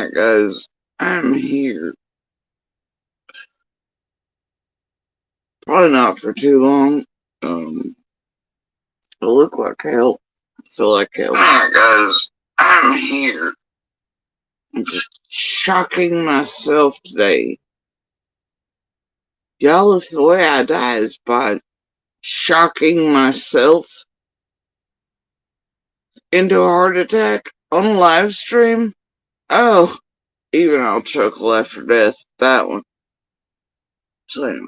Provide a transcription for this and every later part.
Alright guys, I'm here. Probably not for too long. I look like hell. I feel like hell. Alright guys, I'm here. I'm just shocking myself today. Y'all, if the way I die is by shocking myself into a heart attack on a live stream, oh, even I'll chuckle after death. That one. So anyway.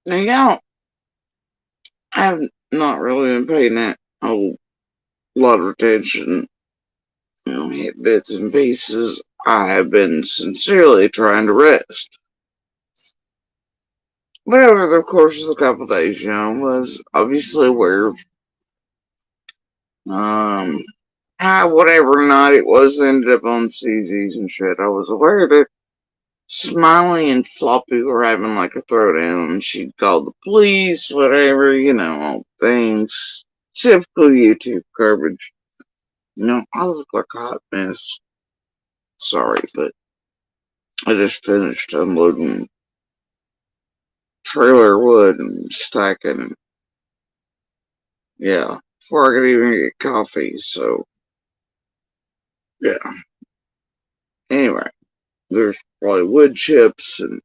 Now y'all, I've not really been paying that a lot of attention, hit bits and pieces. I have been sincerely trying to rest. But over the course of a couple days, was obviously aware of, whatever night it was ended up on CZs and shit. I was aware that Smiley and Floppy were having like a throwdown, and she'd called the police, whatever, all things. Typical YouTube garbage. I look like a hot mess. Sorry, but I just finished unloading trailer wood and stacking, and yeah, before I could even get coffee, so yeah. Anyway, there's probably wood chips, and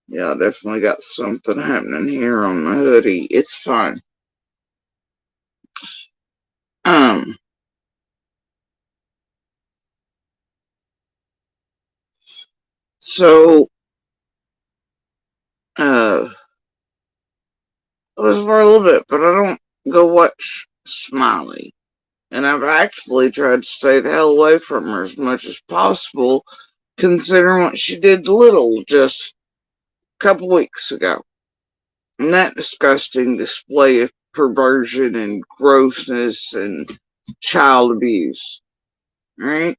yeah, I definitely got something happening here on the hoodie. It's fine. So, it was for a little bit, but I don't go watch Smiley. And I've actually tried to stay the hell away from her as much as possible, considering what she did to Little just a couple weeks ago. And that disgusting display of perversion and grossness and child abuse. Right?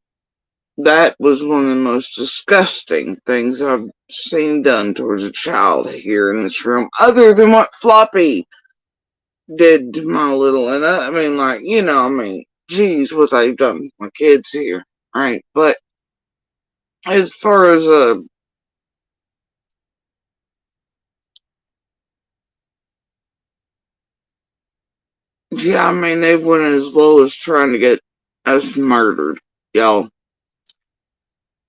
That was one of the most disgusting things I've seen done towards a child here in this room, other than what Floppy did to my little. And I mean, geez, what they've done with my kids here. Right? But as far as, yeah, I mean, they went as low as trying to get us murdered, y'all.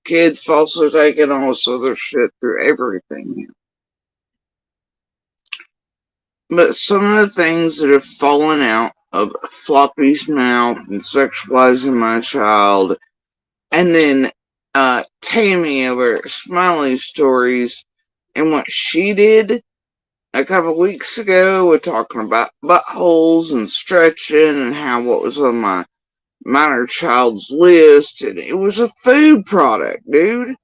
Kids falsely taking all this other shit through everything. But some of the things that have fallen out of Floppy's mouth and sexualizing my child, and then Tammy over Smiley's stories and what she did a couple weeks ago with talking about buttholes and stretching and how what was on my minor child's list, and it was a food product, dude.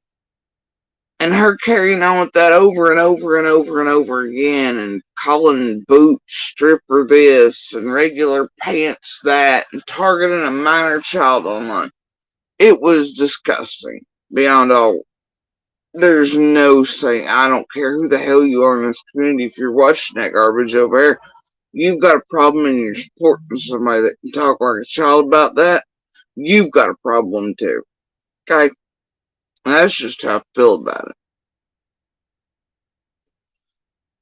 And her carrying on with that over and over and over and over again, and calling boots stripper this and regular pants that, and targeting a minor child online. It was disgusting. Beyond all. There's no saying. I don't care who the hell you are in this community. If you're watching that garbage over there, you've got a problem and you're supporting somebody that can talk like a child about that, you've got a problem too. Okay? That's just how I feel about it.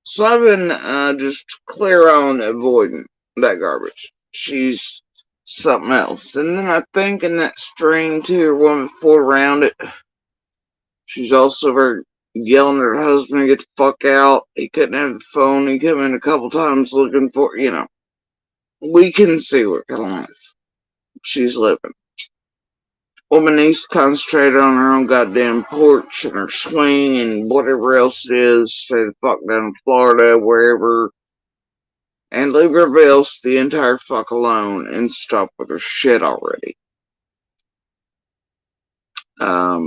So I've been just clear on avoiding that garbage. She's something else. And then I think in that string too, or one before around it, she's also very yelling at her husband to get the fuck out. He couldn't have the phone. He came in a couple times looking for, we can see what kind of life she's living. Woman needs to concentrate on her own goddamn porch and her swing and whatever else it is. Stay the fuck down in Florida, wherever. And leave everybody else the entire fuck alone and stop with her shit already. Now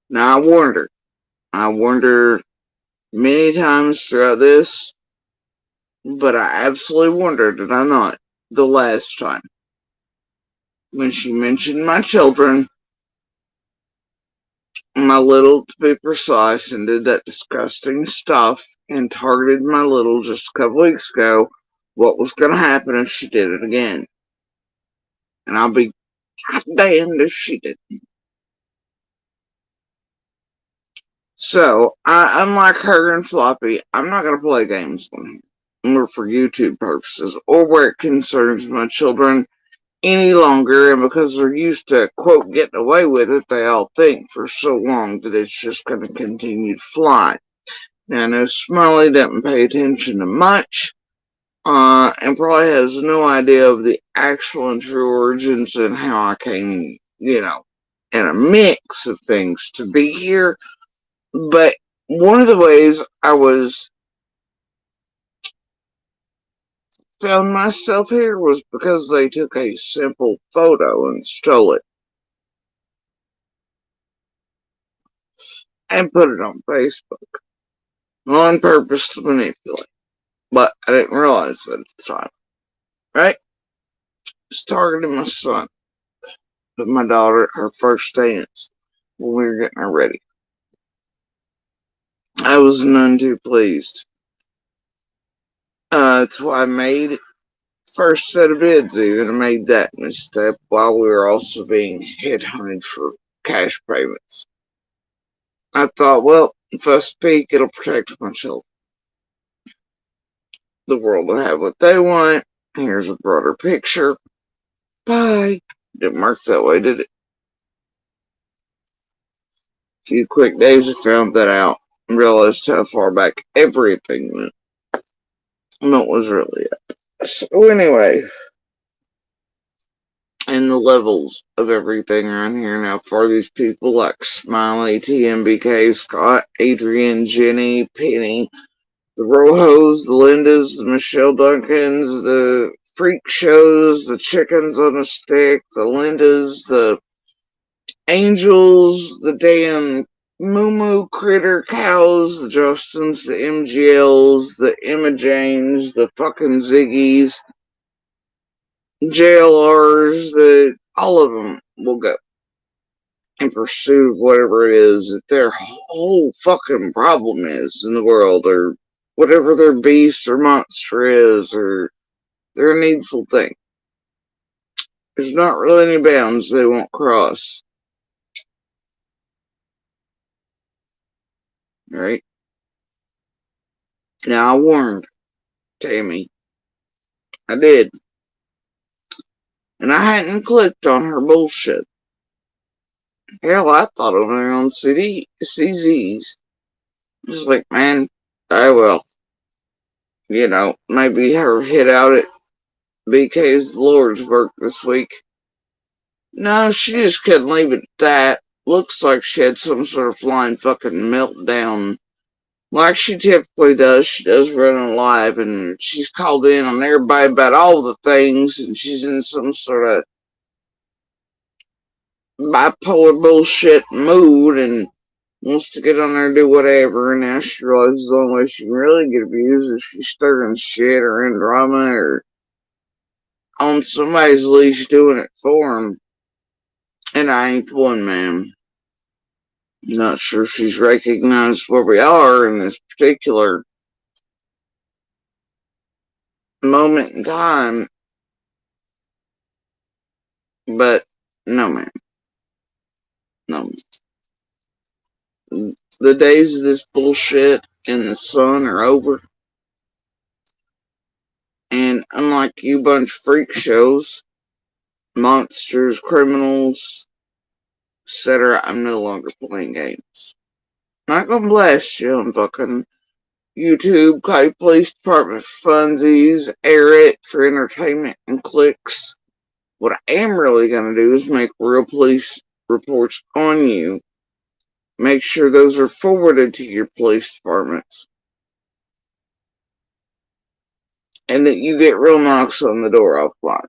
I warned her many times throughout this, but I absolutely warned her, did I not, the last time. When she mentioned my children, my little to be precise, and did that disgusting stuff and targeted my little just a couple weeks ago, what was going to happen if she did it again. And I'll be goddamned if she did. So, unlike her and Floppy, I'm not going to play games on here, or for YouTube purposes, or where it concerns my children any longer, and because they're used to, quote, getting away with it, they all think for so long that it's just going to continue to fly. Now, I know Smiley doesn't pay attention to much, and probably has no idea of the actual and true origins and how I came, in a mix of things to be here. But one of the ways I found myself here was because they took a simple photo and stole it and put it on Facebook on purpose to manipulate. But I didn't realize that at the time, right? It's targeting my son, with my daughter at her first dance when we were getting her ready. I was none too pleased. That's why I made first set of bids even. I made that misstep while we were also being headhunted for cash payments. I thought, well, if I speak, it'll protect my children. The world will have what they want. Here's a broader picture. Bye. Didn't work that way, did it? A few quick days, I found that out and realized how far back everything went. And what was really up. So anyway, and the levels of everything around here now for these people like Smiley, TMBK, Scott, Adrian, Jenny, Penny, the Rojos, the Lindas, the Michelle Duncans, the Freak Shows, the Chickens on a Stick, the Lindas, the Angels, the damn Moo Critter Cows, the Justins, the MGLs, the Emma Janes, the fucking Ziggies, JLRs, all of them will go in pursuit of whatever it is that their whole fucking problem is in the world, or whatever their beast or monster is, or their needful thing. There's not really any bounds they won't cross. Right? Now, I warned Tammy. I did. And I hadn't clicked on her bullshit. Hell, I thought on her own CZs. Just like, man, I will. Maybe her hit out at BK's Lord's work this week. No, she just couldn't leave it at that. Looks like she had some sort of flying fucking meltdown. Like she typically does. She does run on live, and she's called in on everybody about all the things, and she's in some sort of bipolar bullshit mood, and wants to get on there and do whatever, and now she realizes the only way she can really get abused is if she's stirring shit or in drama or on somebody's leash doing it for him. And I ain't the one, ma'am. Not sure if she's recognized where we are in this particular moment in time, but no, ma'am. No. The days of this bullshit in the sun are over. And unlike you bunch of freak shows, monsters, criminals, etc., I'm no longer playing games. Not gonna blast you on fucking YouTube, call your police department for funsies, air it for entertainment and clicks. What I am really gonna do is make real police reports on you. Make sure those are forwarded to your police departments. And that you get real knocks on the door offline.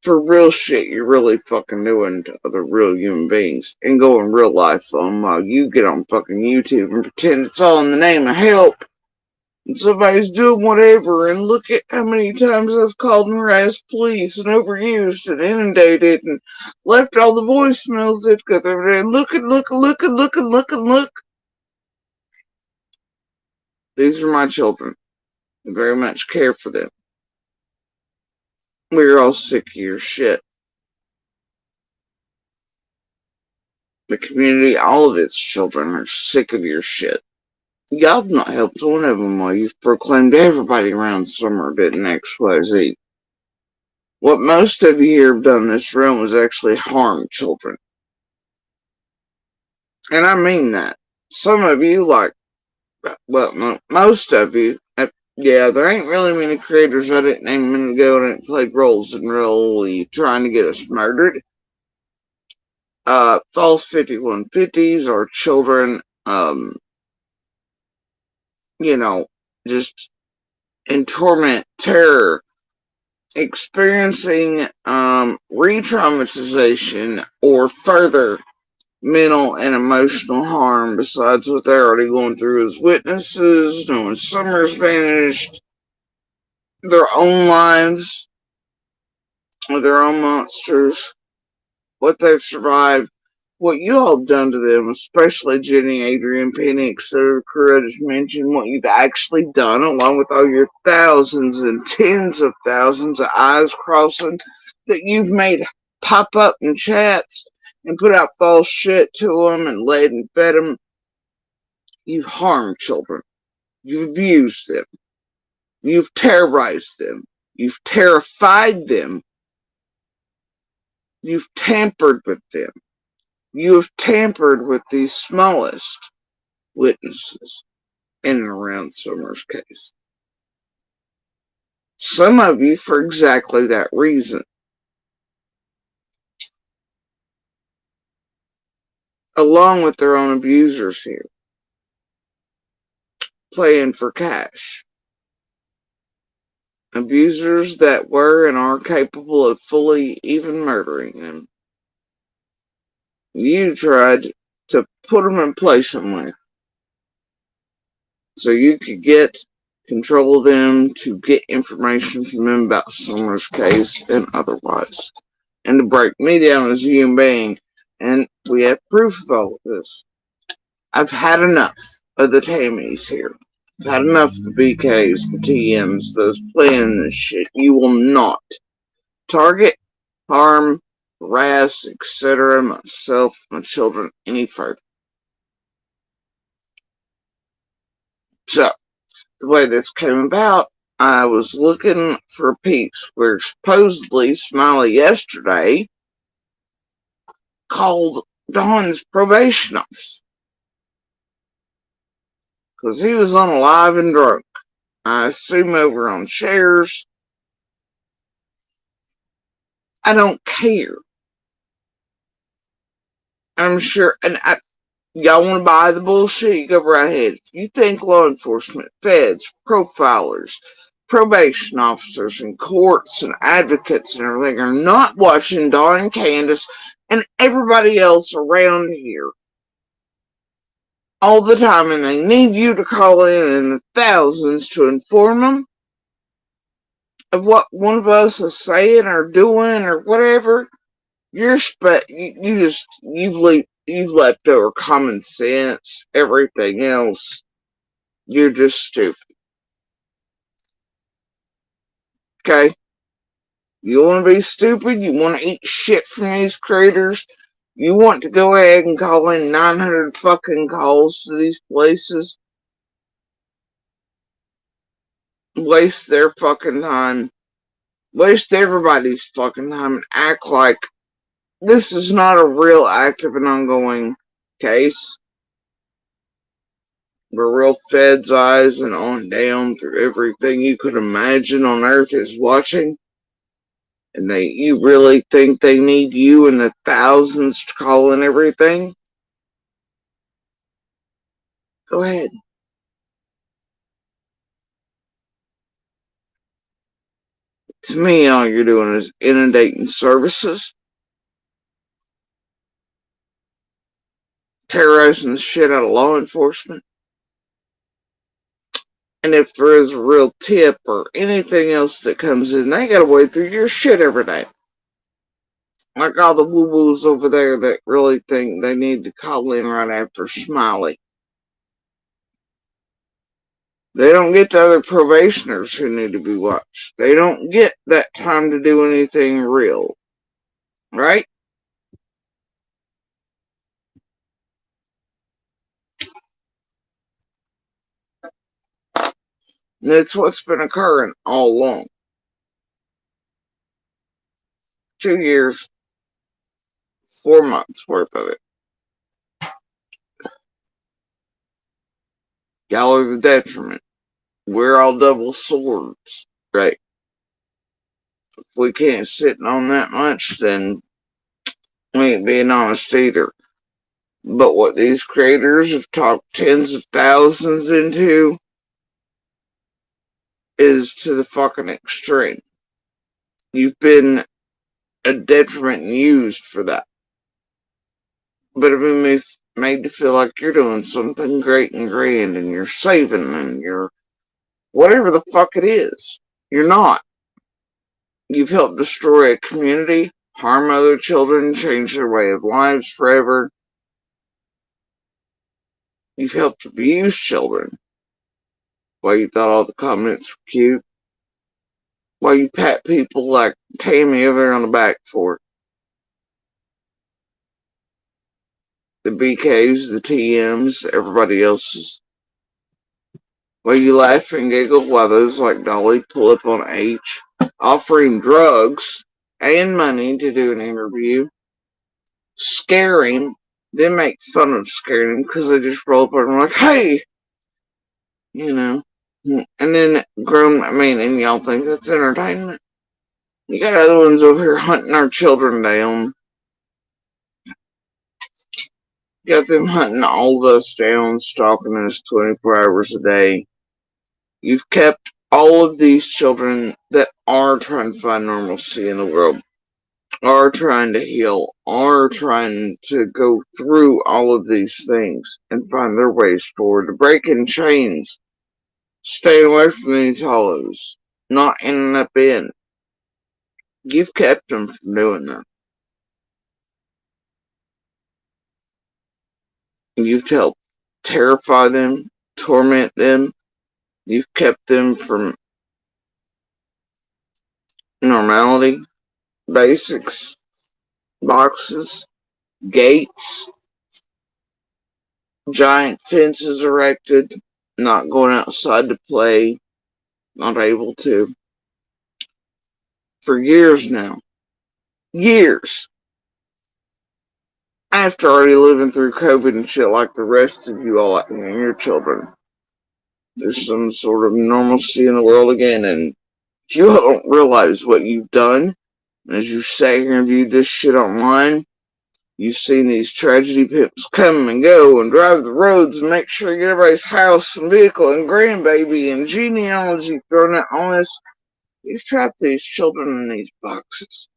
For real shit you're really fucking doing to other real human beings and go in real life on while you get on fucking YouTube and pretend it's all in the name of help and somebody's doing whatever. And look at how many times I've called and harassed police and overused and inundated and left all the voicemails that go there and look. These are my children. I very much care for them. We're all sick of your shit. The community, all of its children are sick of your shit. Y'all have not helped one of them while you've proclaimed everybody around summer did an XYZ. What most of you here have done in this room is actually harm children. And I mean that. Some of you, well, no, most of you, yeah, there ain't really many creators I didn't name a minute ago that played roles in really trying to get us murdered. False 5150s or children, you know, just in torment, terror, experiencing re-traumatization or further mental and emotional harm besides what they're already going through as witnesses, knowing summer's vanished, their own lives, or their own monsters, what they've survived, what you all have done to them, especially Jenny, Adrian, Penny, etc. Crew I just mentioned, what you've actually done, along with all your thousands and tens of thousands of eyes crossing that you've made pop up in chats and put out false shit to them and laid and fed them. You've harmed children. You've abused them. You've terrorized them. You've terrified them. You've tampered with them. You have tampered with the smallest witnesses in and around Summer's case. Some of you for exactly that reason. Along with their own abusers here. Playing for cash. Abusers that were and are capable of fully even murdering them. You tried to put them in place somewhere. So you could get control of them, to get information from them about Summer's case and otherwise. And to break me down as a human being. And we have proof of all of this. I've had enough of the Tammys here. I've had enough of the BKs, the TMs, those planning this shit. You will not target, harm, harass, etc. myself, my children any further. So, the way this came about, I was looking for a piece where supposedly Smiley yesterday called Don's probation office. Because he was unalive and drunk. I assume over on shares. I don't care. I'm sure, and y'all want to buy the bullshit, you go right ahead. If you think law enforcement, feds, profilers, probation officers, and courts and advocates and everything are not watching Dawn and Candace and everybody else around here all the time, and they need you to call in the thousands to inform them of what one of us is saying or doing or whatever, you've left over common sense, everything else. You're just stupid. Okay? You want to be stupid? You want to eat shit from these creators? You want to go ahead and call in 900 fucking calls to these places? Waste their fucking time. Waste everybody's fucking time and act like this is not a real active and ongoing case. Where real feds' eyes and on down through everything you could imagine on earth is watching. And you really think they need you and the thousands to call in everything? Go ahead. To me, all you're doing is inundating services, terrorizing the shit out of law enforcement. And if there is a real tip or anything else that comes in, they gotta wade through your shit every day. Like all the woo-woos over there that really think they need to call in right after Smiley. They don't get to other probationers who need to be watched. They don't get that time to do anything real. Right? That's what's been occurring all along. 2 years, 4 months worth of it. Y'all are the detriment. We're all double swords, right? If we can't sit on that much, then we ain't being honest either. But what these creators have talked tens of thousands into is to the fucking extreme. You've been a detriment and used for that. But have been made to feel like you're doing something great and grand and you're saving and you're whatever the fuck it is. You're not. You've helped destroy a community, harm other children, change their way of lives forever. You've helped abuse children. Why you thought all the comments were cute. Why you pat people like Tammy over there on the back for it. The BKs, the TMs, everybody else's. Why you laugh and giggle while those like Dolly pull up on H, offering drugs and money to do an interview, scare him, then make fun of scaring him because they just roll up and like, hey, you know. And then and y'all think that's entertainment. You got other ones over here hunting our children down. You got them hunting all of us down, stalking us 24 hours a day. You've kept all of these children that are trying to find normalcy in the world, are trying to heal, are trying to go through all of these things and find their ways forward, breaking chains, staying away from these hollows, not ending up in. You've kept them from doing that. You've helped terrify them, torment them. You've kept them from normality, basics, boxes, gates, giant fences erected, not going outside to play, not able to. For years now. Years. After already living through COVID and shit like the rest of you all and your children. There's some sort of normalcy in the world again, and you all don't realize what you've done. As you sat here and viewed this shit online, you've seen these tragedy pimps come and go and drive the roads and make sure you get everybody's house and vehicle and grandbaby and genealogy thrown out on us. You've trapped these children in these boxes.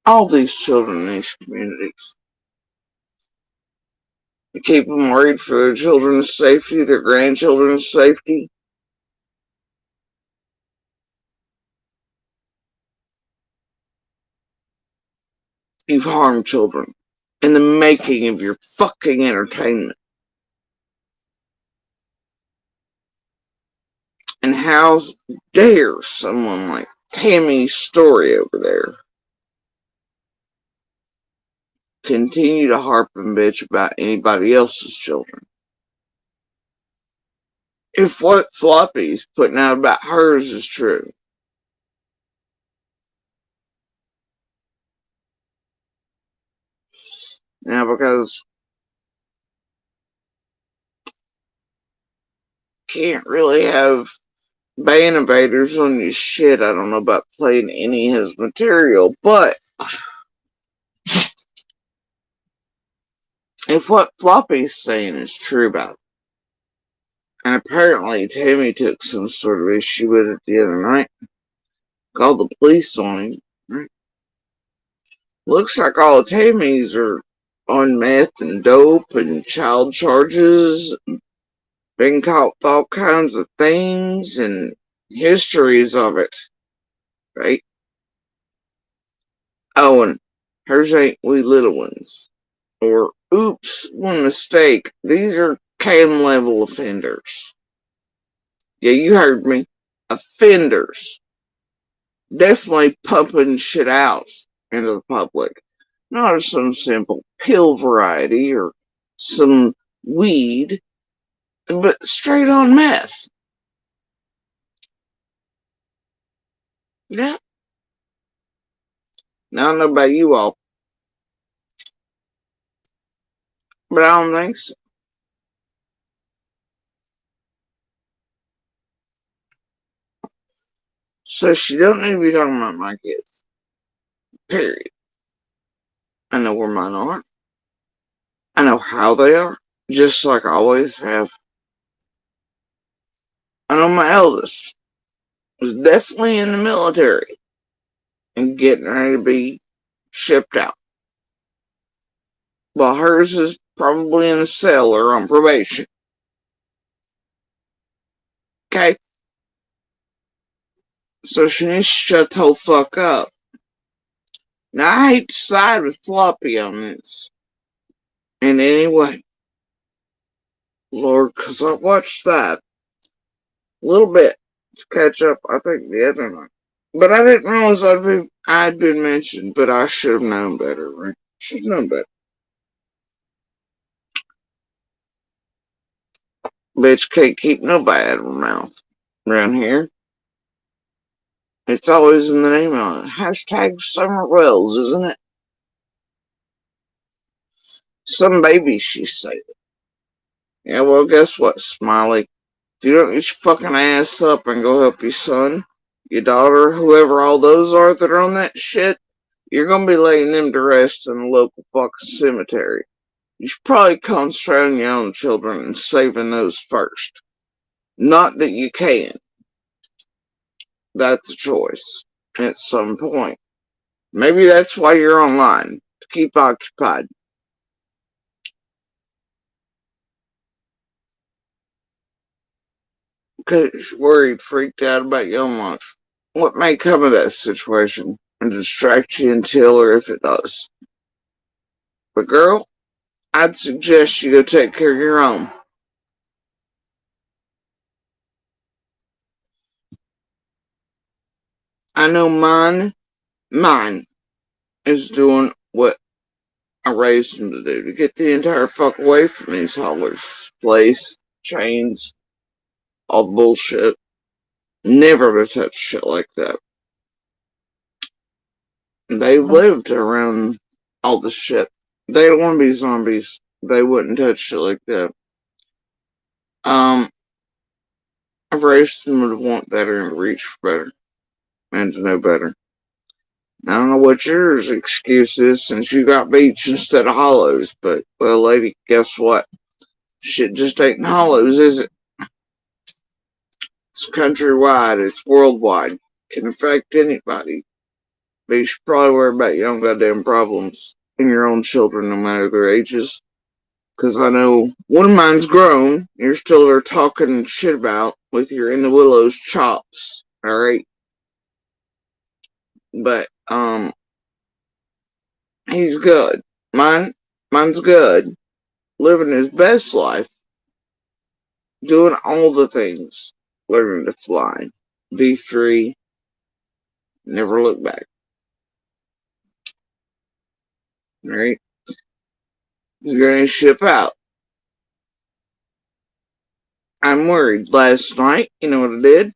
All these children in these communities. You keep them worried for their children's safety, their grandchildren's safety. You've harmed children in the making of your fucking entertainment. And how dare someone like Tammy Storey over there continue to harp and bitch about anybody else's children? If what Floppy's putting out about hers is true. Now, because can't really have band invaders on your shit. I don't know about playing any of his material, but if what Floppy's saying is true about it, and apparently Tammy took some sort of issue with it the other night, called the police on him, right? Looks like all the Tammys are on meth and dope and child charges, been caught with all kinds of things and histories of it, right? Oh, and hers ain't we little ones. Or, oops, one mistake. These are CAM level offenders. Yeah, you heard me. Offenders. Definitely pumping shit out into the public. Not some simple pill variety or some weed, but straight on meth. Yeah. Now, I don't know about you all, but I don't think so. So she don't need to be talking about my kids. Period. I know where mine are. I know how they are. Just like I always have. I know my eldest was definitely in the military and getting ready to be shipped out. While hers is probably in a cell or on probation. Okay? So she needs to shut the whole fuck up. Now, I hate to side with Floppy on this in any way, Lord, because I watched that a little bit to catch up, I think, the other night. But I didn't realize I'd been mentioned, but I should have known better, right? Should have known better. Bitch can't keep nobody out of her mouth around here. It's always in the name of it. Hashtag Summer Wells, isn't it? Some baby, she said. Yeah, well, guess what, Smiley? If you don't get your fucking ass up and go help your son, your daughter, whoever all those are that are on that shit, you're gonna be laying them to rest in the local fucking cemetery. You should probably concentrate on your own children and saving those first. Not that you can. That's a choice at some point. Maybe that's why you're online, to keep occupied. Because you're worried, freaked out about your own life. What may come of that situation and distract you until or if it does. But girl, I'd suggest you go take care of your own. I know mine is doing what I raised him to do, to get the entire fuck away from these haulers. Place, chains, all the bullshit. Never to touch shit like that. They lived around all the shit. They don't want to be zombies. They wouldn't touch shit like that. I've raised them to want better and reach for better and to know better. I don't know what yours excuse is since you got beach instead of hollows, but well, lady, guess what? Shit just ain't hollows, is it? It's countrywide. It's worldwide. Can affect anybody. But you should probably worry about your own goddamn problems and your own children, no matter their ages. Because I know one of mine's grown. You're still there talking shit about with your in the willows chops. Alright? But, he's good. Mine's good. Living his best life. Doing all the things. Learning to fly. Be free. Never look back. Alright? He's gonna ship out. I'm worried. Last night, you know what I did?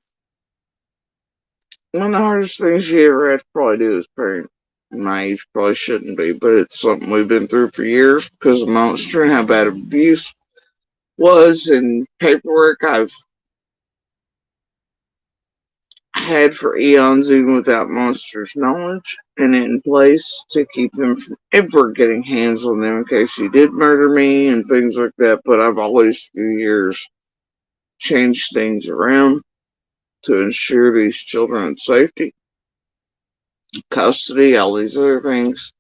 One of the hardest things you ever have to probably do as a parent. My age probably shouldn't be, but it's something we've been through for years because of Monster and how bad abuse was and paperwork I've had for eons even without Monster's knowledge and in place to keep him from ever getting hands on them in case he did murder me and things like that. But I've always through the years changed things around to ensure these children's safety, custody, all these other things.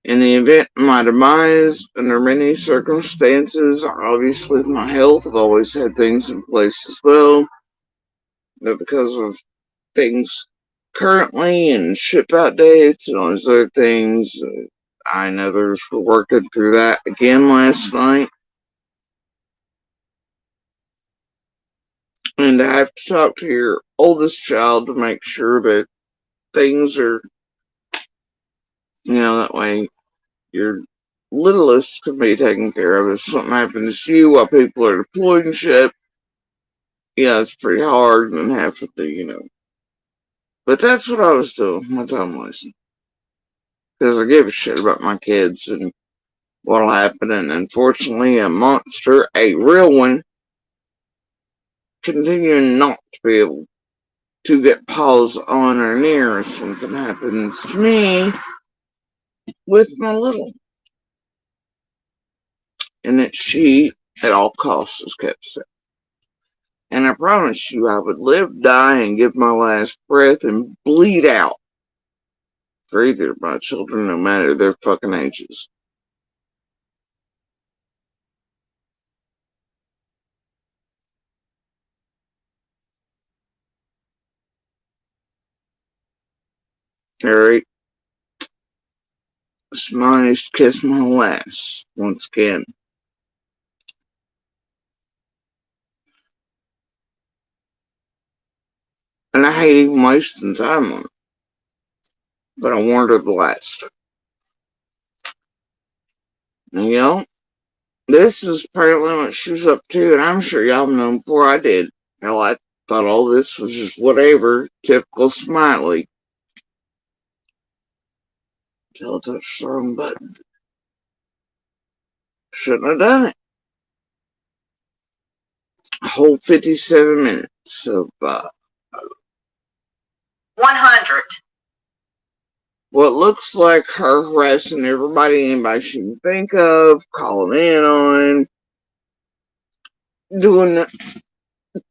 In the event of my demise, under many circumstances, obviously my health, I've always had things in place as well. But because of things currently and ship out dates and all these other things, I and others were working through that again last night. And to have to talk to your oldest child to make sure that things are, that way your littlest can be taken care of. If something happens to you while people are deployed and shit, it's pretty hard and have to. But that's what I was doing my time wasting. Because I give a shit about my kids and what'll happen. And unfortunately, a monster, a real one, continuing not to be able to get paws on or near if something happens to me with my little. And that she, at all costs, is kept safe. And I promised you I would live, die, and give my last breath and bleed out for either of my children, no matter their fucking ages. Alright? Somebody to kiss my last once again. And I hate even wasting time on it. But I warned her the last. And this is apparently what she was up to, and I'm sure y'all know before I did. Hell, I thought all this was just whatever, typical Smiley. Until I touched the wrong button. Shouldn't have done it. A whole 57 minutes of, 100. What looks like her harassing everybody anybody she can think of, calling in on, doing the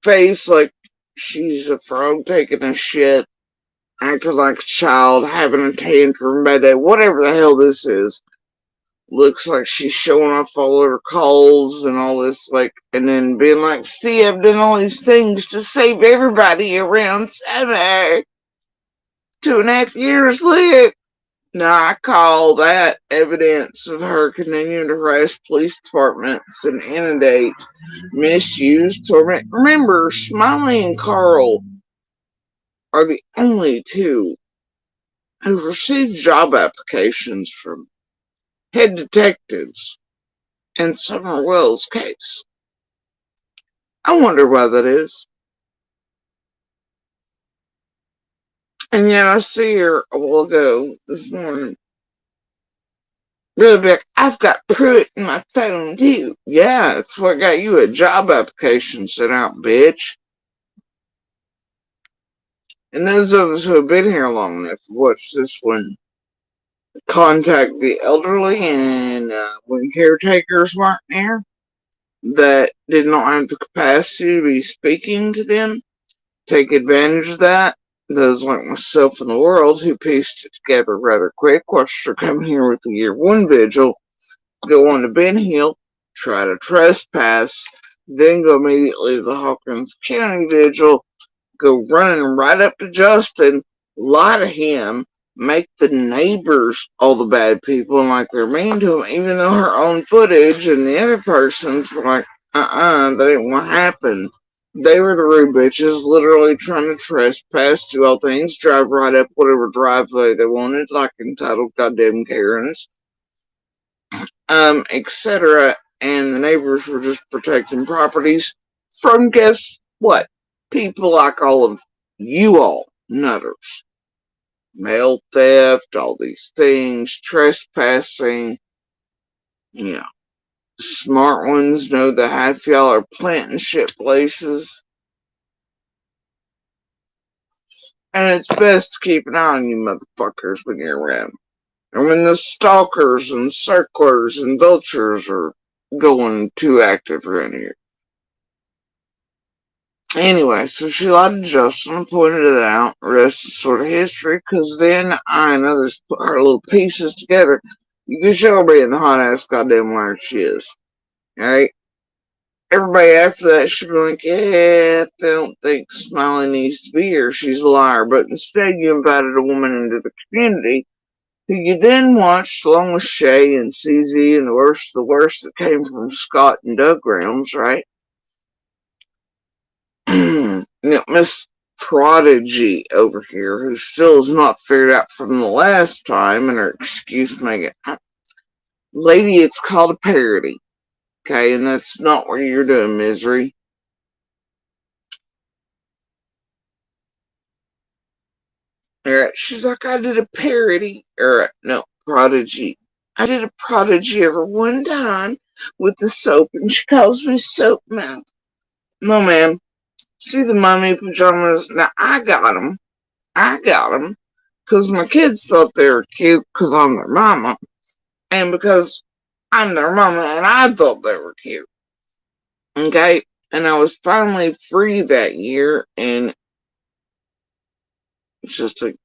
face like she's a frog taking a shit, acting like a child, having a tantrum bad day, whatever the hell this is. Looks like she's showing off all of her calls and all this, and then being like, see, I've done all these things to save everybody around summer. 2.5 years lit. Now, I call that evidence of her continuing to harass police departments and inundate, misuse, torment. Remember, Smiley and Carl are the only two who've received job applications from head detectives in Summer Wells' case. I wonder why that is. And yet I see her a while ago this morning. Really be like, I've got Pruitt in my phone too. Yeah, it's what got you a job application sent out, bitch. And those of us who have been here long enough to watch this one contact the elderly and when caretakers weren't there that did not have the capacity to be speaking to them, take advantage of that. Those like myself in the world who pieced it together rather quick, watched her come here with the year one vigil, go on to Ben Hill, try to trespass, then go immediately to the Hawkins County vigil, go running right up to Justin, lie to him, make the neighbors all the bad people and like they're mean to him, even though her own footage and the other persons were like, that ain't what happened. They were the rude bitches, literally trying to trespass, do all things, drive right up whatever driveway they wanted, like entitled goddamn Karens, etc. And the neighbors were just protecting properties from, guess what? People like all of you all, nutters. Mail theft, all these things, trespassing, Smart ones know that half y'all are planting shit places. And it's best to keep an eye on you motherfuckers when you're around. And when the stalkers and circlers and vultures are going too active around here. Anyway, so she lied to Justin and pointed it out. The rest is sort of history, because then I and others put her little pieces together. You can show her being the hot ass goddamn liar she is. Alright? Everybody after that should be like, yeah, I don't think Smiley needs to be here. She's a liar. But instead, you invited a woman into the community who you then watched along with Shay and CZ and the worst that came from Scott and Doug realms, right? Miss Prodigy over here, who still has not figured out from the last time, and her excuse making. Lady, it's called a parody. Okay, and that's not what you're doing, Misery. Alright, she's like, I did a parody. Alright, no, Prodigy. I did a Prodigy over one time with the soap, and she calls me Soap Mouth. No, ma'am. See the mommy pajamas? Now, I got them. Because my kids thought they were cute because I'm their mama. And because I'm their mama and I thought they were cute. Okay? And I was finally free that year, and it's just a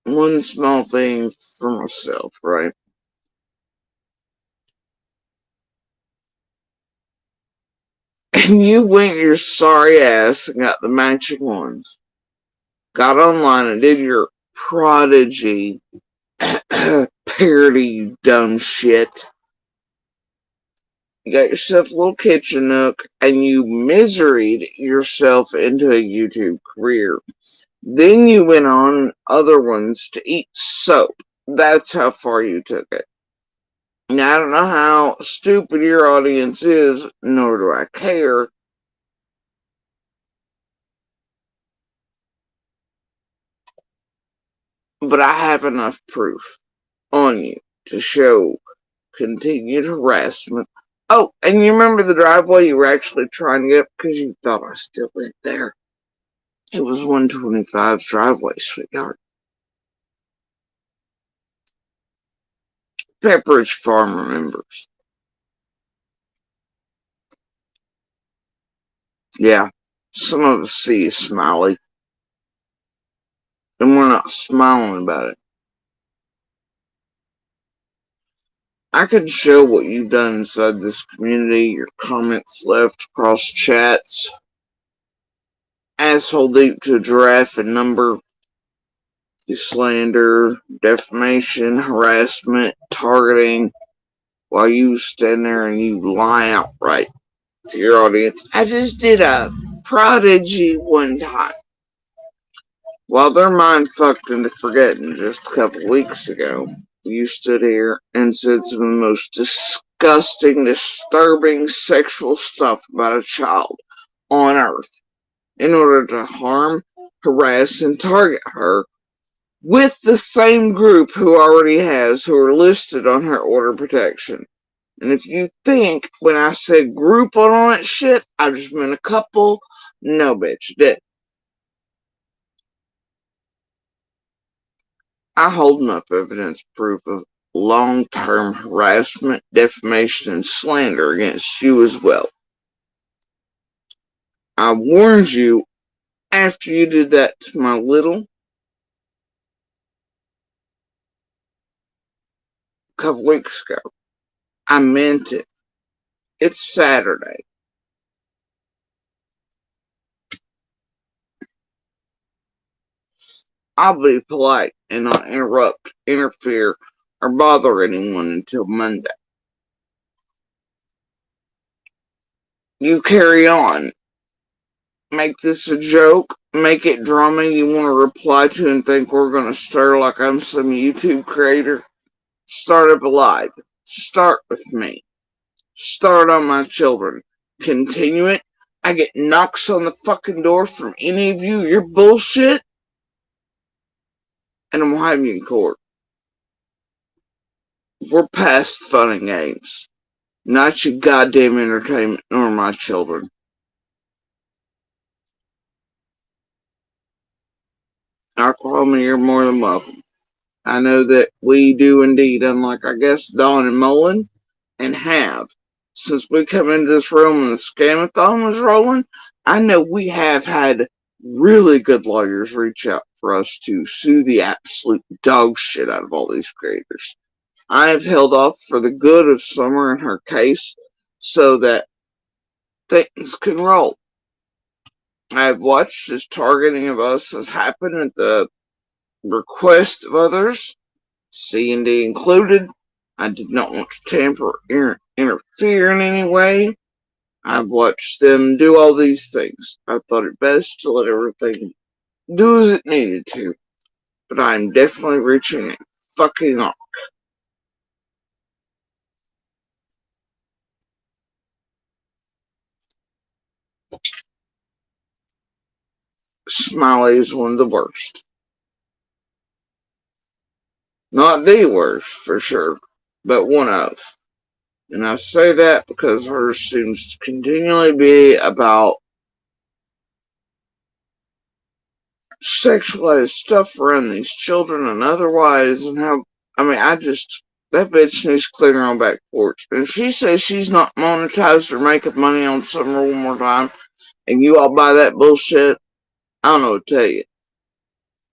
one small thing for myself, right? And you went your sorry ass and got the matching ones. Got online and did your Prodigy parody, you dumb shit. You got yourself a little kitchen nook and you miseried yourself into a YouTube career. Then you went on other ones to eat soap. That's how far you took it. Now, I don't know how stupid your audience is, nor do I care. But I have enough proof on you to show continued harassment. Oh, and you remember the driveway you were actually trying to get because you thought I still lived there? It was 125's driveway, sweetheart. Pepperidge Farm remembers. Yeah, some of us see you, Smiley, and we're not smiling about it. I can show what you've done inside this community, your comments left across chats, asshole deep to a giraffe and number, slander, defamation, harassment, targeting, while you stand there and you lie outright to your audience. I just did a Prodigy one time. While their mind fucked into forgetting just a couple weeks ago, you stood here and said some of the most disgusting, disturbing sexual stuff about a child on earth in order to harm, harass, and target her with the same group who already has, who are listed on her order of protection. And if you think when I said group on all that shit, I just meant a couple, no bitch, did. I hold enough evidence proof of long-term harassment, defamation, and slander against you as well. I warned you after you did that to my little a couple weeks ago. I meant it. It's Saturday. I'll be polite and not interrupt, interfere, or bother anyone until Monday. You carry on. Make this a joke. Make it drama you want to reply to and think we're going to stir like I'm some YouTube creator. Start up alive. Start with me. Start on my children. Continue it. I get knocks on the fucking door from any of you. You're bullshit. And I'm having you in court. We're past fun and games. Not your goddamn entertainment nor my children. Oklahoma, you're more than welcome. I know that we do indeed, unlike I guess Dawn and Mullen, and have. Since we come into this room and the scamathon was rolling, I know we have had really good lawyers reach out for us to sue the absolute dog shit out of all these creators. I have held off for the good of Summer and her case so that things can roll. I have watched as targeting of us has happened at the request of others, C&D included. I did not want to tamper or interfere in any way. I've watched them do all these things. I thought it best to let everything do as it needed to. But I'm definitely reaching a fucking arc. Smiley is one of the worst. Not the worst, for sure, but one of. And I say that because hers seems to continually be about sexualized stuff around these children and otherwise, and how, that bitch needs to clean her own back porch. And if she says she's not monetized or making money on Summer one more time, and you all buy that bullshit, I don't know what to tell you.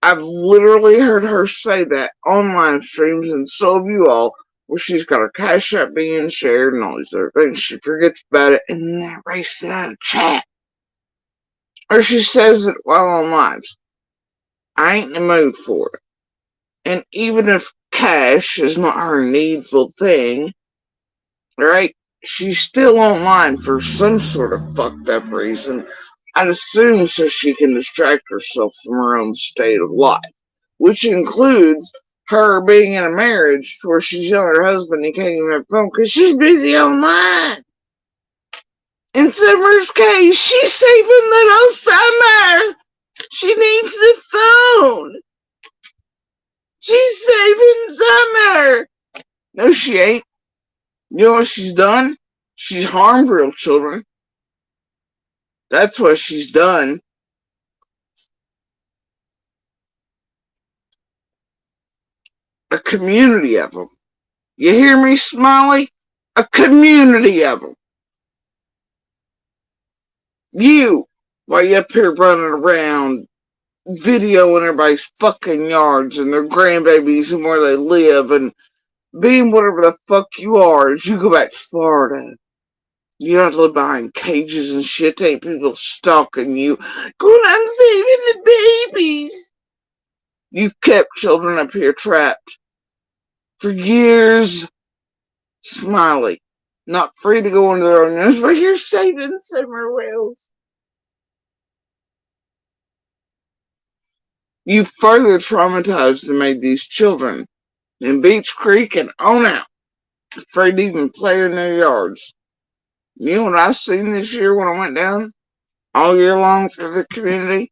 I've literally heard her say that on live streams, and so have you all, where she's got her cash app being shared and all these other things. She forgets about it and then erases it out of chat. Or she says it while on lives. I ain't in the mood for it. And even if cash is not her needful thing, right? She's still online for some sort of fucked up reason. I'd assume so she can distract herself from her own state of life, which includes her being in a marriage where she's yelling at her husband he can't even have a phone because she's busy online. In Summer's case, she's saving little Summer. She needs the phone. She's saving Summer. No, she ain't. You know what she's done? She's harmed real children. That's what she's done. A community of them. You hear me, Smiley? A community of them. You, while you up here running around, videoing everybody's fucking yards and their grandbabies and where they live and being whatever the fuck you are as you go back to Florida. You don't live behind cages and shit. Ain't people stalking you. Going, I'm saving the babies. You've kept children up here trapped for years. Smiley. Not free to go into their own nose, but you're saving somewhere else. You further traumatized and made these children in Beach Creek and on out afraid to even play in their yards. You know what I've seen this year when I went down all year long for the community?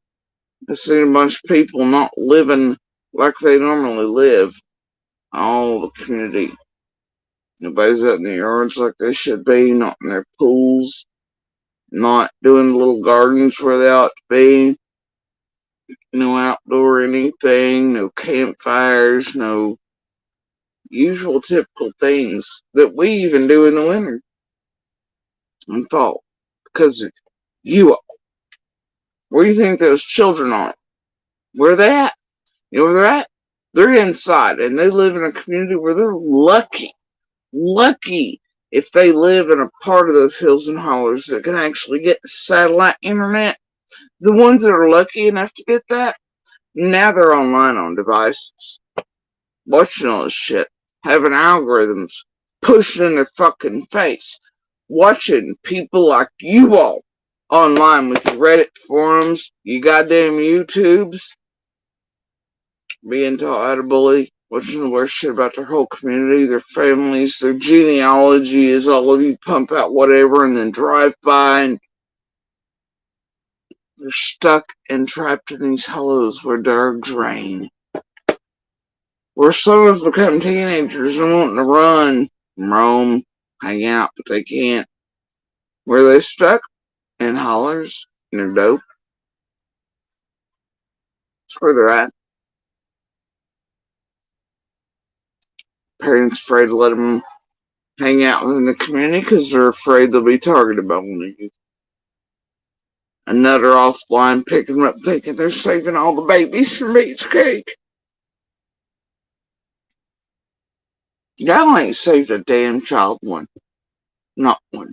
I've seen a bunch of people not living like they normally live. All the community. Nobody's out in the yards like they should be, not in their pools, not doing little gardens where they ought to be. No outdoor anything, no campfires, no usual typical things that we even do in the winter and fall because of you all. Where do you think those children are? Where are they at? You know where they're at? They're inside and they live in a community where they're lucky if they live in a part of those hills and hollers that can actually get satellite internet. The ones that are lucky enough to get that, now they're online on devices, watching all this shit, having algorithms pushing in their fucking face, watching people like you all online with your Reddit forums, you goddamn YouTubes, being taught how to bully, watching the worst shit about their whole community, their families, their genealogy, as all of you pump out whatever and then drive by and they're stuck and trapped in these hollows where dogs reign. Where some have become teenagers and wanting to run, roam, hang out, but they can't. Where they stuck in hollers and they're dope. That's where they're at. Parents afraid to let them hang out within the community because they're afraid they'll be targeted by one of you. Another offline picking them up thinking they're saving all the babies from Beach Creek. Y'all ain't saved a damn child one. Not one.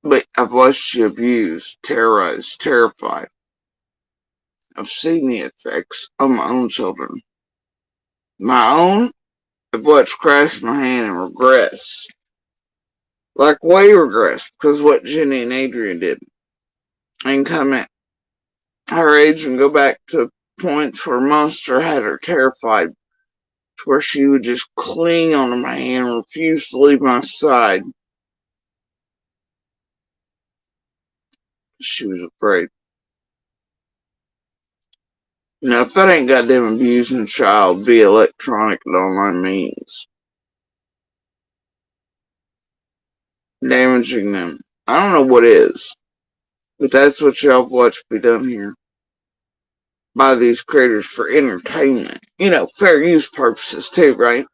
But I've watched you abused, terrorized, terrified. I've seen the effects on my own children. My own have watched crash my hand and regress. Like way regress because of what Jenny and Adrian did. And come at her age and go back to points where Monster had her terrified, to where she would just cling onto my hand and refuse to leave my side. She was afraid. Now, if that ain't goddamn abusing a child via electronic and online means, damaging them, I don't know what is. But that's what y'all watch be done here by these creators for entertainment. Fair use purposes too, right?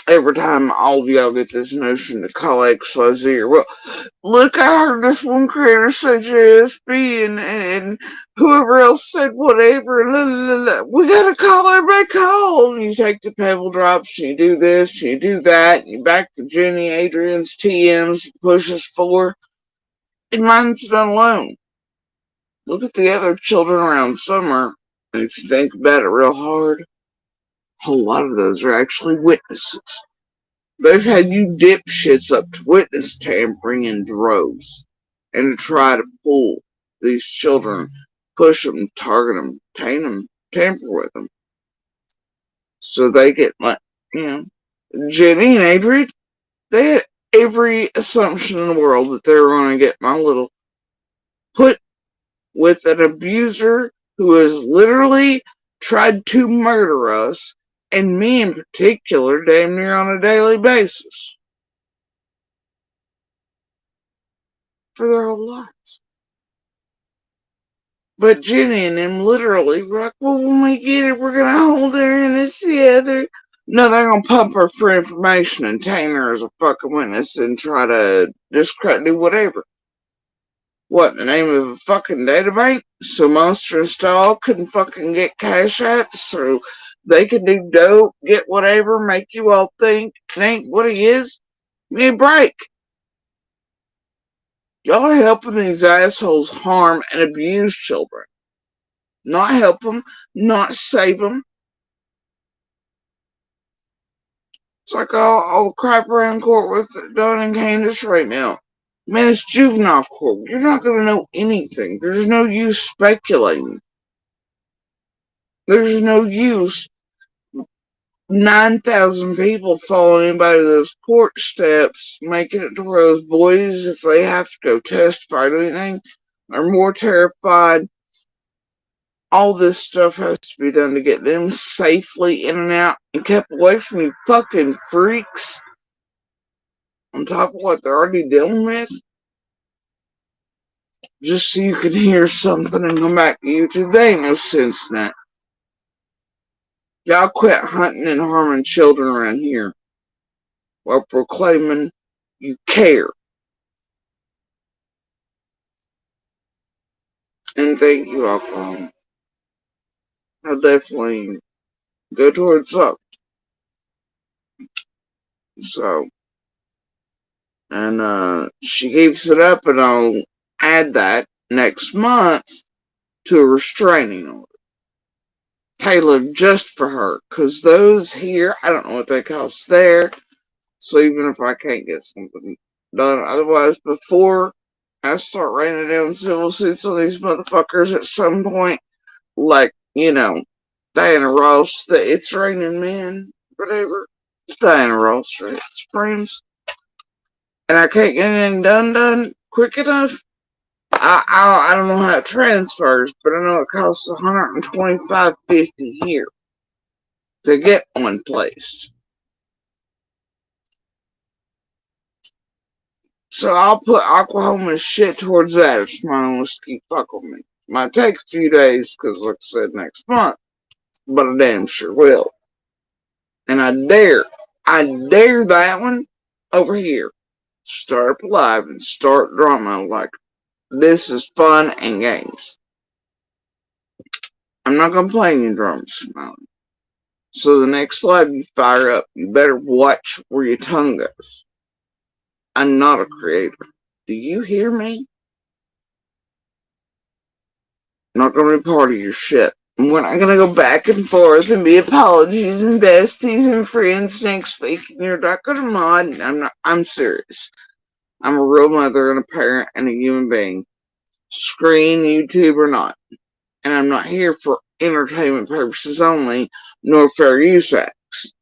Every time all of y'all get this notion to call XYZ or, well, look, I heard this one creator say JSB and whoever else said whatever. We gotta call everybody call. And you take the pebble drops, and you do this, and you do that, and you back to Jenny, Adrian's TMs, you push us forward. And mine's done alone. Look at the other children around Summer, and if you think about it real hard, a whole lot of those are actually witnesses. They've had you dipshits up to witness tampering in droves, and to try to pull these children, push them, target them, taint them, tamper with them, so they get, like, Jenny and Adrian, they had every assumption in the world that they were going to get my little put with an abuser who has literally tried to murder us, and me in particular, damn near on a daily basis, for their whole lives. But Jenny and them literally were like, well, when we get it, we're going to hold her and this, the other. No, they're going to pump her for information and taint her as a fucking witness and try to discredit, do whatever. What, in the name of a fucking databank? So Monster and Stall couldn't fucking get cash apps, so they could do dope, get whatever, make you all think it ain't what he is? Give me a break. Y'all are helping these assholes harm and abuse children. Not help them, not save them. It's like all the crap around court with Don and Candace right now. Man, it's juvenile court. You're not going to know anything. There's no use speculating. There's no use 9,000 people following anybody to those court steps, making it to where those boys, if they have to go testify to anything, are more terrified. All this stuff has to be done to get them safely in and out and kept away from you fucking freaks. On top of what they're already dealing with. Just so you can hear something and come back to YouTube. There ain't no sense in that. Y'all quit hunting and harming children around here while proclaiming you care. And thank you, alcohol. I'll definitely go towards up. So, and she keeps it up, and I'll add that next month to a restraining order. Tailored just for her. Because those here, I don't know what they cost there. So even if I can't get something done otherwise, before I start raining down civil suits on these motherfuckers at some point, like, Diana Ross, the It's Raining Men, whatever. It's Diana Ross, right? It's friends. And I can't get anything done quick enough. I don't know how it transfers, but I know it costs $125.50 here to get one placed. So I'll put Oklahoma's shit towards that if someone wants to keep fucking with me. Might take a few days, because like I said, next month. But I damn sure will. And I dare that one over here. Start up live and start drama like this is fun and games. I'm not gonna play any drama, Smiley. So the next live you fire up, you better watch where your tongue goes. I'm not a creator. Do you hear me? I'm not going to be part of your shit. We're not going to go back and forth and be apologies and besties and friends next week. And you're not going to mod. I'm serious. I'm a real mother and a parent and a human being. Screen, YouTube or not. And I'm not here for entertainment purposes only, nor fair use acts.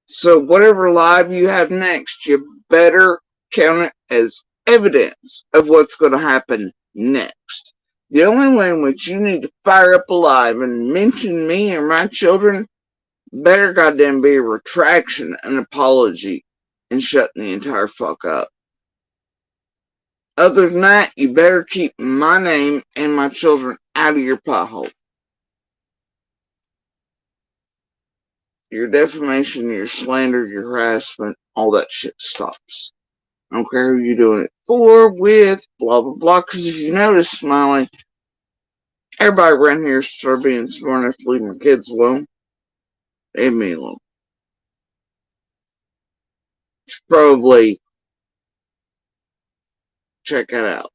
So whatever live you have next, you better count it as evidence of what's going to happen next. The only way in which you need to fire up a live and mention me or my children better goddamn be a retraction, an apology, and shutting the entire fuck up. Other than that, you better keep my name and my children out of your pothole. Your defamation, your slander, your harassment, all that shit stops. I don't care who you're doing it for, with, blah, blah, blah. Because if you notice, Smiley, everybody around here started being smart enough to leave my kids alone. Leave me alone. Should probably check that out.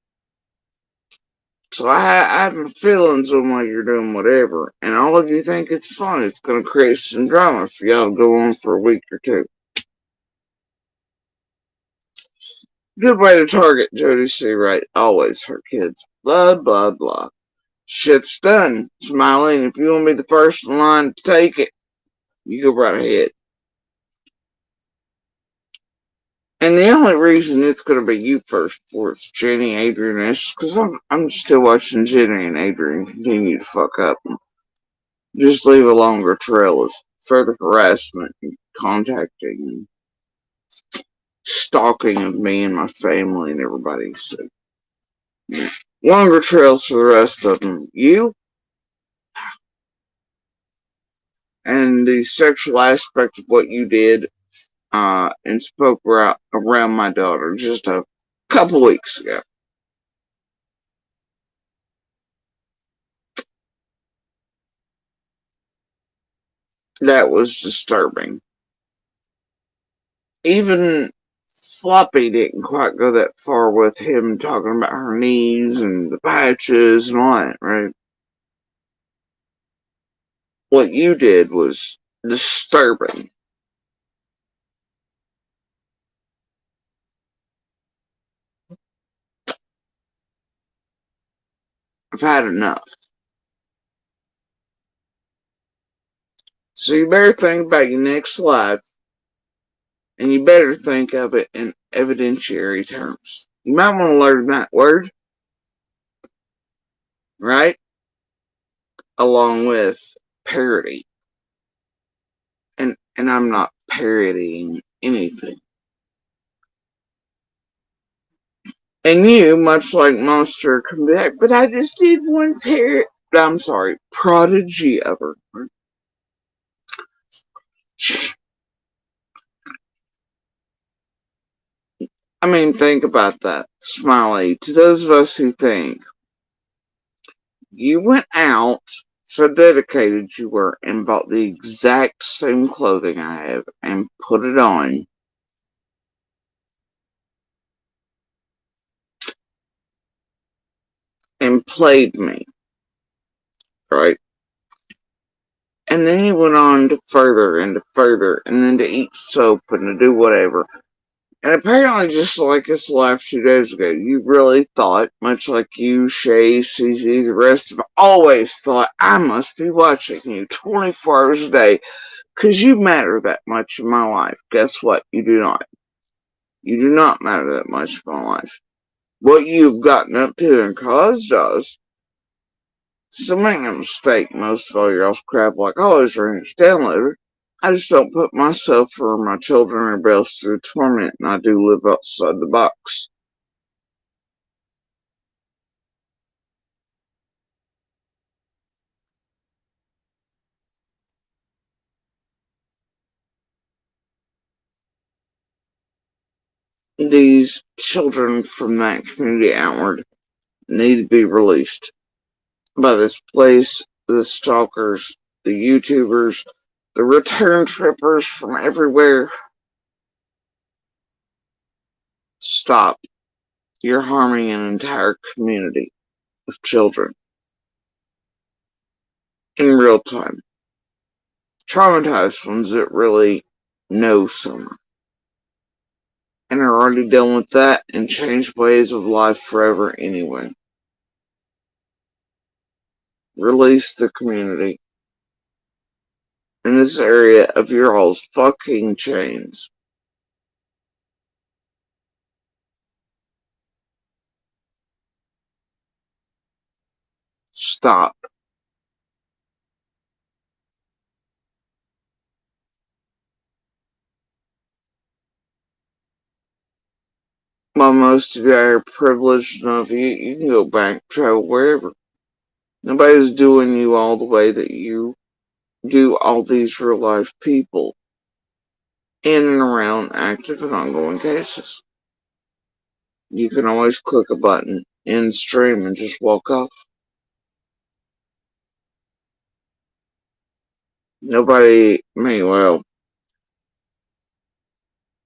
So I have my feelings on why you're doing whatever, and all of you think it's fun. It's going to create some drama for y'all to go on for a week or two. Good way to target Jody C. Wright. Always her kids. Blah, blah, blah. Shit's done. Smiley, and if you want to be the first in line to take it, you go right ahead. And the only reason it's going to be you first before it's Jenny, Adrian, and Ash, because I'm still watching Jenny and Adrian continue to fuck up. Just leave a longer trail of further harassment and contacting and stalking of me and my family and everybody. So, longer trails for the rest of them. You and the sexual aspect of what you did and spoke around my daughter just a couple weeks ago. That was disturbing. Even Floppy didn't quite go that far with him talking about her knees and the patches and all that, right? What you did was disturbing. I've had enough. So you better think about your next life, and you better think of it in evidentiary terms. You might want to learn that word, right? Along with parody. And I'm not parodying anything. And you, much like Monster, come back, but I just did one prodigy of her. I mean, think about that, Smiley. To those of us who think, you went out, so dedicated you were, and bought the exact same clothing I have, and put it on. And played me, right? And then you went on to further and to further, and then to eat soap and to do whatever. And apparently, just like this live 2 days ago, you really thought, much like you, Shay, CZ, the rest of it, always thought, I must be watching you 24 hours a day, because you matter that much in my life. Guess what? You do not. You do not matter that much in my life. What you've gotten up to and caused us, so make no mistake, most of all your else crap like always rings downloaded. I just don't put myself or my children or anybody else through torment, and I do live outside the box. These children from that community outward need to be released by this place, the stalkers, the YouTubers, the return trippers from everywhere. Stop. You're harming an entire community. of children in real time. Traumatized ones that really know summer and are already dealing with that and changed ways of life forever anyway. Release the community in this area of your all's fucking chains. Stop. While most of you are privileged enough, you can go back, travel wherever. Nobody's doing you all the way that you do all these real life people in and around active and ongoing cases. You can always click a button, end stream, and just walk off. Nobody, well,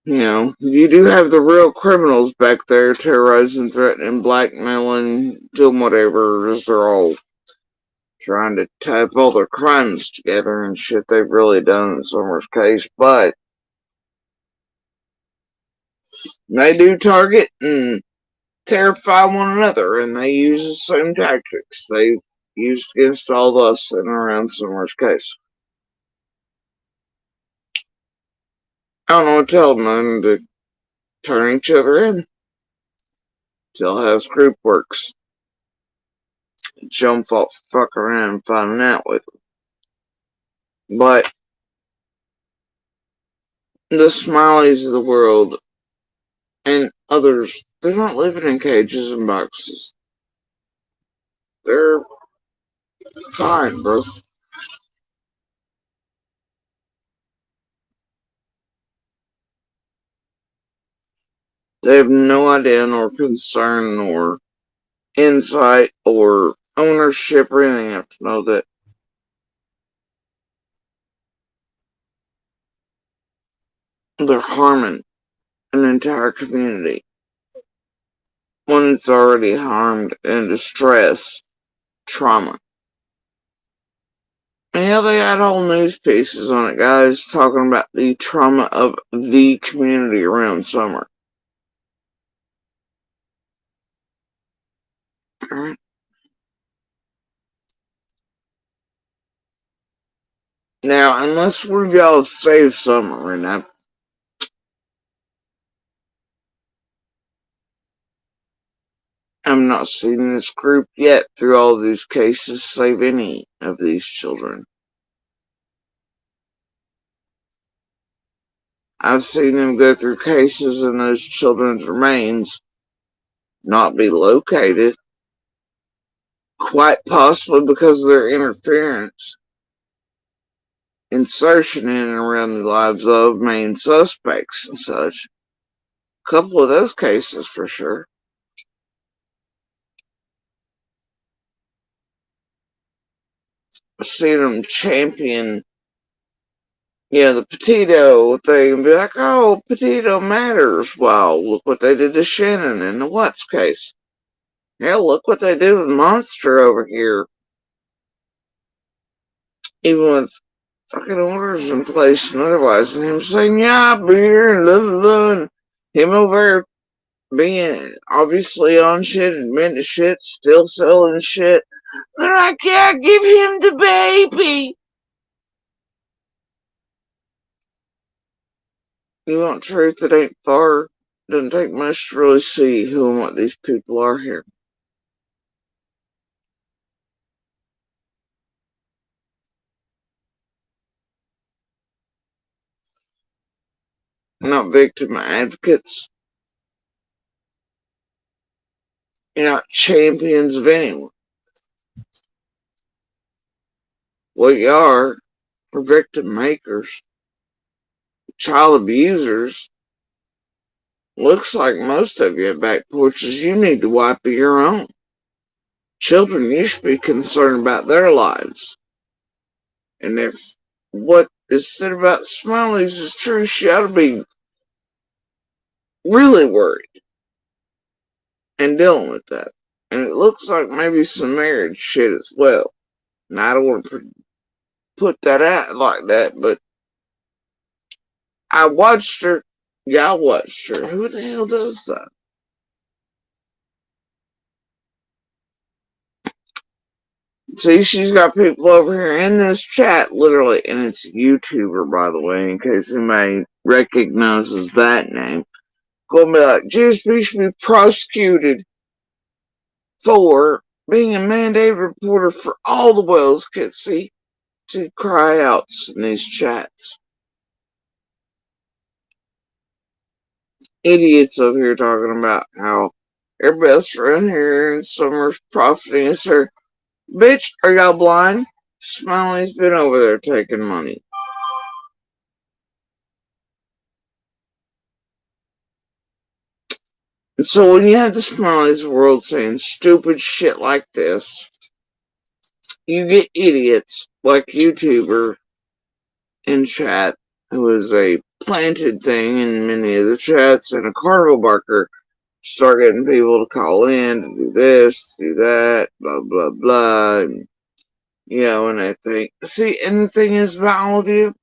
you do have the real criminals back there terrorizing, threatening, blackmailing, doing whatever, as they're all trying to type all their crimes together and shit they've really done in Summer's case, but they do target and terrify one another, and they use the same tactics they used against all of us in and around Summer's case. I don't know what to tell them to turn each other in. Tell how this group works. Jump off, fuck around, and find out with them. But the Smileys of the world and others, they're not living in cages and boxes. They're fine, bro. They have no idea nor concern nor insight or ownership or anything else to know that they're harming an entire community. One that's already harmed and distress, trauma. And yeah, they had whole news pieces on it, guys, talking about the trauma of the community around Summer. Alright. Now, unless one of y'all have saved Summer right now, I'm not seeing this group yet through all of these cases save any of these children. I've seen them go through cases and those children's remains not be located, quite possibly because of their interference, insertion in and around the lives of main suspects and such. A couple of those cases for sure. I've seen them champion, the Petito thing and be like, oh, Petito matters. Wow, look what they did to Shannon in the Watts case. Hell, look what they did with Monster over here. Even with fucking orders in place and otherwise, and him saying, yeah, I'll be here, and blah, blah, blah, and him over there being obviously on shit, admitting to shit, still selling shit. They're like, yeah, give him the baby. You want truth that ain't far? Doesn't take much to really see who and what these people are here. Not victim advocates. You're not champions of anyone. What you are victim makers, child abusers. Looks like most of you have back porches you need to wipe of your own. Children, you should be concerned about their lives. And if what is said about Smileys is true, she ought to be really worried and dealing with that. And it looks like maybe some marriage shit as well. And I don't want to put that out like that, but I watched her. Yeah, I watched her. Who the hell does that? See, she's got people over here in this chat, literally, and it's a YouTuber, by the way, in case anybody recognizes that name. Gonna be like, Jewish people should be prosecuted for being a mandated reporter for all the Wells kids. See, to cry outs in these chats. Idiots over here talking about how everybody else around here and some are profiting. It's her. Bitch, are y'all blind? Smiley's been over there taking money. And so when you have the Smiley's world saying stupid shit like this, you get idiots like YouTuber in chat, who is a planted thing in many of the chats, and a carnival barker start getting people to call in to do this, do that, blah, blah, blah. And, and I think, see, and the thing is about all of you,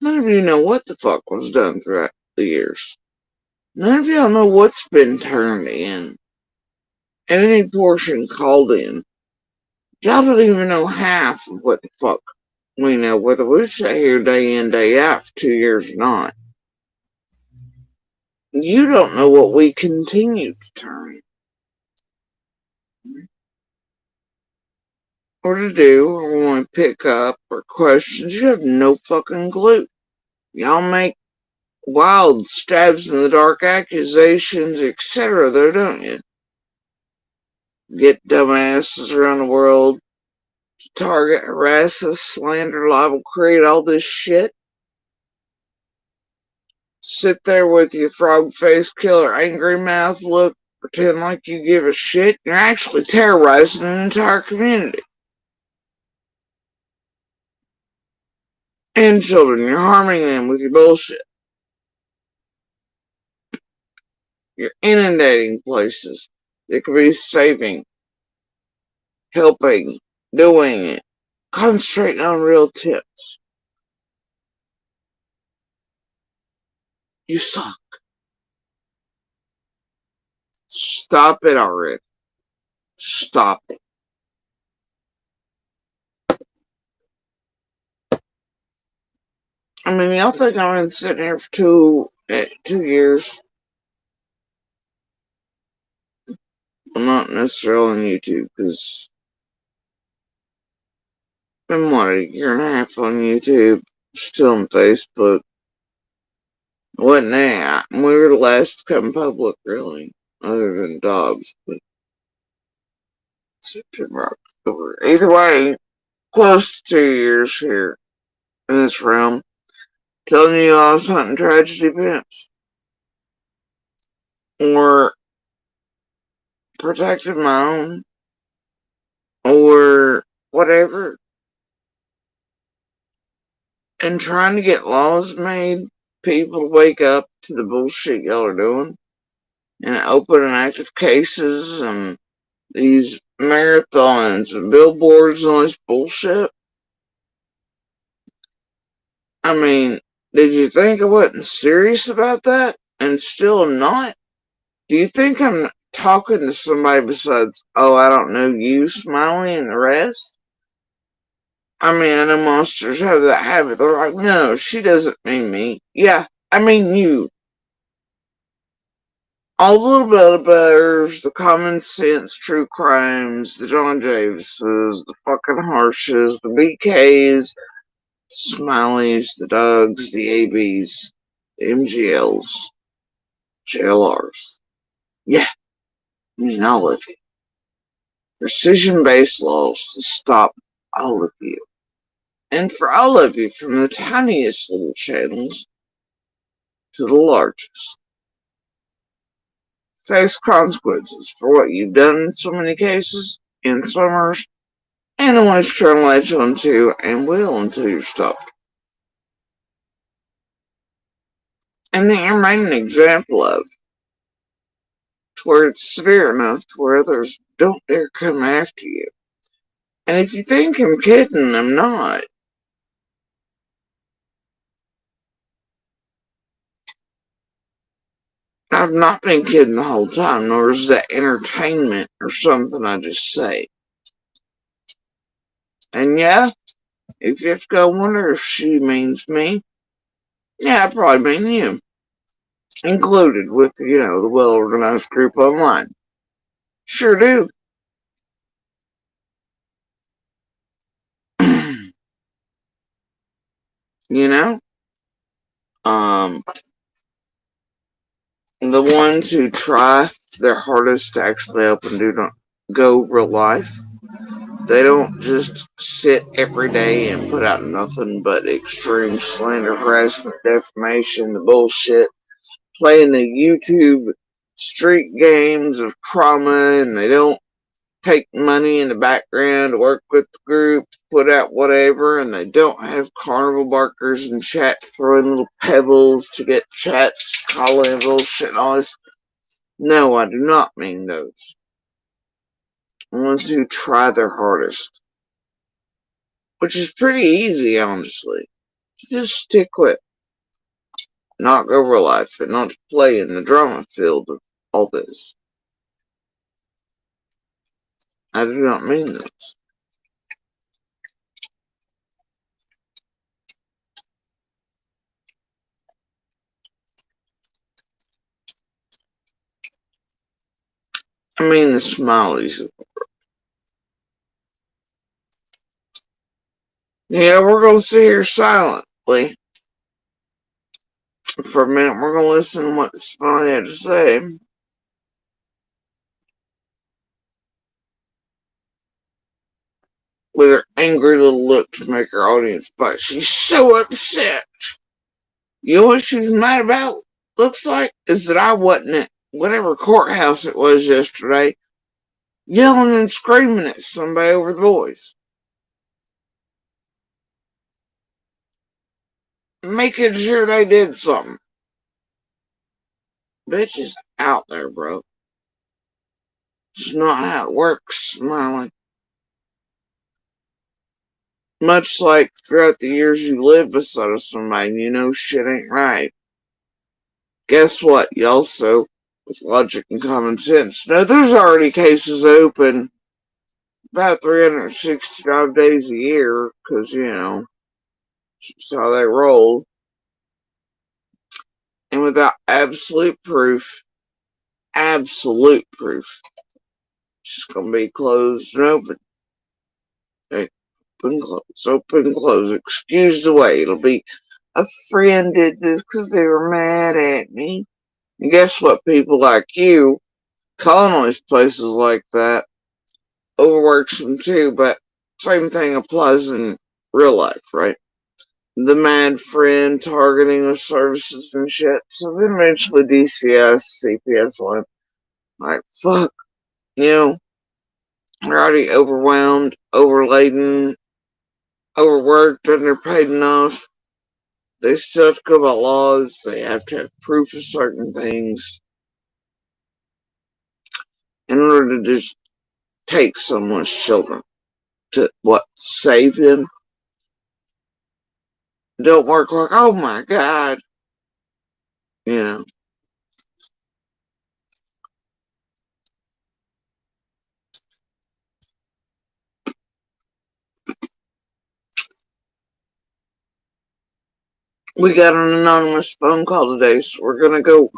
none of you know what the fuck was done throughout the years. None of y'all know what's been turned in. And any portion called in. Y'all don't even know half of what the fuck we know, whether we sit here day in, day out for 2 years or not. You don't know what we continue to turn or to do, or want to pick up, or questions. You have no fucking clue. Y'all make wild stabs in the dark, accusations, etc. there, don't you? Get dumbasses around the world to target, harass us, slander, libel, create all this shit. Sit there with your frog face killer, angry mouth look, pretend like you give a shit. You're actually terrorizing an entire community. And children, you're harming them with your bullshit. You're inundating places that could be saving, helping, doing it. Concentrating on real tips. You suck. Stop it already. Stop it. I mean, y'all think I've been sitting here for 2 years? I'm not necessarily on YouTube, because I'm what, a year and a half on YouTube, still on Facebook. Wasn't that? We were the last to come public, really, other than dogs. But September, October. Either way, close to 2 years here in this realm. Telling you I was hunting tragedy events, or protecting my own, or whatever, and trying to get laws made, people to wake up to the bullshit y'all are doing, and open and active cases, and these marathons, and billboards, and all this bullshit. I mean, did you think I wasn't serious about that, and still not? Do you think I'm talking to somebody besides, oh, I don't know you, Smiley, and the rest? I mean, I know monsters have that habit. They're like, no, she doesn't mean me. Yeah, I mean you. All the little bellbears, the common sense true crimes, the John Jameses, the fucking Harshes, the BKs, the Smileys, the Dougs, the ABs, the MGLs, JLRs. Yeah, I mean all of you. Precision-based laws to stop all of you. And for all of you, from the tiniest little channels to the largest, face consequences for what you've done in so many cases, in summers, and the ones trying to latch on to and will until you're stopped. And then you're made an example of where it's severe enough to where others don't dare come after you. And if you think I'm kidding, I'm not. I've not been kidding the whole time, nor is that entertainment or something I just say. And yeah, if you have to go wonder if she means me, yeah, I probably mean you. Included with, the well-organized group online. Sure do. you know? Um, the ones who try their hardest to actually help and do not go real life, they don't just sit every day and put out nothing but extreme slander, harassment, defamation, the bullshit, playing the YouTube street games of trauma, and they don't take money in the background to work with the group, put out whatever, and they don't have carnival barkers in chat throwing little pebbles to get chats, calling bullshit and all this. No, I do not mean those. The ones who try their hardest. Which is pretty easy, honestly. Just stick with it. Not go real life, and not play in the drama field of all this. I do not mean this. I mean the smileys. Yeah, we're going to sit here silently for a minute. We're going to listen to what the smiley had to say. With her angry little look to make her audience bite. She's so upset. You know what she's mad about? Looks like is that I wasn't at whatever courthouse it was yesterday, yelling and screaming at somebody over the voice. Making sure they did something. Bitch is out there, bro. It's not how it works, Smiley. Much like throughout the years you live beside somebody and you know shit ain't right. Guess what? You also, with logic and common sense, know there's already cases open about 365 days a year, because, that's how they roll. And without absolute proof, it's going to be closed and open. Okay. Open, close. Excuse the way. It'll be a friend did this because they were mad at me. And guess what? People like you calling on these places like that overworks them too, but same thing applies in real life, right? The mad friend targeting with services and shit. So then eventually DCS, CPS line, like, fuck, they're already overwhelmed, overladen, overworked, underpaid enough. They still have to go by laws. They have to have proof of certain things in order to just take someone's children to save them. Don't work like, oh my God, you know. We got an anonymous phone call today, so we're gonna go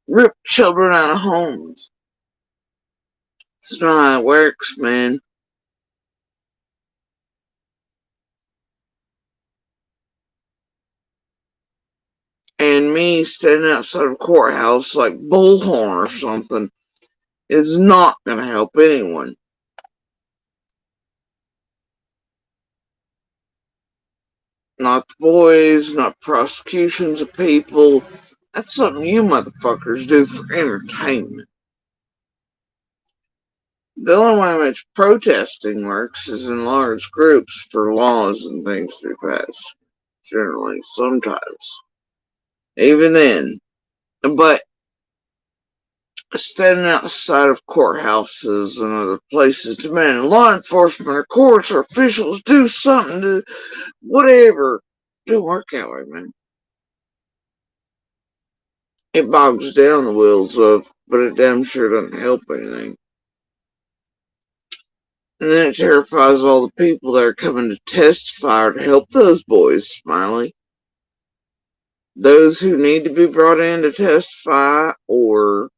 rip children out of homes. It's not how it works, man. And me standing outside of a courthouse like Bullhorn or something is not gonna help anyone. Not the boys, not prosecutions of people. That's something you motherfuckers do for entertainment. The only way in which protesting works is in large groups for laws and things to pass. Generally, sometimes. Even then. But standing outside of courthouses and other places demanding law enforcement or courts or officials do something to whatever. Don't work that way, man. It bogs down the wheels of, but it damn sure doesn't help anything. And then it terrifies all the people that are coming to testify or to help those boys, Smiley. Those who need to be brought in to testify or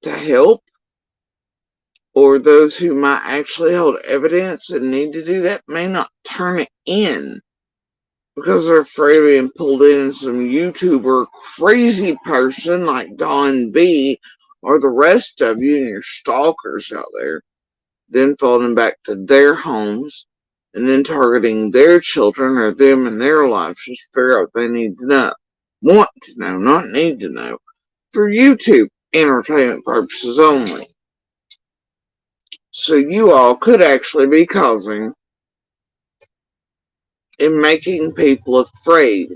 to help, or those who might actually hold evidence and need to do that may not turn it in because they're afraid of being pulled in some YouTuber crazy person like Don B or the rest of you and your stalkers out there, then falling back to their homes and then targeting their children or them in their lives just to figure out what they need to know. Want to know, not need to know. For YouTube entertainment purposes only. So you all could actually be causing and making people afraid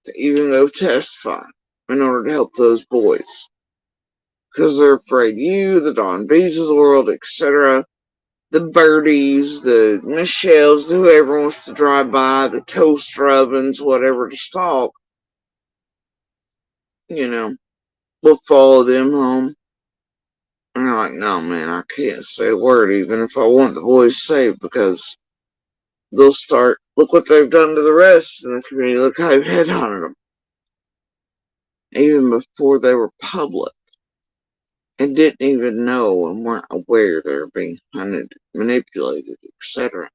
to even go testify in order to help those boys. Because they're afraid you, the Don B's of the world, etc., the Birdies, the Michelles, whoever wants to drive by, the toaster ovens, whatever to stalk, will follow them home. And they're like, no, man, I can't say a word even if I want the boys saved because they'll start, look what they've done to the rest in the community, look how they've headhunted them. Even before they were public and didn't even know and weren't aware they were being hunted, manipulated, etc.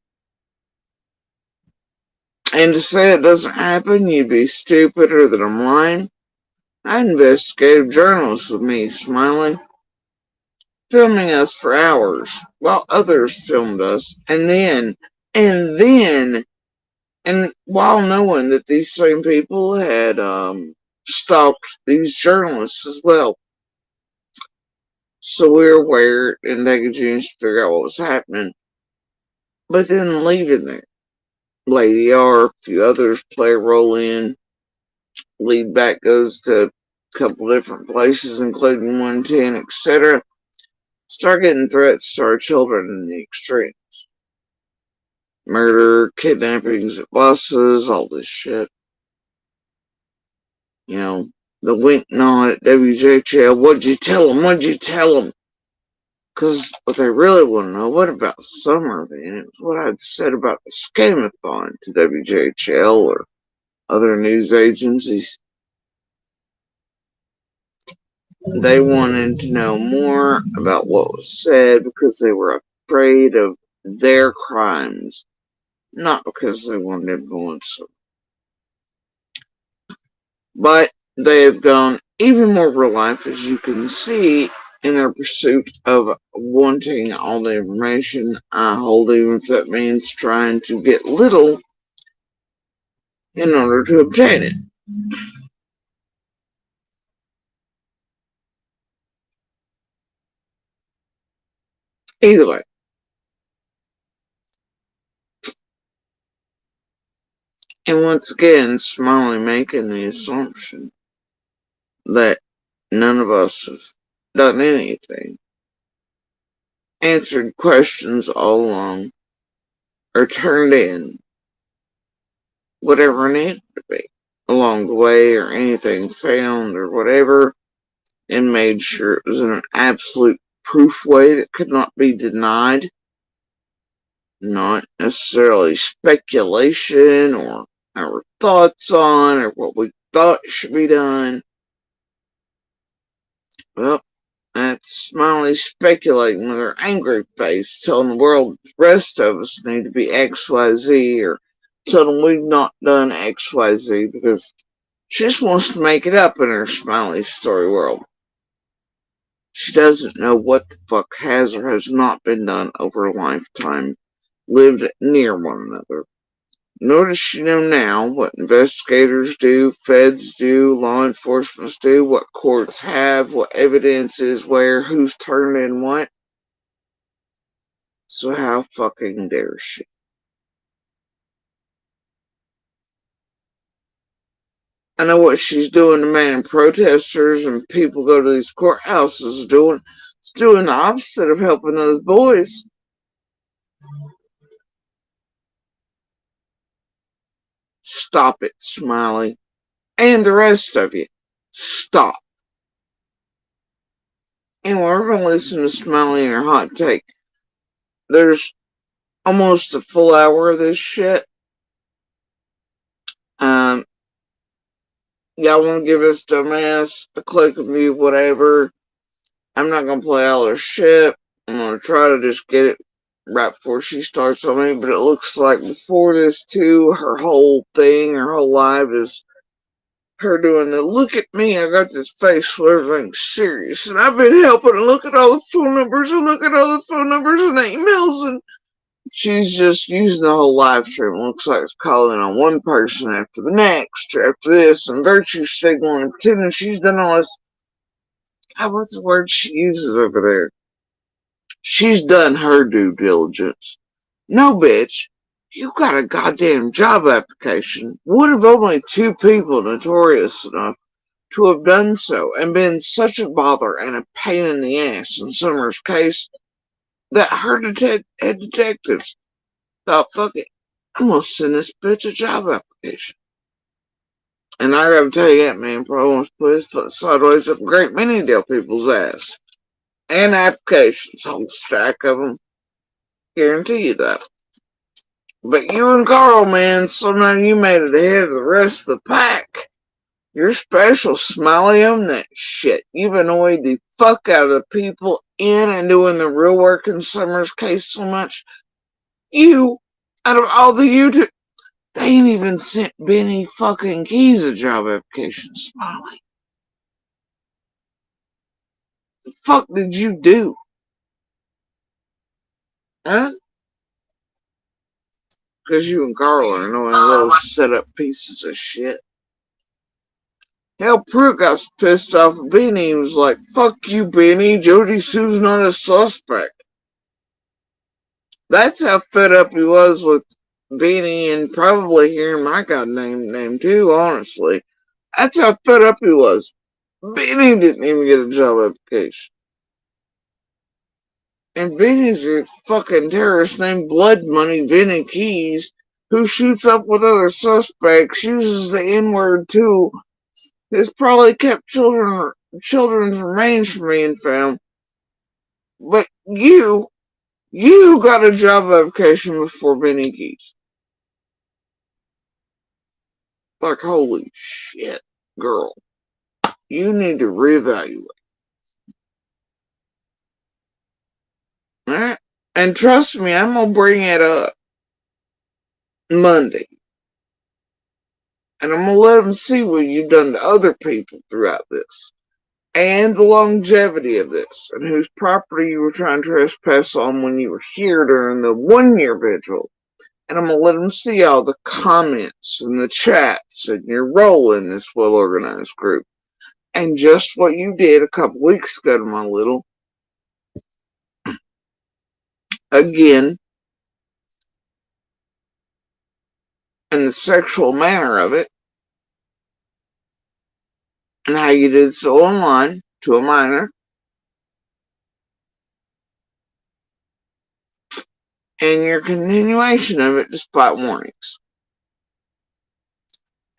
And to say it doesn't happen, you'd be stupider than I'm lying. I investigative journalists with me, Smiley, filming us for hours while others filmed us, and while knowing that these same people had stalked these journalists as well. So we were aware and negligent to figure out what was happening. But then leaving there. Lady R, a few others play a role in. Lead back goes to a couple different places, including 110, etc. Start getting threats to our children in the extremes. Murder, kidnappings at buses, all this shit. The wink nod at WJHL. What'd you tell them? What'd you tell them? Because what they really want to know, what about Summer then? It was what I'd said about the scamathon to WJHL or other news agencies. They wanted to know more about what was said because they were afraid of their crimes, not because they wanted to influence them. But they have gone even more real life, as you can see, in their pursuit of wanting all the information I hold, even if that means trying to get little in order to obtain it. Either way. And once again, Smiley making the assumption that none of us have done anything, answered questions all along, or turned in whatever needed to be along the way, or anything found, or whatever, and made sure it was in an absolute proof way that could not be denied. Not necessarily speculation or our thoughts on or what we thought should be done. Well, that's Smiley speculating with her angry face, telling the world the rest of us need to be XYZ, or telling them we've not done XYZ because she just wants to make it up in her Smiley story world. She doesn't know what the fuck has or has not been done over a lifetime lived near one another. Nor does she know now what investigators do, feds do, law enforcement do, what courts have, what evidence is where, who's turned in what. So how fucking dare she? 'Cause, I know what she's doing to man protesters and people go to these courthouses doing. It's doing the opposite of helping those boys. Stop it, Smiley. And the rest of you. Stop. Anyway, we're going to listen to Smiley and her hot take. There's almost a full hour of this shit. Um, Y'all want to give this dumbass a click of view, whatever. I'm not going to play all her shit. I'm going to try to just get it right before she starts on me. But it looks like before this, too, her whole thing, her whole life is her doing the look at me, I got this face where everything's serious. And I've been helping her look at all the phone numbers and look at all the phone numbers and emails. And she's just using the whole live stream. It looks like it's calling on one person after the next, or after this, and virtue signaling and pretending she's done all this. God, what's the word she uses over there? She's done her due diligence. No, bitch. You got a goddamn job application. One of only two people notorious enough to have done so and been such a bother and a pain in the ass in Summer's case that her head detectives thought, fuck it, I'm gonna send this bitch a job application. And I gotta tell you that man probably wants to put his foot sideways up a great many deal people's ass. And applications, a whole stack of them. Guarantee you that. But you and Carl, man, somehow you made it ahead of the rest of the pack. You're special, Smiley, on that shit. You've annoyed the fuck out of the people in and doing the real work in Summer's case so much. You, out of all the YouTube, they ain't even sent Benny fucking Keys a job application, Smiley. The fuck did you do? Huh? Because you and Carl are annoying little set up pieces of shit. Hell, Pruitt got pissed off at Benny and was like, fuck you, Benny. Jody Sue's not a suspect. That's how fed up he was with Benny and probably hearing my goddamn name too, honestly. That's how fed up he was. Benny didn't even get a job application. And Benny's a fucking terrorist named Blood Money Benny Keys, who shoots up with other suspects, uses the N-word too, has probably kept children's remains from being found. But you got a job application before Benny Keys. Like, holy shit, girl. You need to reevaluate. Alright? And trust me, I'm gonna bring it up Monday. And I'm gonna let them see what you've done to other people throughout this. And the longevity of this. And whose property you were trying to trespass on when you were here during the 1-year vigil. And I'm gonna let them see all the comments and the chats and your role in this well-organized group. And just what you did a couple weeks ago to my little. Again, and the sexual manner of it, and how you did so online to a minor, and your continuation of it despite warnings.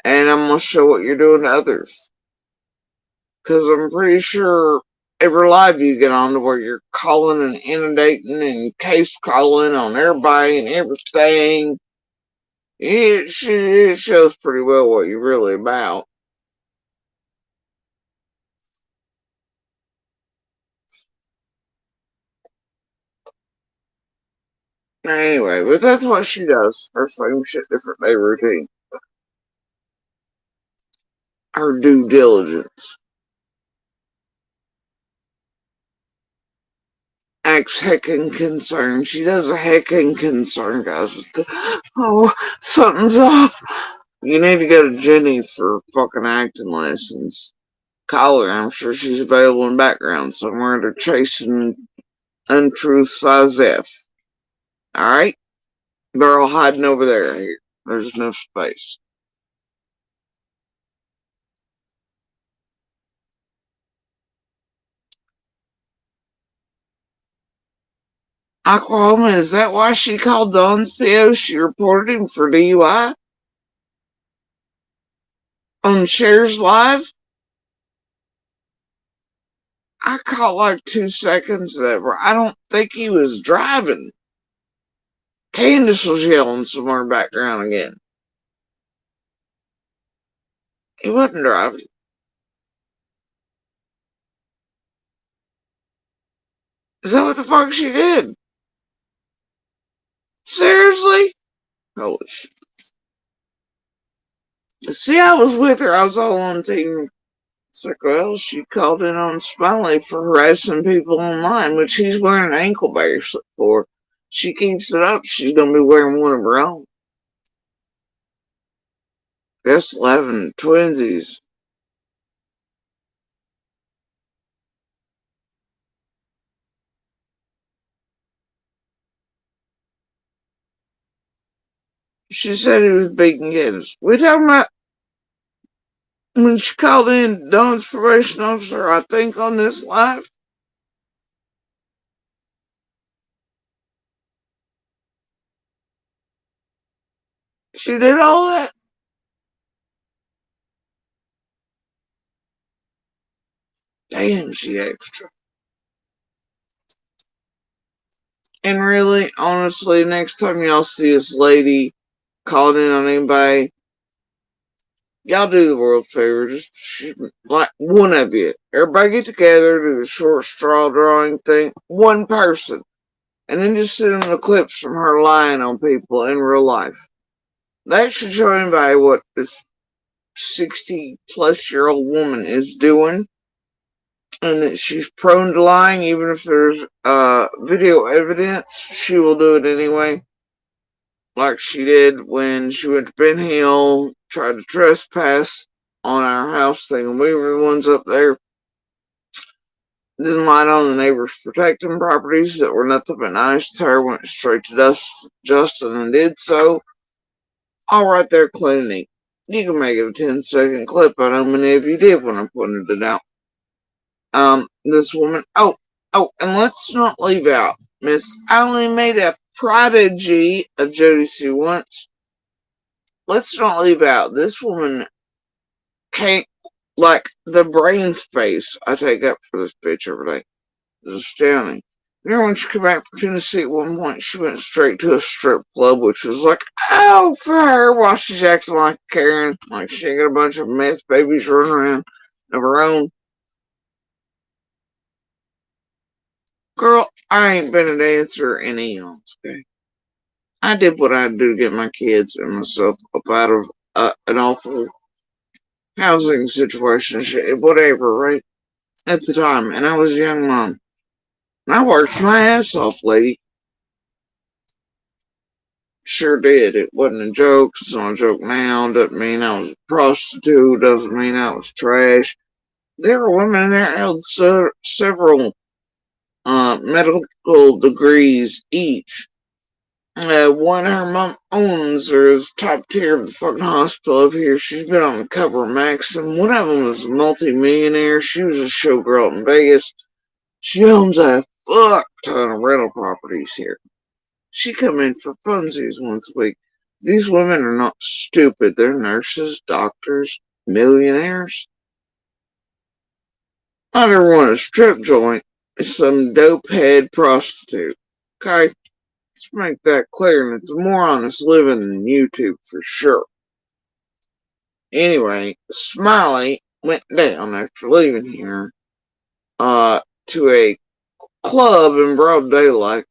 And I'm going to show what you're doing to others. Because I'm pretty sure every live you get on to where you're calling and inundating and case calling on everybody and everything, it shows pretty well what you're really about. Anyway, but that's what she does. Her same shit, different day routine. Her due diligence. Acts heckin' concerned. She does a heckin' concern, guys. Oh, something's off. You need to go to Jenny for fucking acting lessons. Call her. I'm sure she's available in background somewhere. They're chasing untruths size F. Alright? They're all hiding over there. There's no space. Oklahoma, is that why she called Don's PO? She reported him for DUI on Shares Live? I caught like 2 seconds of that, but I don't think he was driving. Candace was yelling somewhere in the background again. He wasn't driving. Is that what the fuck she did? Seriously? Holy shit. See, I was with her. I was all on team. It's like, well, she called in on Smiley for harassing people online, which he's wearing an ankle bracelet for. She keeps it up, she's going to be wearing one of her own. That's 11 twinsies. She said he was beating kids. We talking about when she called in Don's probation officer, I think, on this live? She did all that? Damn, she extra. And really, honestly, next time y'all see this lady calling in on anybody, y'all do the world a favor. Just like one of you. Everybody get together, do the short straw drawing thing. One person. And then just send them the clips from her lying on people in real life. That should show anybody what this 60-plus-year-old woman is doing. And that she's prone to lying, even if there's video evidence, she will do it anyway. Like she did when she went to Ben Hill, tried to trespass on our house thing. We were the ones up there. Didn't light on the neighbors protecting properties that were nothing but nice to her. Went straight to Justin and did so. All right there, cleaning. You can make it a 10-second clip. I know many of you did when I pointed it out. This woman. And let's not leave out Miss. I only made a prodigy of Jody Sue once. Let's not leave out this woman. Can't like the brain space I take up for this bitch every day is astounding. You know, when she came back from Tennessee at one point, she went straight to a strip club, which was like, oh, for her, while she's acting like Karen, like she ain't got a bunch of meth babies running around of her own. Girl, I ain't been a dancer in eons, okay? I did what I had to do to get my kids and myself up out of an awful housing situation, whatever, right? At the time, and I was a young mom. And I worked my ass off, lady. Sure did. It wasn't a joke. It's not a joke now. Doesn't mean I was a prostitute. Doesn't mean I was trash. There were women there that held several medical degrees each. One her mom owns or is top tier of the fucking hospital over here. She's been on the cover of Maxim. One of them was a multi-millionaire. She was a showgirl in Vegas. She owns a fuck ton of rental properties here. She come in for funsies once a week. These women are not stupid. They're nurses, doctors, millionaires. Not everyone a strip joint is some dope head prostitute. Okay? Let's make that clear, and it's a more honest living than YouTube for sure. Anyway, Smiley went down after leaving here to a club in broad daylight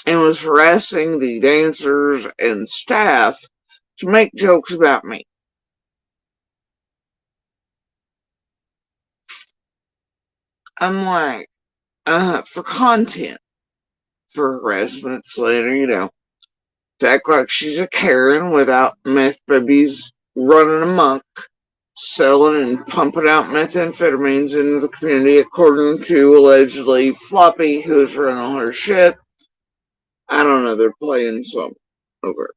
and was harassing the dancers and staff to make jokes about me. I'm like, for content, for harassment, slander, to act like she's a Karen without meth babies running amok, selling and pumping out methamphetamines into the community, according to allegedly Floppy, who's running all her shit. I don't know, they're playing some over.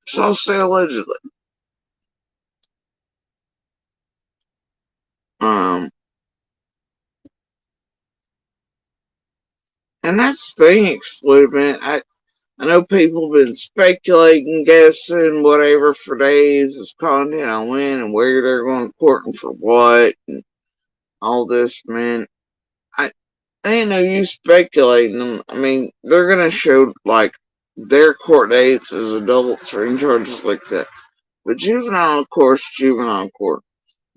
So I'll say allegedly. Um, And that's the thing, Exploited Man. I know people have been speculating, guessing, whatever for days as content on when and where they're going to court and for what and all this, man. I ain't no use speculating. I mean, they're going to show, like, their court dates as adults or in charges like that. But juvenile, of course, juvenile court.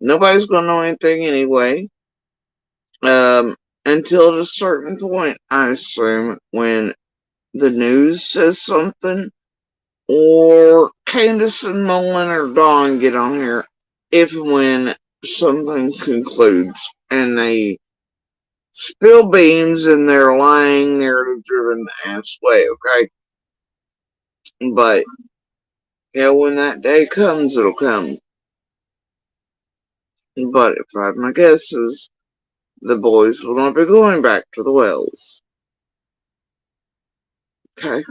Nobody's going to know anything anyway. Until at a certain point, I assume, when the news says something, or Candace and Mullen or Dawn get on here, if and when something concludes and they spill beans in their lying, narrative driven ass way, okay? But, when that day comes, it'll come. But if I had my guesses, the boys will not be going back to the wells. Okay?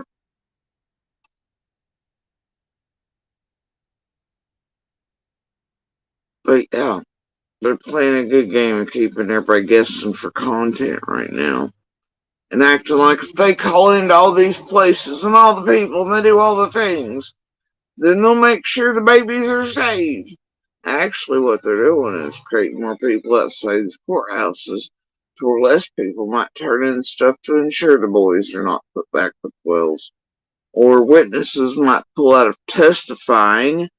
But yeah, they're playing a good game of keeping everybody guessing for content right now. And acting like if they call into all these places and all the people and they do all the things, then they'll make sure the babies are saved. Actually, what they're doing is creating more people outside these courthouses to where less people might turn in stuff to ensure the boys are not put back with wells. Or witnesses might pull out of testifying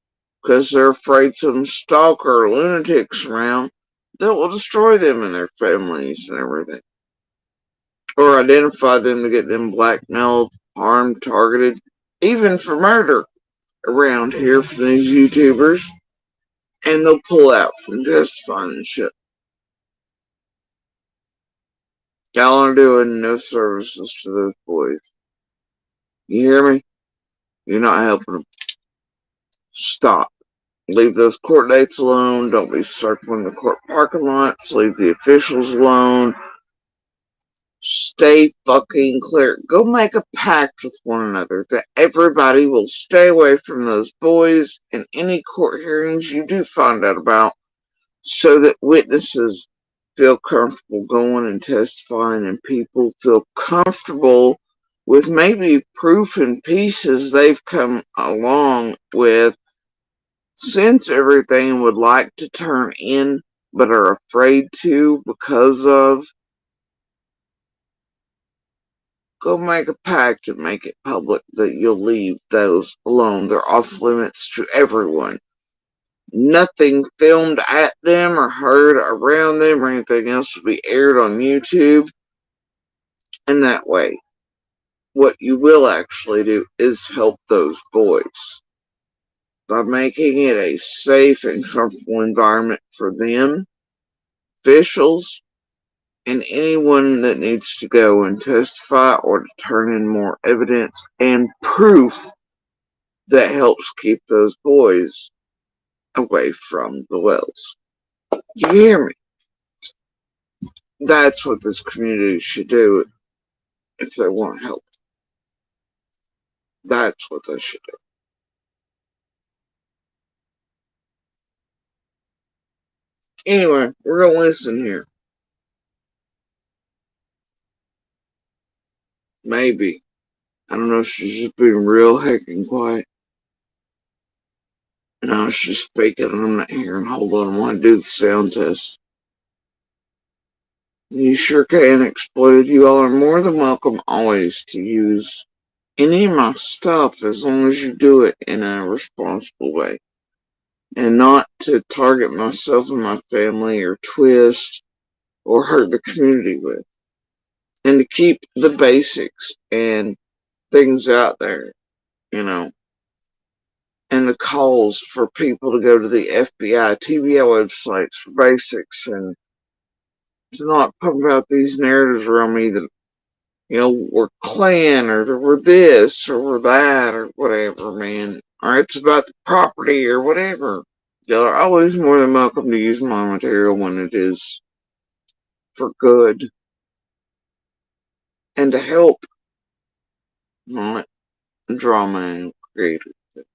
because they're afraid some stalker or lunatics around that will destroy them and their families and everything. Or identify them to get them blackmailed, harmed, targeted, even for murder around here for these YouTubers. And they'll pull out from testifying and shit. Y'all are doing no services to those boys. You hear me? You're not helping them. Stop. Leave those court dates alone. Don't be circling the court parking lots. Leave the officials alone. Stay fucking clear. Go make a pact with one another that everybody will stay away from those boys in any court hearings you do find out about, so that witnesses feel comfortable going and testifying and people feel comfortable with maybe proof and pieces they've come along with since everything would like to turn in but are afraid to because of. Go make a pact and make it public that you'll leave those alone. They're off limits to everyone. Nothing filmed at them or heard around them or anything else will be aired on YouTube. And that way, what you will actually do is help those boys by making it a safe and comfortable environment for them, officials, and anyone that needs to go and testify or to turn in more evidence and proof that helps keep those boys away from the wells. Do you hear me? That's what this community should do if they want help. That's what they should do. Anyway, we're going to listen here. Maybe. I don't know if she's just being real heckin' quiet. No, she's speaking and I'm not hearing. Hold on, I want to do the sound test. You sure can, Exploited. You all are more than welcome always to use any of my stuff as long as you do it in a responsible way. And not to target myself and my family or twist or hurt the community with. And to keep the basics and things out there, and the calls for people to go to the FBI, TBI websites for basics and to not pump out these narratives around me that, we're Klan or we're this or we're that or whatever, man. Or it's about the property or whatever. Y'all are always more than welcome to use my material when it is for good and to help, not drama and creative things.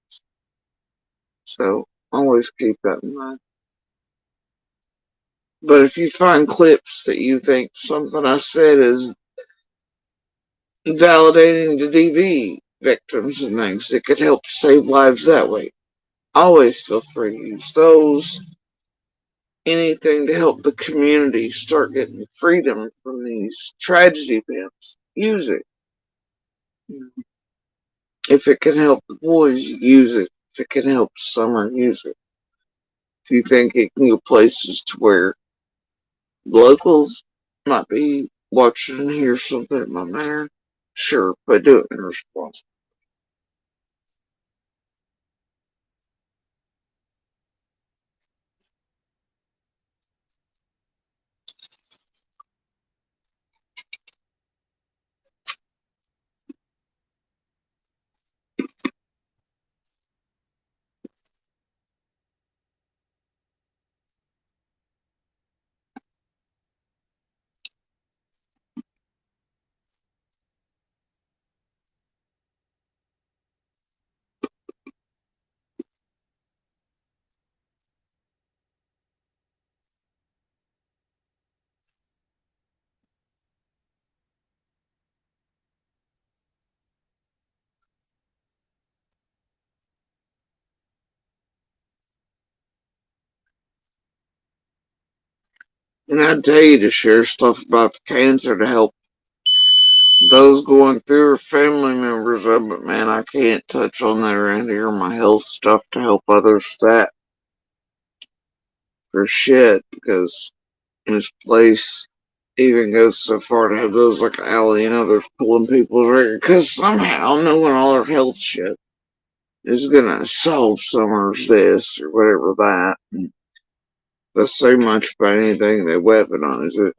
So always keep that in mind. But if you find clips that you think something I said is validating the DV victims and things. It could help save lives that way. Always feel free to use those. Anything to help the community start getting freedom from these tragedy events. Use it. If it can help the boys, use it. If it can help Summer, use it. If you think it can go places to where locals might be watching and hear something that might matter, sure, but do it in response. And I'd tell you to share stuff about the cancer to help those going through or family members of it. Man, I can't touch on that around here. My health stuff to help others with that for shit because this place even goes so far to have those like Allie and others pulling people's record because somehow knowing all their health shit is gonna solve Summer's this or whatever that. And that's so much about anything they weaponize it.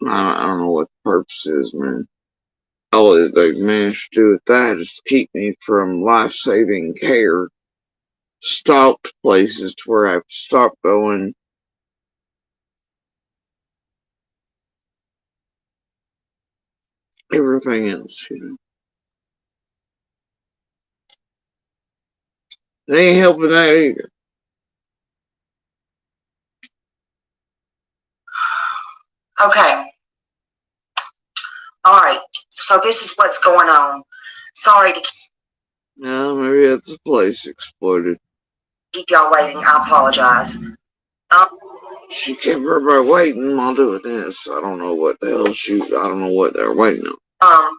I don't know what the purpose is, man. All that they've managed to do with that is to keep me from life-saving care, stopped places to where I've stopped going. Everything else, you know. They ain't helping that either. Okay. Alright. So this is what's going on. Sorry to No, maybe that's the place exploded. keep y'all waiting. I apologize. She kept everybody waiting while doing this. I don't know what the hell I don't know what they're waiting on.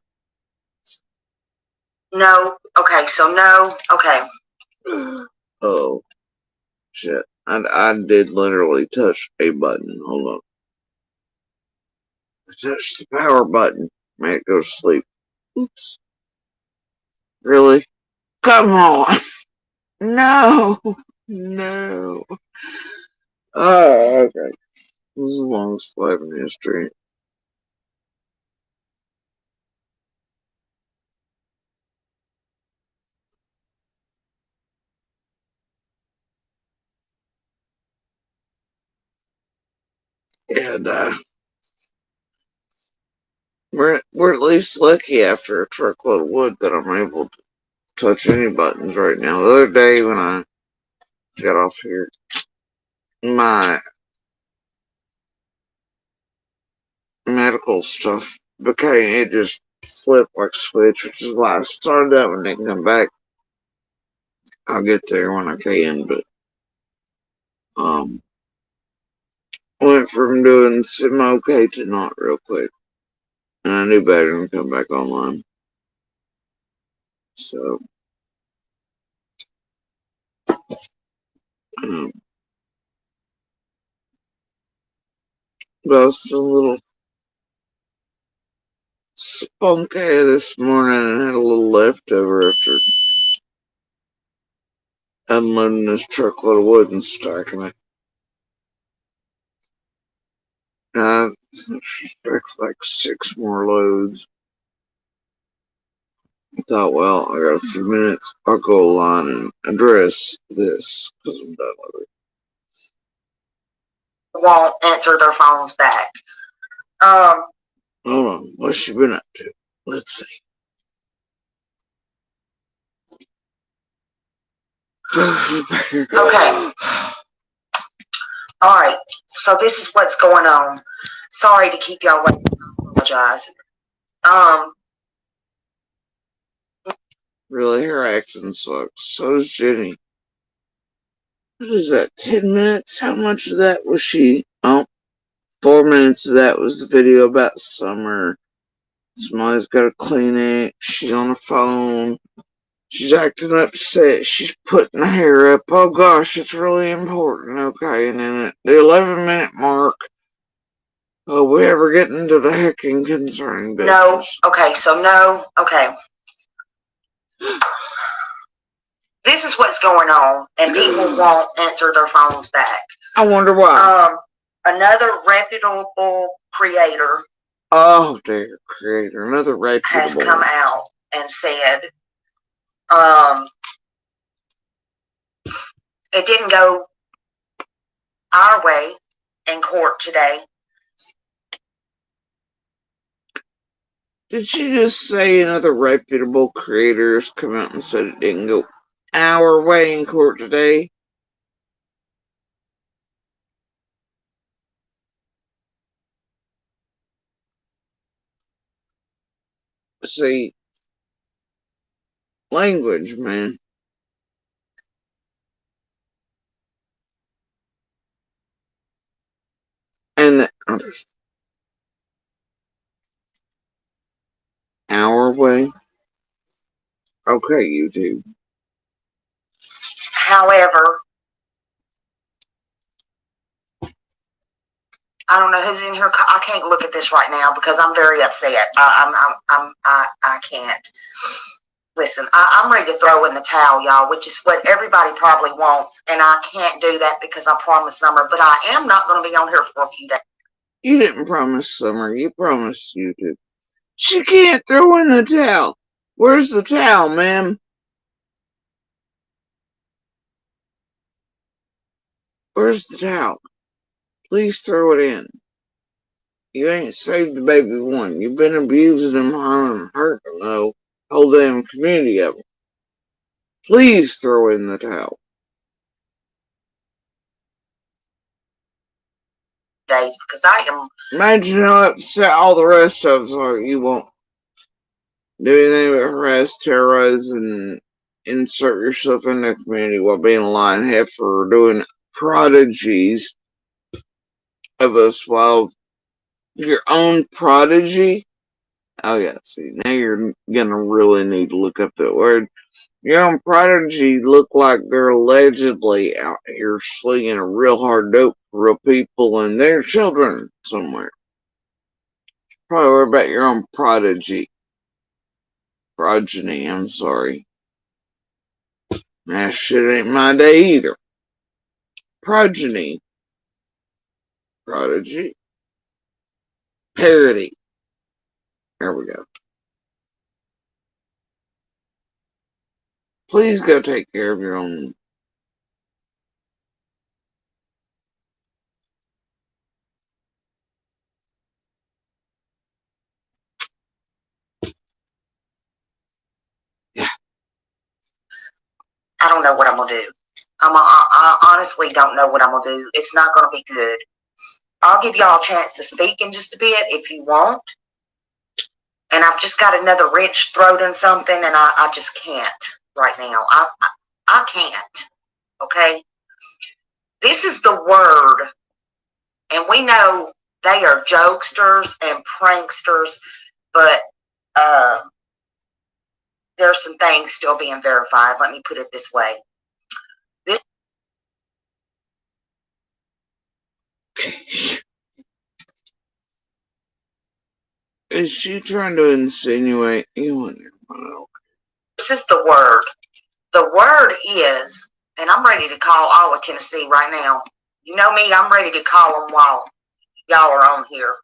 No. Okay, so no. Okay. Oh, shit. I did literally touch a button. Hold on. I touched the power button. Made it go to sleep. Oops. Really? Come on. No. No. Oh, okay. This is the longest flight in history. And we're at least lucky after a truckload of wood that I'm able to touch any buttons right now. The other day when I got off here, my medical stuff became it just flipped like a switch, which is why I started that when they can come back. I'll get there when I can, but went from doing semi-okay to not real quick. And I knew better than come back online. So, um, but I was feeling a little spunky this morning and had a little leftover after unloading this truckload of wood and stacking it. It's like 6 more loads. I thought, well, I got a few minutes. I'll go online and address this because I'm done with it. Won't answer their phones back. Hold on. What's she been up to? Let's see. Okay. Alright. So this is what's going on. Sorry to keep y'all waiting. I apologize. Um, Really, her acting sucks. So does Jenny. What is that, 10 minutes? How much of that was she? Oh, 4 minutes of that was the video about Summer. Somebody's got to clean it. She's on the phone. She's acting upset. She's putting the hair up. Oh gosh, it's really important. Okay, and then at the 11-minute mark, oh, we ever get into the hecking concerning business? no. Okay, so no. Okay. This is what's going on, and people won't answer their phones back. I wonder why. Another reputable creator. Oh, dear creator, another reputable has come out and said, it didn't go our way in court today. Did she just say another reputable creator has come out and said it didn't go our way in court today? See, language, man. And our way? Okay, YouTube. However, I don't know who's in here. I can't look at this right now because I'm very upset. I can't. Listen, I'm ready to throw in the towel, y'all, which is what everybody probably wants. And I can't do that because I promised Summer, but I am not going to be on here for a few days. You didn't promise Summer. You promised YouTube. She can't throw in the towel. Where's the towel, ma'am? Where's the towel? Please throw it in. You ain't saved the baby one. You've been abusing him, harming him, hurting him, though. Whole damn community of them. Please throw in the towel. Days because I am. Imagine how upset all the rest of us are. You won't do anything but harass, terrorize, and insert yourself in the community while being a lying heifer or doing prodigies of us while your own prodigy. Oh yeah, see, now you're gonna really need to look up that word. Your own prodigy look like they're allegedly out here slinging a real hard dope for real people and their children somewhere. Probably worry about your own progeny, I'm sorry. That shit ain't my day either. Progeny. Prodigy. Parody. There we go. Please go take care of your own. Yeah. I don't know what I'm gonna do. I honestly don't know what I'm gonna do. It's not gonna be good. I'll give y'all a chance to speak in just a bit if you want. And I've just got another wrench thrown in something, and I just can't right now. I can't. Okay? This is the word, and we know they are jokesters and pranksters, but there's some things still being verified. Let me put it this way. Is she trying to insinuate you want your mouth? This is the word. The word is, and I'm ready to call all of Tennessee right now. You know me, I'm ready to call them while y'all are on here.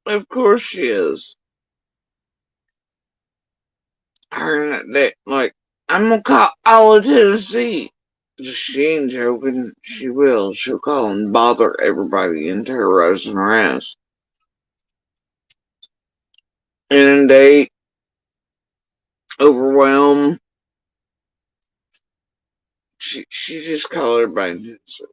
Of course she is. Her that like I'm gonna call all of Tennessee. She ain't joking. She will. She'll call and bother everybody and terrorize and harass. Inundate. Overwhelm. She just called everybody Tennessee.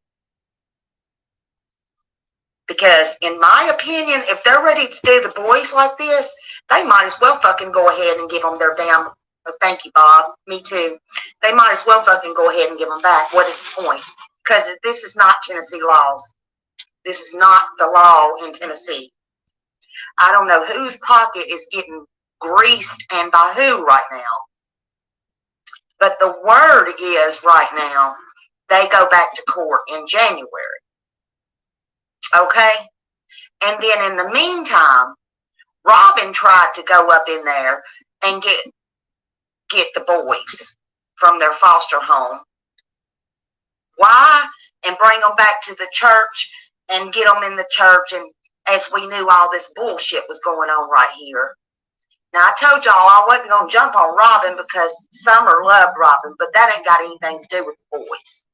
Because, in my opinion, if they're ready to do the boys like this, they might as well fucking go ahead and give them their damn. Thank you, Bob. Me too. They might as well fucking go ahead and give them back. What is the point? Because this is not Tennessee laws. This is not the law in Tennessee. I don't know whose pocket is getting greased and by who right now. But the word is right now, they go back to court in January. Okay? And then in the meantime, Robin tried to go up in there and get the boys from their foster home. Why? And bring them back to the church and get them in the church. And as we knew, all this bullshit was going on right here. Now, I told y'all I wasn't going to jump on Robin because Summer loved Robin, but that ain't got anything to do with the boys.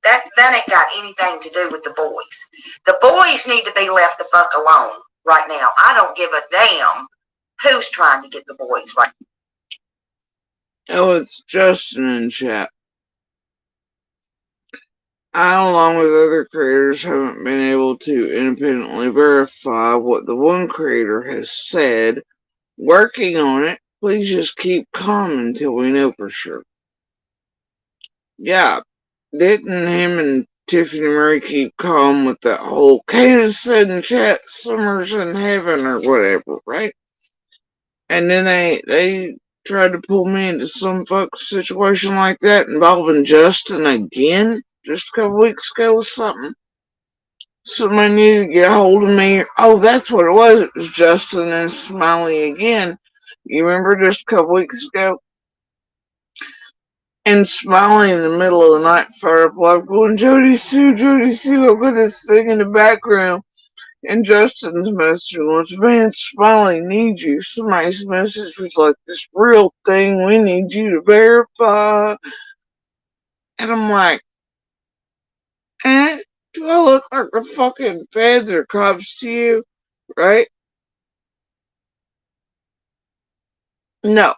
That ain't got anything to do with the boys. The boys need to be left the fuck alone right now. I don't give a damn who's trying to get the boys right now. Oh, it's Justin in chat. I, along with other creators, haven't been able to independently verify what the one creator has said. Working on it. Please just keep calm until we know for sure. Yeah, didn't him and Tiffany Marie keep calm with that whole Candace said in chat, Summer's in heaven or whatever, right? And then they tried to pull me into some fuck's situation like that involving Justin again just a couple weeks ago or something. Somebody needed to get a hold of me. Oh, that's what it was. It was Justin and Smiley again. You remember just a couple weeks ago? And Smiley in the middle of the night fired up like going, Jody Sue, I've got this thing in the background. And Justin's message was, man, Smiley needs you. Somebody's message was like, this real thing, we need you to verify. And I'm like, do I look like the fucking feds or cops to you? Right? No.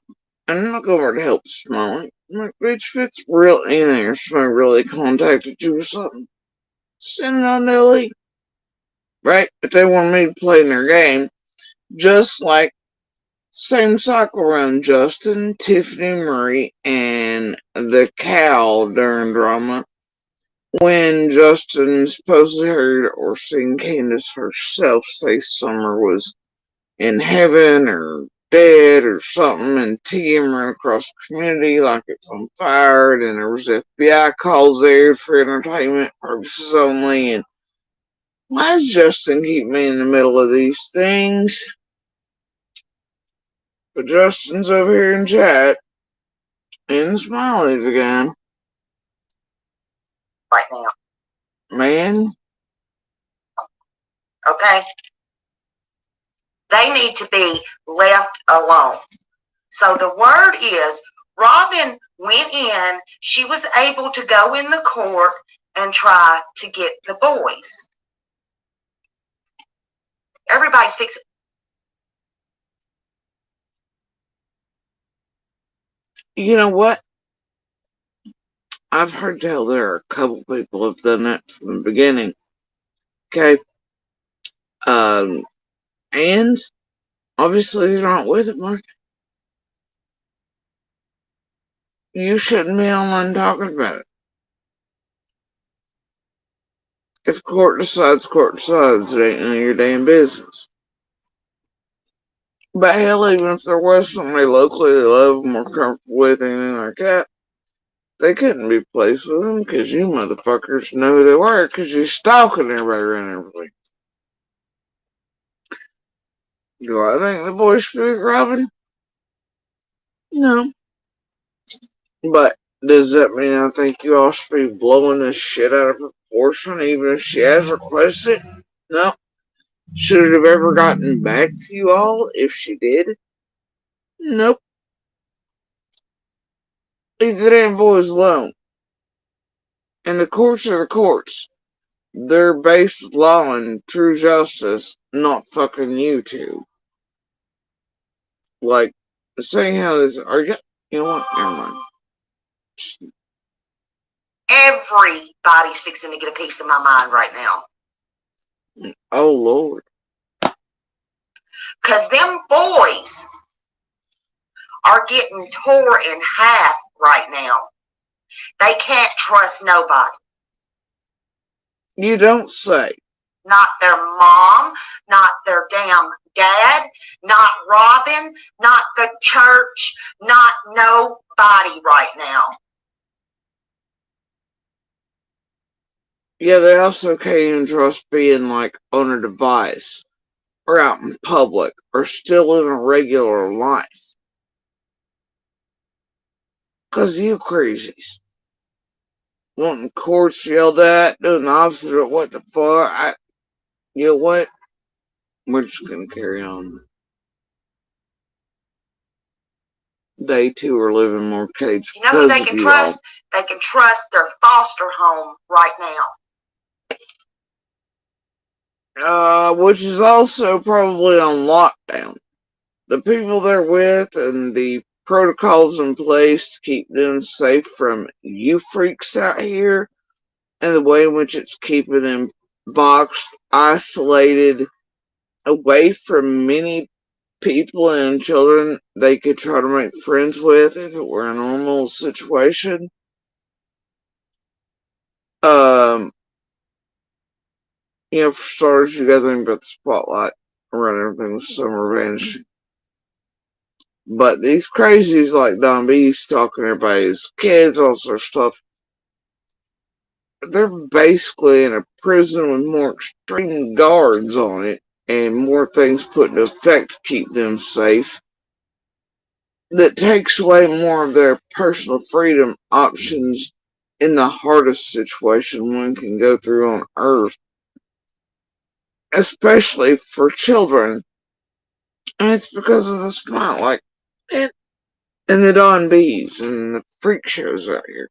I'm not going to help Smiley. I'm like, bitch, if it's real anything or somebody really contacted you or something, send it on Nelly. Right? But they want me to play in their game. Just like same cycle around Justin, Tiffany Marie, and the cow during drama. When Justin supposedly heard or seen Candace herself say Summer was in heaven or dead or something, and TM ran across the community like it's on fire, and there was FBI calls there for entertainment purposes only, and why does Justin keep me in the middle of these things? But Justin's over here in chat, and Smiley's again. Right now. Man. Okay? They need to be left alone. So the word is, Robin went in, she was able to go in the court and try to get the boys. Everybody's fixing. You know what? I've heard tell there are a couple people have done that from the beginning. Okay. And obviously they're not with it, Mark. You shouldn't be online talking about it. If court decides, it ain't none of your damn business. But hell, even if there was somebody locally they love them or comfortable with, anything like that, they couldn't be placed with them because you motherfuckers know who they were because you're stalking everybody around everybody. Do I think the boy should be with Robin? No. But does that mean I think you all should be blowing this shit out of proportion even if she has requested it? No. Should it have ever gotten back to you all if she did? Nope. Leave the damn boys alone. And the courts are the courts. They're based with law and true justice, not fucking you two. like, saying how this, you know what, never mind. Everybody's fixing to get a piece of my mind right now. Oh, Lord. Because them boys are getting tore in half right now. They can't trust nobody. You don't say. Not their mom, not their damn dad, not Robin, not the church, not nobody right now. Yeah, they also can't even trust being, like, on a device, or out in public, or still in a regular life. 'Cause you crazies. Wanting courts yelled at, doing the opposite of what the fuck. You know what? We're just gonna carry on. They too are living more caged. You know who they can trust? They can trust their foster home right now. Which is also probably on lockdown. The people they're with and the protocols in place to keep them safe from you freaks out here, and the way in which it's keeping them boxed, isolated, away from many people and children they could try to make friends with if it were a normal situation. For starters, you gotta think about the spotlight around everything with summer vanishing. But these crazies like Don B stalking everybody's kids, all sorts of stuff, they're basically in a prison with more extreme guards on it and more things put into effect to keep them safe. That takes away more of their personal freedom options in the hardest situation one can go through on Earth, especially for children. And it's because of the spotlight and the Don B's and the freak shows out here.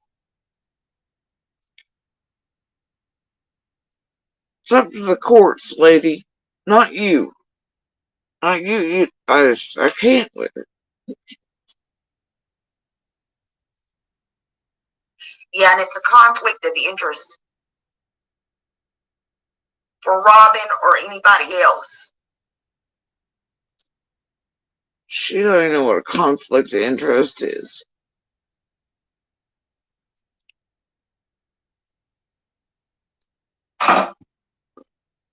It's up to the courts, lady. Not you. Not you. I can't with it. Yeah, and it's a conflict of interest for Robin or anybody else. She don't even know what a conflict of interest is.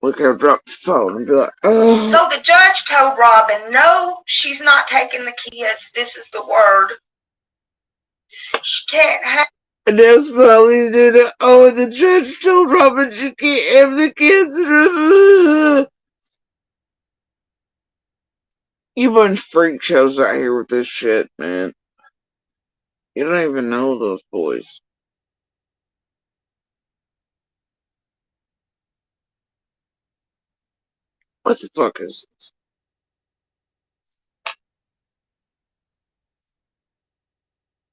Look, I'll drop the phone and be like, oh. So the judge told Robin, no, she's not taking the kids. This is the word. She can't have. And that's probably did it. Oh, and the judge told Robin she can't have the kids. You bunch of freak shows out here with this shit, man. You don't even know those boys. What the fuck is this?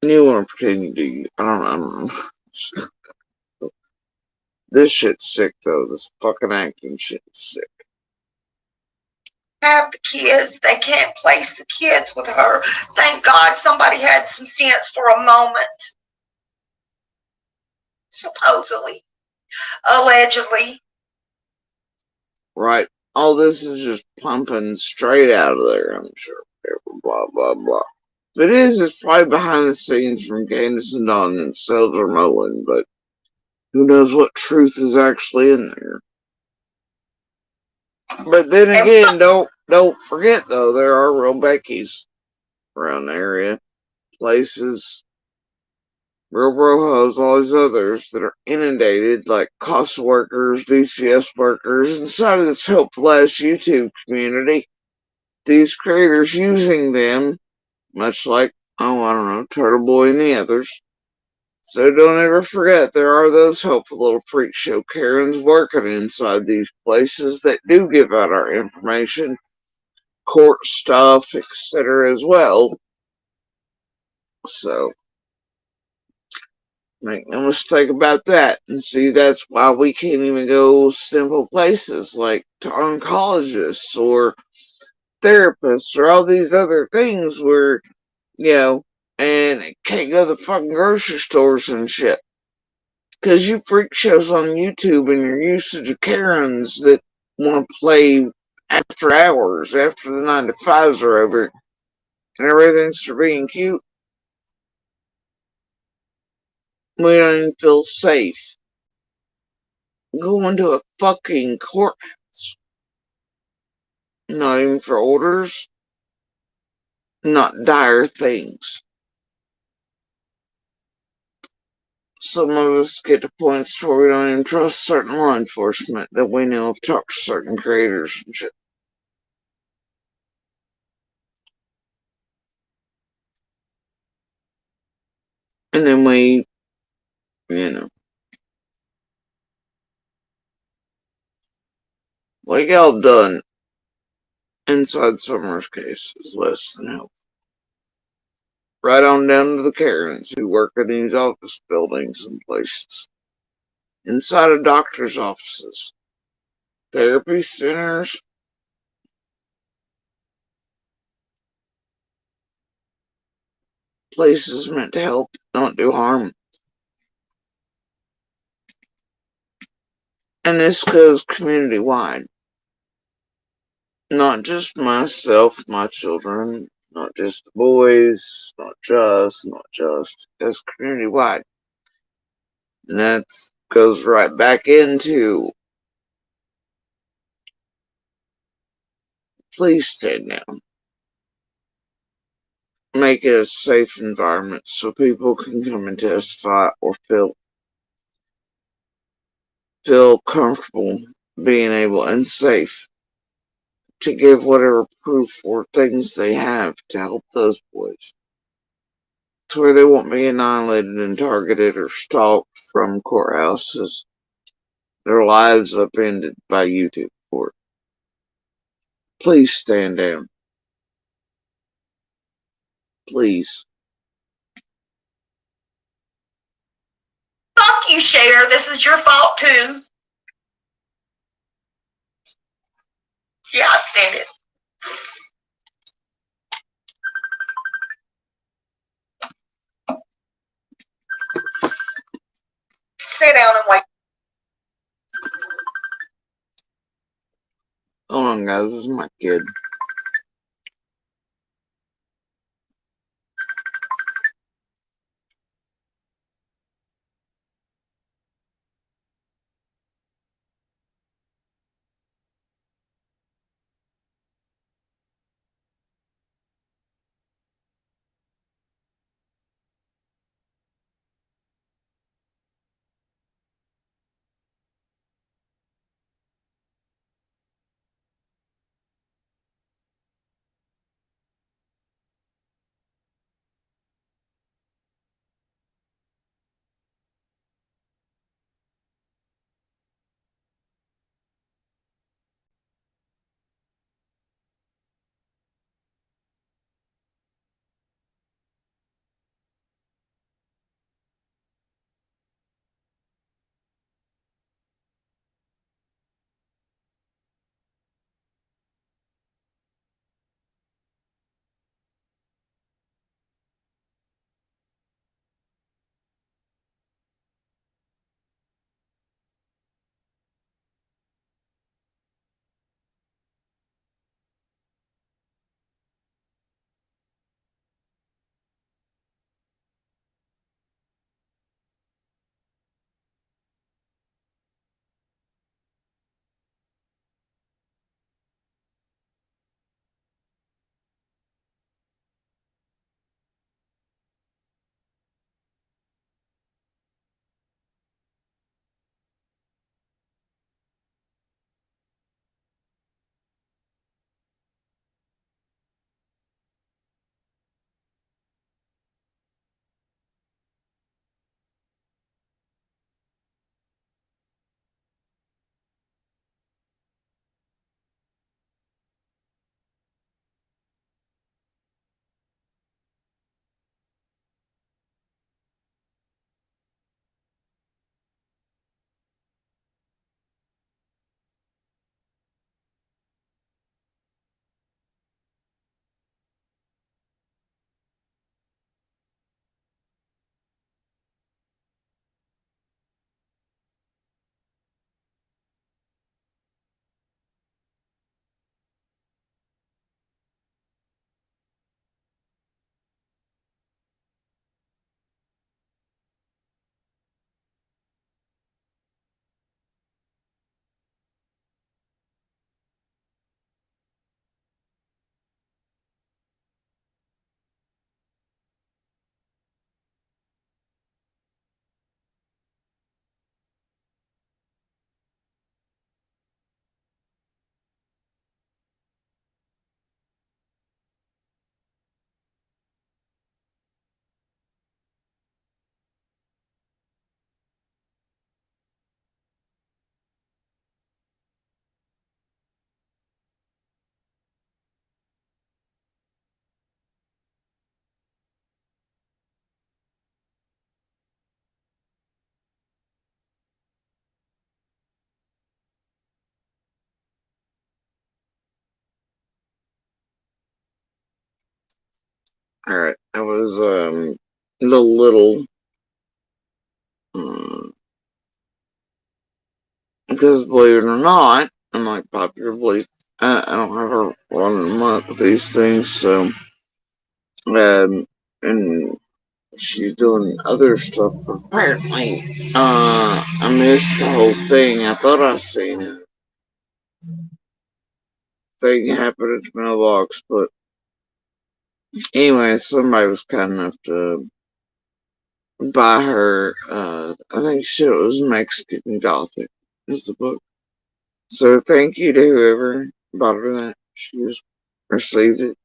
You want to pretend you do. I don't know. This shit's sick, though. This fucking acting shit is sick. Have the kids. They can't place the kids with her. Thank God somebody had some sense for a moment. Supposedly. Allegedly. Right. All this is just pumping straight out of there, I'm sure. Blah, blah, blah. If it is, it's probably behind the scenes from Candace and Dawn themselves or Mullen, but who knows what truth is actually in there. But then again, don't forget, though, there are real Beckys around the area. Places, real brojos, all these others that are inundated, like cost workers, DCS workers, inside of this helpful ass YouTube community. These creators using them, much like, I don't know, Turtle Boy and the others. So don't ever forget, there are those helpful little freak show Karens working inside these places that do give out our information, court stuff, etc. as well. So, make no mistake about that. And see, that's why we can't even go simple places like to oncologists or therapists or all these other things where, you know, and can't go to the fucking grocery stores and shit. Because you freak shows on YouTube and your usage of Karens that want to play after hours, after the 9 to 5s are over, and everything's for being cute. We don't even feel safe going to a fucking courthouse. Not even for orders, not dire things. Some of us get to points where we don't even trust certain law enforcement that we know have talked to certain creators and shit. And then we, you know, like y'all done inside Summer's case is less than helpful. Right on down to the Karens who work in these office buildings and places. Inside of doctors' offices, therapy centers, places meant to help, not do harm. And this goes community wide. Not just myself, my children, not just the boys, not just, as community wide. And that goes right back into please stand down. Make it a safe environment so people can come and testify or feel comfortable being able and safe to give whatever proof or things they have to help those boys. To where they won't be annihilated and targeted or stalked from courthouses, their lives upended by YouTube court. Please stand down. Please. Fuck you, Cher. This is your fault too. Yeah, I said it. Sit down and wait. Hold on, guys. This is my kid. Alright, I was a little because believe it or not, unlike popular belief, I don't have a running month with these things, so and she's doing other stuff. But apparently, I missed the whole thing. I thought I seen it. Thing happened at the mailbox, but anyway, somebody was kind enough to buy her. I think she said it was Mexican Gothic. Is the book. So thank you to whoever bought her that. She just received it,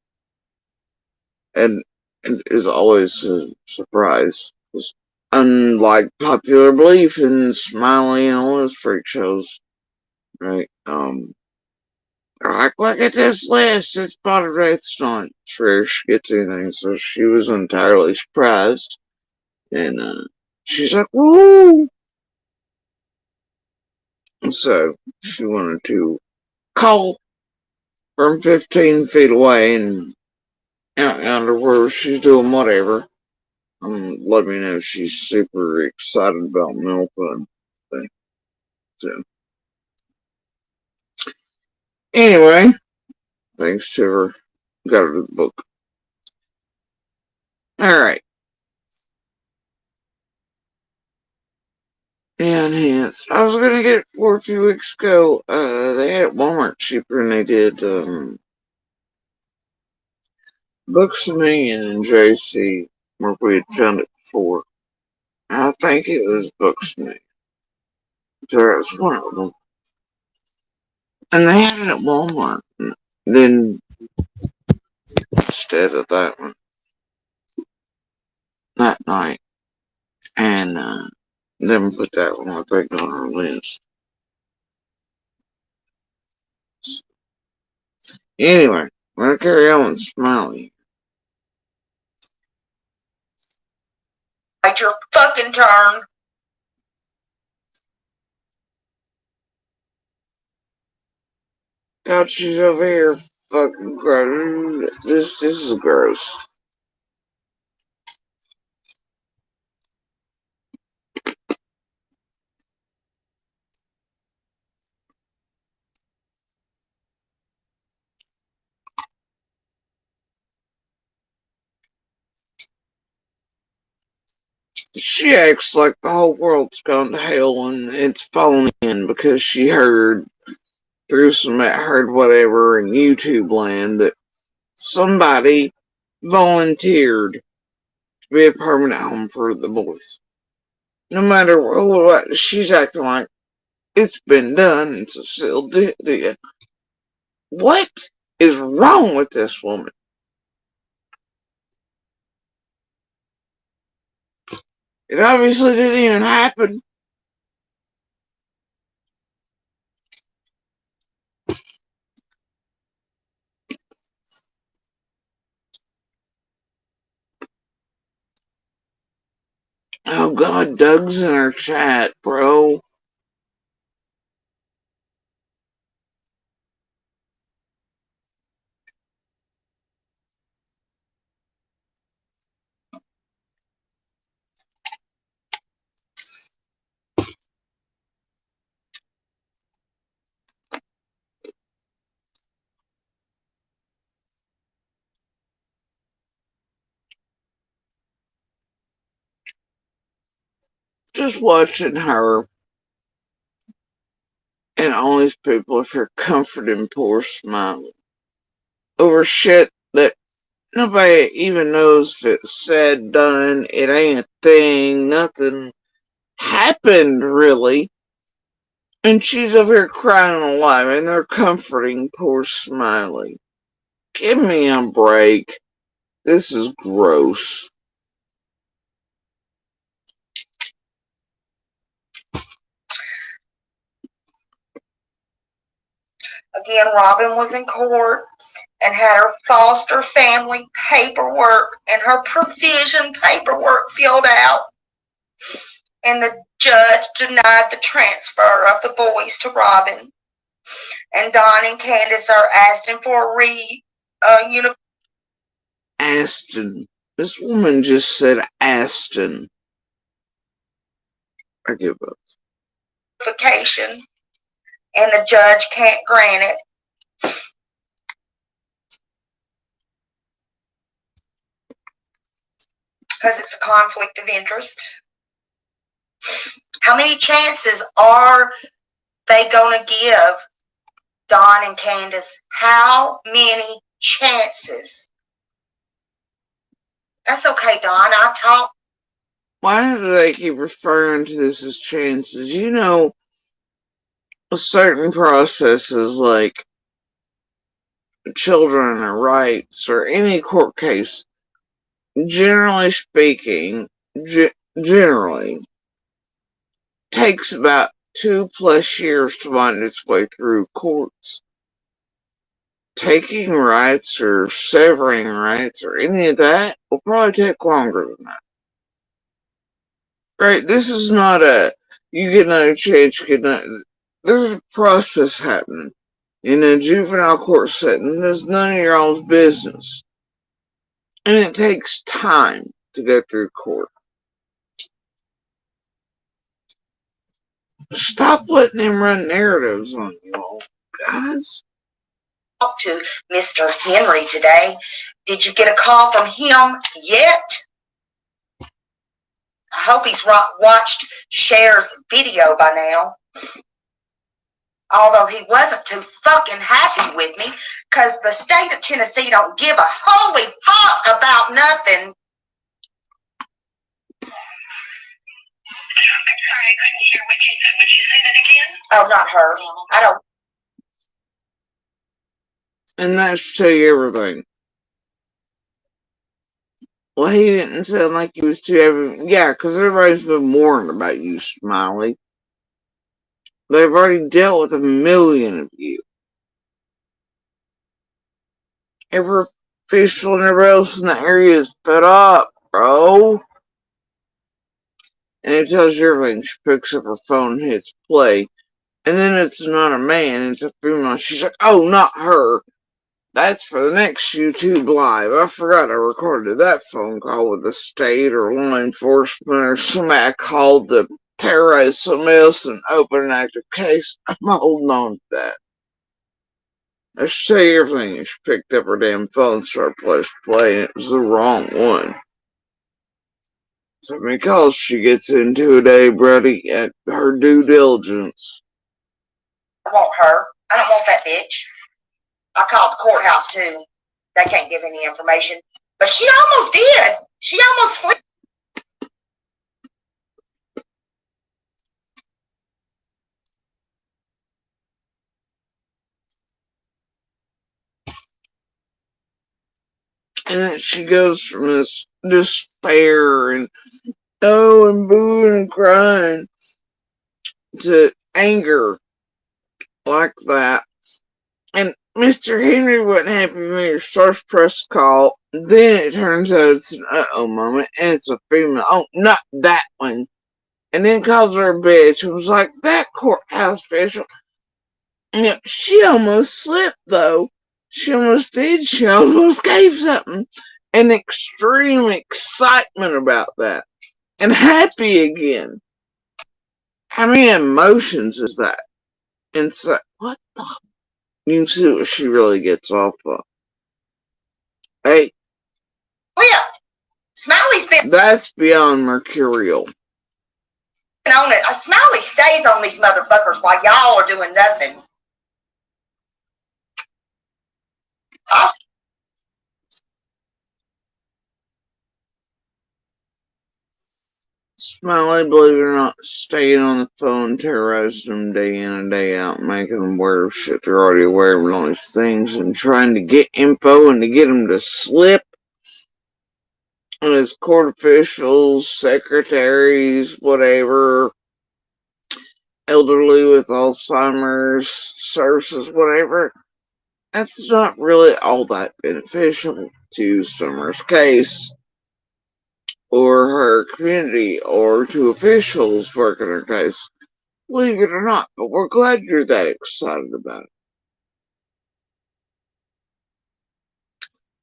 and it is always a surprise. Unlike popular belief in Smiley and all those freak shows, right? Like, look at this list. It's Body Wraith's not sure she gets anything, so she was entirely surprised. And she's like, woo! So she wanted to call from 15 feet away and out yonder where she's doing whatever. Let me know she's super excited about milk and thing. So anyway, thanks to her, got her the book. All right. Enhanced. I was gonna get it for a few weeks ago. They had it at Walmart cheaper than they did Books to Me and JC where we had found it before. I think it was Books to Me. There was one of them. And they had it at Walmart. Then instead of that one that night. And then put that one I think on our list. Anyway, we're gonna carry on with Smiley. It's your fucking turn. God, she's over here fucking gross. This is gross. She acts like the whole world's gone to hell and it's fallen in because she heard heard whatever in YouTube land that somebody volunteered to be a permanent home for the boys. No matter what, she's acting like it's been done. It's a sealed deal. What is wrong with this woman? It obviously didn't even happen. Oh god, Doug's in our chat, bro. Just watching her and all these people if you're comforting poor Smiley over shit that nobody even knows if it's said, done, it ain't a thing, nothing happened really. And she's over here crying alive and they're comforting poor Smiley. Give me a break. This is gross. Again, Robin was in court and had her foster family paperwork and her provision paperwork filled out. And the judge denied the transfer of the boys to Robin. And Don and Candace are asking for a Aston. This woman just said Aston. I give up. Vacation, and the judge can't grant it. Because it's a conflict of interest. How many chances are they going to give Don and Candace? How many chances? That's okay, Don. I talk. Why do they keep referring to this as chances? You know, certain processes like children or rights or any court case, generally speaking, generally takes about 2+ years to wind its way through courts. Taking rights or severing rights or any of that will probably take longer than that. Right? This is not you get another chance, you get another. There's a process happening in a juvenile court setting. There's none of your all's business. And it takes time to go through court. Stop letting him run narratives on you all, guys. Talk to Mr. Henry today. Did you get a call from him yet? I hope he's watched Cher's video by now. Although he wasn't too fucking happy with me, because the state of Tennessee don't give a holy fuck about nothing. I'm sorry, I couldn't hear what you said. Would you say that again? Oh, not her. I don't. And that should tell you everything. Well, he didn't sound like he was too heavy. Yeah, because everybody's been warned about you, Smiley. They've already dealt with 1,000,000 of you. Every official and everybody else in the area is fed up, bro. And it tells you everything. She picks up her phone and hits play. And then it's not a man, it's a female. She's like, oh, not her. That's for the next YouTube live. I forgot I recorded that phone call with the state or law enforcement or somebody I called to terrorize somebody else and open an active case. I'm holding on to that. I should tell you everything. She picked up her damn phone and started playing. It was the wrong one. So many calls she gets into a day, Brody, at her due diligence. I want her. I don't want that bitch. I called the courthouse too. They can't give any information. But she almost did. She almost slipped. And then she goes from this despair and oh and booing and crying to anger like that. And Mr. Henry wasn't happy with her first press call. Then it turns out it's an uh-oh moment, and it's a female. Oh, not that one. And then calls her a bitch and was like, that courthouse official. You know, she almost slipped, though. She almost did. She almost gave something. And extreme excitement about that. And happy again. How many emotions is that? And so, what the? You can see what she really gets off of. Hey. Flipped. Smiley's been. That's beyond mercurial. On it. Smiley stays on these motherfuckers while y'all are doing nothing. Smiley, believe it or not, staying on the phone, terrorizing them day in and day out, making them aware of shit they're already aware of, all these things, and trying to get info and to get them to slip. And as court officials, secretaries, whatever, elderly with Alzheimer's, services, whatever, that's not really all that beneficial to Summer's case, or her community, or to officials working her case. Believe it or not, but we're glad you're that excited about it.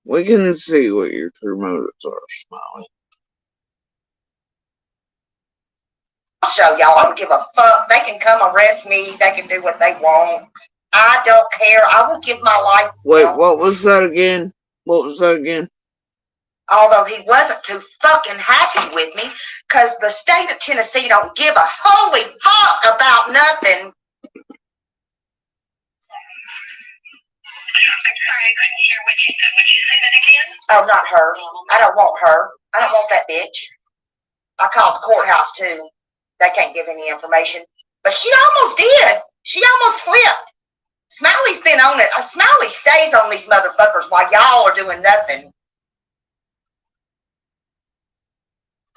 We can see what your true motives are, Smiley. I'll show y'all. I don't give a fuck. They can come arrest me. They can do what they want. I don't care. I will give my life. Wait, what was that again? What was that again? Although he wasn't too fucking happy with me, because the state of Tennessee don't give a holy fuck about nothing. I'm sorry, I couldn't hear what you said. Would you say that again? Oh, not her. I don't want her. I don't want that bitch. I called the courthouse too. They can't give any information. But she almost did. She almost slipped. Smiley's been on it. Smiley stays on these motherfuckers while y'all are doing nothing.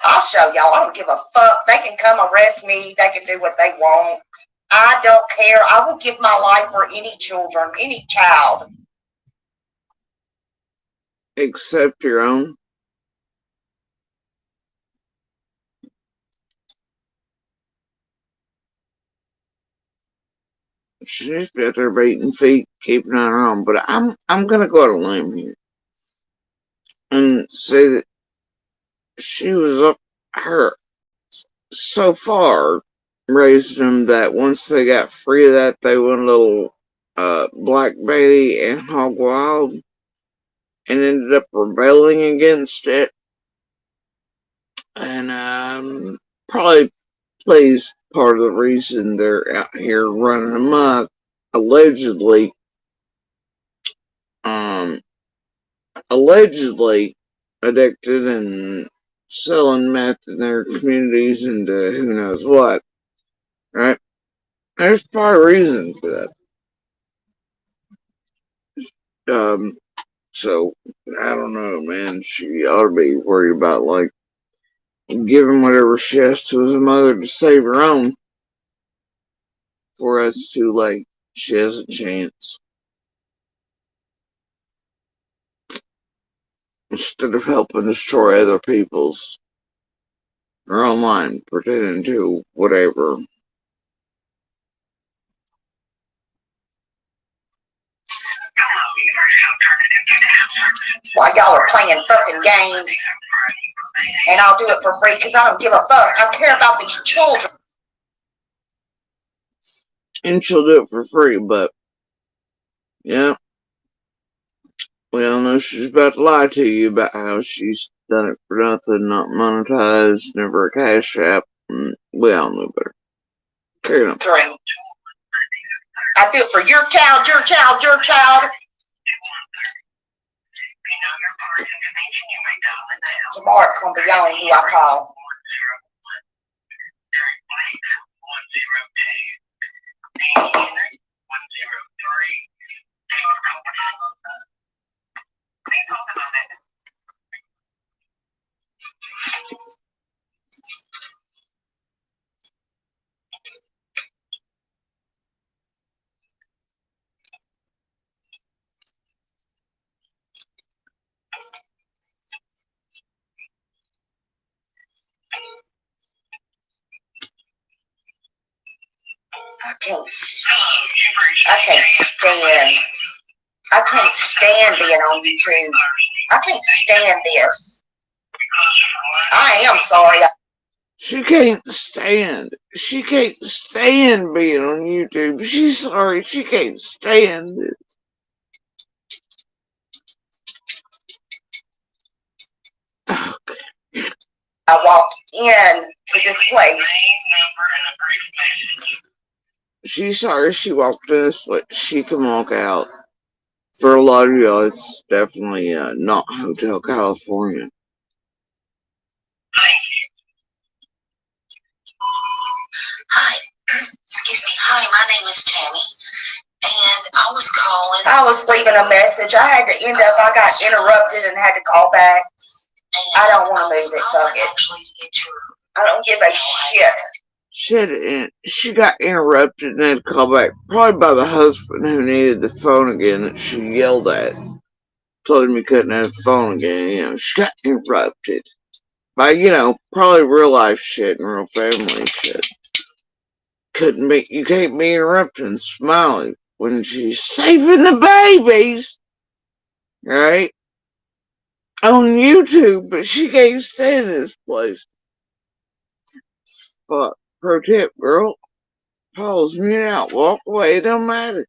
I'll show y'all. I don't give a fuck. They can come arrest me. They can do what they want. I don't care. I will give my life for any children, any child. Except your own? She's got her baiting feet, keeping on her own. But I'm gonna go out on a limb here and say that she was up her so far raised them that once they got free of that, they went a little Black Betty and Hog Wild and ended up rebelling against it. And probably plays part of the reason they're out here running amok, allegedly. Allegedly addicted and selling meth in their communities and who knows what, right? There's probably a reason for that. So I don't know, man. She ought to be worried about like giving whatever she has to as a mother to save her own. Before it's too late, she has a chance. Instead of helping destroy other people's or online, pretending to whatever. While y'all are playing fucking games, and I'll do it for free because I don't give a fuck. I care about these children. And she'll do it for free, but yeah, we all know she's about to lie to you about how she's done it for nothing, not monetized, never a cash app. We all know better. Carry on. I do it for your child, your child, your child. Tomorrow it's going to be on who I call. I can't stand being on YouTube. I can't stand this. I am sorry. She can't stand. She can't stand being on YouTube. She's sorry. She can't stand it. Okay. I walked in to this place. She's sorry she walked in this place. She can walk out. For a lot of y'all, it's definitely not Hotel California. Hi, excuse me. Hi, my name is Tammy, and I was calling. I was leaving a message. I had to end up. I got interrupted and had to call back. I don't want to move it. Fuck it. I don't give a shit. She got interrupted and had to call back, probably by the husband who needed the phone again that she yelled at. Told him he couldn't have the phone again. She got interrupted by, probably real life shit and real family shit. You can't be interrupting Smiley when she's saving the babies, right? on YouTube, but she can't stand this place. But pro tip, girl, pause me out, walk away, it don't matter.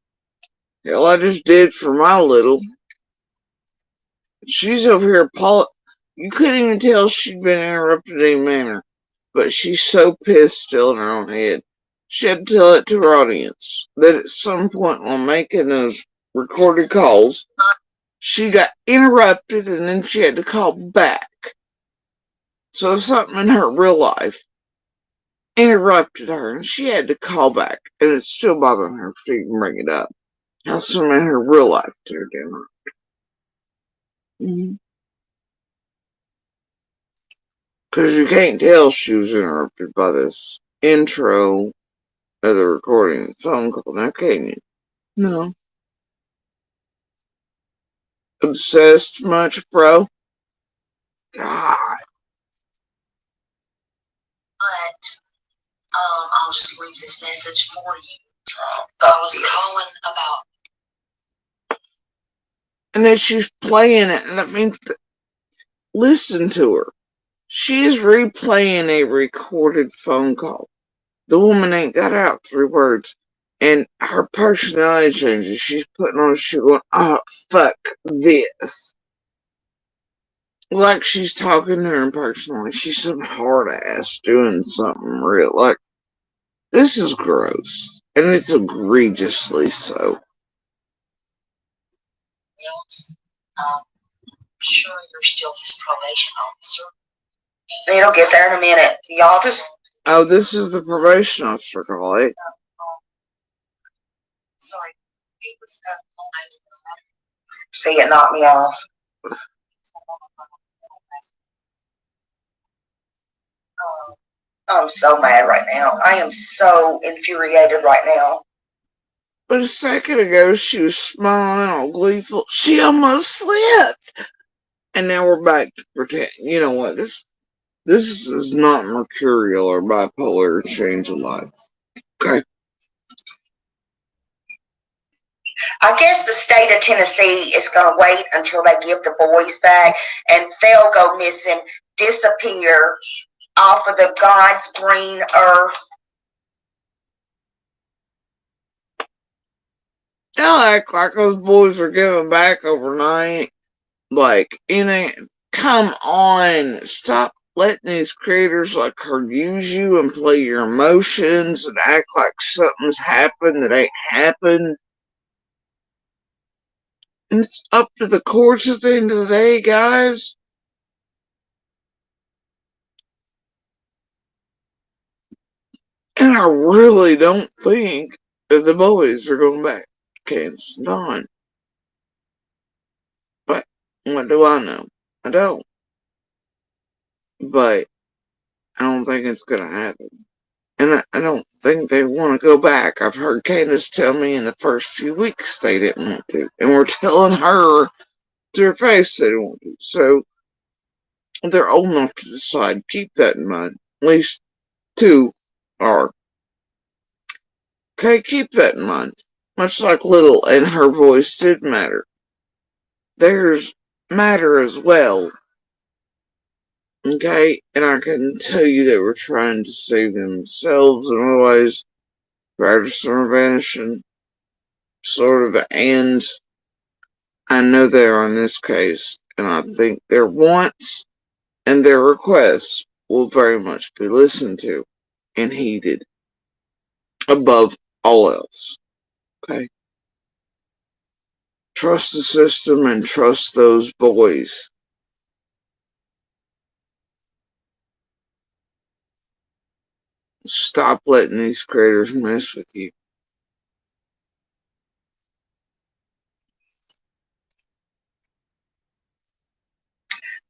Hell, I just did for my little. She's over here, you couldn't even tell she'd been interrupted in any manner, but she's so pissed still in her own head. She had to tell it to her audience that at some point while making those recorded calls, she got interrupted and then she had to call back. So something in her real life interrupted her and she had to call back, and it's still bothering her to even bring it up. How something in her real life turned in her. Because you can't tell she was interrupted by this intro of the recording phone call, now can you? No. Obsessed much, bro? God. But I'll just leave this message for you. I was calling about. And then she's playing it, and that means, listen to her. She is replaying a recorded phone call. The woman ain't got out 3 words, and her personality changes. She's putting on a shoe going, oh, fuck this. Like she's talking to her personally. She's some hard ass doing something real. Like, this is gross. And it's egregiously so. Yes. Sure you're still his probation officer. It'll get there in a minute. Y'all just. Oh, this is the probation officer call, eh? Sorry. He was up all night. See, it knocked me off. I'm so mad right now. I am so infuriated right now. But a second ago, she was smiling, all gleeful. She almost slipped. And now we're back to pretend. You know what? This is not mercurial or bipolar change of life. Okay. I guess the state of Tennessee is going to wait until they give the boys back, and they'll go missing, disappear off of the God's green earth. They'll act like those boys are given back overnight. Like, come on. Stop letting these creators like her use you and play your emotions and act like something's happened that ain't happened. And it's up to the courts at the end of the day, guys. And I really don't think that the boys are going back to Kansas and Don. But what do I know? I don't. But I don't think it's going to happen. And I don't think they want to go back. I've heard Candace tell me in the first few weeks they didn't want to. And we're telling her to her face they don't want to. So they're old enough to decide. Keep that in mind. At least 2 are. Okay, keep that in mind. Much like Little and her voice did matter. Theirs matter as well. Okay, and I can tell you they were trying to save themselves and otherwise Patterson are vanishing, sort of, and I know they are in this case, and I think their wants and their requests will very much be listened to and heeded above all else. Okay? Trust the system and trust those boys. Stop letting these creators mess with you.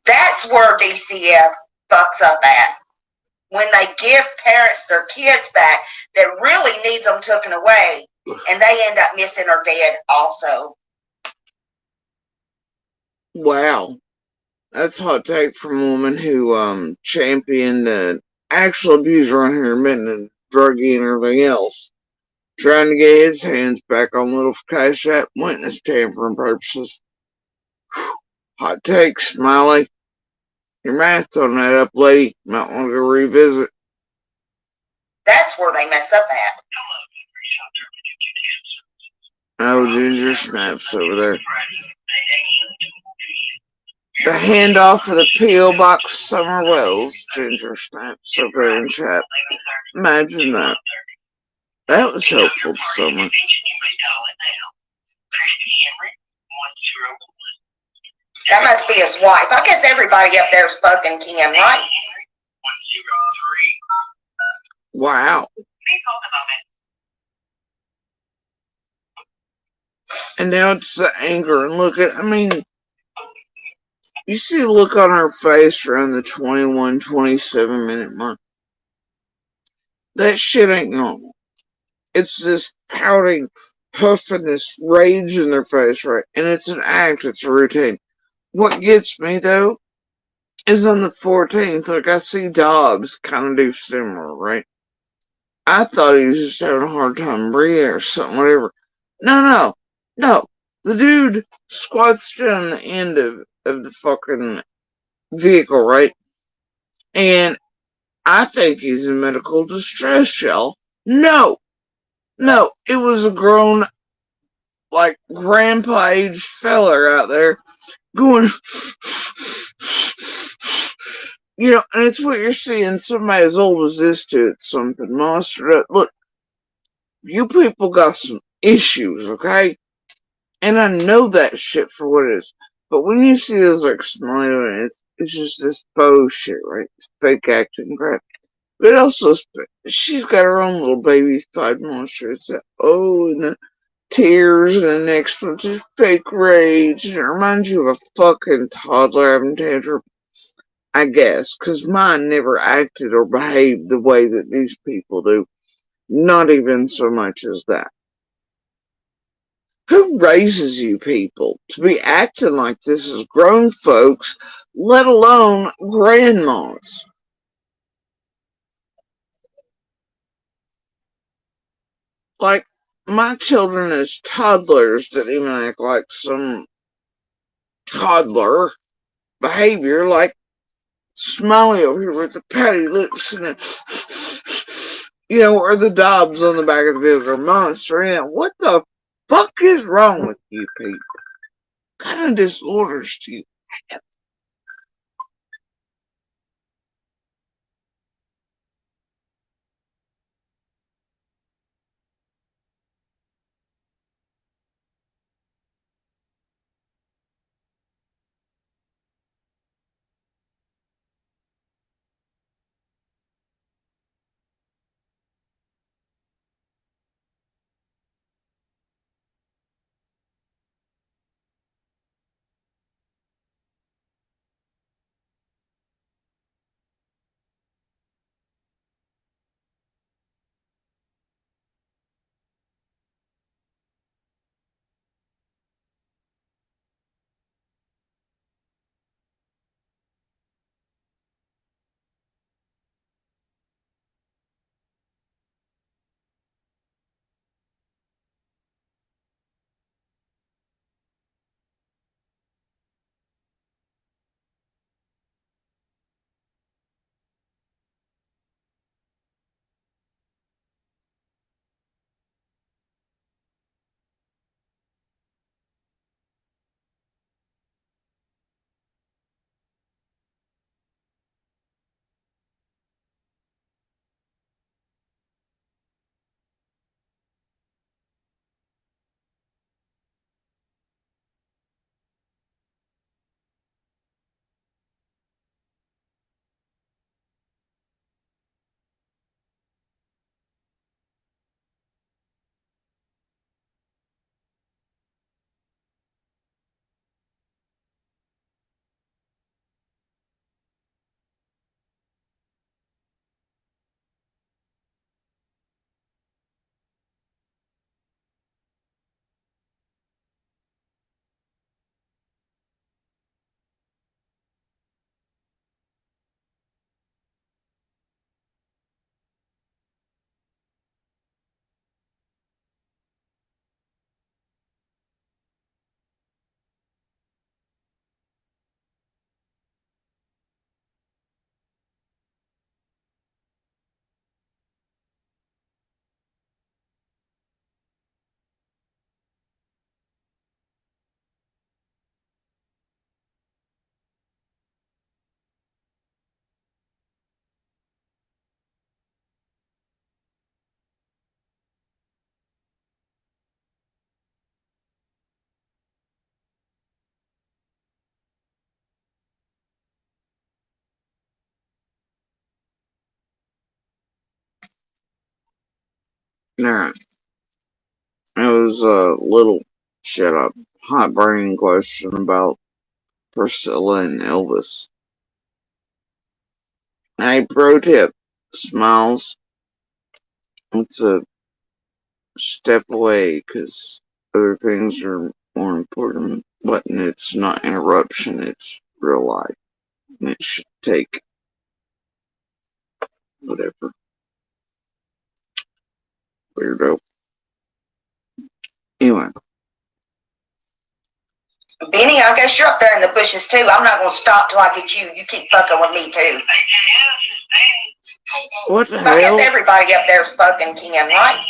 That's where DCF fucks up at. When they give parents their kids back that really needs them taken away, and they end up missing or dead also. Wow. That's a hot take from a woman who championed the actual abuser on here, admitting druggie and everything else, trying to get his hands back on Little for Cash App witness tampering purposes. Hot take, Smiley. Your math on that up, lady. Might want to go revisit. That's where they mess up at. Oh, Ginger Snaps over there. The handoff of the P.O. Box Summer Wells, Ginger Snaps over in chat. Imagine that. That was helpful to someone. That must be his wife. I guess everybody up there is fucking Kim, right? Wow. And now it's the anger. And look at, I mean, you see the look on her face around the 21, 27-minute mark. That shit ain't normal. It's this pouting, huffing, this rage in their face, right? And it's an act, it's a routine. What gets me, though, is on the 14th, like I see Dobbs kind of do similar, right? I thought he was just having a hard time breathing or something, whatever. No. The dude squats down the end of the fucking vehicle, right? And I think he's in medical distress, y'all. No, it was a grown, like, grandpa aged feller out there going, and it's what you're seeing somebody as old as this to it's something monster. Look, you people got some issues, okay? And I know that shit for what it is. But when you see this, like, smiling, it's just this faux shit, right? It's fake acting crap. But also, she's got her own little baby fight monster. It's that, and the tears, and the next one's just fake rage. And it reminds you of a fucking toddler having tantrum, I guess. Because mine never acted or behaved the way that these people do. Not even so much as that. Who raises you people to be acting like this as grown folks, let alone grandmas? Like, my children as toddlers didn't even act like some toddler behavior, like Smiley over here with the patty lips and or the Dobbs on the back of the vehicle are monster. What the fuck is wrong with you people? What kind of disorders do you have? Alright. It was a little shut up, hot burning question about Priscilla and Elvis. Hey, pro tip, smiles. It's a step away because other things are more important. But it's not interruption, it's real life. And it should take whatever. Weirdo. Anyway. Benny, I guess you're up there in the bushes too. I'm not going to stop till I get you. You keep fucking with me too. What the I hell? guess everybody up there is fucking Ken, right?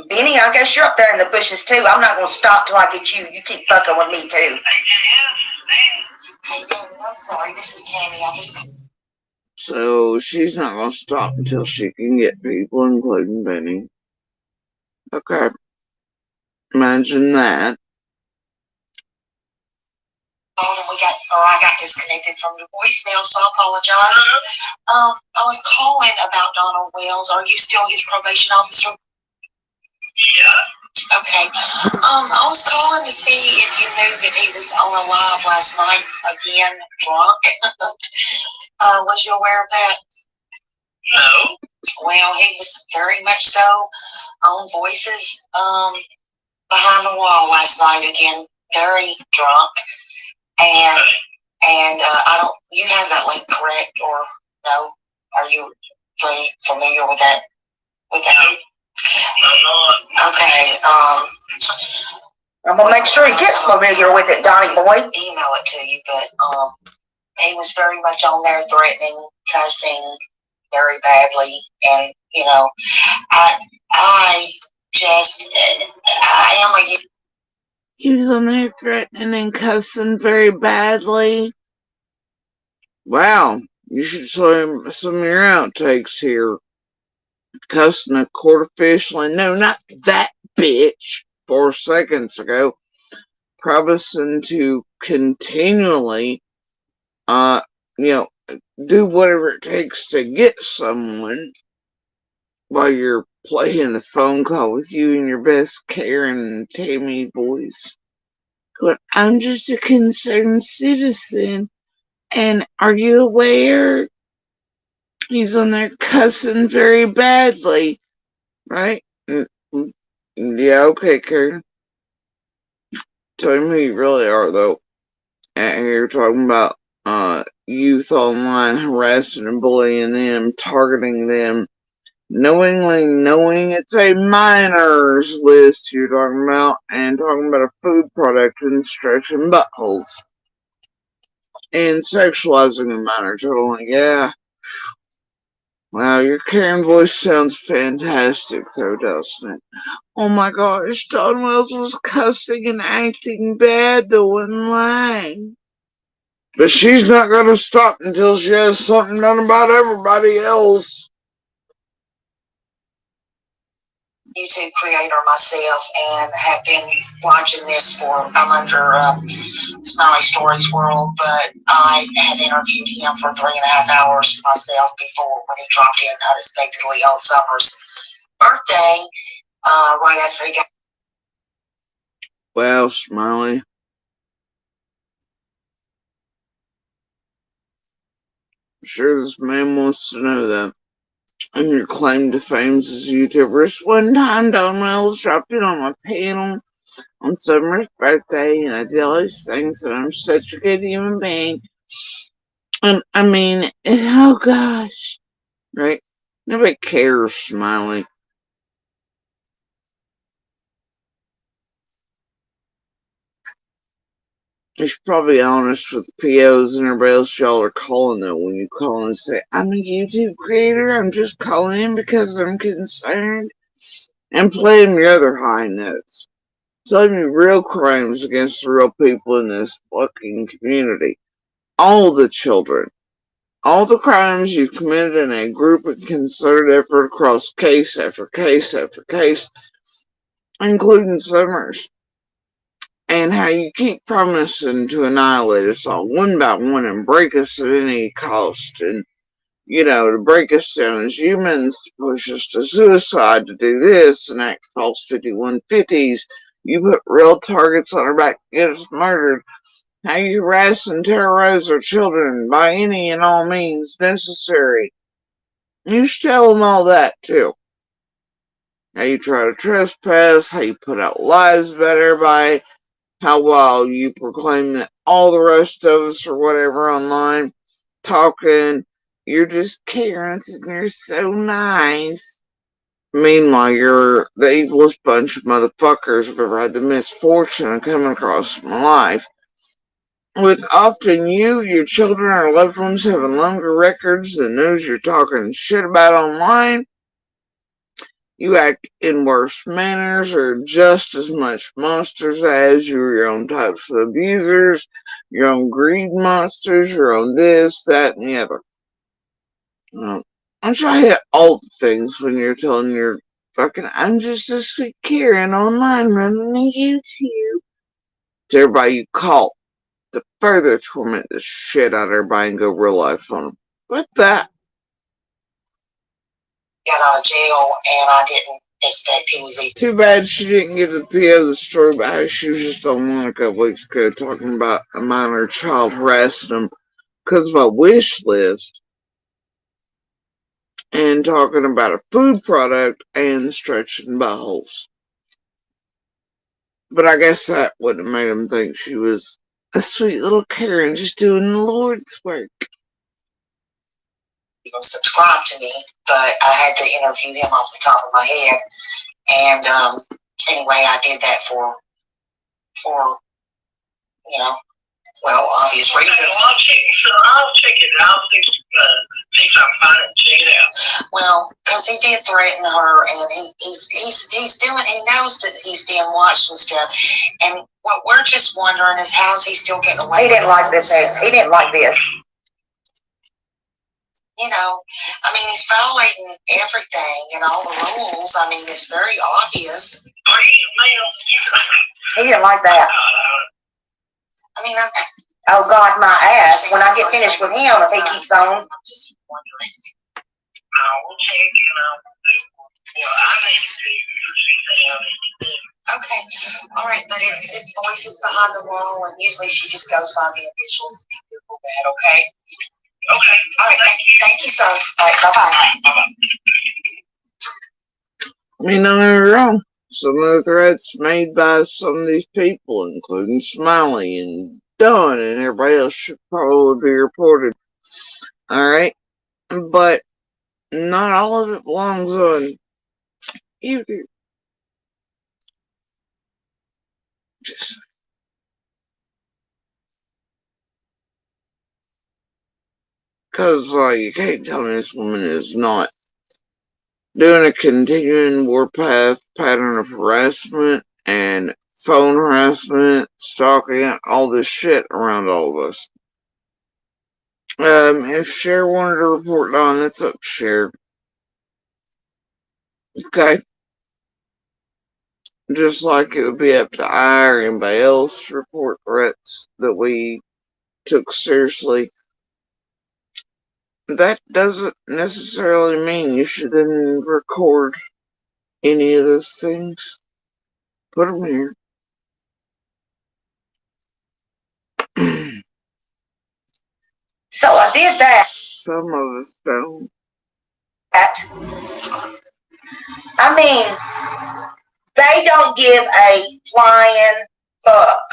Benny, I guess you're up there in the bushes too. I'm not going to stop till I get you. You keep fucking with me too. Hey, Benny, I'm sorry. This is Tammy. I just... So she's not going to stop until she can get people, including Benny. Okay. Imagine that. I got disconnected from the voicemail, so I apologize. I was calling about Donald Wells. Are you still his probation officer? Yeah. Okay. I was calling to see if you knew that he was on a live last night again, drunk. Was you aware of that? No. Well, he was very much so on Voices behind the wall last night again, very drunk. And I don't. You have that link, correct? Or no? Are you familiar with that? With that? Okay. I'm gonna make sure he gets familiar with it, Donnie boy. Email it to you, but he was very much on there threatening, cussing very badly, and you know, I am a. He was on there threatening and cussing very badly. Wow, you should show him some of your outtakes here. Cussing a court official, no, not that bitch, 4 seconds ago. Promising to continually, do whatever it takes to get someone while you're playing a phone call with you in your best Karen and Tammy voice. But I'm just a concerned citizen, and are you aware he's on there cussing very badly, right? Yeah, okay, Karen. Tell me who you really are, though. And you're talking about youth online harassing and bullying them, targeting them, knowingly knowing it's a minors list you're talking about, and talking about a food product and stretching buttholes. And sexualizing a minor totally, yeah. Wow, your Karen voice sounds fantastic though, doesn't it? Oh my gosh, Don Wells was cussing and acting bad though online. But she's not gonna stop until she has something done about everybody else. YouTube creator myself and have been watching this for, I'm under Smiley Story's world, but I had interviewed him for 3.5 hours myself before when he dropped in unexpectedly on Summer's birthday, right after he got. Well, Smiley. I'm sure this man wants to know that. And your claim to fame as a YouTuber. One time, Don Wells dropped in on my panel on Summer's birthday, and I did all these things, and I'm such a good human being. And I mean, oh gosh, right? Nobody cares, Smiley. You should probably be honest with POs and everybody else y'all are calling though when you call and say, I'm a YouTube creator, I'm just calling in because I'm concerned. And play them your other high notes. Tell me real crimes against the real people in this fucking community. All the children. All the crimes you've committed in a group of concerted effort across case after case after case. including Summers, and how you keep promising to annihilate us all one by one and break us at any cost, and to break us down as humans, to push us to suicide, to do this and act false 5150s. You put real targets on our back to get us murdered. How you harass and terrorize our children by any and all means necessary. You should tell them all that too. How you try to trespass, how you put out lies about everybody, how while you proclaim that all the rest of us or whatever online talking, you're just Karens and you're so nice. Meanwhile, you're the evilest bunch of motherfuckers I've ever had the misfortune of coming across in my life. With often you, your children, or loved ones having longer records than those you're talking shit about online, you act in worse manners or just as much monsters as you're your own types of abusers, your own greed monsters, your own this, that, and the other. I'm trying to hit all the things when you're telling your fucking, I'm just a sweet Karen online running a YouTube. To everybody you call to further torment the shit out of everybody and go real life on them. With that, got out of jail, and I didn't expect he was even. Too bad she didn't get the PO of the story about how she was just on one a couple weeks ago talking about a minor child harassing them because of a wish list and talking about a food product and stretching buttholes. But I guess that wouldn't have made him think she was a sweet little Karen just doing the Lord's work. Subscribe to me, but I had to interview him off the top of my head. And anyway, I did that for obvious reasons. I'll check it out. See if I can find it and check it out. Well, because he did threaten her, and he's doing. He knows that he's being watched and stuff. And what we're just wondering is how's he still getting away? He didn't like this. He didn't like this. I mean, he's violating everything and all the rules. I mean, it's very obvious. He didn't like that. I mean, oh God, my ass. When I get finished with him, if he keeps on. I'm just wondering. I'll check and I'll do what I need to do or see how I need to do. Okay. All right, but it's voices behind the wall, and usually she just goes by the initials. Google that, okay? Okay. All right. Thank you, sir. All right. Bye-bye. Bye-bye. I mean, don't get me wrong. Some of the threats made by some of these people, including Smiley and Dunn and everybody else, should probably be reported. Alright? But not all of it belongs on YouTube. Just because, you can't tell me this woman is not doing a continuing warpath pattern of harassment and phone harassment, stalking, all this shit around all of us. If Cher wanted to report on, that's up to Cher. Okay. Just like it would be up to I or anybody else to report threats that we took seriously. That doesn't necessarily mean you should then record any of those things. Put them here. So I did that. Some of us don't. I mean, they don't give a flying fuck.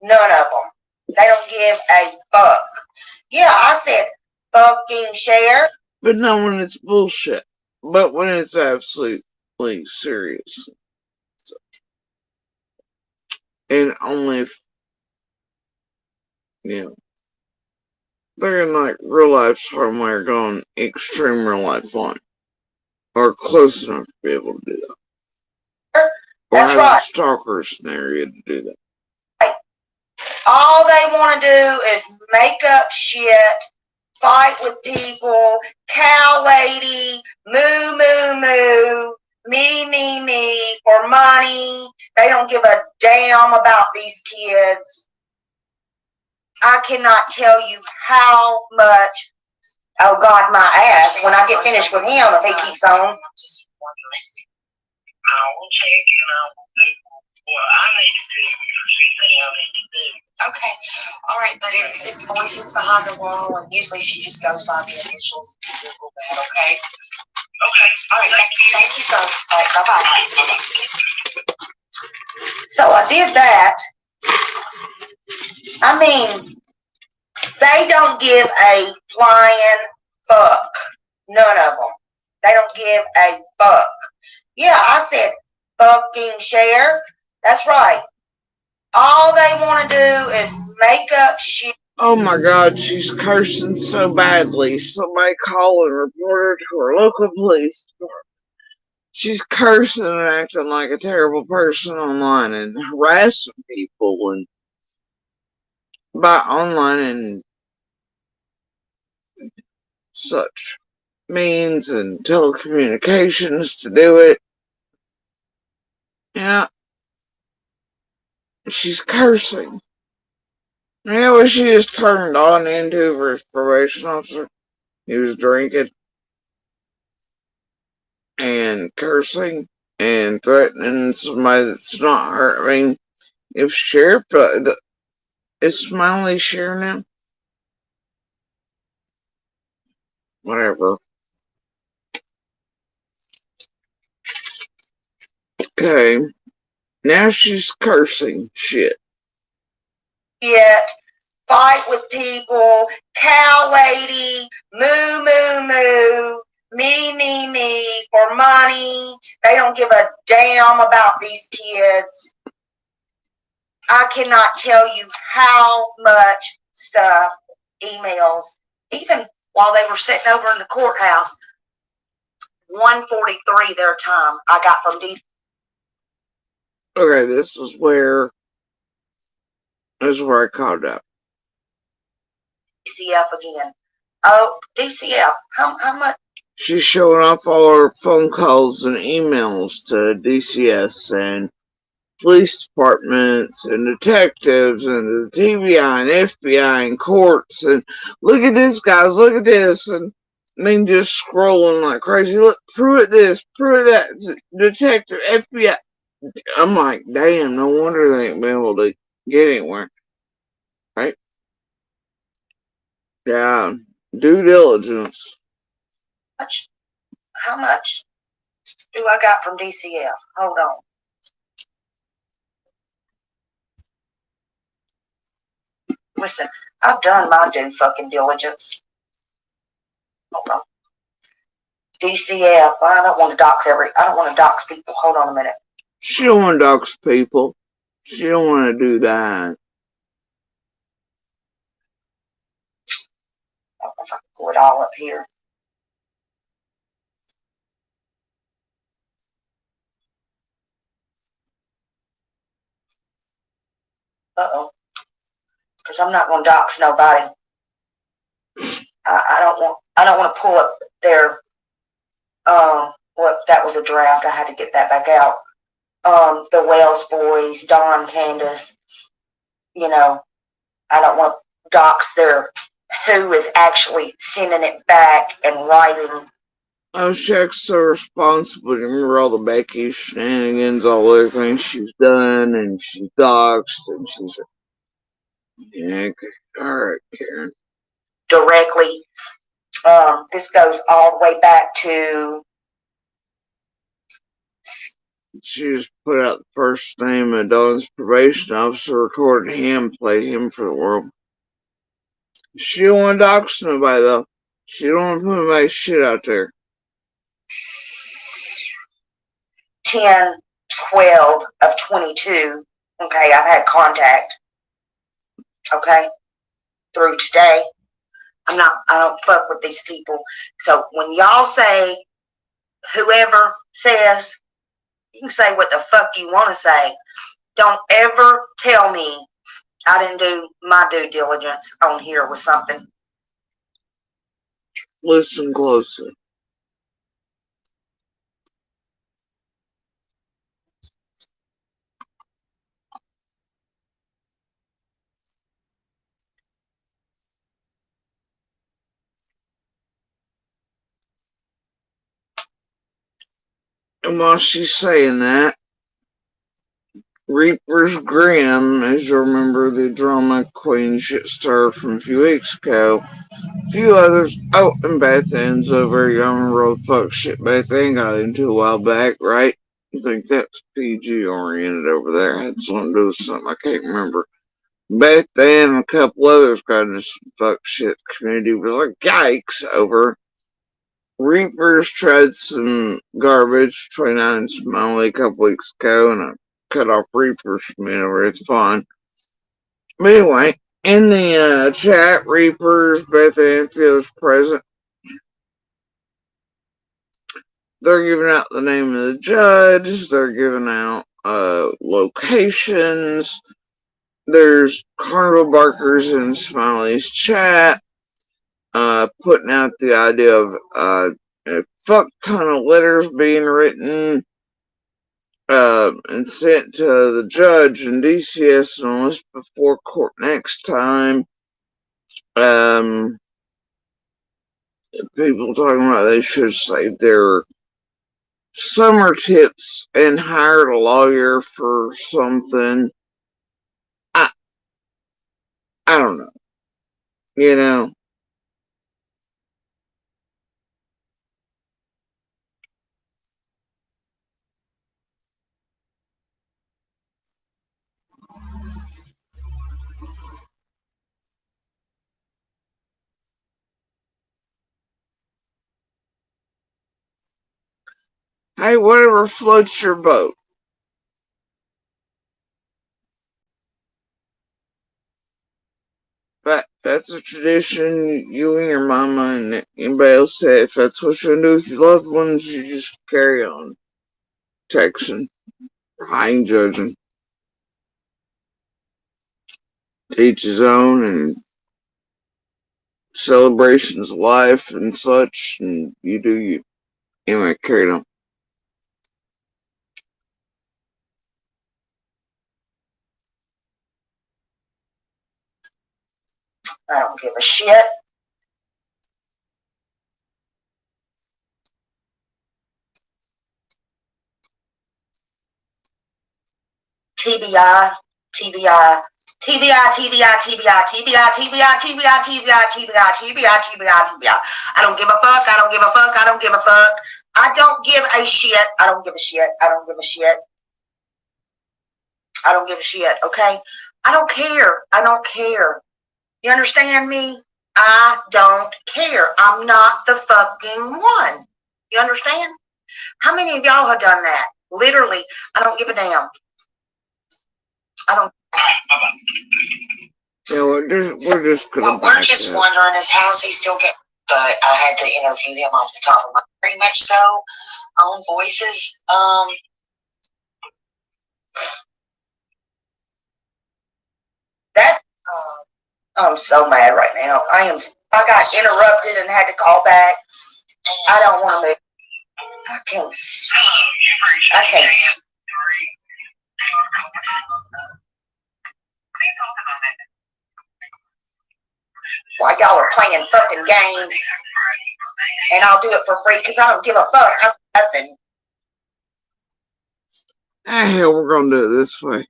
None of them. They don't give a fuck. Yeah, I said fucking Cher. But not when it's bullshit. But when it's absolutely serious. And only if, they're in like real life somewhere going extreme real life fun. Or close enough to be able to do that. That's or right. A stalker scenario to do that. Right. All they want to do is make up shit, fight with people, cow lady, moo moo moo. me for money. They don't give a damn about these kids. I cannot tell you how much. Oh God, my ass. When I get finished with him, if he keeps on. I will check and I will do what I need to do or she think I need to do. Okay. All right, but it's voices behind the wall, and usually she just goes by the initials. Google that, okay? Okay. All right. Thank you, sir. All right. Bye-bye. All right, bye-bye. So I did that. I mean, they don't give a flying fuck. None of them. They don't give a fuck. Yeah, I said fucking share. That's right. All they want to do is make up shit. Oh my God, she's cursing so badly. Somebody call and report her to her local police department. She's cursing and acting like a terrible person online and harassing people and by online and such means and telecommunications to do it. Yeah, she's cursing. Yeah, well, she just turned on into her probation officer. He was drinking and cursing and threatening somebody that's not her. I mean, if sheriff, is Smiley sharing him? Whatever. Okay, now she's cursing shit. Yet fight with people, cow lady, moo moo moo, me for money. They don't give a damn about these kids. I cannot tell you how much stuff, emails, even while they were sitting over in the courthouse, 1:43 their time, I got from DC. Okay, this is where I called up. DCF again. Oh, DCF, how much? She's showing off all her phone calls and emails to DCS and police departments and detectives and the TBI and FBI and courts and look at this, guys, look at this, and I mean just scrolling like crazy. Look, prove it this, prove it that, detective, FBI. I'm like, damn, no wonder they ain't been able to get anywhere, right? Yeah, due diligence. How much do I got from DCF? Hold on. Listen, I've done my due fucking diligence. Hold on. DCF. I don't want to dox people. Hold on a minute. She don't want to dox people. She don't want to do that. I don't know if I can pull it all up here. Uh-oh. Because I'm not going to dox nobody. I don't want to pull up their, what, that was a draft. I had to get that back out. The Wells boys, Don, Candace, you know, I don't want to dox their, who is actually sending it back and writing. Oh, Shaq's so responsible. Remember all the Becky shenanigans, all the things she's done, and she's doxed, and she's. Yeah, okay. Alright, Karen. Directly. This goes all the way back to. She just put out the first name of Dawn's probation officer, recorded him, played him for the world. She don't want to dox nobody, though. She don't want to put anybody's shit out there. 10/12 of 22. Okay, I've had contact. Okay, through today. I don't fuck with these people. So when y'all say, whoever says, you can say what the fuck you want to say. Don't ever tell me I didn't do my due diligence on here with something. Listen closely. And while she's saying that, Reaper's Grim, as you remember, the drama queen shitstar from a few weeks ago, a few others. Oh, and Beth Ann's over. You remember what the fuck shit Beth Ann got into a while back, right? I think that's PG oriented over there. Had something to do with something I can't remember. Beth Ann and a couple others got into some fuck shit. The community was like, yikes, over Reapers tried some garbage between I and Smiley a couple weeks ago, and I cut off Reapers from me over. It's fine. But anyway, in the chat, Reapers, Beth Ann feels present. They're giving out the name of the judge. They're giving out locations. There's carnival barkers in Smiley's chat, putting out the idea of a fuck ton of letters being written and sent to the judge in DCS on this before court next time. People talking about they should save their summer tips and hired a lawyer for something. I I don't know. You know. Hey, whatever floats your boat. But that's a tradition you and your mama and anybody else say. If that's what you do with your loved ones, you just carry on. Texting. I ain't judging. To each his own, and celebrations of life and such, and you do you. Anyway, carry on. I don't give a shit. TBI, TBI, TBI, TBI, TBI, TBI, TBI, TBI, TBI, TBI, TBI, TBI, TBI. I don't give a fuck. I don't give a fuck. I don't give a fuck. I don't give a shit. I don't give a shit. I don't give a shit. I don't give a shit. Okay? I don't care. I don't care. You understand me? I don't care. I'm not the fucking one. You understand? How many of y'all have done that? Literally, I don't give a damn. I don't. Yeah, we're just gonna. What we're just wondering is how's he still getting. But I had to interview him off the top of my. Very much so on Voices. That. I'm so mad right now. I got interrupted and had to call back. I don't want to move. I can't. I can't. Why y'all are playing fucking games, and I'll do it for free because I don't give a fuck. I'm nothing. Hell, we're gonna do it this way.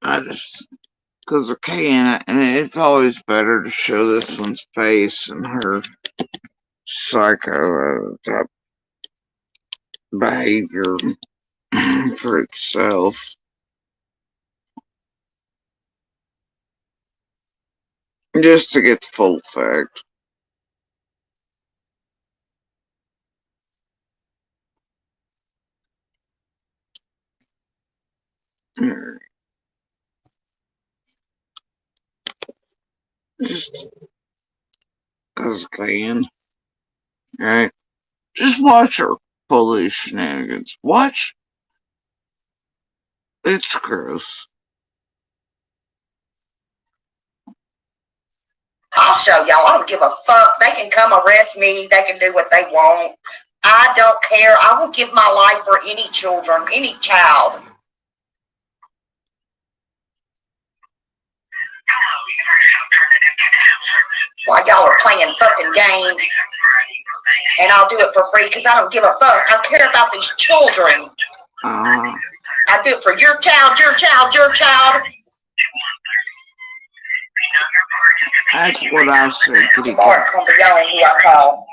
I just, because I can, and it's always better to show this one's face and her psycho type behavior for itself. Just to get the full effect. Just because I can. Alright? Just watch her pull these shenanigans. Watch. It's gross. I'll show y'all. I don't give a fuck. They can come arrest me. They can do what they want. I don't care. I will give my life for any children, any child. Why y'all are playing fucking games, And I'll do it for free because I don't give a fuck. I care about these children. Ah, I do it for your child, your child, your child. that's what I say, kitty cat. Mark's going to be yelling who I call.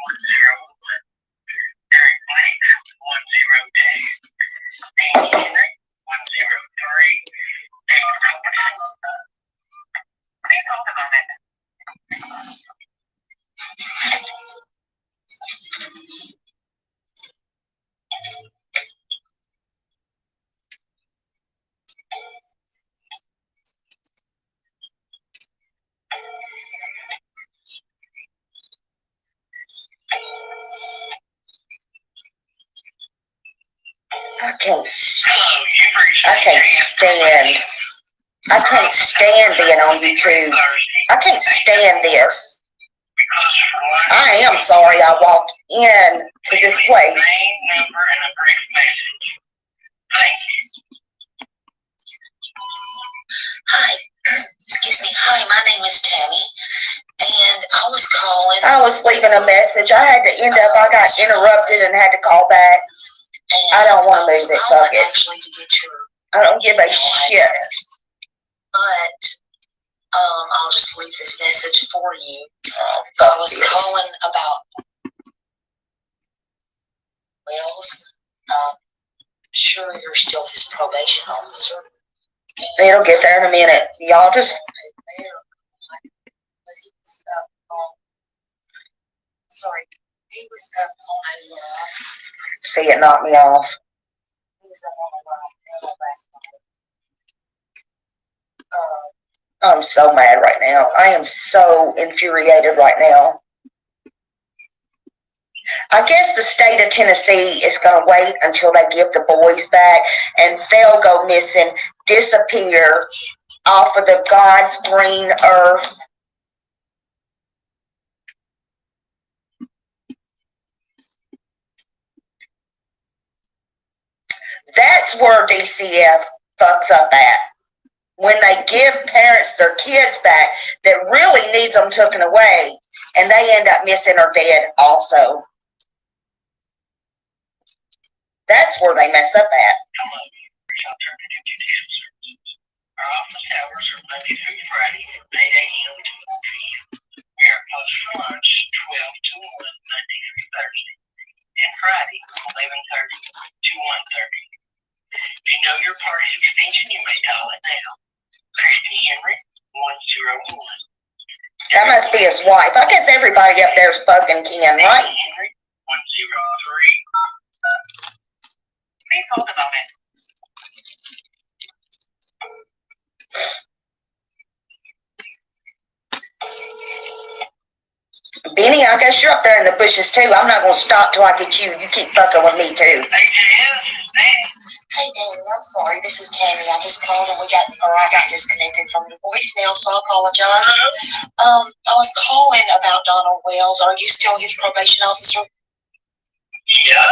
I can't stand being on YouTube. I can't stand this. I am sorry I walked in to this place. Hi, excuse me. Hi, my name is Tammy, and I was calling. I was leaving a message. I had to end up. I got interrupted and had to call back. I don't want to lose it. Fuck it. I don't give a shit. But I'll just leave this message for you. I was calling about Wells. Sure, you're still his probation officer. It'll get there in a minute. Y'all just. Sorry, he was up on a. See, it knocked me off. He was up on a last night. I'm so mad right now. I am so infuriated right now. I guess the state of Tennessee is going to wait until they give the boys back, and they'll go missing, disappear off of the God's green earth. That's where DCF fucks up at. When they give parents their kids back that really needs them taken away, and they end up missing or dead also. That's where they mess up at. Our office hours are Monday through Friday from 8 a.m. to 1 p.m. We are closed for lunch 12 to 1 Monday through Thursday, and Friday 11:30 to 1:30. If you know your party's extension, you may dial it now. Christy Henry 101. That must be his wife. I guess everybody up there is fucking Ken, right? Henry 103. Please hold a moment. Benny, I guess you're up there in the bushes too. I'm not going to stop till I get you. You keep fucking with me too. Hey, Jen. Hey, Danny, I'm sorry. This is Tammy. I just called and I got disconnected from the voicemail, so I apologize. I was calling about Donald Wells. Are you still his probation officer? Yeah.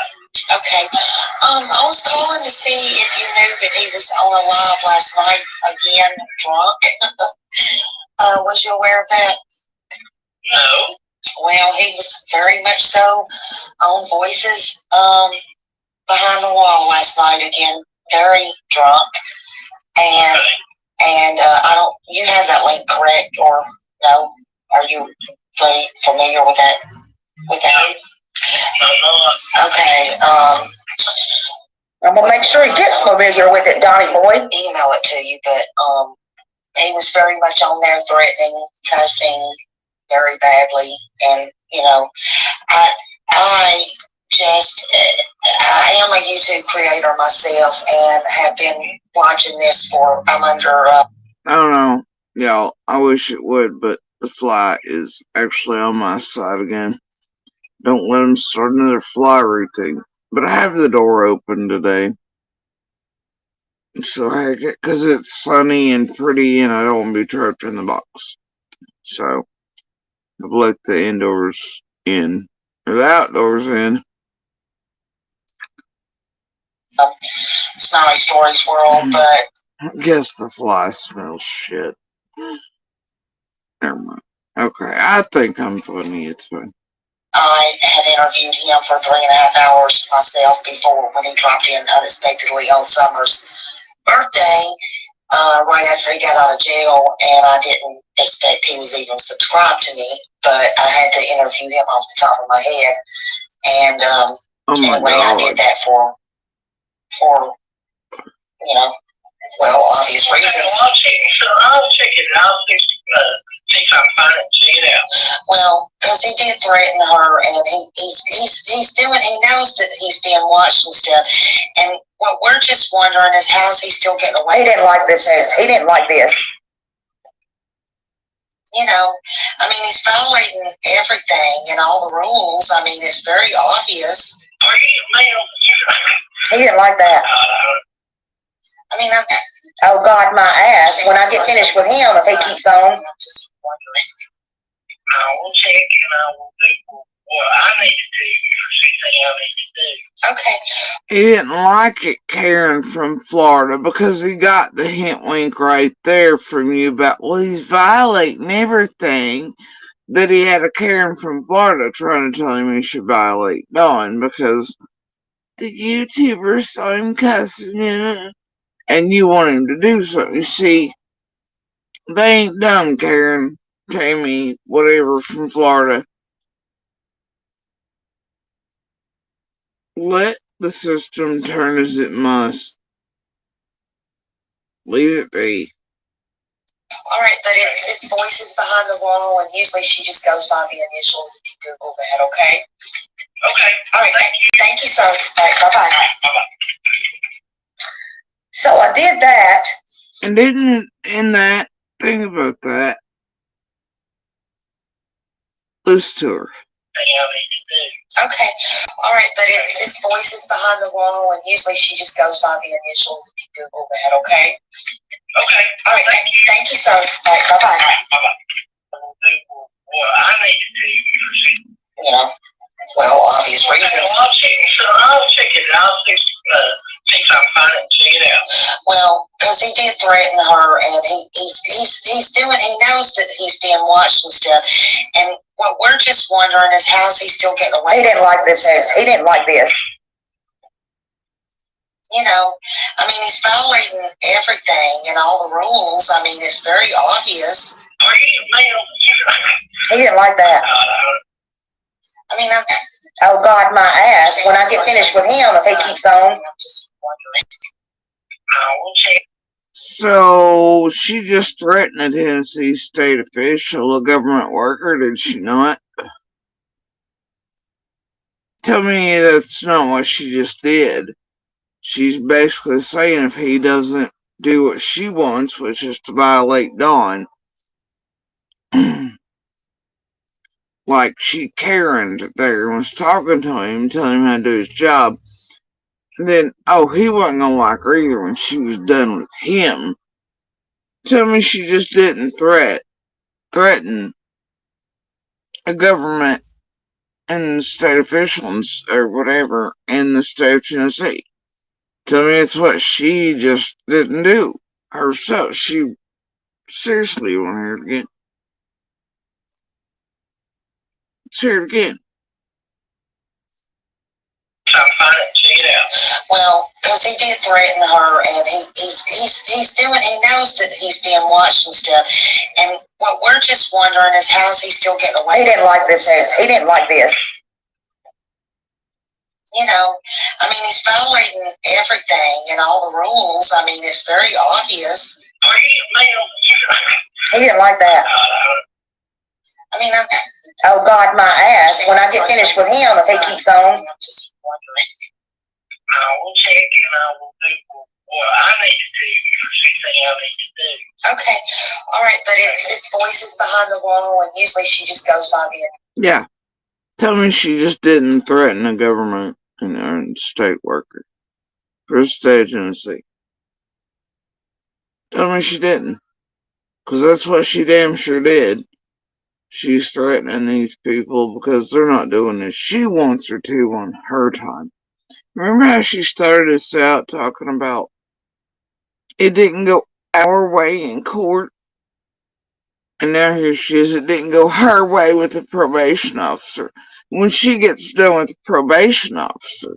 Okay. I was calling to see if you knew that he was on a live last night again, drunk. Was you aware of that? No. Well, he was very much so on Voices behind the wall last night again, very drunk. And I don't. You have that link, correct? Or no? Are you familiar with that? Okay. I'm gonna make sure he gets familiar with it, Donnie boy. Email it to you, but he was very much on there threatening, cussing very badly, and I am a YouTube creator myself, and have been watching this for. I'm under. I don't know, y'all. I wish it would, but the fly is actually on my side again. Don't let him start another fly routine. But I have the door open today. So, because it's sunny and pretty and I don't want to be trapped in the box. So, I've let the indoors in, or the outdoors in. Smiley Stories world, but I guess the fly smells shit. Never mind. Okay, I think I'm funny. It's fine. I had interviewed him for 3.5 hours myself before when he dropped in unexpectedly on Summer's birthday, right after he got out of jail, and I didn't expect he was even subscribed to me, but I had to interview him off the top of my head, and Oh my anyway, I did God. that for you know, well, obvious reasons. I'll check it. I'll see if I can find it and check it out. Well, because he did threaten her, and he's doing. He knows that he's being watched and stuff. And what we're just wondering is how's he still getting away? He didn't like this. He didn't like this. You know, I mean, he's violating everything and all the rules. I mean, it's very obvious. Are you, ma'am? He didn't like that. I mean, oh God, my ass. When I get finished with him, if he keeps on, I'm just wondering. I will check and I will do what I need to do for anything I need to do. Okay. He didn't like it, Karen from Florida, because he got the hint wink right there from you about, well, he's violating everything, that he had a Karen from Florida trying to tell him he should violate Dawn because the YouTuber saw him cussing him and you want him to do so. You see, they ain't dumb, Karen, Tammy, whatever from Florida. Let the system turn as it must. Leave it be. All right, but it's voices behind the wall, and usually she just goes by the initials if you Google that, okay? Okay. All right, thank you, sir. All right, bye-bye. Bye-bye. So I did that. And didn't in that, think about that. Listen to her. Okay. All right, but it's voices behind the wall, and usually she just goes by the initials if you Google that, okay? Okay. All right, thank you, sir. All right, bye-bye. Bye-bye. I will do what I need to do for you know, well, obvious reasons. I'll check it. I'll see if I can find it and check it out. Well, because he did threaten her, and he's doing. He knows that he's being watched and stuff. And what we're just wondering is how's he still getting away? He didn't like this. He didn't like this. You know, I mean, he's violating everything and all the rules. I mean, it's very obvious. Are you, ma'am? He didn't like that. I mean, oh God, my ass. When I get finished with him, if he keeps on, I'm just wondering. I will check. So she just threatened a Tennessee state official, a government worker, did she not? Tell me that's not what she just did. She's basically saying if he doesn't do what she wants, which is to violate Dawn, like she Karen'd there and was talking to him, telling him how to do his job, then, oh, he wasn't gonna like her either when she was done with him. Tell me she just didn't threaten a government and state officials or whatever in the state of Tennessee. Tell me it's what she just didn't do herself. She seriously want to hear it again. Let's hear it again. Try to find it and check it out. Well, because he did threaten her, and he's doing. He knows that he's being watched and stuff. And what we're just wondering is how's he still getting away? He didn't like this. He didn't like this. You know, I mean, he's violating everything and all the rules. I mean, it's very obvious. Are you, ma'am? He didn't like that. I mean, oh God, my ass. When I get finished with him, if he keeps on, I'm just wondering. I will check and I will do what I need to do for anything I need to do. Okay. All right, but it's voices behind the wall, and usually she just goes by the. Yeah. Tell me she just didn't threaten a government and state worker for the state of Tennessee. Tell me she didn't. Because that's what she damn sure did. She's threatening these people because they're not doing this. She wants her to on her time. Remember how she started us out talking about it didn't go our way in court? And now here she is. It didn't go her way with the probation officer. when she gets done with the probation officer.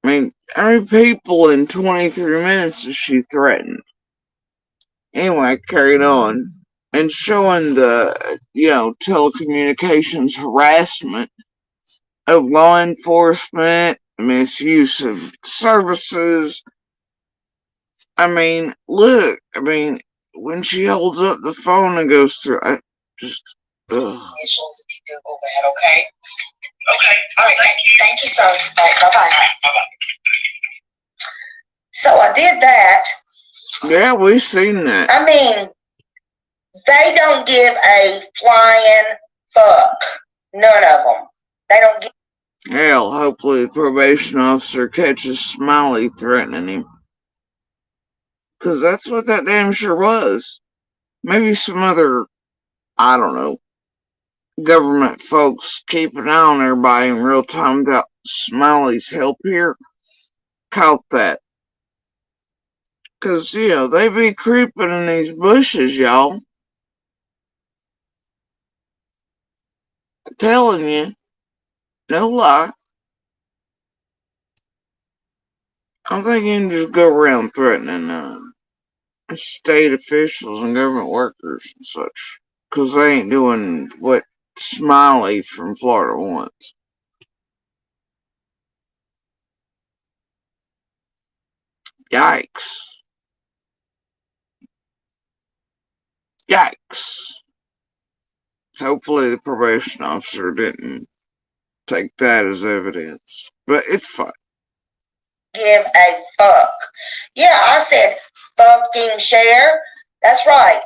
I mean, how many people in 23 minutes does she threaten? Anyway, carried on. And showing the, telecommunications harassment of law enforcement, misuse of services. I mean, look, when she holds up the phone and goes through, I just, ugh. Initials if you Google that, okay? Okay. All right, thank you, sir. All right, bye-bye. Bye-bye. So I did that. Yeah, we've seen that. I mean, they don't give a flying fuck. None of them. They don't give. Hell, hopefully the probation officer catches Smiley threatening him. Because that's what that damn sure was. Maybe some other, I don't know, government folks keep an eye on everybody in real time without Smiley's help here. Caught that. Because, they be creeping in these bushes, y'all. I'm telling you. No lie. I don't think you can just go around threatening state officials and government workers and such. Because they ain't doing what Smiley from Florida wants. Yikes. Yikes. Hopefully the probation officer didn't take that as evidence. But it's fine. Give a fuck. Yeah, I said fucking share. That's right.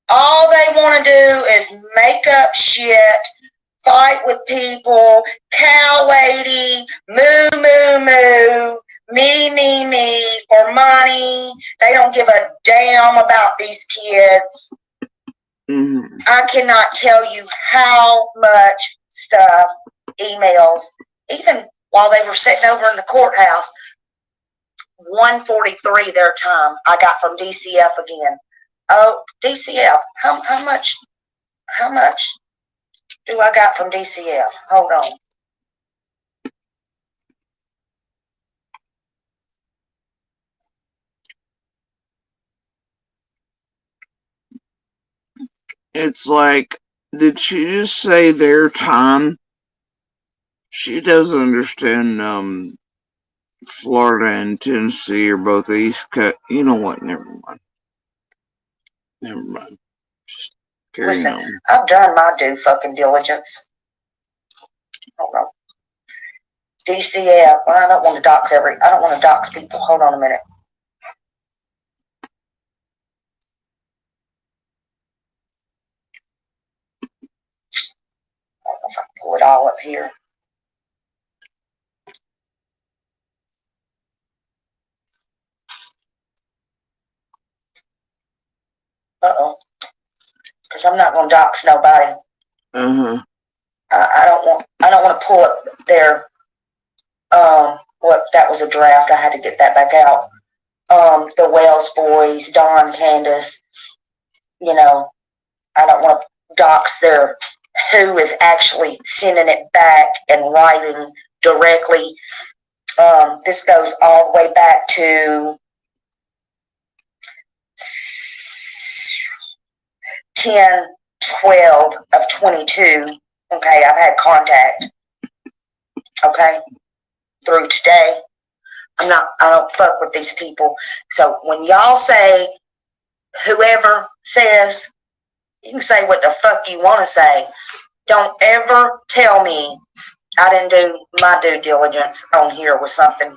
All they want to do is make up shit, fight with people, cow lady, moo, moo, moo, me, for money. They don't give a damn about these kids. Mm-hmm. I cannot tell you how much stuff, emails, even while they were sitting over in the courthouse, 1:43 their time, I got from DCF again. Oh, DCF, how much do I got from DCF? Hold on. It's like, did she just say their time? She doesn't understand, Florida and Tennessee are both East Coast. You know what? Never mind. Never mind. Just carry Listen, on. I've done my due fucking diligence. Hold on. DCF. Well, I don't want to dox people. Hold on a minute. I don't know if I can pull it all up here. Uh-oh. Because I'm not going to dox nobody. Uh-huh. I don't want to pull up their, what, that was a draft. I had to get that back out. The Wells boys, Don, Candace, I don't want to dox their, who is actually sending it back and writing directly. This goes all the way back to 10/12/22. Okay, I've had contact. Okay, through today. I don't fuck with these people. So when y'all say, whoever says, you can say what the fuck you want to say. Don't ever tell me I didn't do my due diligence on here with something.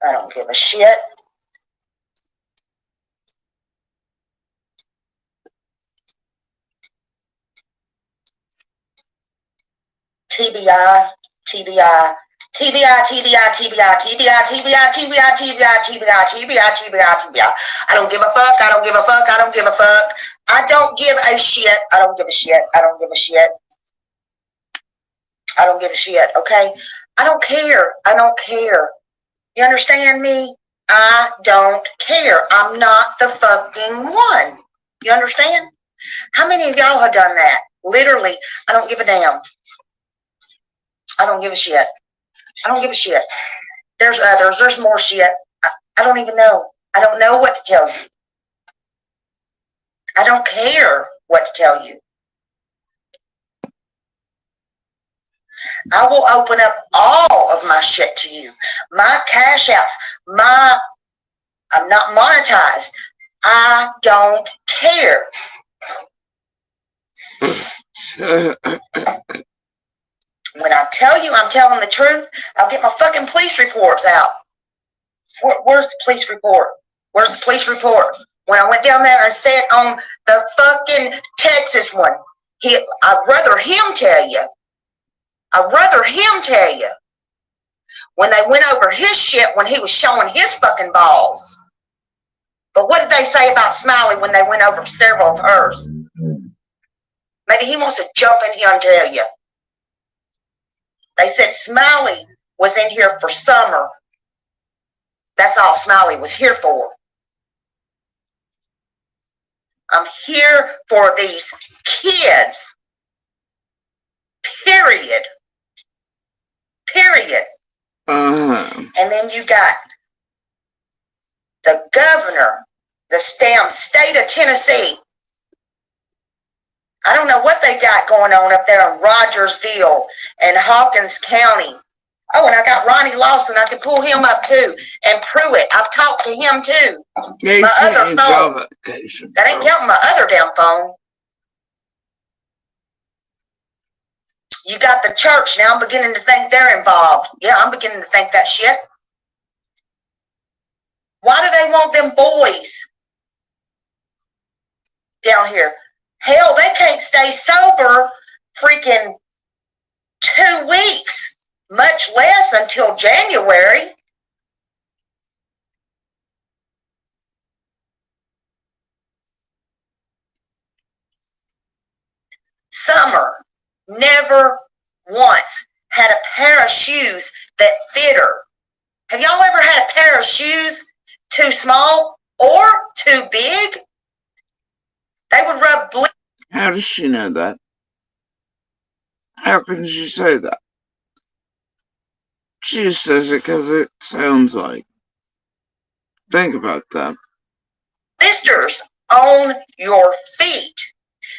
I don't give a shit. TBI, TBI. TBI, TBI, TBI, TBI, TBI, TBI, TBI, TBI, TBI, TBI, TBI. I don't give a fuck. I don't give a fuck. I don't give a fuck. I don't give a shit. I don't give a shit. I don't give a shit. I don't give a shit, okay? I don't care. I don't care. You understand me? I don't care. I'm not the fucking one. You understand? How many of y'all have done that? Literally, I don't give a damn. I don't give a shit. I don't give a shit. There's others. There's more shit. I don't even know. I don't know what to tell you. I don't care what to tell you. I will open up all of my shit to you. My cash outs. I'm not monetized. I don't care. When I tell you I'm telling the truth, I'll get my fucking police reports out. Where's the police report? Where's the police report? When I went down there and sat on the fucking Texas one, I'd rather him tell you. I'd rather him tell you. When they went over his shit when he was showing his fucking balls. But what did they say about Smiley when they went over several of hers? Maybe he wants to jump in here and tell you. They said Smiley was in here for summer. That's all Smiley was here for. I'm here for these kids. Period. Period. And then you got the governor, the damn state of Tennessee. I don't know what they got going on up there in Rogersville and Hawkins County. Oh, and I got Ronnie Lawson. I can pull him up too. And Pruitt. I've talked to him too. Yeah, my other phone. That ain't counting my other damn phone. You got the church. Now I'm beginning to think they're involved. Yeah, I'm beginning to think that shit. Why do they want them boys down here? Hell, they can't stay sober freaking 2 weeks, much less until January. Summer never once had a pair of shoes that fit her. Have y'all ever had a pair of shoes too small or too big? They would rub bleach. How does she know that? How can she say that? She just says it because it sounds like. Think about that. Blisters on your feet.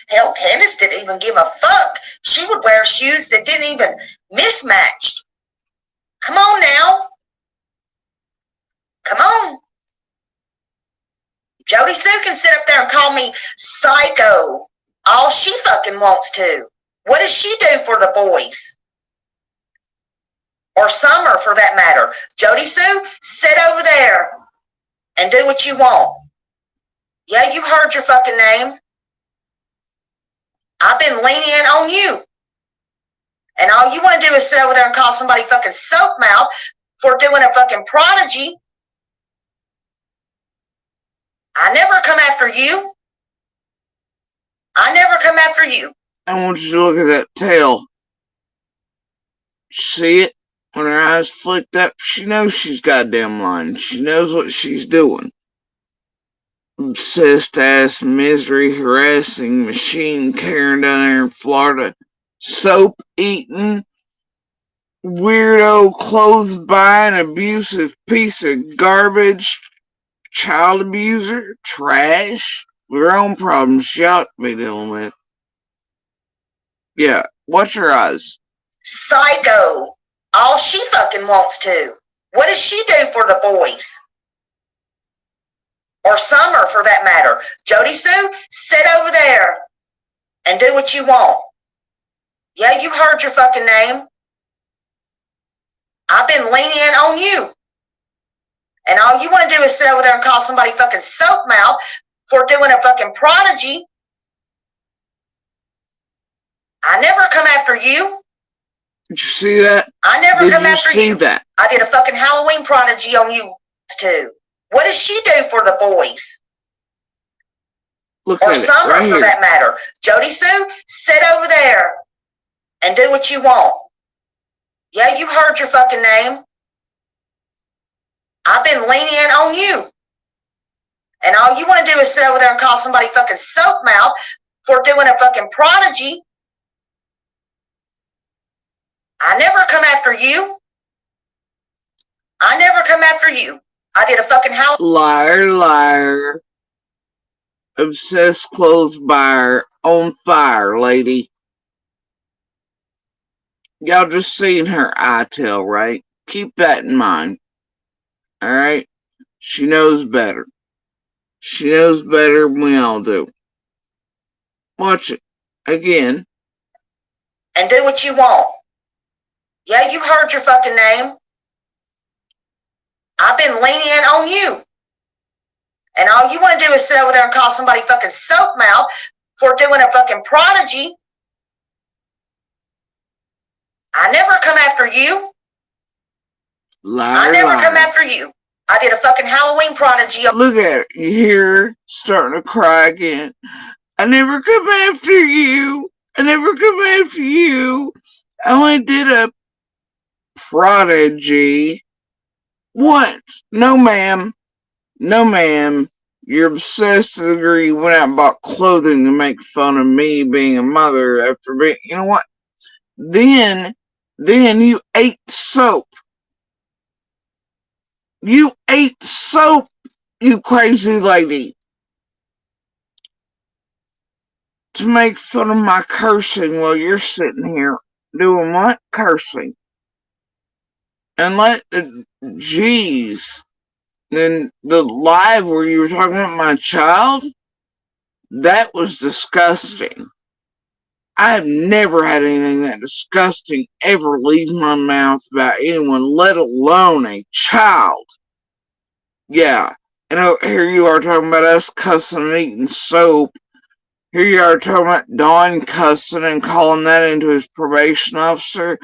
Hell, Candace didn't even give a fuck. She would wear shoes that didn't even mismatch. Come on now. Come on. Jody Sue can sit up there and call me psycho all she fucking wants to. What does she do for the boys? Or Summer, for that matter. Jody Sue, sit over there and do what you want. Yeah, you heard your fucking name. I've been lenient on you. And all you want to do is sit over there and call somebody fucking soap mouth for doing a fucking prodigy. I never come after you. I never come after you. I want you to look at that tail. See it? When her eyes flicked up, she knows she's goddamn lying. She knows what she's doing. Obsessed ass, misery, harassing, machine carrying down there in Florida. Soap eating, weirdo, clothes buying, abusive piece of garbage, child abuser, trash. Her own problems she ought to be dealing with. Yeah, watch her eyes. Psycho. All she fucking wants to. What does she do for the boys? Or Summer, for that matter. Jody Sue, sit over there and do what you want. Yeah, you heard your fucking name. I've been lenient on you. And all you want to do is sit over there and call somebody fucking soap mouth for doing a fucking prodigy. I never come after you. Did you see that? I never Did come you after see you. that? I did a fucking Halloween prodigy on you too. What does she do for the boys? Look Or at it Summer, right for here. that matter. Jody Sue, sit over there and do what you want. Yeah, you heard your fucking name. I've been lenient on you. And all you want to do is sit over there and call somebody fucking soap mouth for doing a fucking prodigy. I never come after you. I never come after you. I did a fucking house. Liar, liar. Obsessed clothes buyer on fire, lady. Y'all just seen her eye tell, right? Keep that in mind. Alright? She knows better. She knows better than we all do. Watch it. Again. And do what you want. Yeah, you heard your fucking name. I've been lenient on you. And all you want to do is sit over there and call somebody fucking soap mouth for doing a fucking prodigy. I never come after you. Liar, I never liar. come after you. I did a fucking Halloween prodigy. Look at her. You hear her starting to cry again. I never come after you. I never come after you. I only did a prodigy once. No, ma'am. No, ma'am. You're obsessed to the degree you went out and bought clothing to make fun of me being a mother after being, you know what? Then you ate soap. You ate soap, you crazy lady. To make fun of my cursing while you're sitting here doing what? Cursing. And jeez. Then the live where you were talking about my child, that was disgusting. I've never had anything that disgusting ever leave my mouth about anyone, let alone a child. Yeah. And here you are talking about us cussing and eating soap. Here you are talking about Don cussing and calling that into his probation officer.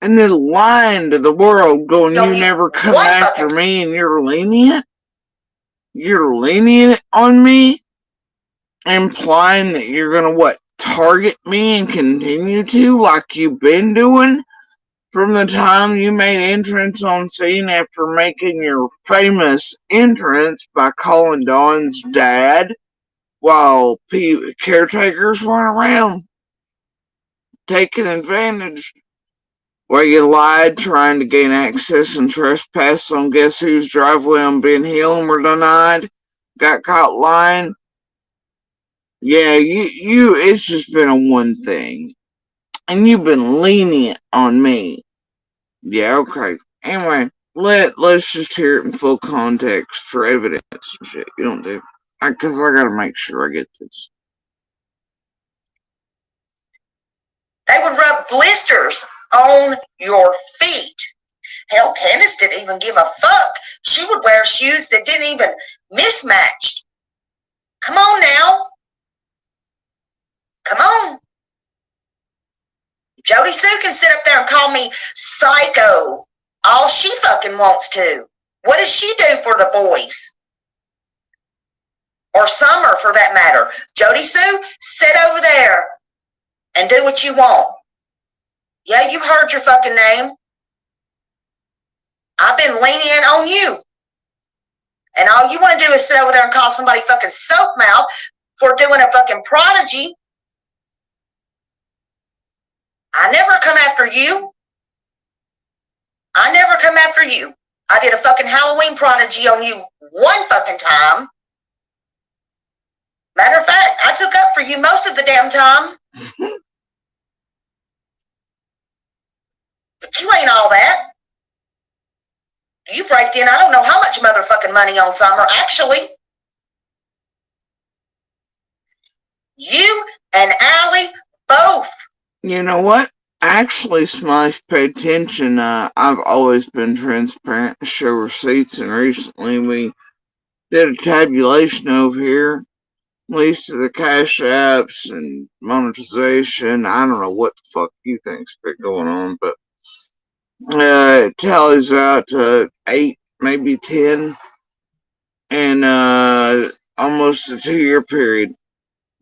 And then lying to the world, going, you never come after me and you're lenient? You're lenient on me? Implying that you're gonna, what, target me and continue to, like you've been doing? From the time you made entrance on scene after making your famous entrance by calling Don's dad while caretakers weren't around, taking advantage. Where you lied, trying to gain access and trespass on guess whose driveway on Ben Hill and were denied, got caught lying. Yeah, it's just been a one thing. And you've been lenient on me. Yeah, okay. Anyway, let's just hear it in full context for evidence and shit. You don't do. Because I gotta make sure I get this. They would rub blisters on your feet. Hell, Candace didn't even give a fuck. She would wear shoes that didn't even mismatch. Come on now. Come on. Jody Sue can sit up there and call me psycho all she fucking wants to. What does she do for the boys? Or Summer, for that matter. Jody Sue, sit over there and do what you want. Yeah, you heard your fucking name. I've been lenient on you. And all you want to do is sit over there and call somebody fucking soap mouth for doing a fucking prodigy. I never come after you. I never come after you. I did a fucking Halloween prodigy on you one fucking time. Matter of fact, I took up for you most of the damn time. But you ain't all that. You raked in I don't know how much motherfucking money on Summer. Actually, you and Allie both. You know what? Actually, Smash, pay attention. I've always been transparent to show receipts, and recently we did a tabulation over here. At least of the cash apps and monetization. I don't know what the fuck you think's been going on, but It tallies out to 8, maybe 10, in almost a 2-year period.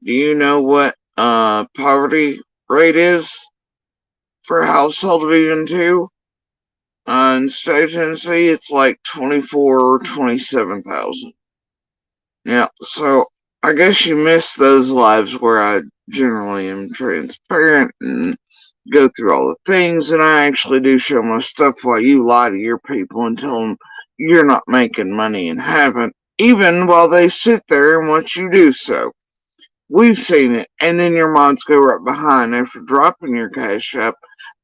Do you know what poverty rate is for a household of even two? In state of Tennessee, it's like 24 or 27,000. Yeah, so I guess you miss those lives where I generally am transparent and go through all the things, and I actually do show my stuff while you lie to your people and tell them you're not making money and haven't, even while they sit there and watch you do so. We've seen it, and then your mods go right behind after dropping your cash app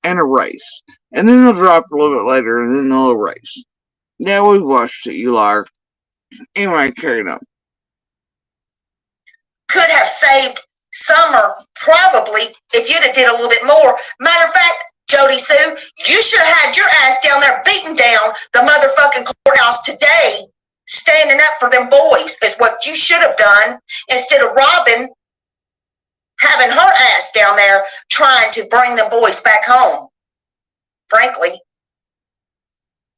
and erase. And then they'll drop a little bit later, and then they'll erase. Yeah, we've watched it, you liar. Anyway, carry on. Could have saved Summer, probably, if you'd have did a little bit more. Matter of fact, Jody Sue, you should have had your ass down there beating down the motherfucking courthouse today, standing up for them boys, is what you should have done, instead of Robin having her ass down there trying to bring the boys back home. Frankly.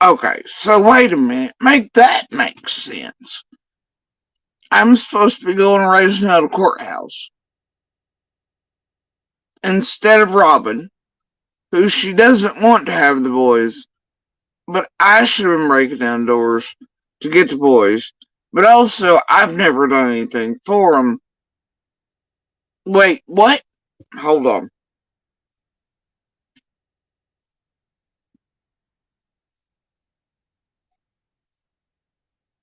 Okay, so wait a minute. Make that make sense. I'm supposed to be going and raising out a courthouse instead of Robin, who she doesn't want to have the boys, but I should have been breaking down doors to get the boys. But also, I've never done anything for them. Wait, what? Hold on.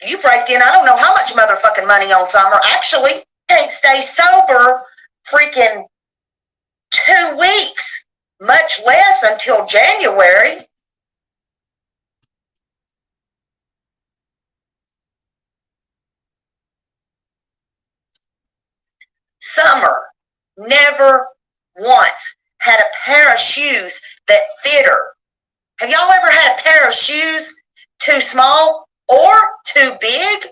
You break in, I don't know how much motherfucking money on Summer. Actually, can't stay sober freaking 2 weeks, much less until January. Summer never once had a pair of shoes that fit her. Have y'all ever had a pair of shoes too small or too big?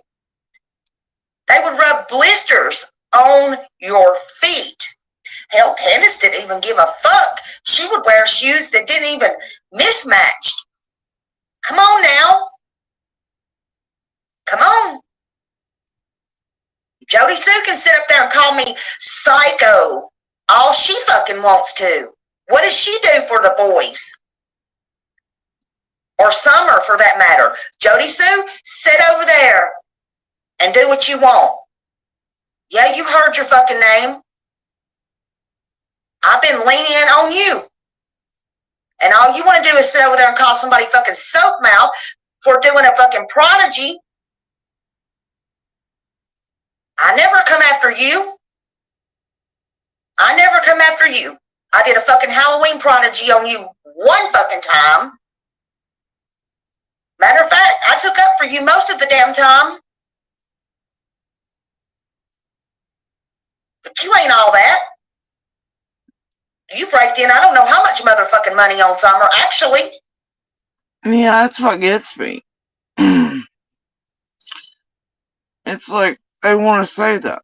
They would rub blisters on your feet. Hell, Candace didn't even give a fuck. She would wear shoes that didn't even mismatch. Come on now. Come on. Jody Sue can sit up there and call me psycho all she fucking wants to. What does she do for the boys? Or Summer, for that matter. Jody Sue, sit over there and do what you want. Yeah, you heard your fucking name. I've been lenient on you. And all you want to do is sit over there and call somebody fucking soap mouth for doing a fucking prodigy. I never come after you. I never come after you. I did a fucking Halloween prodigy on you one fucking time. Matter of fact, I took up for you most of the damn time. But you ain't all that. You breaked in, I don't know how much motherfucking money on Summer, actually. Yeah, that's what gets me. It's like they want to say that.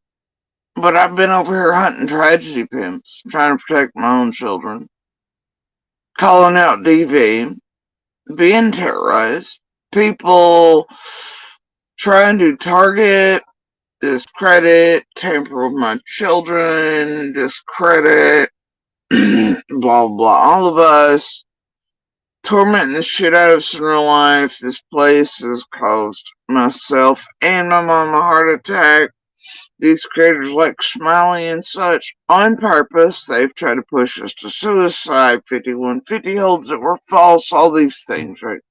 But I've been over here hunting tragedy pimps, trying to protect my own children, calling out DV, being terrorized, people trying to target, discredit, tamper with my children, discredit, blah, blah, all of us, tormenting the shit out of us in real life. This place has caused myself and my mom a heart attack. These creators like Smiley and such, on purpose, they've tried to push us to suicide, 5150 holds that were false, all these things, right?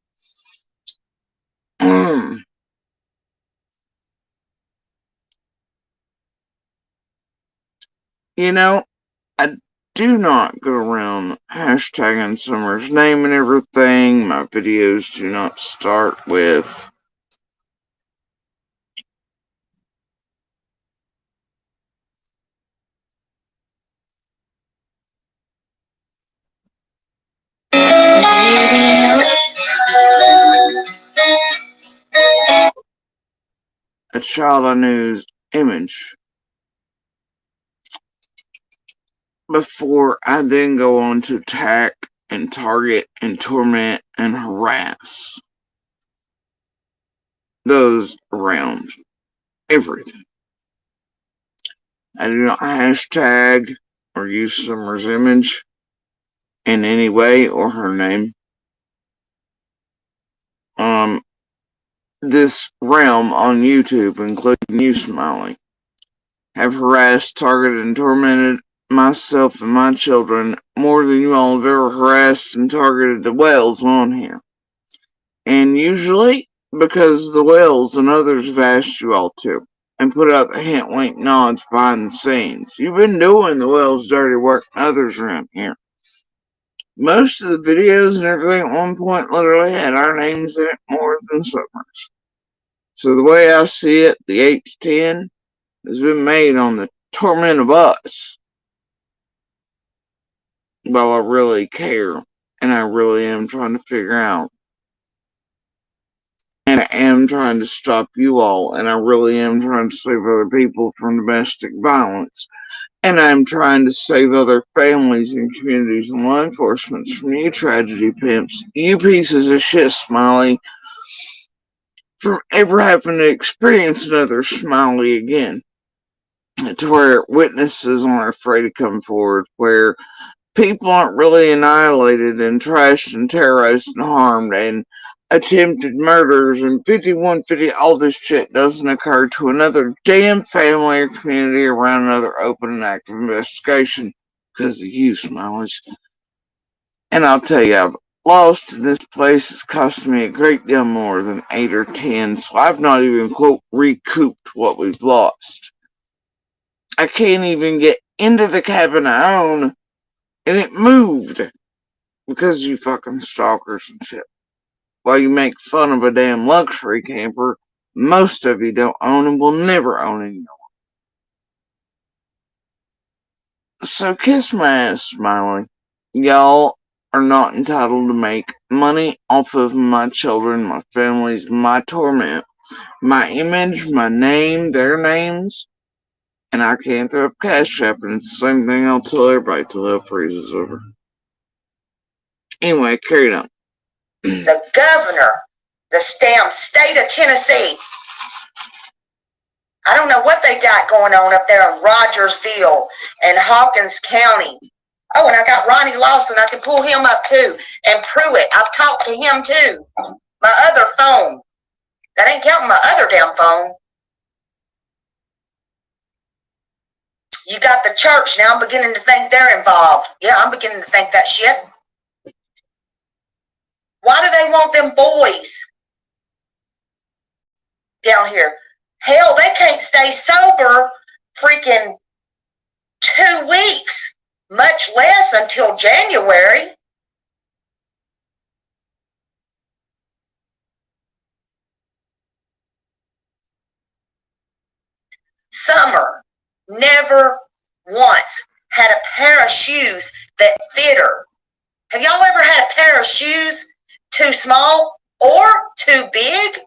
You know, I do not go around hashtagging Summer's name and everything. My videos do not start with a child I knew's image before I then go on to attack and target and torment and harass those around everything. I do not hashtag or use Summer's image in any way or her name. This realm on YouTube, including you, Smiley, have harassed, targeted, and tormented myself and my children more than you all have ever harassed and targeted the whales on here. And usually because the whales and others have asked you all to, and put out the hint, wink, nods behind the scenes. You've been doing the whales' dirty work and others around here. Most of the videos and everything at one point literally had our names in it more than Summer's. So the way I see it, the 8 to 10 has been made on the torment of us. Well, I really care, and I really am trying to figure out. And I am trying to stop you all, and I really am trying to save other people from domestic violence. And I'm trying to save other families and communities and law enforcement from you tragedy pimps, you pieces of shit, Smiley, from ever having to experience another Smiley again. To where witnesses aren't afraid to come forward, where people aren't really annihilated and trashed and terrorized and harmed and attempted murders and 5150, all this shit doesn't occur to another damn family or community around another open and active investigation because of you, Smileys. And I'll tell you, I've lost in this place. It's cost me a great deal more than 8 or 10, so I've not even, quote, recouped what we've lost. I can't even get into the cabin I own, and it moved because of you fucking stalkers and shit. While you make fun of a damn luxury camper, most of you don't own and will never own anymore. So kiss my ass, Smiley. Y'all are not entitled to make money off of my children, my families, my torment, my image, my name, their names, and I can't throw up Cash App, and it's the same thing I'll tell everybody till hell freezes over. Anyway, carry on. The governor, the damn state of Tennessee. I don't know what they got going on up there in Rogersville and Hawkins County. Oh, and I got Ronnie Lawson. I can pull him up too. And Pruitt. I've talked to him too. My other phone. That ain't counting my other damn phone. You got the church. Now I'm beginning to think they're involved. Yeah, I'm beginning to think that shit. Why do they want them boys down here? Hell, they can't stay sober freaking 2 weeks, much less until January. Summer never once had a pair of shoes that fit her. Have y'all ever had a pair of shoes too small or too big?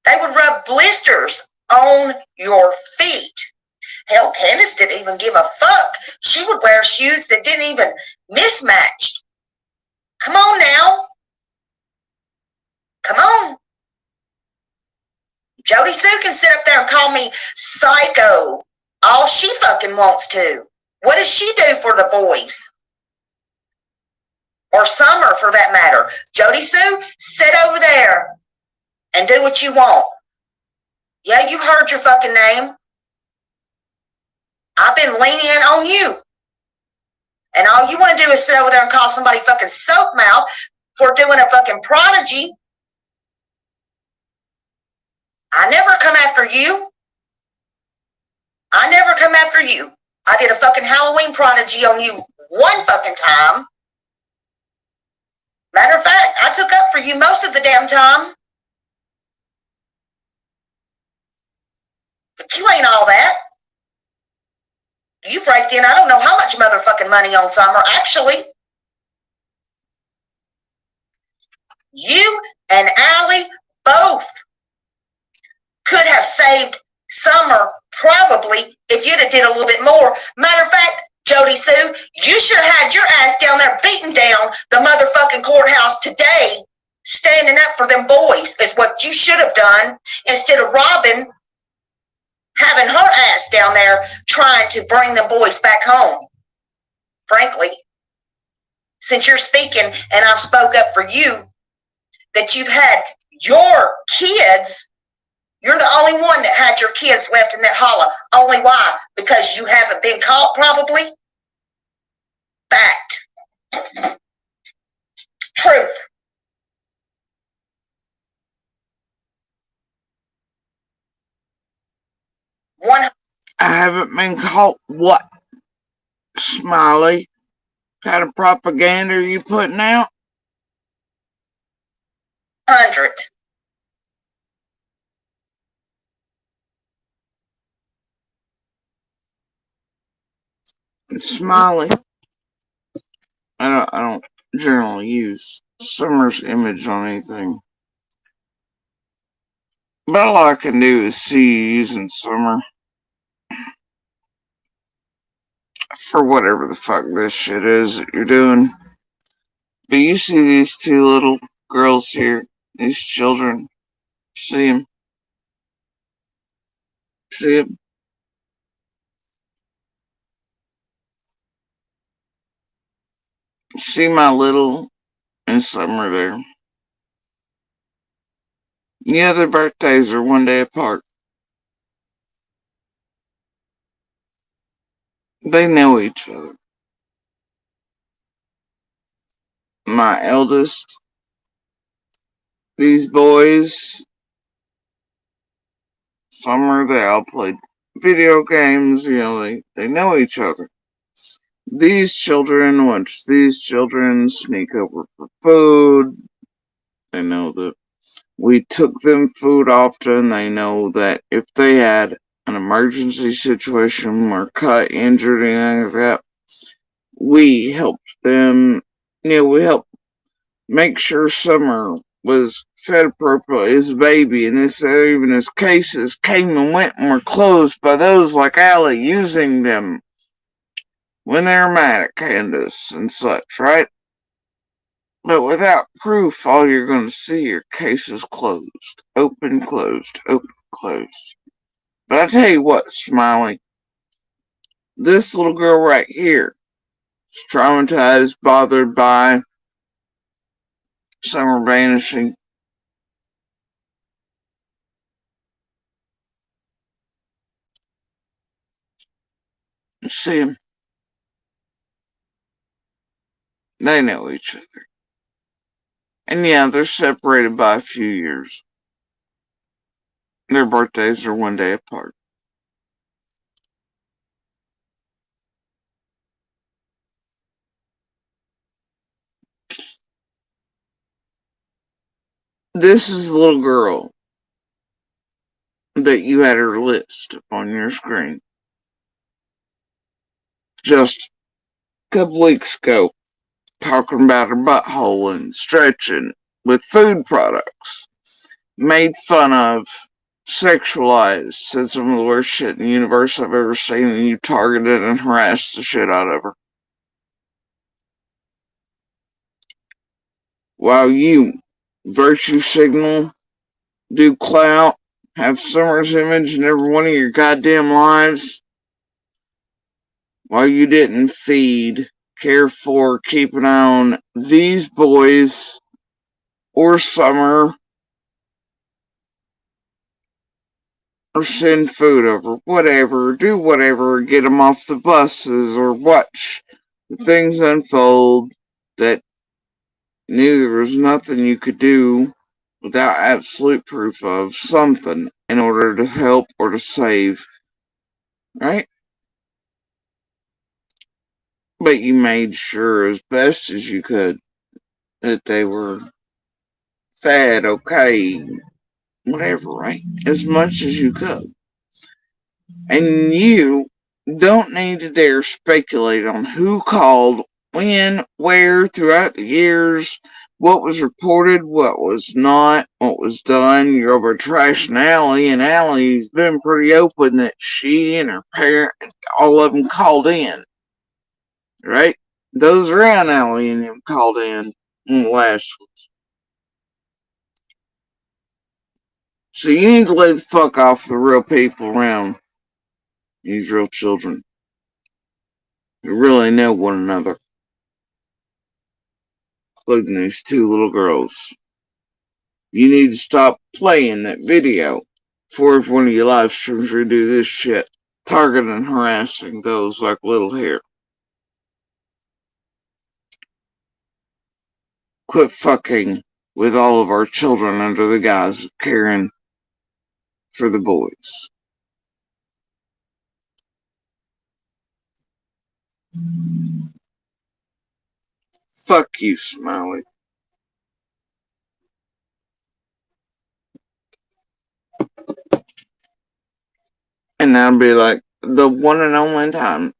They would rub blisters on your feet. Hell, Candace didn't even give a fuck. She would wear shoes that didn't even mismatch. Come on now. Come on. Jody Sue can sit up there and call me psycho all she fucking wants to. What does she do for the boys? Or Summer, for that matter. Jody Sue, sit over there and do what you want. Yeah, you heard your fucking name. I've been lenient on you. And all you want to do is sit over there and call somebody fucking soap mouth for doing a fucking prodigy. I never come after you. I never come after you. I did a fucking Halloween prodigy on you one fucking time. Matter of fact, I took up for you most of the damn time. But you ain't all that. You raked in I don't know how much motherfucking money on Summer. Actually, you and Allie both could have saved Summer probably if you'd have did a little bit more. Matter of fact, Jody Jody Sue, you should have had your ass down there beating down the motherfucking courthouse today, standing up for them boys is what you should have done, instead of Robin having her ass down there trying to bring the boys back home. Frankly, since you're speaking and I've spoke up for you, that you've had your kids, you're the only one that had your kids left in that holler. Only why? Because you haven't been caught, probably? Fact. Truth. One. I haven't been caught. What, Smiley? What kind of propaganda are you putting out? 100. Smiley. I don't generally use Summer's image on anything. But all I can do is see you using Summer for whatever the fuck this shit is that you're doing. But you see these two little girls here, these children. See them? See them? See my little and Summer there. Yeah, their birthdays are one day apart. They know each other. My eldest, these boys, Summer, they all played video games, they know each other. These children, once these children sneak over for food, they know that we took them food often. They know that if they had an emergency situation or cut, injured, anything like that, we helped them. We helped make sure Summer was fed appropriately as a baby, and this even as cases came and went and were closed by those like Allie using them when they're mad at Candace and such, right? But without proof, all you're going to see are cases closed. Open, closed, open, closed. But I tell you what, Smiley, this little girl right here is traumatized, bothered by Summer vanishing. See them. They know each other. And yeah, they're separated by a few years. Their birthdays are one day apart. This is the little girl that you had her list on your screen just a couple weeks ago, talking about her butthole and stretching with food products. Made fun of, sexualized, said some of the worst shit in the universe I've ever seen, and you targeted and harassed the shit out of her. While you virtue signal, do clout, have Summer's image in every one of your goddamn lives, while you didn't feed, care for, keep an eye on these boys or Summer, or send food over, whatever, do whatever, get them off the buses, or watch the things unfold that knew there was nothing you could do without absolute proof of something in order to help or to save, right? But you made sure as best as you could that they were fed, okay, whatever, right? As much as you could. And you don't need to dare speculate on who called, when, where, throughout the years, what was reported, what was not, what was done. You're over Trash and Allie, and Allie's been pretty open that she and her parent, all of them called in. right? Those around Allie and him called in the last one. So you need to lay the fuck off the real people around these real children who really know one another, including these two little girls. You need to stop playing that video before one of your live streams redo this shit, targeting and harassing those like little hair. Quit fucking with all of our children under the guise of caring for the boys. Fuck you, Smiley. And that'll be like the one and only time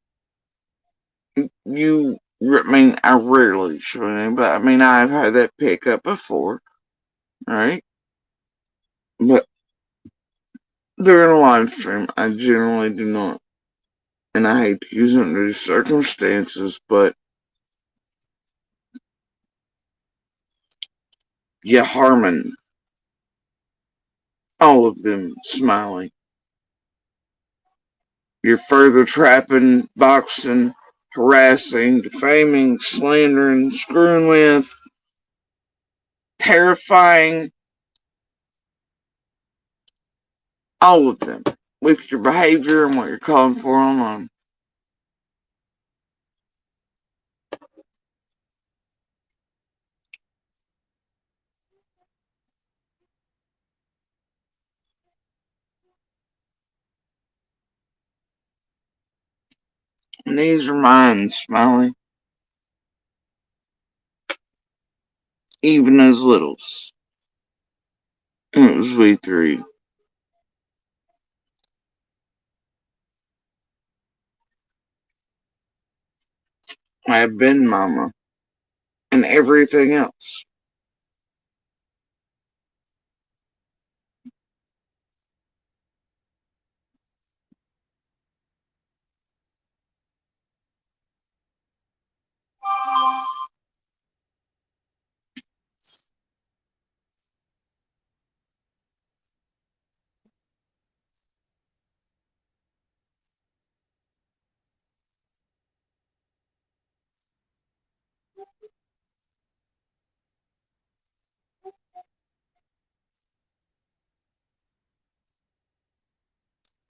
I rarely show anything, but I mean, I've had that pick up before, right? But during a live stream, I generally do not. And I hate to use it under these circumstances, but you harming all of them smiling. You're further trapping, boxing, harassing, defaming, slandering, screwing with, terrifying all of them with your behavior and what you're calling for online. And these are mine, Smiley. Even as littles. And it was we three. I have been mama. And everything else.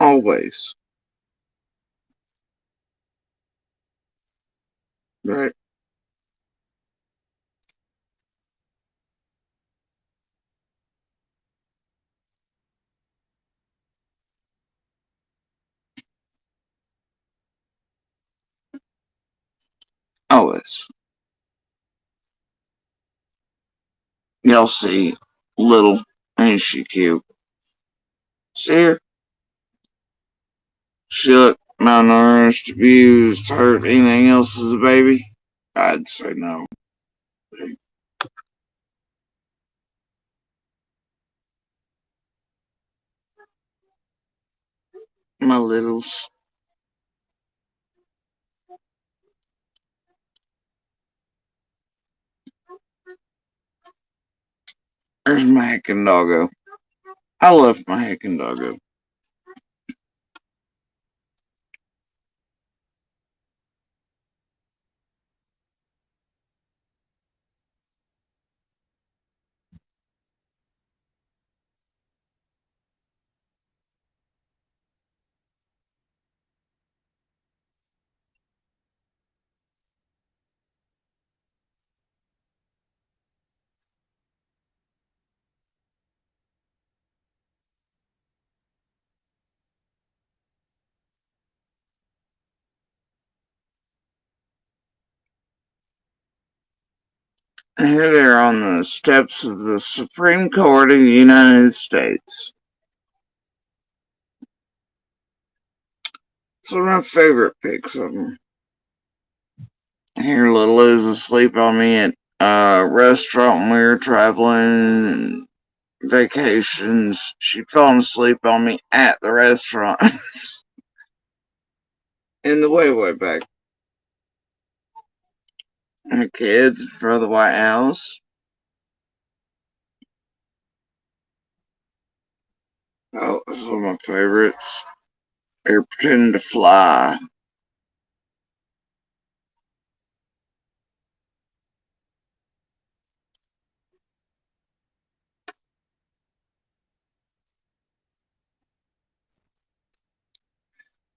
Always. Right? Always. Y'all see little, ain't she cute? See her? She look malnourished, abused, hurt, anything else as a baby? I'd say no. My littles. There's my heckin' doggo. I love my heckin' doggo. And here they are on the steps of the Supreme Court of the United States. It's one of my favorite pics of them. Here little Liz asleep on me at a restaurant when we were traveling vacations. She'd fallen asleep on me at the restaurant. In the way back. the kids in front of the White House. Oh, this is one of my favorites. They're pretending to fly.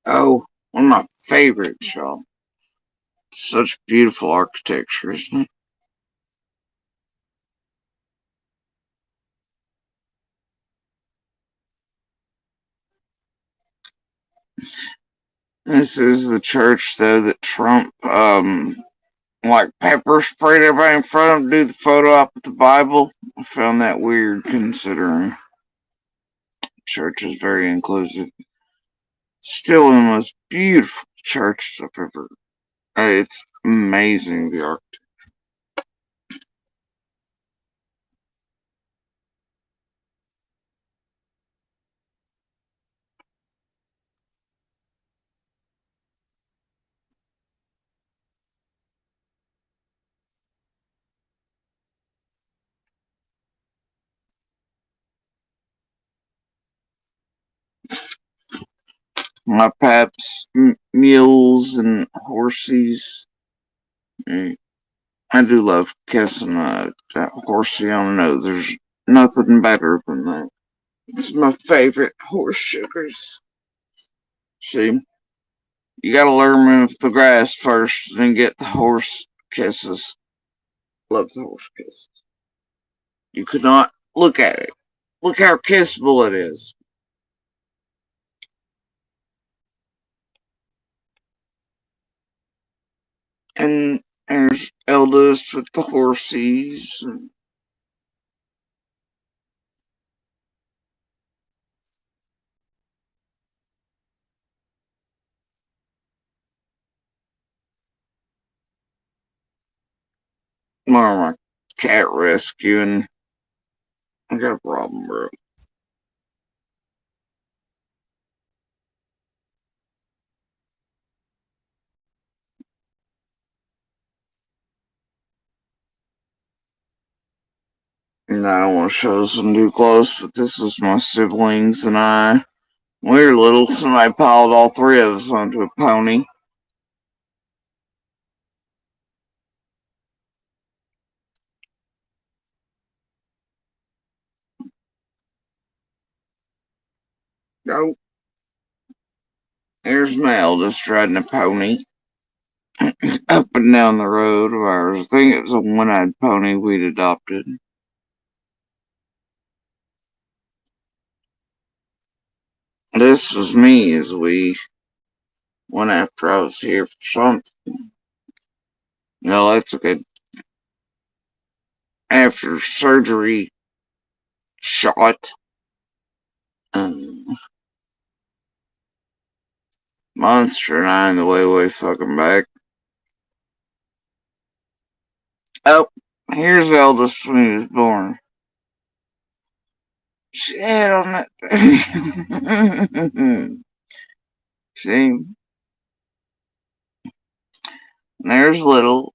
Oh, one of my favorites, y'all. Such beautiful architecture, isn't it? This is the church, though, that Trump, like pepper sprayed everybody in front of him to do the photo op with the Bible. I found that weird considering the church is very inclusive. Still one of the most beautiful churches I've ever. It's amazing, the art. My paps, mules, and horses. I do love kissing that horsey on the nose. There's nothing better than that. It's my favorite horse sugars. See, you gotta learn with the grass first, then get the horse kisses. Love the horse kisses. You could not look at it. Look how kissable it is. And there's Eldest with the horsies. And more of my cat rescuing. I got a problem, bro. And I don't want to show some too close, but this is my siblings and I. When we were little, somebody piled all three of us onto a pony. Oh, there's my eldest riding a pony up and down the road of ours. I think it was a one-eyed pony we'd adopted. This was me as we went after I was here for something. No, that's okay. After surgery shot, um, Monster and I in the way fucking back. Oh, here's the eldest when he was born. Shit on that thing. See? There's little.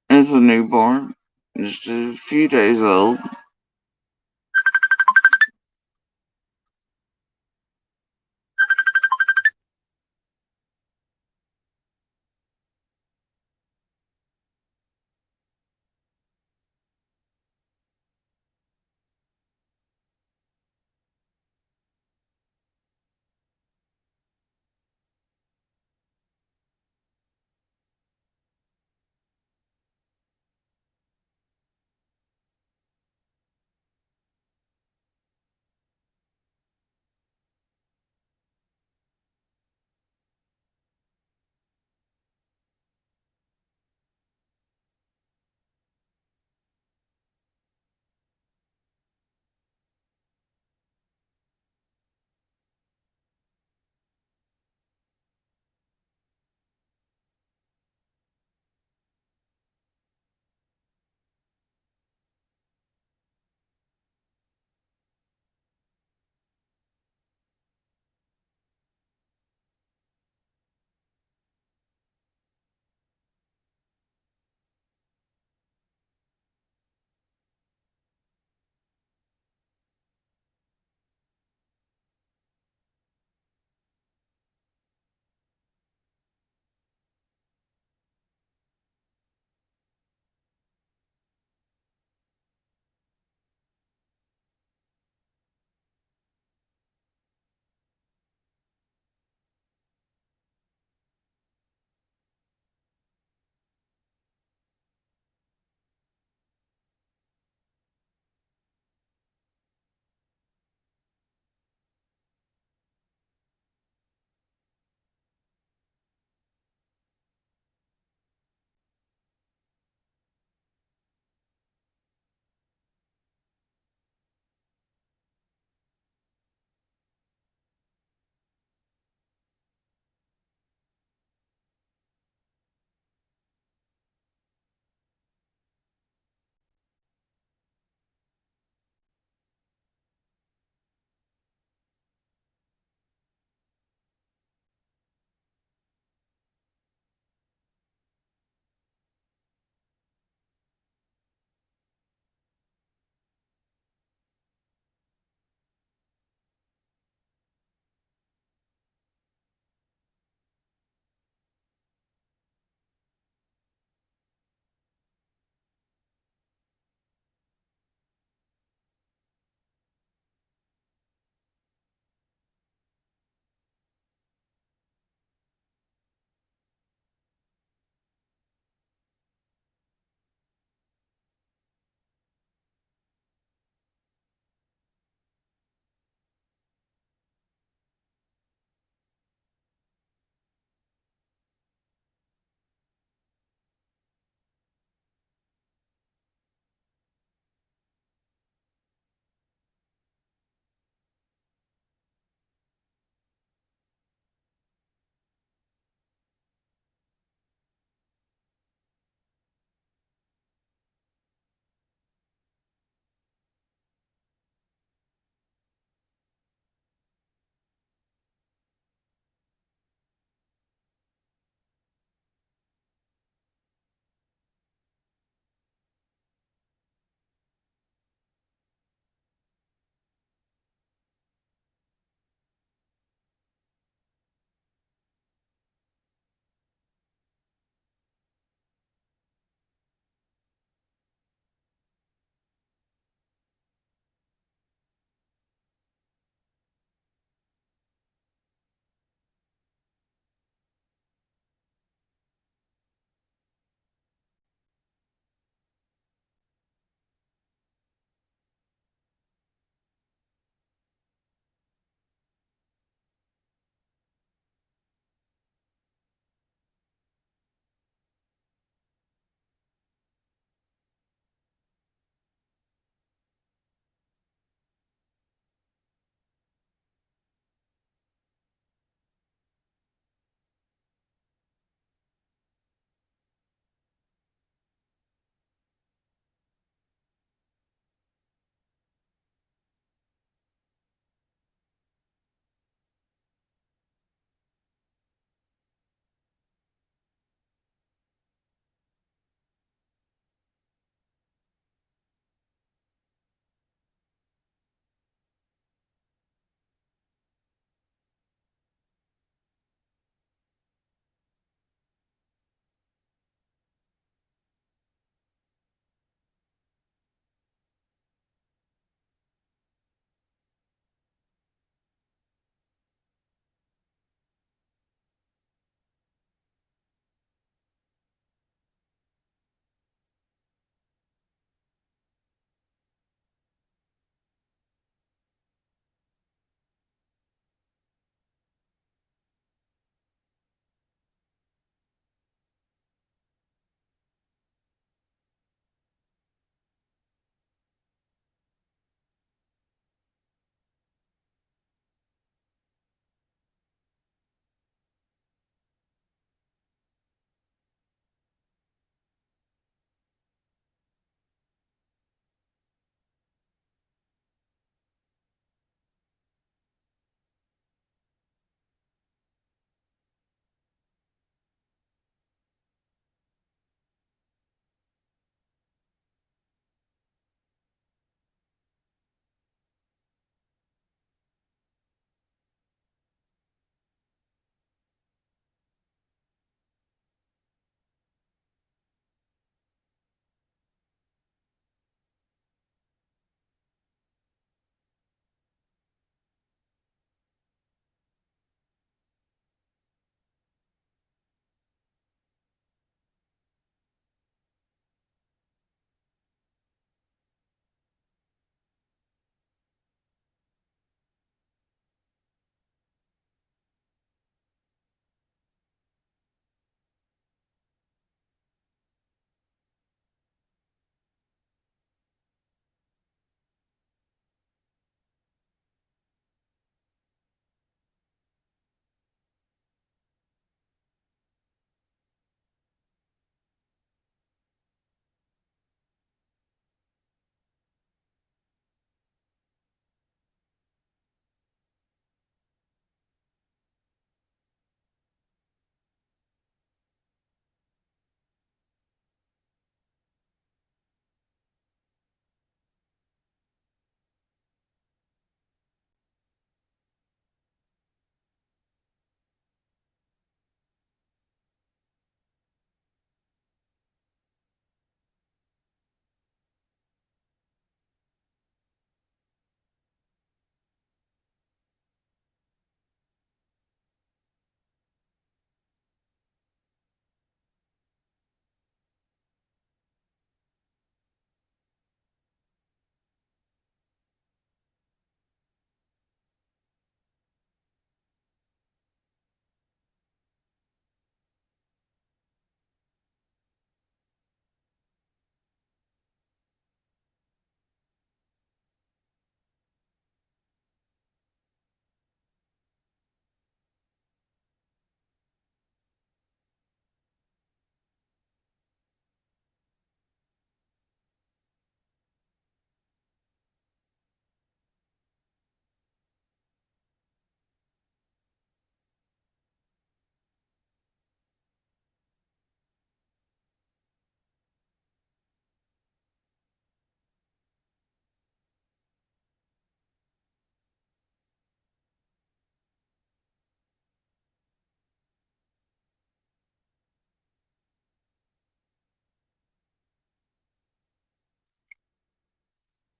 It's a newborn. Just a few days old.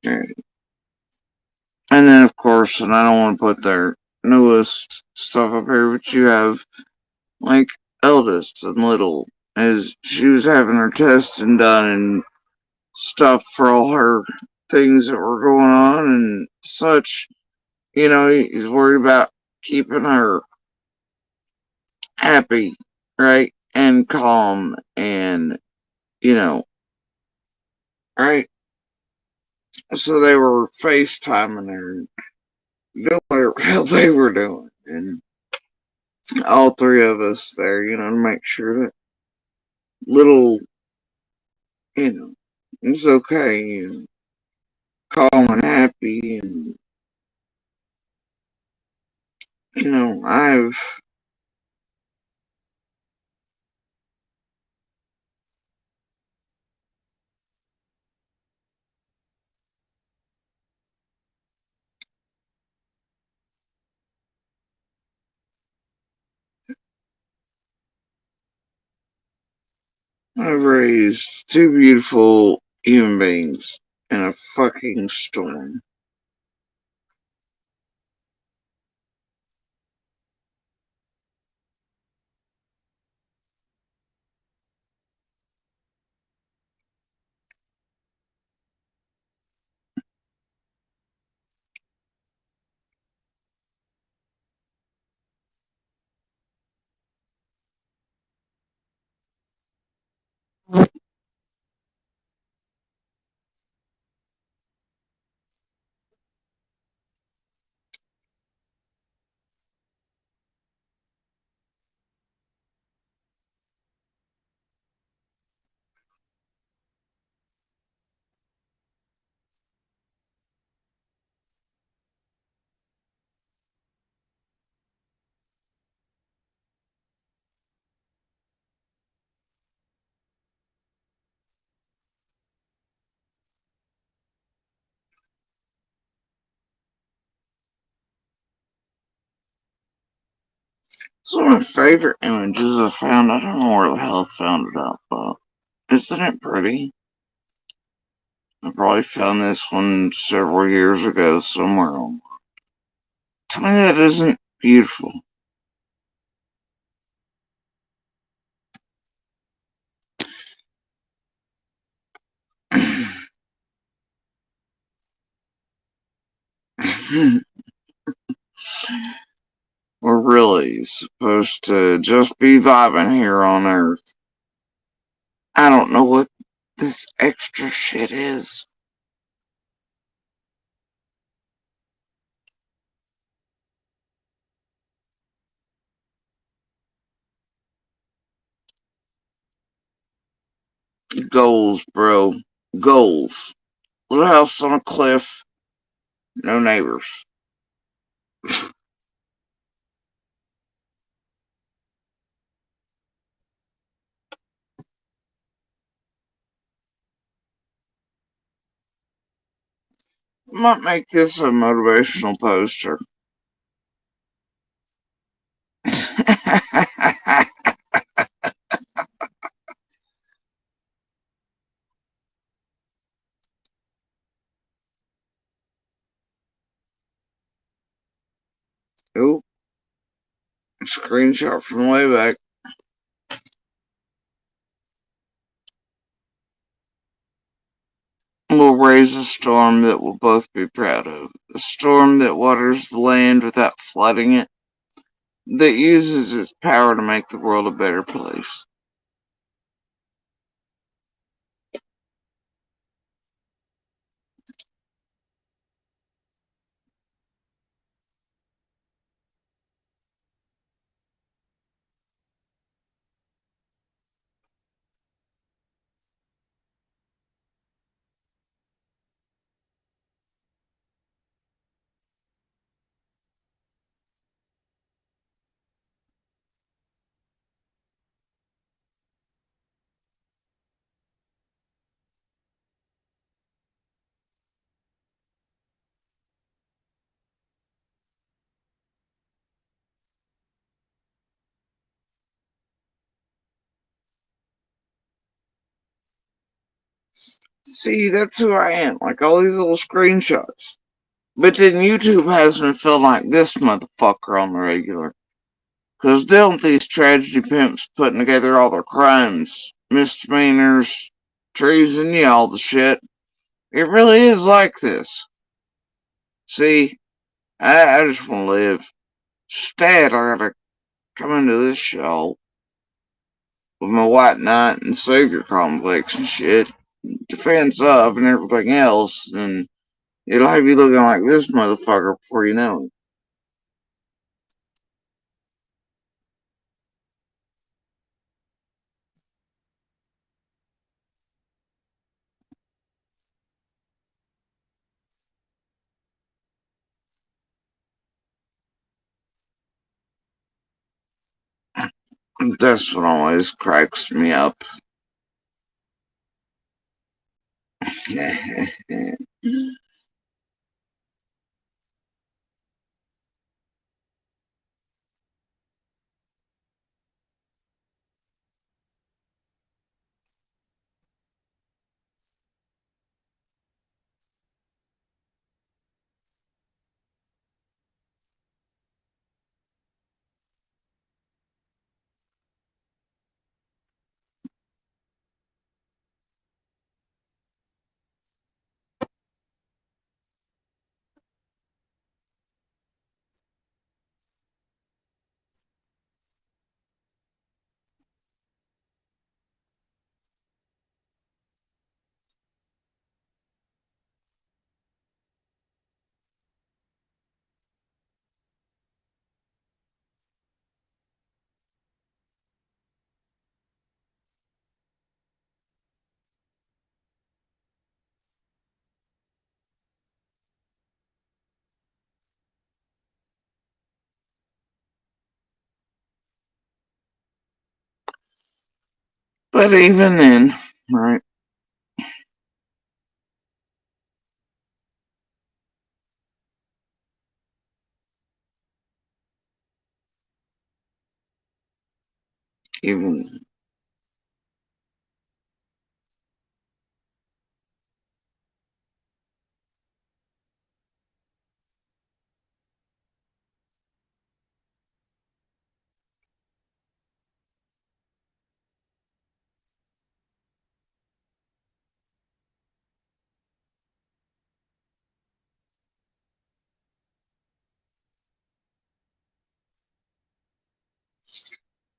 And then, of course, and I don't want to put their newest stuff up here, but you have, like, eldest and little, as she was having her testing done and stuff for all her things that were going on and such. He's worried about keeping her happy, right? And calm and, you know, right? So they were FaceTiming her and doing whatever the hell they were doing. And all three of us there, to make sure that little, it's okay and calm and happy. And, I've I've raised two beautiful human beings in a fucking storm. It's one of my favorite images I found. I don't know where the hell I found it out, but isn't it pretty? I probably found this one several years ago somewhere. Tell me that isn't beautiful. We're really supposed to just be vibing here on Earth. I don't know what this extra shit is. Goals, bro. Goals. Little house on a cliff, no neighbors. Might make this a motivational poster. Oop, screenshot from way back. We'll raise a storm that we'll both be proud of. A storm that waters the land without flooding it, that uses its power to make the world a better place. See, that's who I am. Like all these little screenshots. But then YouTube has me feel like this motherfucker on the regular. Cause don't these tragedy pimps putting together all their crimes, misdemeanors, treason, yeah, all the shit. It really is like this. See, I just want to live. Instead, I gotta come into this show with my white knight and savior complex and shit, defense of and everything else, and it'll have you looking like this motherfucker before you know it. That's what always cracks me up. But even then, right? Even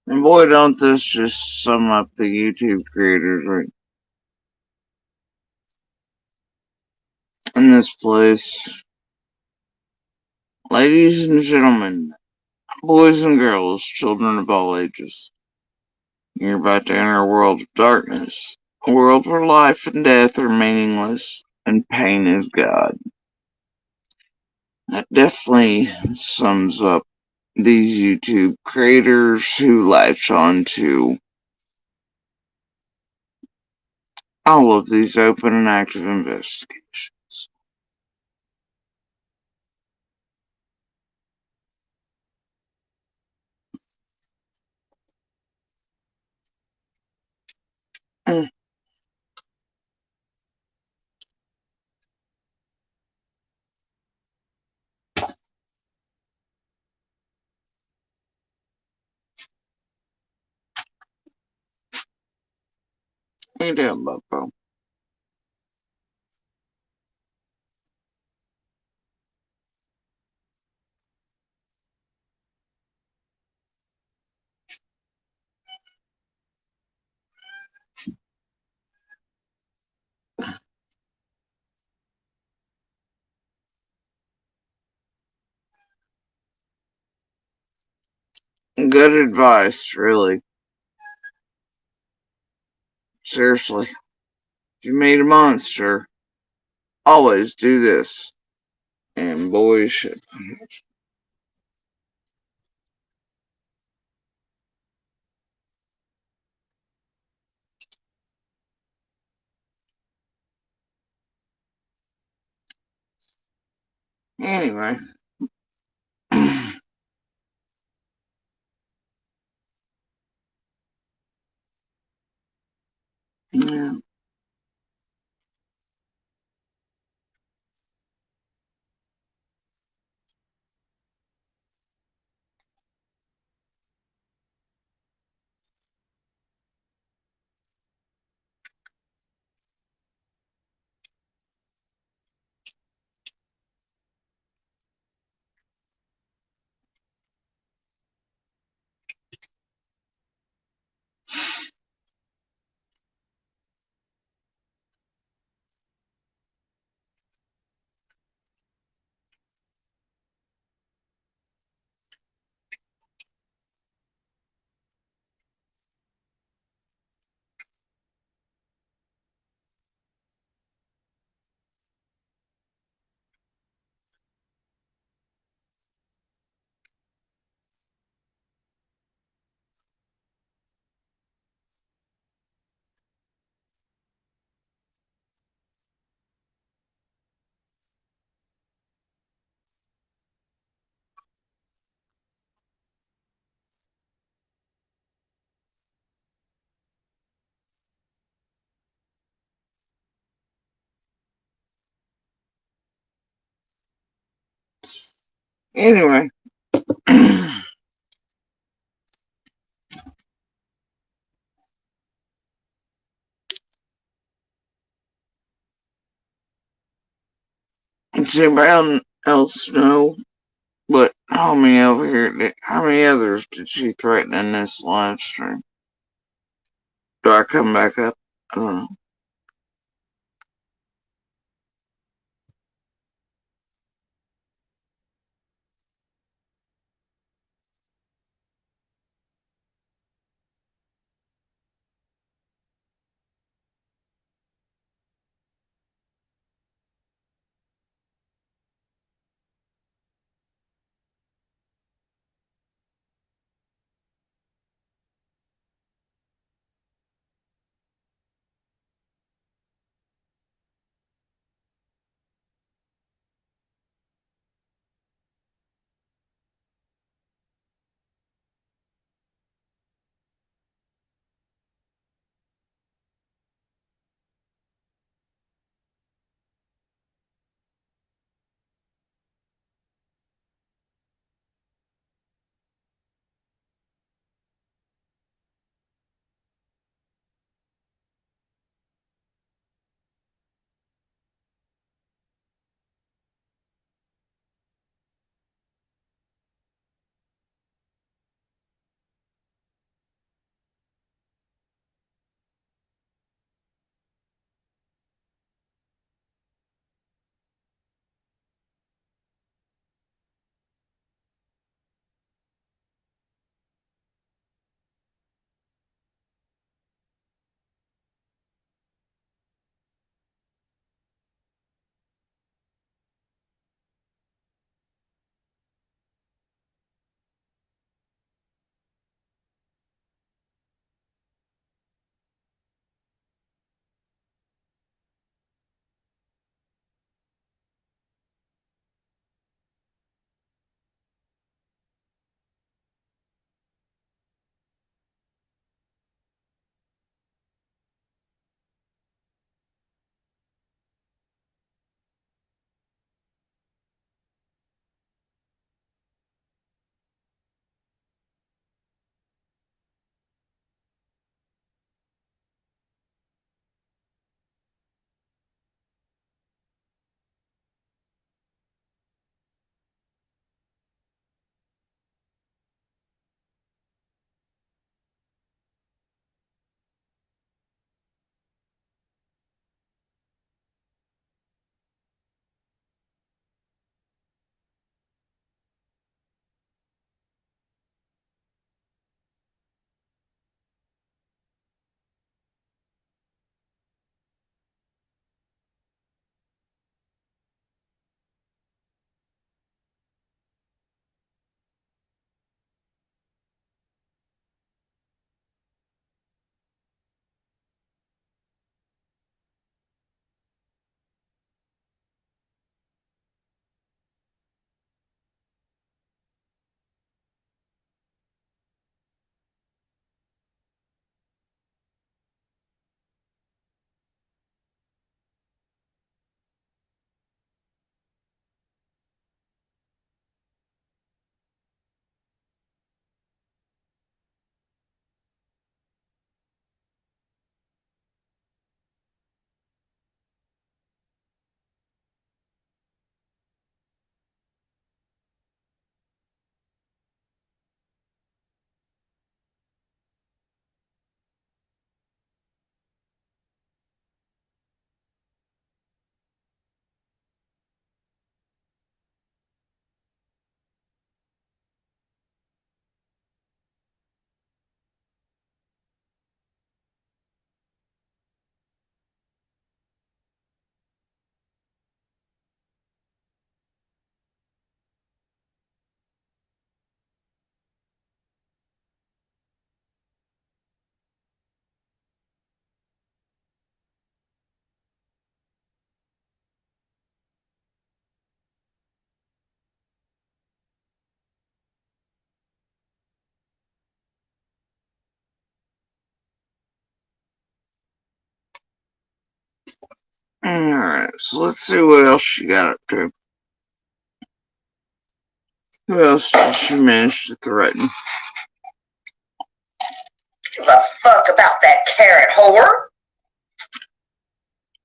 and boy, don't this just sum up the YouTube creators right in this place. Ladies and gentlemen, boys and girls, children of all ages, you're about to enter a world of darkness. A world where life and death are meaningless and pain is God. That definitely sums up these YouTube creators who latch on to all of these open and active investigations. Mm, you doing, Bucko? Good advice, really. Seriously. If you meet a monster, always do this. And boy, shit. Anyway. Yeah. Anyway. Does anybody else know what homie over here how many others did she threaten in this live stream? Do I come back up? Alright, so let's see what else she got up to. Who else did she manage to threaten? Give a fuck about that carrot whore.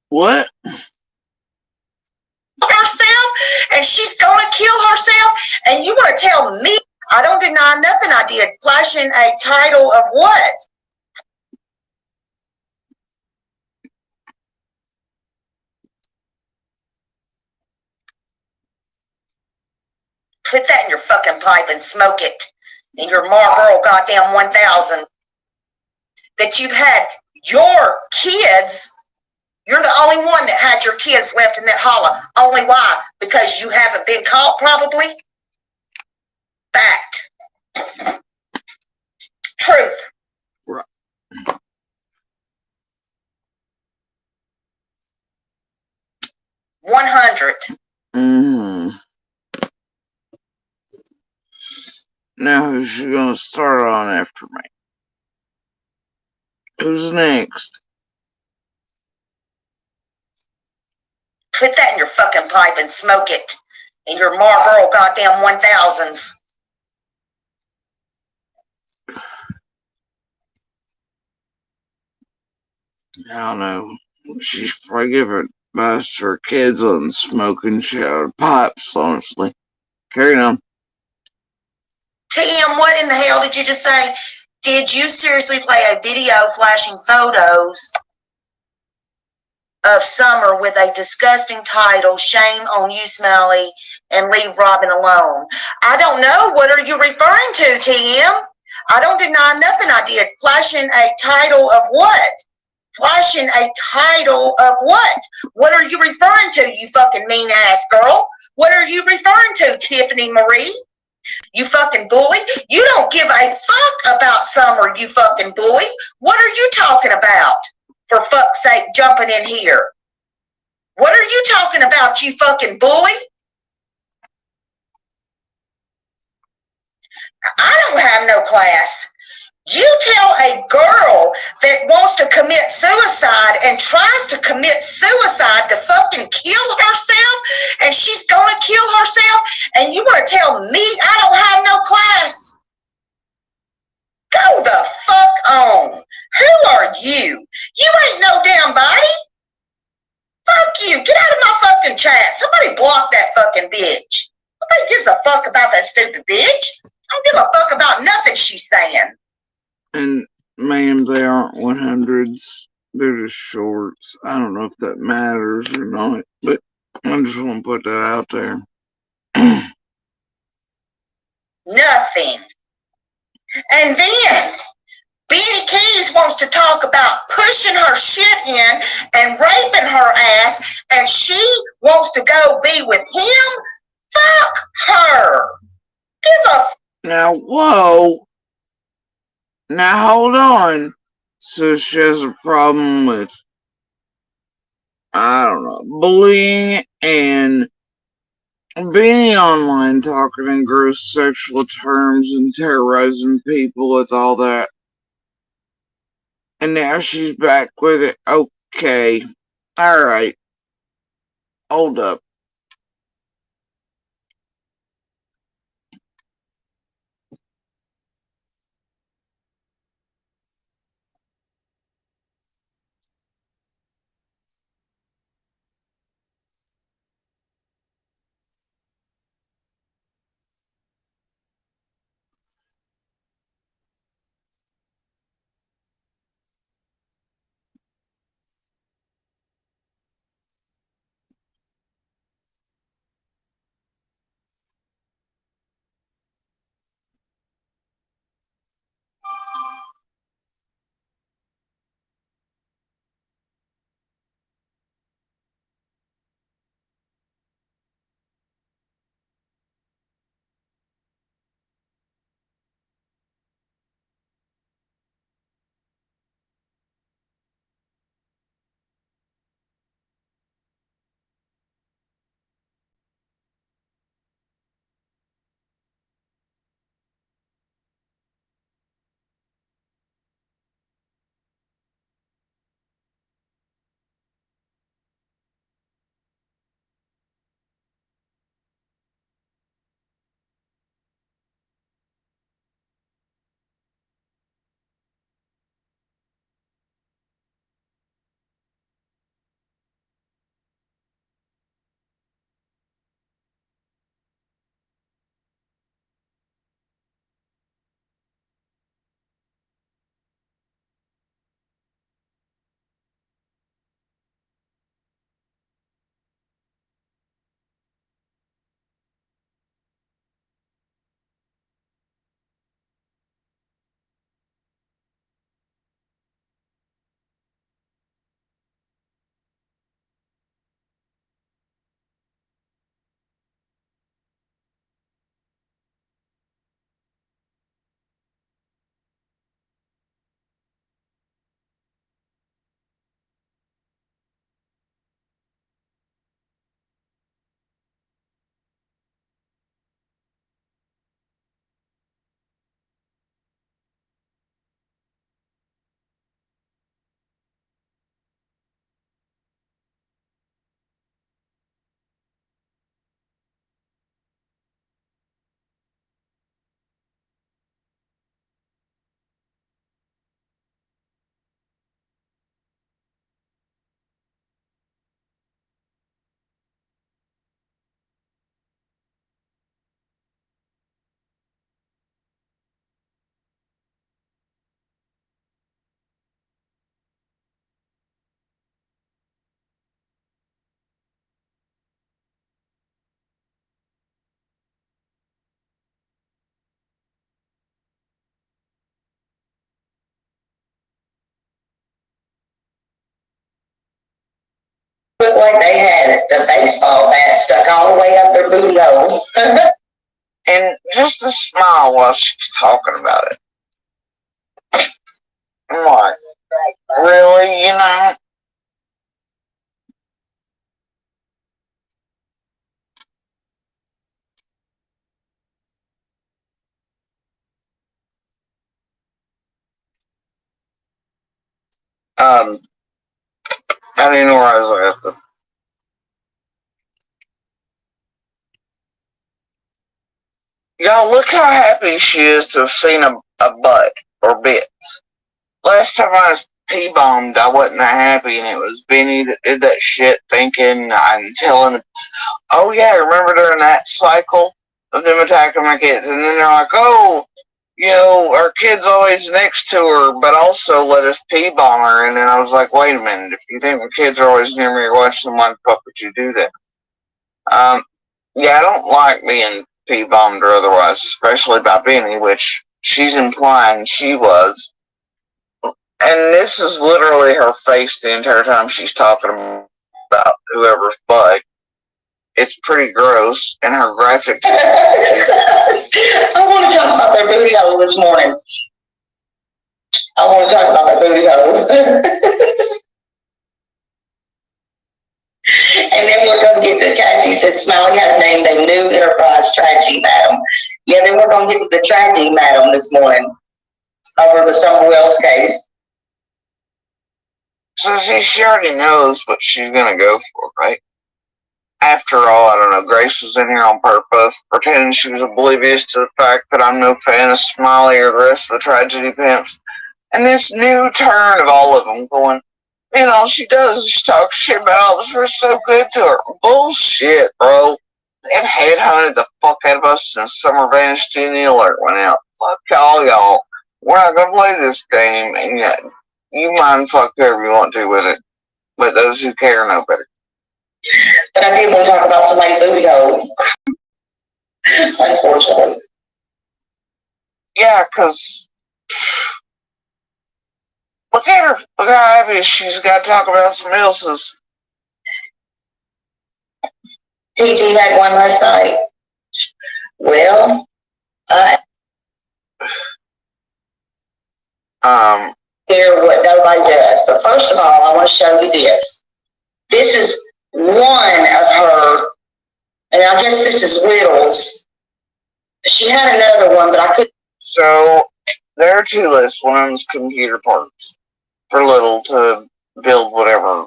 What? Herself, and she's gonna kill herself, and you want to tell me I don't deny nothing I did. Flashing a title of what? Put that in your fucking pipe and smoke it in your Marlboro goddamn 1000. That you've had your kids. You're the only one that had your kids left in that holler. Only why? Because you haven't been caught, probably? Fact. Truth. Right. 100. Now who's she gonna start on after me? Who's next? Put that in your fucking pipe and smoke it in your Marlboro goddamn 1000s. I don't know. She's probably giving advice to her kids on smoking shower pipes, honestly. Carry on. TM, what in the hell did you just say? Did you seriously play a video flashing photos of Summer with a disgusting title, Shame on You, Smelly, and Leave Robin Alone? I don't know. What are you referring to, TM? I don't deny nothing I did. Flashing a title of what? Flashing a title of what? What are you referring to, you fucking mean ass girl? What are you referring to, Tiffany Marie? You fucking bully. You don't give a fuck about Summer, you fucking bully. What are you talking about? For fuck's sake, jumping in here. What are you talking about, you fucking bully? I don't have no class. You tell a girl that wants to commit suicide and tries to commit suicide to fucking kill herself, and she's gonna kill herself, and you want to tell me I don't have no class? Go the fuck on. Who are you? You ain't no damn body. Fuck you. Get out of my fucking chat. Somebody block that fucking bitch. Nobody gives a fuck about that stupid bitch. I don't give a fuck about nothing she's saying. And, ma'am, they aren't 100s. They're just shorts. I don't know if that matters or not, but I just want to put that out there. Nothing. And then Beanie Keys wants to talk about pushing her shit in and raping her ass, and she wants to go be with him? Fuck her. Give a... Now, whoa. Now, hold on. So she has a problem with, I don't know, bullying and being online, talking in gross sexual terms and terrorizing people with all that. And now she's back with it. Okay. Alright. Hold up. looked like they had the baseball bat stuck all the way up their booty hole. And just a smile while she's talking about it. I'm like, really, you know? I didn't know where I was at. Y'all, look how happy she is to have seen a butt or bits. Last time I was P-bombed, I wasn't that happy, and it was Benny that did that shit thinking and telling, oh yeah, remember during that cycle of them attacking my kids? And then they're like, oh, you know, our kid's always next to her, but also let us P-bomb her. And then I was like, wait a minute, if you think my kids are always near me or watching them, why the fuck would you do that? Yeah, I don't like being P-bombed or otherwise, especially by Benny, which she's implying she was. And this is literally her face the entire time she's talking about whoever's butt. It's pretty gross, and her graphic. I want to talk about their booty hole this morning. I want to talk about their booty hole. And then we're going to get to, Cassie said, Smiley has named a new enterprise tragedy madam. Yeah, then we're going to get to the tragedy madam this morning over the Summer Wells case. So she already knows what she's going to go for, right? After all, I don't know, Grace was in here on purpose, pretending she was oblivious to the fact that I'm no fan of Smiley or the rest of the tragedy pimps. And this new turn of all of them going, man, all she does is talk shit about all of us. We're so good to her. Bullshit, bro. They've headhunted the fuck out of us since Summer vanished and the alert went out. Fuck y'all. We're not going to play this game, and yet you mind fuck whoever you want to with it. But those who care know better. But I did want to talk about somebody's booty hole. Unfortunately. Yeah, because look at her. Look how happy she's got to talk about some else's. PG had one last night. Well, hear what nobody does. But first of all, I want to show you this. This is one of her, and I guess this is Little's. She had another one, but I couldn't. So there are two lists. One of them's computer parts for Little to build whatever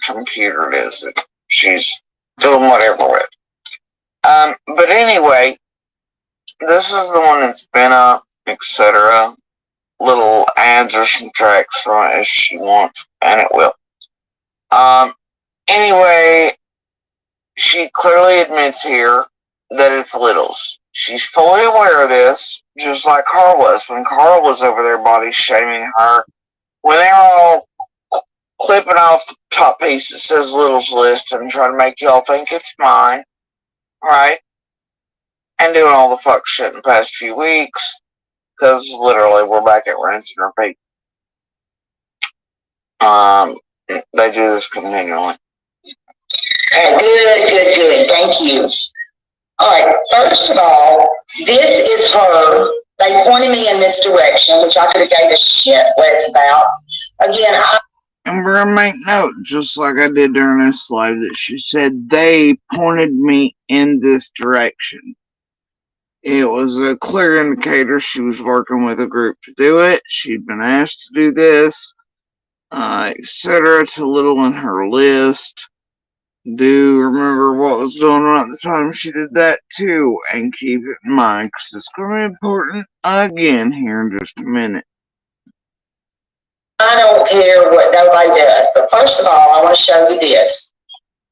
computer it is that she's doing whatever with. But anyway, this is the one that's been up, etc. Little ads or some tracks from it as she wants, and it will. Anyway, she clearly admits here that it's Little's. She's fully aware of this, just like Carl was when Carl was over there body shaming her. When they were all clipping off the top piece that says Little's list and trying to make y'all think it's mine, right? And doing all the fuck shit in the past few weeks, because literally we're back at rinse and repeat. They do this continually. Good. Thank you. All right. First of all, this is her. They pointed me in this direction, which I could have gave a shit less about. Again, And we're going to make note, just like I did during this live, that she said they pointed me in this direction. It was a clear indicator she was working with a group to do it. She'd been asked to do this, etc. to Little in her list. Do remember what was going on at the time she did that too, and keep it in mind, because it's going to be important again here in just a minute. I don't care what nobody does, but first of all, I want to show you this.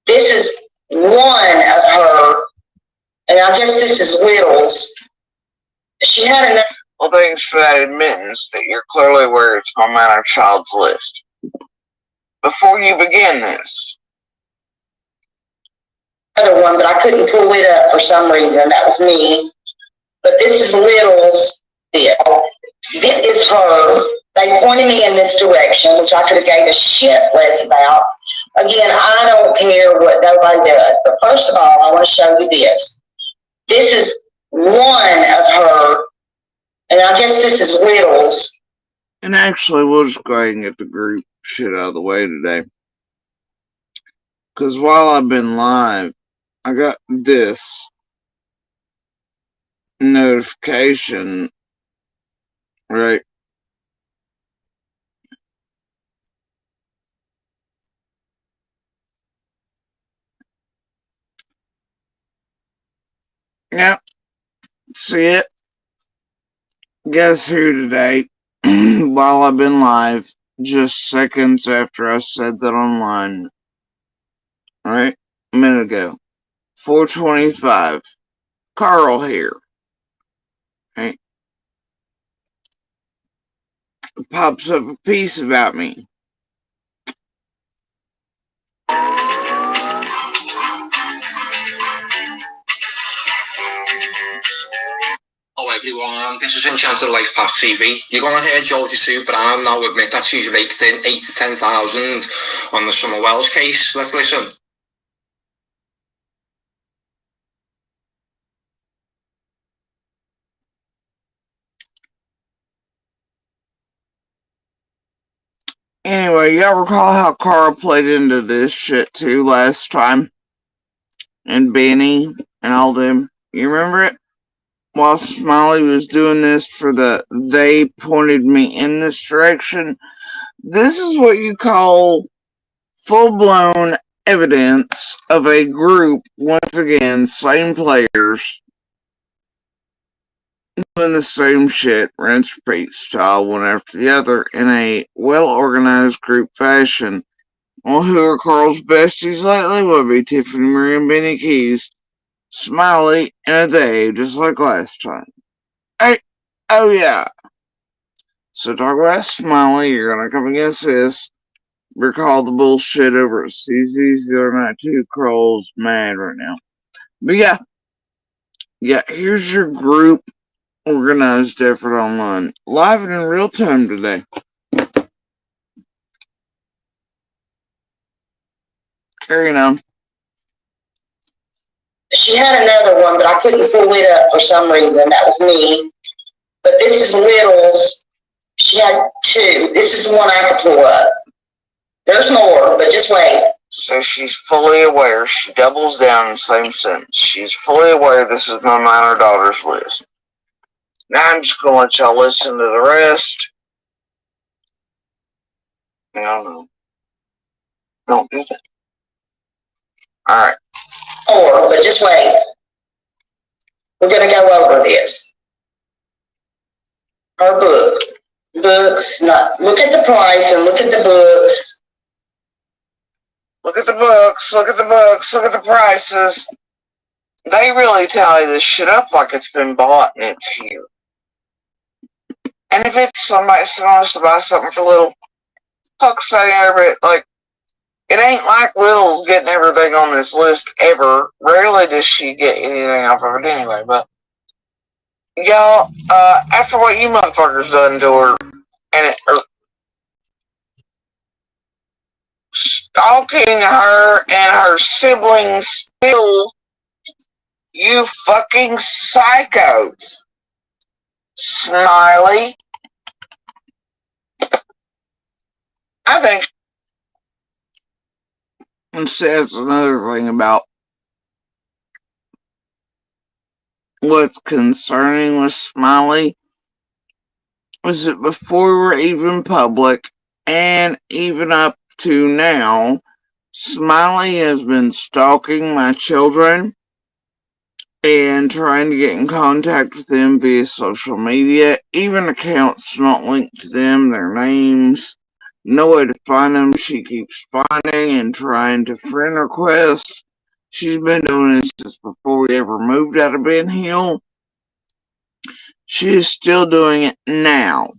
This is one of her, and I guess this is Little's. She had another. Well, thanks for that admittance that you're clearly aware it's my minor child's list. Before you begin this. Other one, but I couldn't pull it up for some reason. That was me. But this is Little's bit. This is her. They pointed me in this direction, which I could have gave a shit less about. Again, I don't care what nobody does. But first of all, I want to show you this. This is one of her, and I guess this is Little's. And actually, we'll just go ahead and get the group shit out of the way today. Because while I've been live, I got this notification, right? Yep, see it? Guess who today? While I've been live, just seconds after I said that online, right? A minute ago. 4:25. Carl here. Right? Pops up a piece about me. Hello everyone, this is Enchanted Life Path TV. You're going to hear Georgie Sue Brown now admit that she's raked in 8 to 10,000 on the Summer Wells case. Let's listen. Anyway, y'all recall how Carl played into this shit too last time? And Benny and all them. You remember it? While Smiley was doing this for the they pointed me in this direction. This is what you call full-blown evidence of a group, once again, same players, doing the same shit, rinse repeat style, one after the other, in a well-organized group fashion. Well, who are Carl's besties lately? Would be Tiffany Marie and Benny Keys, Smiley, and a they, just like last time. Hey, oh yeah. So talk about Smiley, you're gonna come against this. Recall the bullshit over at CZ's the other night too. Carl's mad right now. But yeah, here's your group organized effort online. Live and in real time today. Carrying on. She had another one, but I couldn't pull it up for some reason. That was me. But this is Little's. She had two. This is the one I could pull up. There's more, but just wait. So she's fully aware. She doubles down in the same sentence. She's fully aware this is my minor daughter's list. Now I'm just going to let y'all listen to the rest. No. Don't do that. Alright. More, but just wait. We're going to go over this. Her book. Books. Look at the price and look at the books. Look at the books, look at the books, look at the prices. They really tally this shit up like it's been bought and it's here. And if it's somebody that wants to buy something for little, fuck say every, like, it ain't like Little's getting everything on this list ever. Rarely does she get anything off of it anyway, but y'all, after what you motherfuckers done to her, and stalking her and her siblings still, you fucking psychos. Smiley. I think. And says another thing about what's concerning with Smiley is that before we were even public and even up to now, Smiley has been stalking my children and trying to get in contact with them via social media, even accounts not linked to them, their names, no way to find them. She keeps finding and trying to friend request. She's been doing this since before we ever moved out of Ben Hill. She is still doing it now.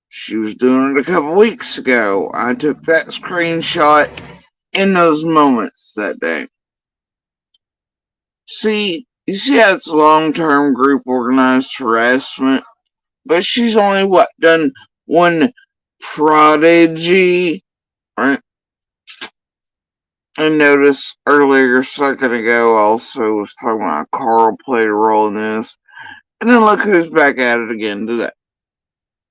She was doing it a couple weeks ago. I took that screenshot in those moments that day. See, you see how it's long-term group organized harassment? But she's only, done one prodigy, right? And notice earlier, a second ago, also was talking about Carl played a role in this. And then look who's back at it again today.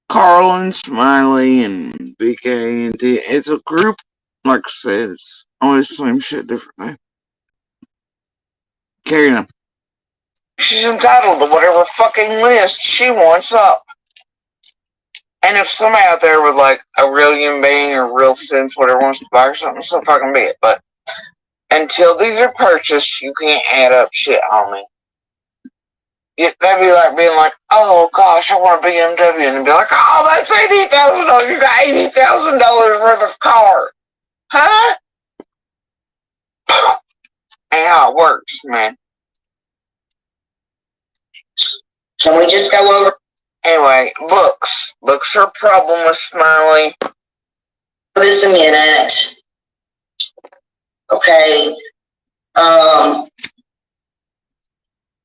Carl and Smiley and BK and T. It's a group, like I said, it's always the same shit, different name. Carry on. She's entitled to whatever fucking list she wants up. And if somebody out there with like a real human being or real sense, whatever, wants to buy or something, so fucking be it. But until these are purchased, you can't add up shit on me. That'd be like being like, oh gosh, I want a BMW, and be like, oh, that's $80,000. You got $80,000 worth of car, huh? Ain't how it works, man. Can we just go over? Anyway, books. Books are a problem with Smiley. This a minute. Okay.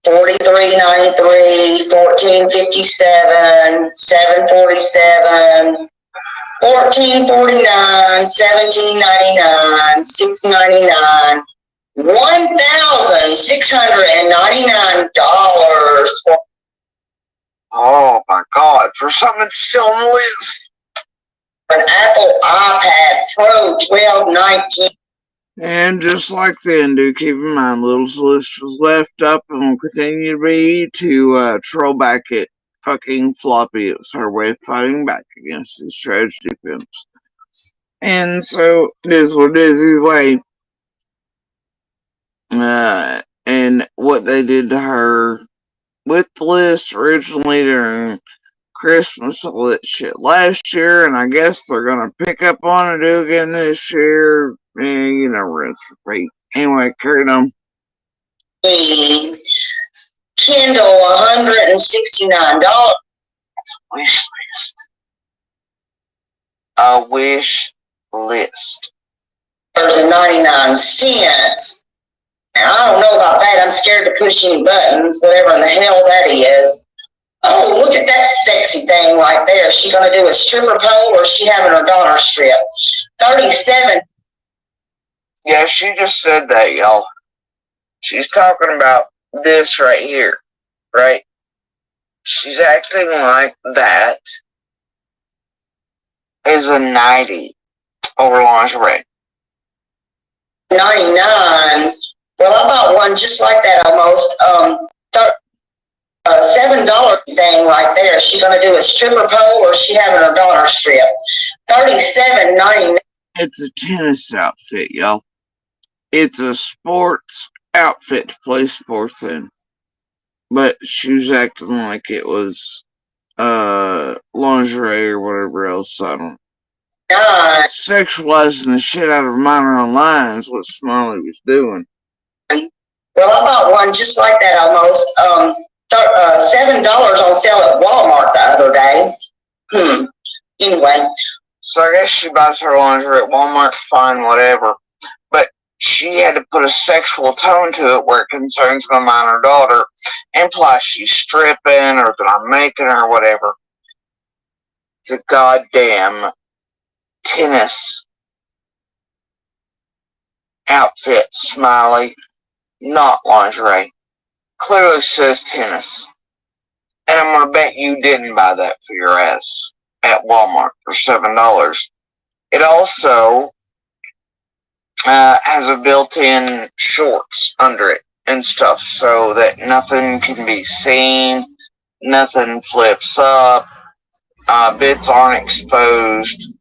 43.93, 14.57, 7.47, 14.49, 17.99, 6.99, $1,699. Oh my God! For something that's still on the list. An Apple iPad Pro 1219. And just like then, do keep in mind, little list was left up and will continue to be to troll back at fucking Floppy. It was her way of fighting back against these tragedy pimps. And so, it is what it is either way. And what they did to her with the list originally during Christmas, all that shit last year, and I guess they're gonna pick up on it again this year. You know, rinse repeat. Anyway, carry on. Kindle, $169. Wish list. A wish list. $99. Now, I don't know about that. I'm scared to push any buttons, whatever in the hell that is. Oh, look at that sexy thing right there. Is she going to do a stripper pole, or is she having her daughter strip? 37. Yeah, she just said that, y'all. She's talking about this right here, right? She's acting like that is a 90 over lingerie. 99. Well, I bought one just like that almost. $7 thing right there. Is she going to do a stripper pole, or is she having her daughter strip? $37.99. It's a tennis outfit, y'all. It's a sports outfit to play sports in. But she was acting like it was lingerie or whatever else. I don't know. Sexualizing the shit out of a minor online is what Smiley was doing. Well, I bought one just like that almost. $7 on sale at Walmart the other day. Anyway. So I guess she buys her lingerie at Walmart, fine, whatever. But she had to put a sexual tone to it where it concerns my minor daughter, implies she's stripping or that I'm making her or whatever. It's a goddamn tennis outfit, Smiley, not lingerie. Clearly says tennis. And I'm gonna bet you didn't buy that for your ass at Walmart for $7. It also has a built-in shorts under it and stuff so that nothing can be seen, nothing flips up, bits aren't exposed.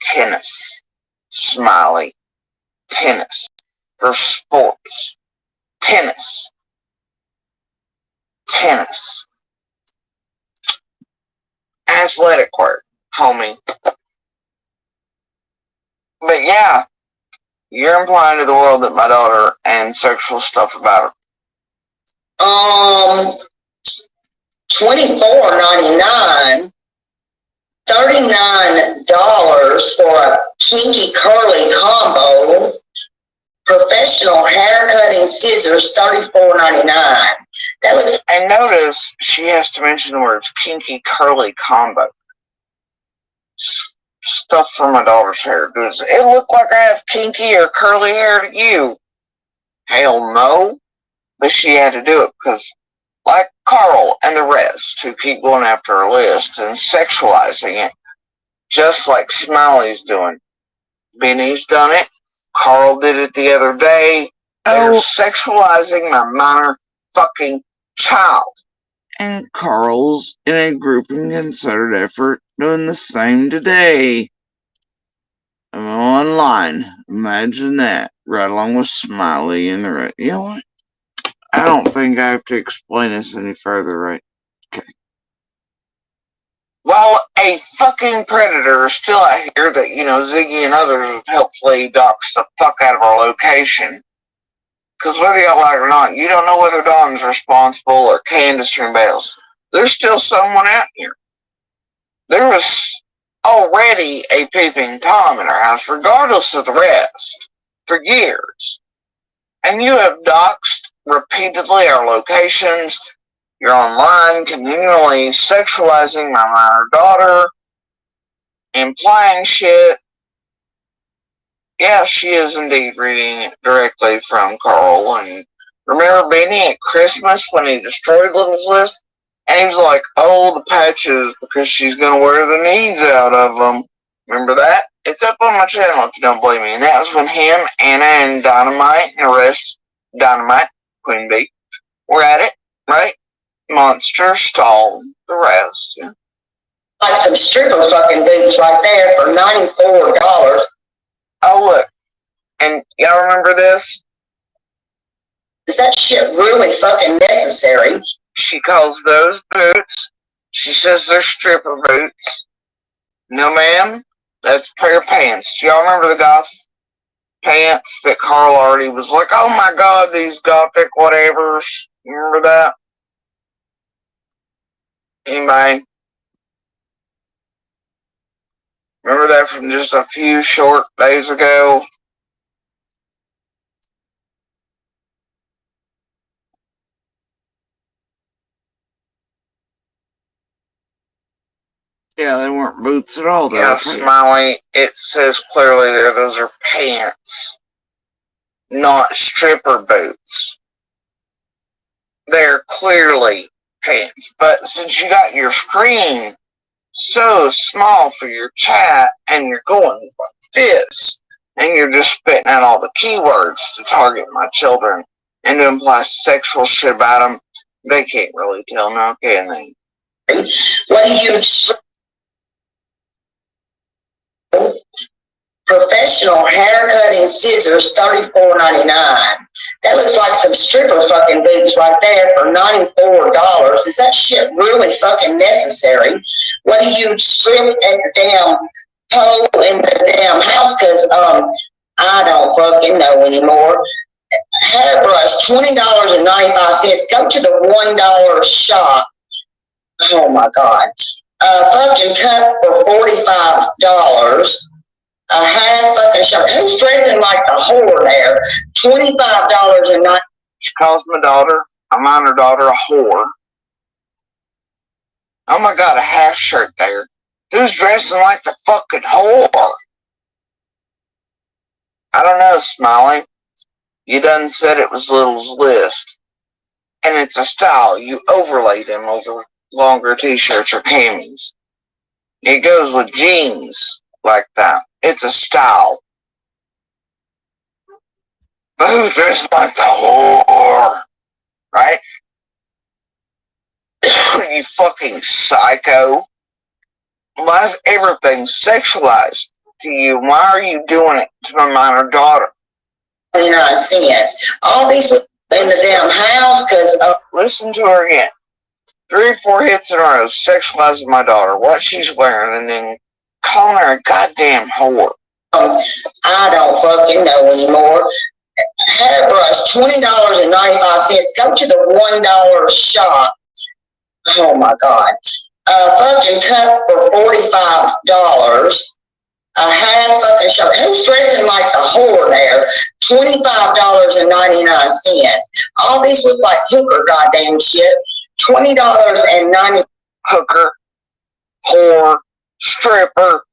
Tennis. Smiley. Tennis. For sports. Tennis. Tennis. Athletic wear, homie. But yeah, you're implying to the world that my daughter and sexual stuff about her. $24.99. $39 for a kinky curly combo. Professional hair cutting scissors, $34.99. And notice she has to mention the words kinky curly combo. Stuff for my daughter's hair. Does it look like I have kinky or curly hair to you? Hell no. But she had to do it because, like Carl and the rest who keep going after her list and sexualizing it, just like Smiley's doing. Benny's done it. Carl did it the other day. They're sexualizing my minor fucking child. And Carl's in a group and concerted effort doing the same today. I'm online. Imagine that. Right along with Smiley and the rest. You know what? I don't think I have to explain this any further, right? Okay. Well, a fucking predator is still out here that, Ziggy and others have helpfully doxed the fuck out of our location. Because whether y'all like it or not, you don't know whether Don's responsible or Candace or anybody else. There's still someone out here. There was already a peeping Tom in our house, regardless of the rest, for years. And you have doxed repeatedly our locations. You're online, continually sexualizing my minor daughter, implying shit. Yeah, she is indeed reading it directly from Carl. And remember Benny at Christmas when he destroyed Little's list? And he was like, oh, the patches, because she's going to wear the knees out of them. Remember that? It's up on my channel if you don't believe me. And that was when him, Anna, and Dynamite, and the rest, Dynamite, Queen Bee, were at it, right? Monster stalled the rest. Yeah. Like some stripper fucking boots right there for $94. Oh, look. And y'all remember this? Is that shit really fucking necessary? She calls those boots. She says they're stripper boots. No, ma'am. That's a pair of pants. Do y'all remember the goth pants that Carl already was like, oh my god, these gothic whatevers. You remember that? Anybody? Remember that from just a few short days ago? Yeah, they weren't boots at all, though. Yeah, Smiley, it says clearly there, those are pants. Not stripper boots. They're clearly pants. But since you got your screen so small for your chat, and you're going like this, and you're just spitting out all the keywords to target my children, and to imply sexual shit about them, they can't really tell now, can they? What do you... Professional haircutting scissors, $34.99. That looks like some stripper fucking boots right there for $94. Is that shit really fucking necessary? What do you strip at the damn pole in the damn house? Because I don't fucking know anymore. Hairbrush, $20.95. Go to the $1 shop. Oh my god. Fucking cut for $45. A half fucking shirt. Who's dressing like the whore there? $25 a night. She calls my daughter, a minor daughter, a whore. Oh my god, a half shirt there. Who's dressing like the fucking whore? I don't know, Smiley. You done said it was Little's list. And it's a style. You overlay them over longer t-shirts or camis. It goes with jeans like that. It's a style. But who's dressed like the whore? Right? You fucking psycho. Why is everything sexualized to you? Why are you doing it to my minor daughter? 29 cents. All these in the damn house, because... Listen to her again. 3 or 4 hits in a row sexualizing my daughter, what she's wearing, and then calling her a goddamn whore. I don't fucking know anymore. Hairbrush, $20.95. Go to the $1 shop. Oh my god. Fucking cut for $45. a half fucking shirt. Who's dressing like a whore there? $25.99. All these look like hooker goddamn shit. $20.90. Hooker, whore, stripper,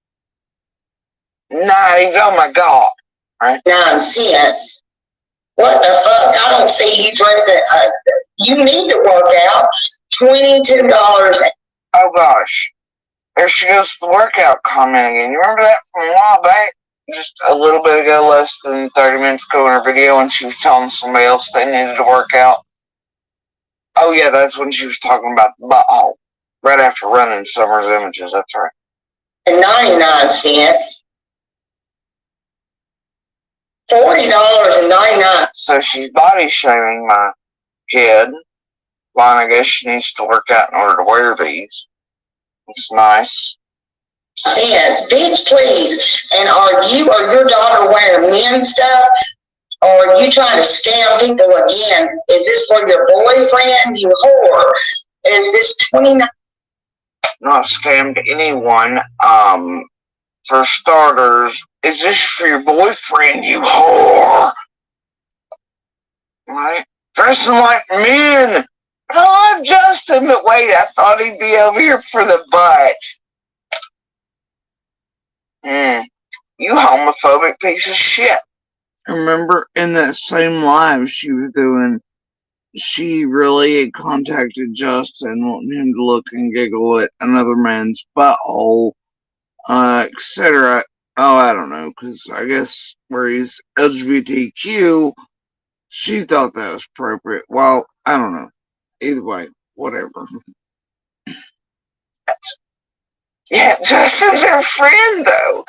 knives, oh my god. Right? 9 cents. What the fuck? I don't see you dressing. You need to work out. $22. Oh gosh. There she goes to the workout comment again. You remember that from a while back? Just a little bit ago, less than 30 minutes ago in her video when she was telling somebody else they needed to work out. Oh yeah, that's when she was talking about the butthole. Right after running Summer's images, that's right. And 99 cents. $40.99. So she's body shaming my kid. Well, I guess she needs to work out in order to wear these. It's nice. Cents. Bitch, please. And are you or your daughter wearing men's stuff? Or are you trying to scam people again? Is this for your boyfriend, you whore? Is this 29? Not scammed anyone. For starters, is this for your boyfriend, you whore? Right? Dressing like men. I love Justin, but wait, I thought he'd be over here for the butt. You homophobic piece of shit. I remember in that same live she was doing, she really had contacted Justin, wanting him to look and giggle at another man's butthole, etc. Oh, I don't know, because I guess where he's LGBTQ, she thought that was appropriate. Well, I don't know. Either way, whatever. Yeah, Justin's her friend, though.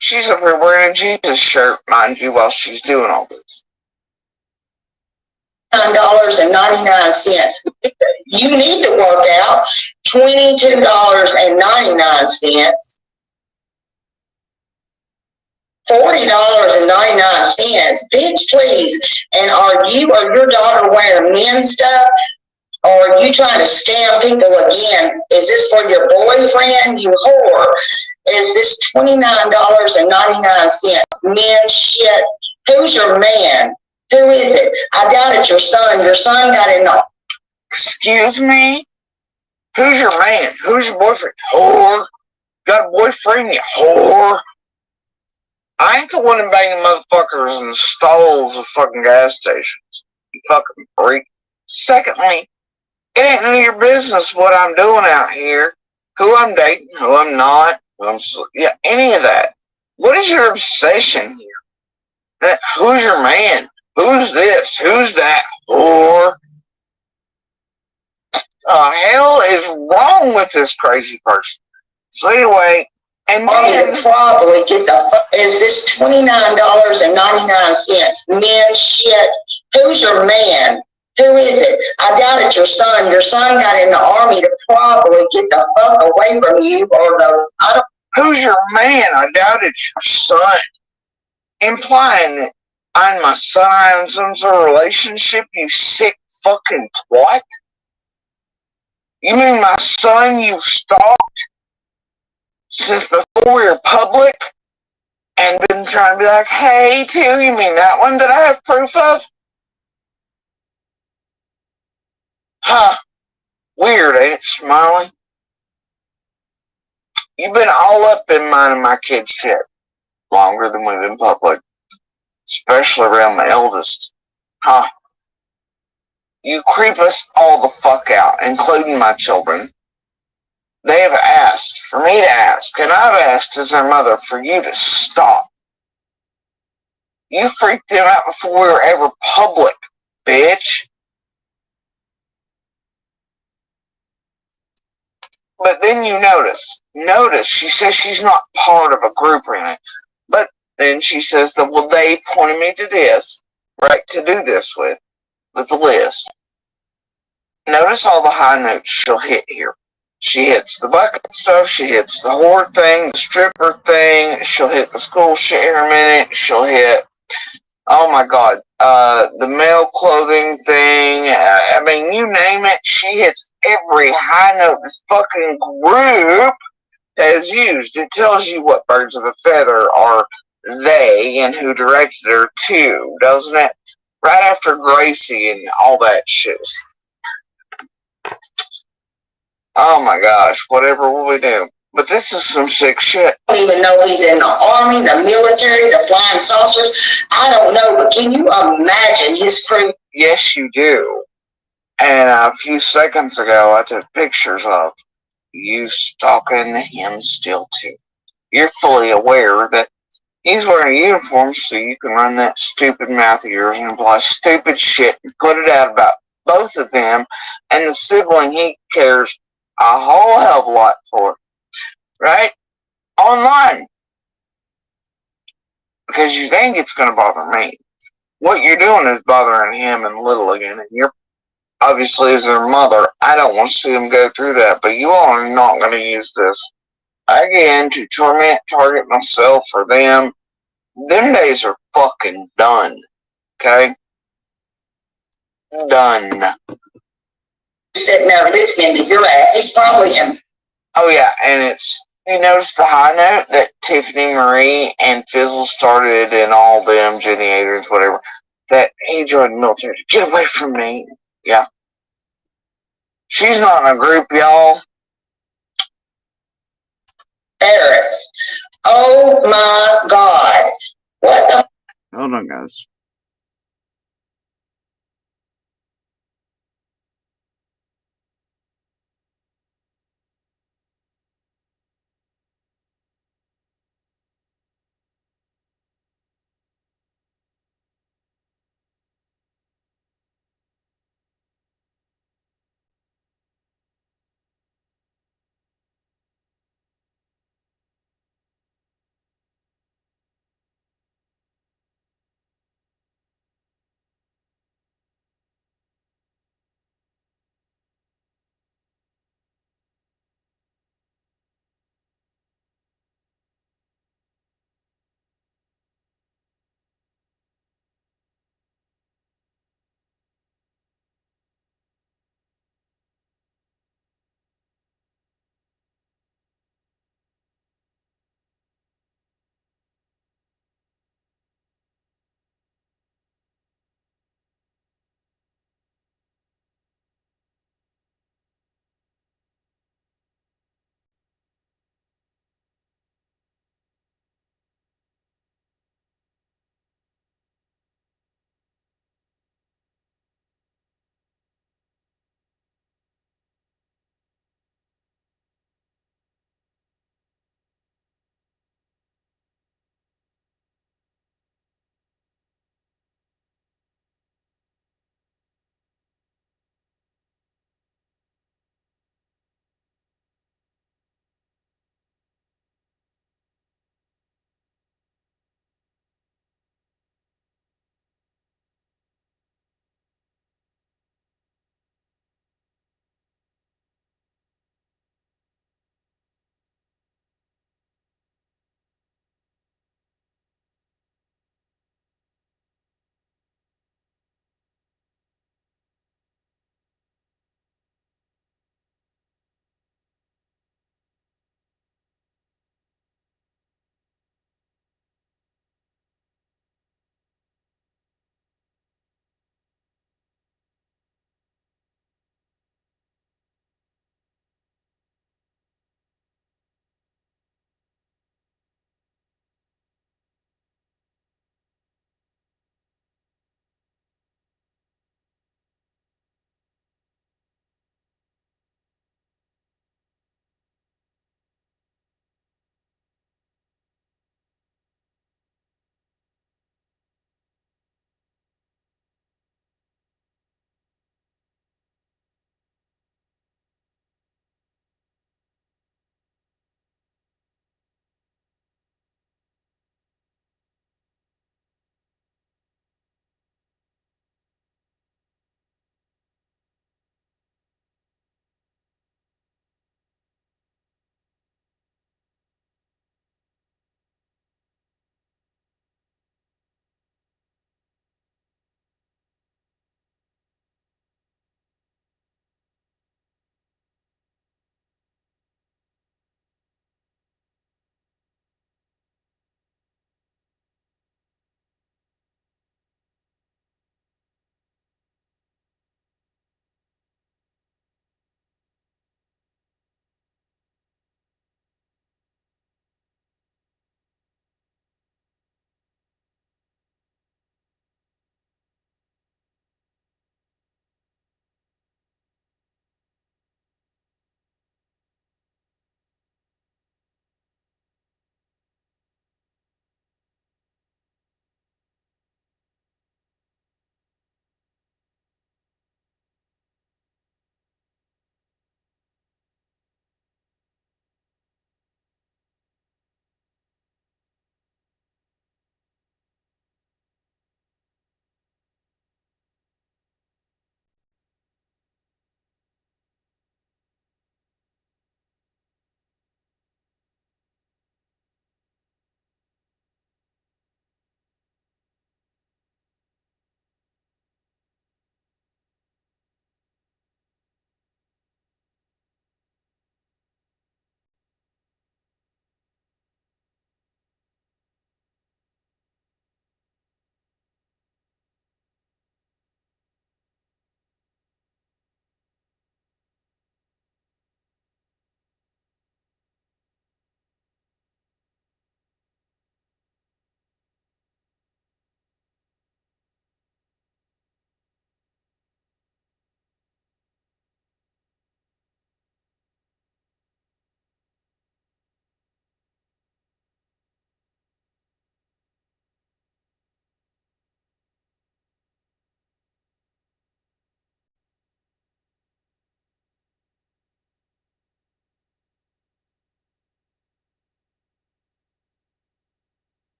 She's up here wearing a Jesus shirt, mind you, while she's doing all this. $9.99. You need to work out. $22.99. $40.99. Bitch, please. And are you or your daughter wearing men's stuff? Or are you trying to scam people again? Is this for your boyfriend, you whore? Is this $29.99? Men shit. Who's your man? Who is it? I doubt it's your son. Your son got in the... Excuse me? Who's your man? Who's your boyfriend? Whore? Got a boyfriend, you whore? I ain't the one that banging motherfuckers in the stalls of fucking gas stations. You fucking freak. Secondly, it ain't none of your business what I'm doing out here. Who I'm dating, who I'm not, any of that. What is your obsession here? Who's your man? Who's this? Who's that? Whore? Hell is wrong with this crazy person? So anyway, and then probably get the... Is this $29.99? Men shit. Who's your man? Who is it? I doubt it's your son. Your son got in the army to probably get the fuck away from you, or the... Who's your man? I doubt it's your son. Implying that I and my son are having some sort of relationship, you sick fucking twat? You mean my son you've stalked since before we were public and been trying to be like, hey, too, you mean that one that I have proof of? Huh. Weird, ain't it, Smiling? You've been all up in mine and my kid's head longer than we've been public, especially around the eldest. Huh. You creep us all the fuck out, including my children. They have asked for me to ask, and I've asked as their mother for you to stop. You freaked them out before we were ever public, bitch. But then you notice, she says she's not part of a group or anything. But then she says that, well, they pointed me to this, right, to do this with the list. Notice all the high notes she'll hit here. She hits the bucket stuff, she hits the whore thing, the stripper thing, she'll hit the school share minute, she'll hit, oh my god, the male clothing thing, I mean, you name it, she hits every high note in this fucking group has used. It tells you what birds of a feather are they and who directed her to, doesn't it? Right after Gracie and all that shit. Oh my gosh, whatever will we do? But this is some sick shit. I don't even know he's in the army, the military, the flying saucers. I don't know, but can you imagine his crew? Yes, you do. And a few seconds ago, I took pictures of you stalking him still too. You're fully aware that he's wearing a uniform so you can run that stupid mouth of yours and imply stupid shit and put it out about both of them and the sibling he cares a whole hell of a lot for. Right? Online. Because you think it's going to bother me. What you're doing is bothering him and Little again, and you're obviously as their mother, I don't want to see them go through that, but you all are not going to use this again to torment, target myself or them. Them days are fucking done. Okay? Done. Sitting there listening to your ass. He's probably in. Oh yeah, and it's, you notice the high note that Tiffany Marie and Fizzle started and all them, Jenny Adrians, whatever, that he joined the military. Get away from me. Yeah. She's not in a group, y'all. Paris. Oh my God. What the? Hold on, guys.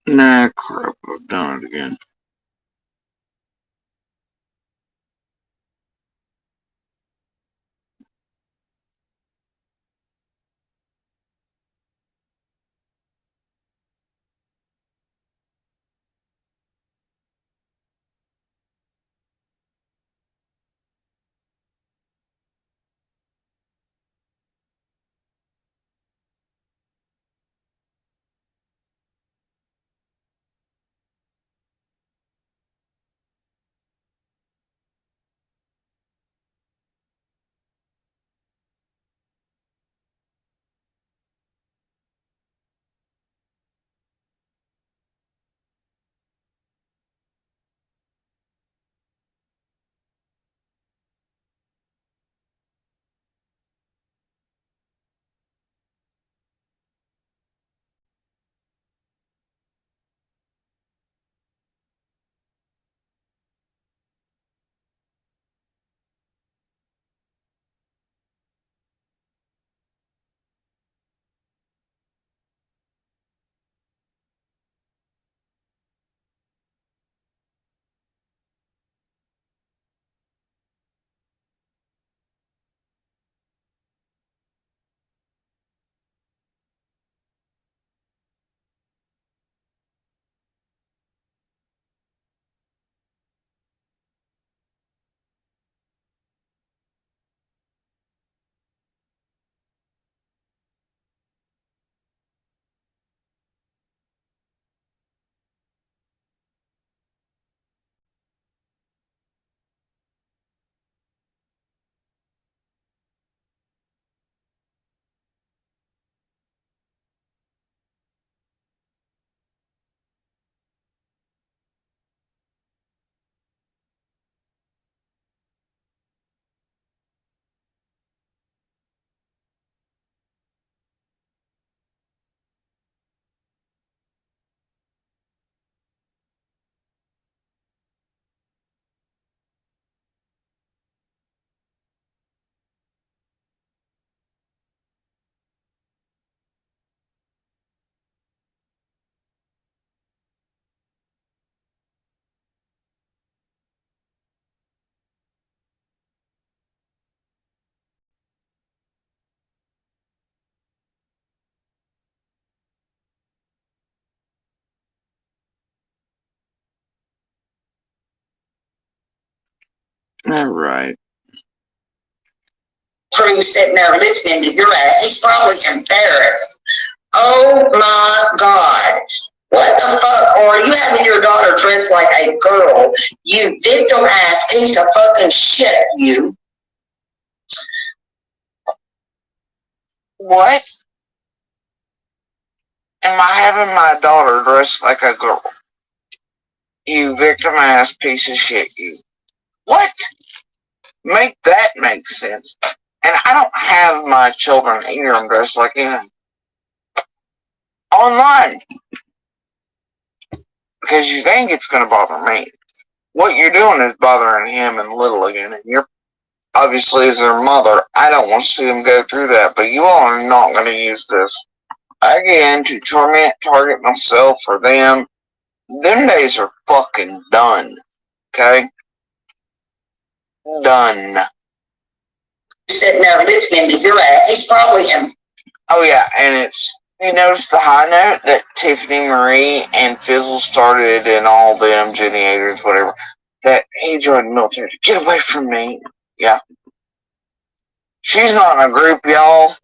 Nah, crap, I've done it again. Alright. Crew sitting there listening to your ass. He's probably embarrassed. Oh my God. What the fuck? Or are you having your daughter dressed like a girl? You victim ass piece of fucking shit, you. What? Am I having my daughter dressed like a girl? You victim ass piece of shit, you. What? Make that make sense. And I don't have my children either dressed like him. Online. Because you think it's going to bother me. What you're doing is bothering him and Little again. And you're obviously, as their mother, I don't want to see them go through that. But you all are not going to use this again to torment, target myself or them. Them days are fucking done. Okay? Done. Sitting there listening to your ass. He's probably him. Oh yeah, and it's, you notice the high note that Tiffany Marie and Fizzle started and all them, Jenny Aders, whatever, that he joined the military. Get away from me. Yeah. She's not in a group, y'all.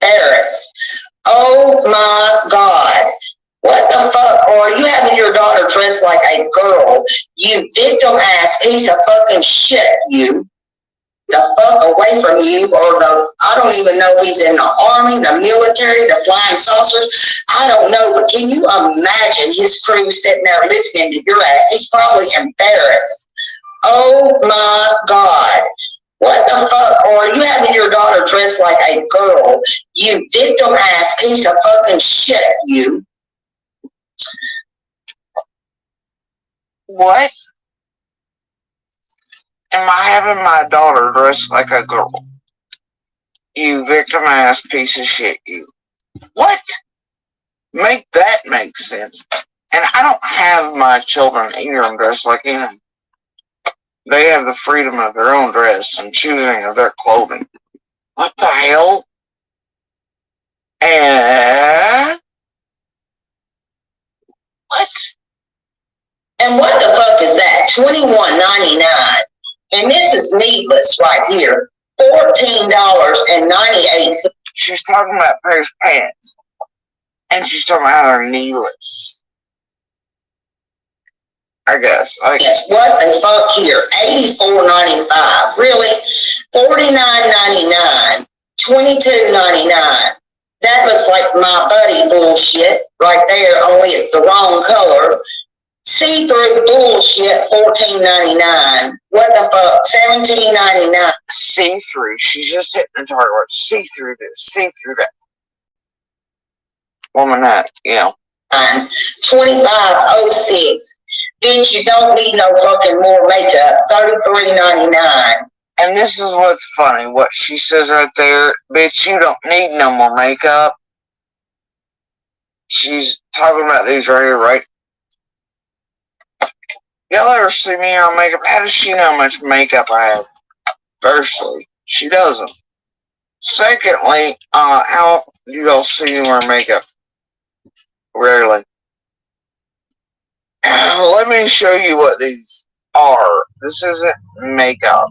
Paris. Oh my God. What the fuck? Or are you having your daughter dressed like a girl? You victim ass piece of fucking shit, you. The fuck away from you, or I don't even know if he's in the army, the military, the flying saucers. I don't know, but can you imagine his crew sitting there listening to your ass? He's probably embarrassed. Oh my God. What the fuck? Or are you having your daughter dressed like a girl? You victim ass piece of fucking shit, you. What? Am I having my daughter dressed like a girl? You victim ass piece of shit, you. What? Make that make sense. And I don't have my children either dressed like anything. They have the freedom of their own dress and choosing of their clothing. What the hell? What? And what the fuck is that? $21.99. And this is needless right here. $14.98. She's talking about a pair of pants. And she's talking about how they're needless. I guess. What the fuck here? $84.95. Really? $49.99. $22.99. That looks like my buddy bullshit right there, only it's the wrong color. See-through bullshit, $14.99. What the fuck? $17.99. See-through. She's just hitting the target word. See-through this. See-through that. Woman that, $25.06. Bitch, you don't need no fucking more makeup. $33.99. And this is what's funny. What she says right there, bitch, you don't need no more makeup. She's talking about these right here, right? Y'all ever see me on makeup? How does she know how much makeup I have? Firstly, she doesn't. Secondly, how do y'all see me wear makeup? Rarely. Let me show you what these are. This isn't makeup.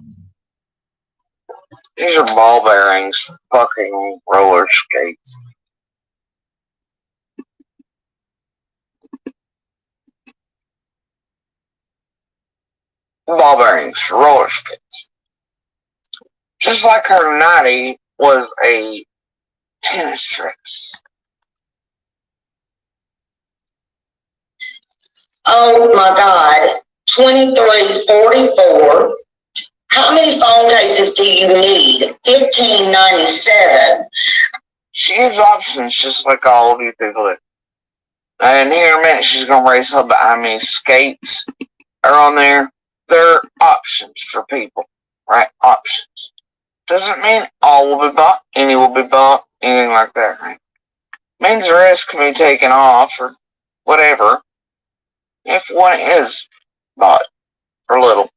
These are ball bearings for fucking roller skates. Ball bearings for roller skates. Just like her nightie was a tennis dress. Oh my God. $23.44. How many phone cases do you need? $15.97. She gives options just like all of you people do. And here in a minute she's gonna race up behind me. Skates are on there. They're options for people. Right? Options. Doesn't mean all will be bought, any will be bought, anything like that, right? Means the rest can be taken off or whatever. If one is bought for little.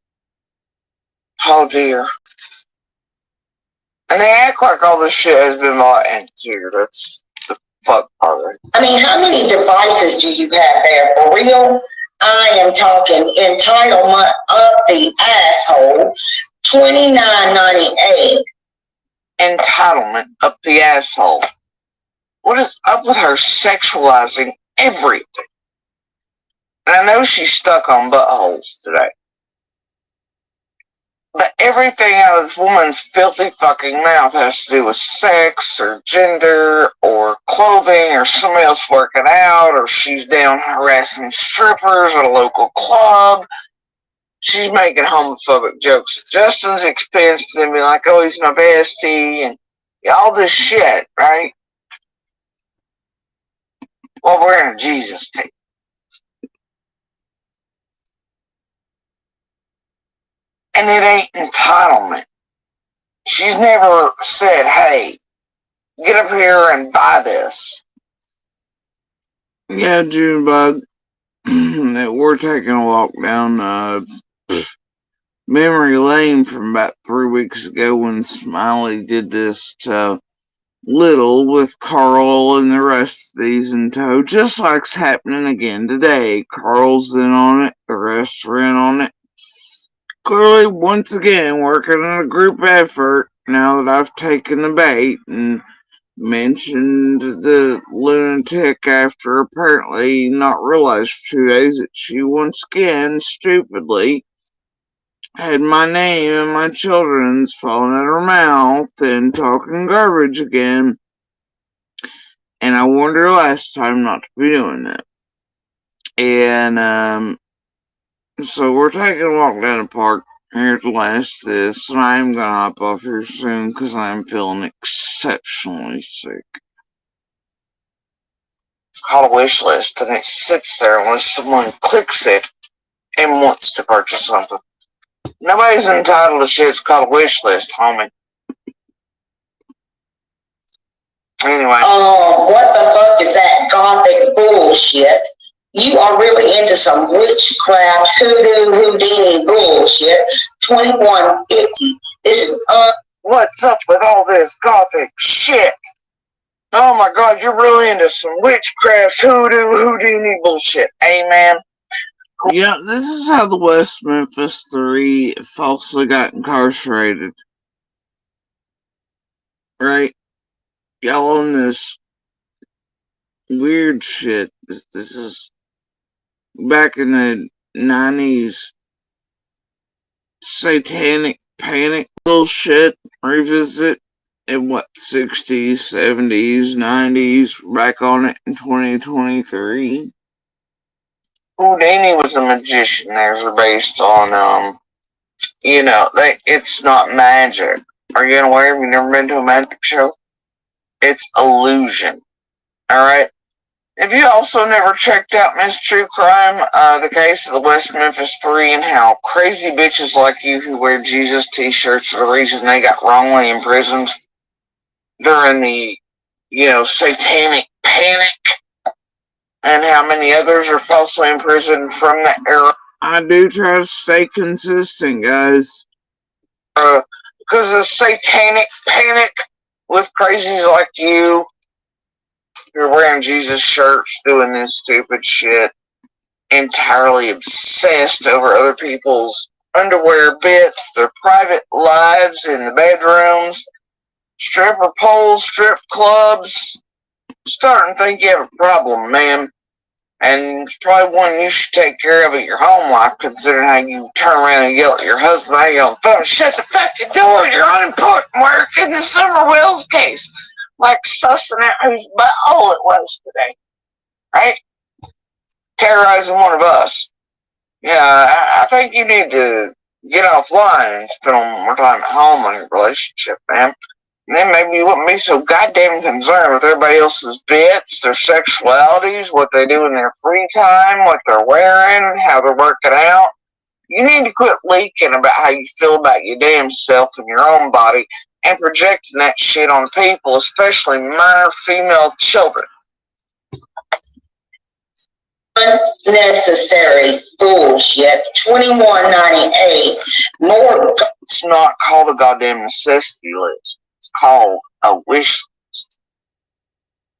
Oh dear. And they act like all this shit has been bought into. That's the fuck part of it. I mean, how many devices do you have there? For real? I am talking entitlement of the asshole. $29.98. Entitlement up the asshole. What is up with her sexualizing everything? And I know she's stuck on buttholes today. But everything out of this woman's filthy fucking mouth has to do with sex or gender or clothing or somebody else working out or she's down harassing strippers at a local club. She's making homophobic jokes at Justin's expense and be like, oh, he's my bestie and all this shit, right? Well, we're in a Jesus tape. And it ain't entitlement. She's never said, hey, get up here and buy this. Yeah, Junebug, we're taking a walk down memory lane from about 3 weeks ago when Smiley did this to Little with Carl and the rest of these in tow, just like's happening again today. Carl's in on it, the rest are in on it. Clearly, once again, working in a group effort now that I've taken the bait and mentioned the lunatic after apparently not realized for 2 days that she once again, stupidly, had my name and my children's falling out of her mouth and talking garbage again. And I warned her last time not to be doing that. And, so we're taking a walk down the park here to last this, and I'm gonna hop off here soon because I'm feeling exceptionally sick. It's called a wish list, and it sits there unless someone clicks it and wants to purchase something. Nobody's entitled to shit. It's called a wish list, homie. Anyway. Oh, what the fuck is that gothic bullshit. You are really into some witchcraft, hoodoo, Houdini bullshit. 2150. This is What's up with all this gothic shit? Oh my god, you're really into some witchcraft, hoodoo, Houdini bullshit. Amen. Yeah, this is how the West Memphis Three falsely got incarcerated. Right? Y'all on this weird shit. This is back in the 90s. Satanic panic bullshit. Revisit in what, 60s, 70s, 90s. Back on it in 2023. Houdini was a magician. Theirs are based on, it's not magic. Are you aware? Have you never been to a magic show? It's illusion. Alright? Have you also never checked out Miss True Crime, the case of the West Memphis Three, and how crazy bitches like you who wear Jesus t-shirts are the reason they got wrongly imprisoned during the, satanic panic, and how many others are falsely imprisoned from that era? I do try to stay consistent, guys. Because of satanic panic with crazies like you. You're wearing Jesus shirts, doing this stupid shit, entirely obsessed over other people's underwear bits, their private lives in the bedrooms, stripper poles, strip clubs. Starting to think you have a problem, man. And it's probably one you should take care of at your home life, considering how you turn around and yell at your husband while you're on the phone. Shut the fucking door, you're unimportant work in the Summer Wells case. Like sussing out whose butthole it was today. Right? Terrorizing one of us. Yeah, I think you need to get offline and spend more time at home on your relationship, man. And then maybe you wouldn't be so goddamn concerned with everybody else's bits, their sexualities, what they do in their free time, what they're wearing, how they're working out. You need to quit leaking about how you feel about your damn self and your own body and projecting that shit on people, especially minor female children. Unnecessary bullshit. 2198. More. It's not called a goddamn necessity list. It's called a wish list.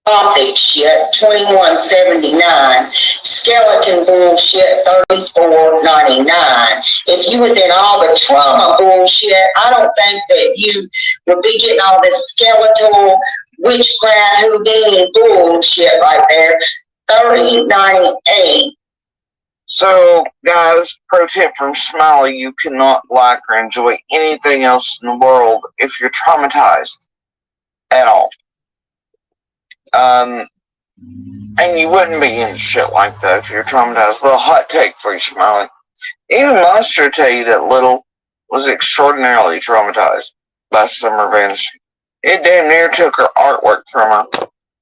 Gothic shit. 2179. Skeleton bullshit. 3499. If you was in all the trauma bullshit, I don't think that you would be getting all this skeletal witchcraft Houdini bullshit right there. 3098. So, guys, pro tip from Smiley: you cannot like or enjoy anything else in the world if you're traumatized at all. And you wouldn't be in shit like that if you're traumatized. Well, hot take for you, Smiley. Even Monster tell you that Little was extraordinarily traumatized by Summer vanishing. It damn near took her artwork from her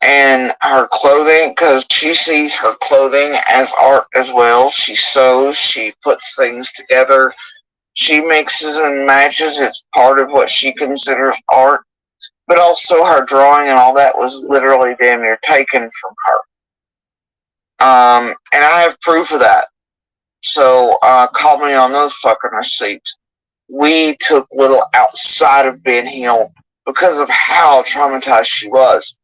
and her clothing, because she sees her clothing as art as well. She sews, she puts things together, she mixes and matches. It's part of what she considers art. But also her drawing and all that was literally damn near taken from her. And I have proof of that. So, call me on those fucking receipts. We took Little outside of Ben Hill because of how traumatized she was.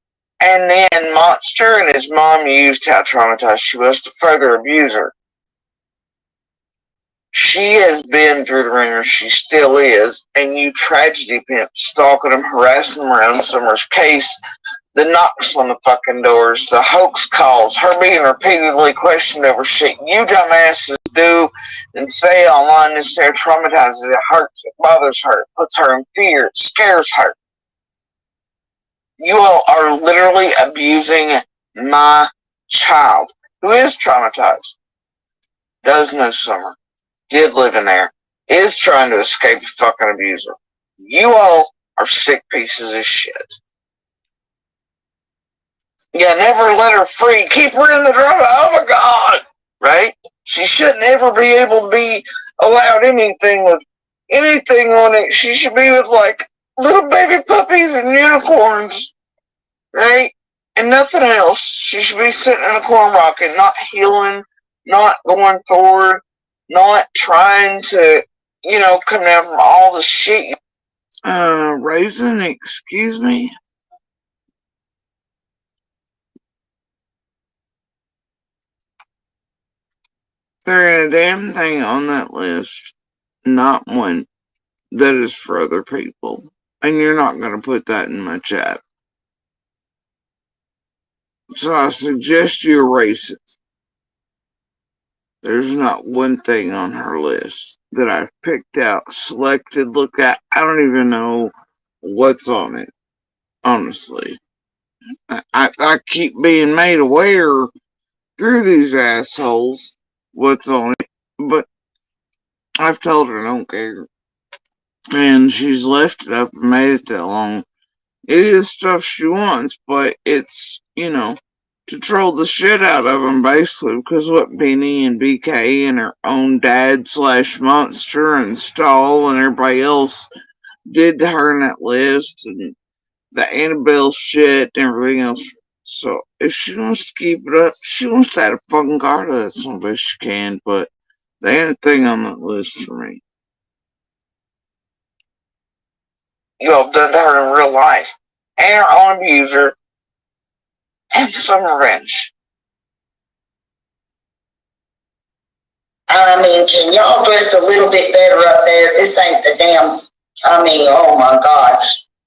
And then Monster and his mom used how traumatized she was to further abuse her. She has been through the ringer, she still is, and you tragedy pimp stalking them, harassing them around Summer's case, the knocks on the fucking doors, the hoax calls, her being repeatedly questioned over shit you dumbasses do and say online. This there traumatizes, it hurts, it bothers her, it puts her in fear, it scares her. You all are literally abusing my child, who is traumatized, does know Summer, did live in there, is trying to escape the fucking abuser. You all are sick pieces of shit. Yeah, never let her free. Keep her in the drama. Oh my god! Right? She shouldn't ever be able to be allowed anything with anything on it. She should be with, like, little baby puppies and unicorns. Right? and nothing else. She should be sitting in a corn rocket, not healing, not going forward, not trying to, come down from all the shit. Raisin, excuse me? There ain't a damn thing on that list, not one, that is for other people. And you're not going to put that in my chat. So I suggest you erase it. There's not one thing on her list that I've picked out, selected, looked at. I don't even know what's on it, honestly. I keep being made aware through these assholes what's on it, but I've told her I don't care. And she's left it up and made it that long. It is stuff she wants, but it's, to troll the shit out of them, basically, because what Beanie and BK and her own dad / monster and Stall and everybody else did to her in that list, and the Annabelle shit and everything else. So, if she wants to keep it up, she wants to add a fucking card to that some best she can, but there ain't a thing on that list for me. You all have done to her in real life, and her own abuser, and some revenge. I mean, can y'all dress a little bit better up there? This ain't the damn, oh my God.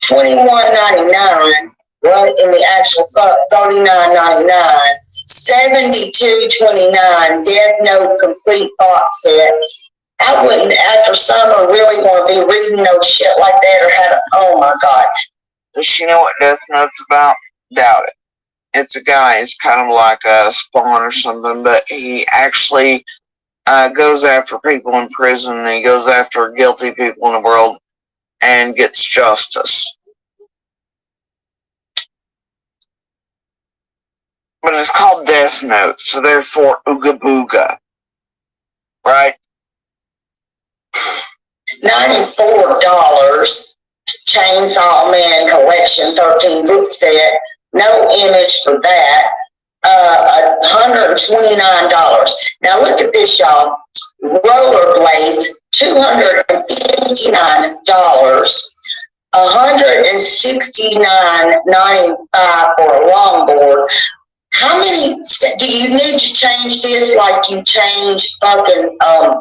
$21.99, right? In the actual $39.99. $72.29, Death Note complete box set. I wouldn't, after summer, really want to be reading no shit like that or have, oh my God. Does she know what Death Note's about? Doubt it. It's a guy, it's kind of like a Spawn or something, but he actually goes after people in prison, and he goes after guilty people in the world and gets justice. But it's called Death Note, so therefore Ooga Booga. Right? $94. Chainsaw Man Collection 13 book set. No image for that. $129. Now look at this, y'all. Rollerblades, $259. $169.95 for a longboard. How many do you need to change this like you change fucking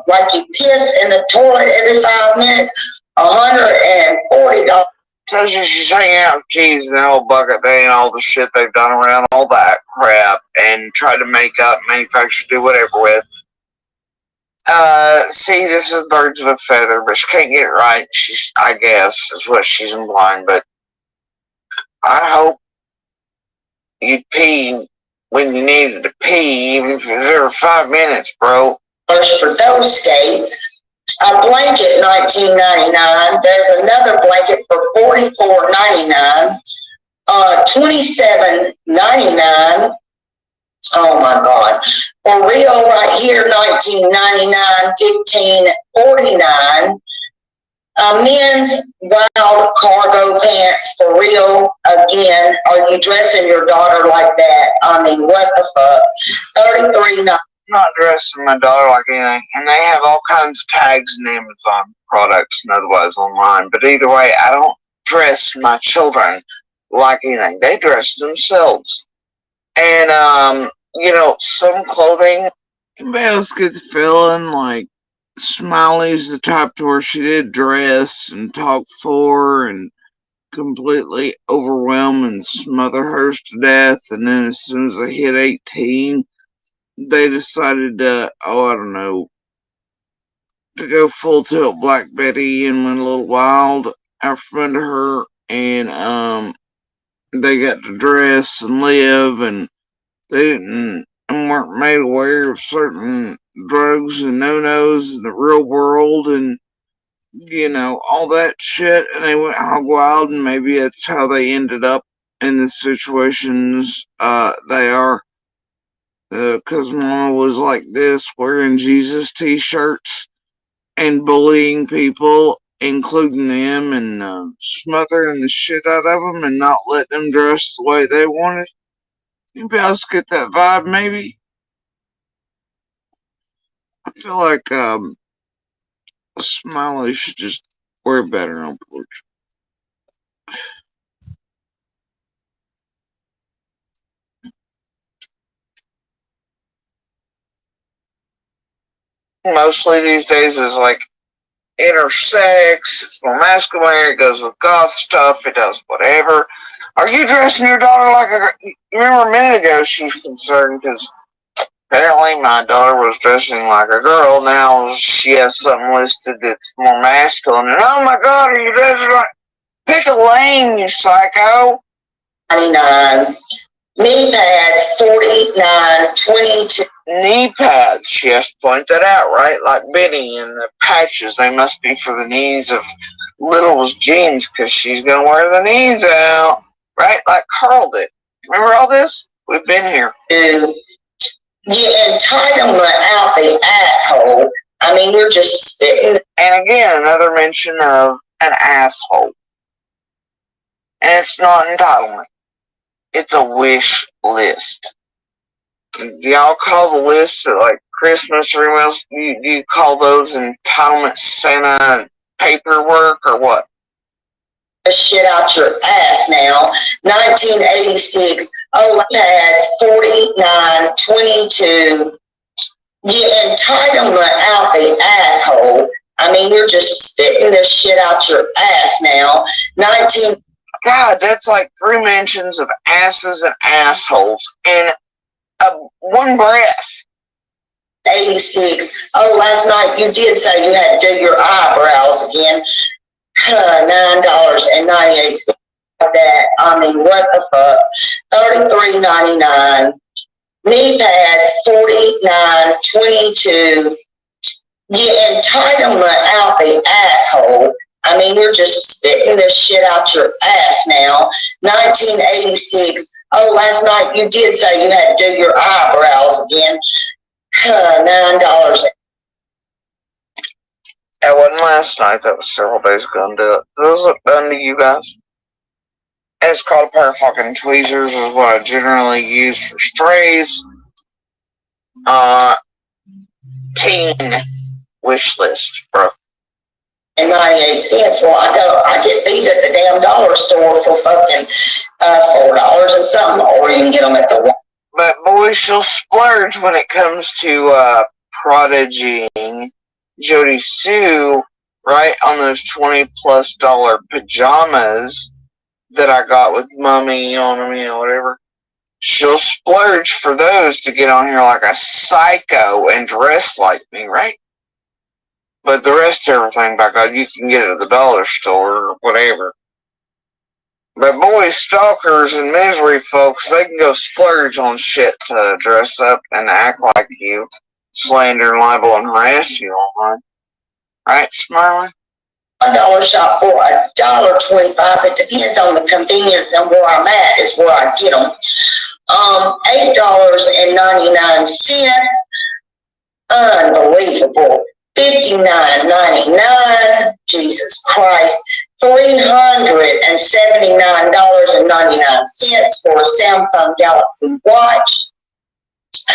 like you piss in the toilet every 5 minutes? $140. Tells you she's hanging out with keys and the whole bucket day and all the shit they've done around all that crap and try to make up, manufacture, do whatever with. See, this is birds of a feather, but she can't get it right. I guess, is what she's implying. But I hope you'd pee when you needed to pee, even if it was every 5 minutes, bro. For those states, a blanket $19.99. There's another blanket for $44.99. $27.99. Oh my God. For real right here, $19.99, $15.49. Men's wild cargo pants for real. Again, are you dressing your daughter like that? What the fuck? $33.99. Not dressing my daughter like anything, and they have all kinds of tags and Amazon products and otherwise online. But either way, I don't dress my children like anything. They dress themselves. And some clothing. Anybody else get the feeling like Smiley's the type to where she did dress and talk for and completely overwhelm and smother hers to death, and then as soon as they hit 18, they decided to, to go full tilt Black Betty and went a little wild after under her, and they got to dress and live, and they didn't and weren't made aware of certain drugs and no-nos in the real world, and all that shit, and they went hog wild, and maybe that's how they ended up in the situations they are. Because Mama was like this, wearing Jesus t-shirts and bullying people, including them, and smothering the shit out of them and not letting them dress the way they wanted. Anybody else get that vibe, maybe? I feel like, Smiley should just wear better on porch. Mostly these days is like intersex, it's more masculine, it goes with goth stuff, it does whatever. Are you dressing your daughter like a... You remember a minute ago she was concerned because apparently my daughter was dressing like a girl. Now she has something listed that's more masculine. And oh my god, are you dressing like... Pick a lane, you psycho. 99. Knee pads, 49, 22. Knee pads, she has to point that out, right? Like Benny and the patches, they must be for the knees of Little's jeans because she's going to wear the knees out, right? Like Carl did. Remember all this? We've been here. Dude, the entitlement out the asshole. I mean, you're just spitting. And again, another mention of an asshole. And it's not entitlement. It's a wish list. Do y'all call the lists at like Christmas or anything else? Do you call those entitlement Santa paperwork or what? Shit out your ass now. 1986, pads, 49, 22. The entitlement out the asshole. I mean, you're just spitting this shit out your ass now. God, that's like 3 mentions of asses and assholes in one breath. 86. Oh, last night you did say you had to do your eyebrows again. $9.98. That, I mean, what the fuck? $33.99. Knee pads, 49, 22. The entitlement out the asshole. I mean, you're just spitting this shit out your ass now. 1986. Oh, last night you did say you had to do your eyebrows again. $9. That wasn't last night. That was several days ago. And those look done to you guys. And it's called a pair of fucking tweezers, is what I generally use for strays. Teen wish list, bro. And 98 cents. Well, I get these at the damn dollar store for fucking $4 and something, or you can get them at the. But boy, she'll splurge when it comes to prodigying Jody Sue, right, on those $20+ pajamas that I got with mommy on them, you know, whatever. She'll splurge for those to get on here like a psycho and dress like me, right? But the rest of everything, by God, you can get it at the dollar store or whatever. But boy, stalkers and misery folks, they can go splurge on shit to dress up and act like you, slander, libel, and harass you online. Right, Smiley? $1 shop for $1.25. It depends on the convenience and where I'm at is where I get them. $8.99. Unbelievable. $59.99. Jesus Christ. $379.99 for a Samsung Galaxy watch.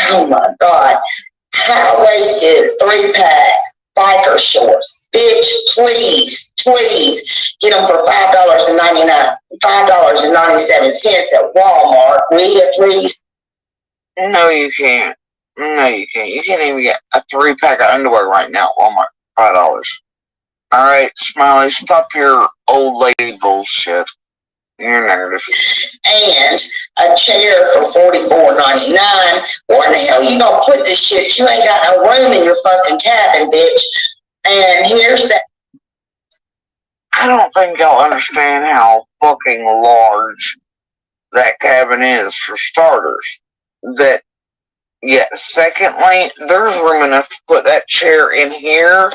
Oh my God. High-waisted 3-pack biker shorts. Bitch, please get them for $5.97 at Walmart. Will you please? No, you can't. No, you can't. You can't even get a 3-pack of underwear right now at Walmart. $5. Alright, Smiley, stop your old lady bullshit. You're narrative. And a chair for $44.99. Where the hell you gonna put this shit? You ain't got no room in your fucking cabin, bitch. And here's that. I don't think y'all understand how fucking large that cabin is, for starters. That, yeah, secondly, there's room enough to put that chair in here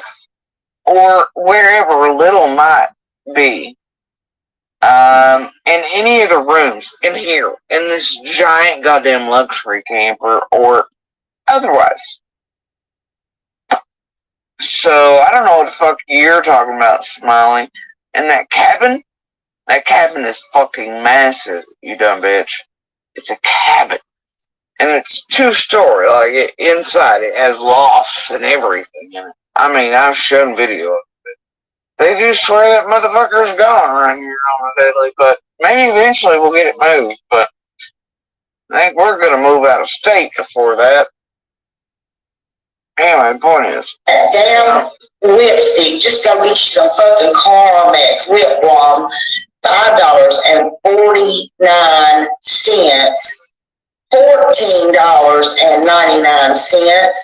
or wherever Little might be. In any of the rooms in here, in this giant goddamn luxury camper or otherwise. So, I don't know what the fuck you're talking about, Smiley. And that cabin is fucking massive, you dumb bitch. It's a cabin. And it's two-story, like inside it has lofts and everything in it. I mean, I've shown video. They do swear that motherfucker's gone around here on the daily, but maybe eventually we'll get it moved. But I think we're gonna move out of state before that. Anyway, the point is, that damn lipstick, just go get you some fucking Carmex lip balm, $5.49, $14.99.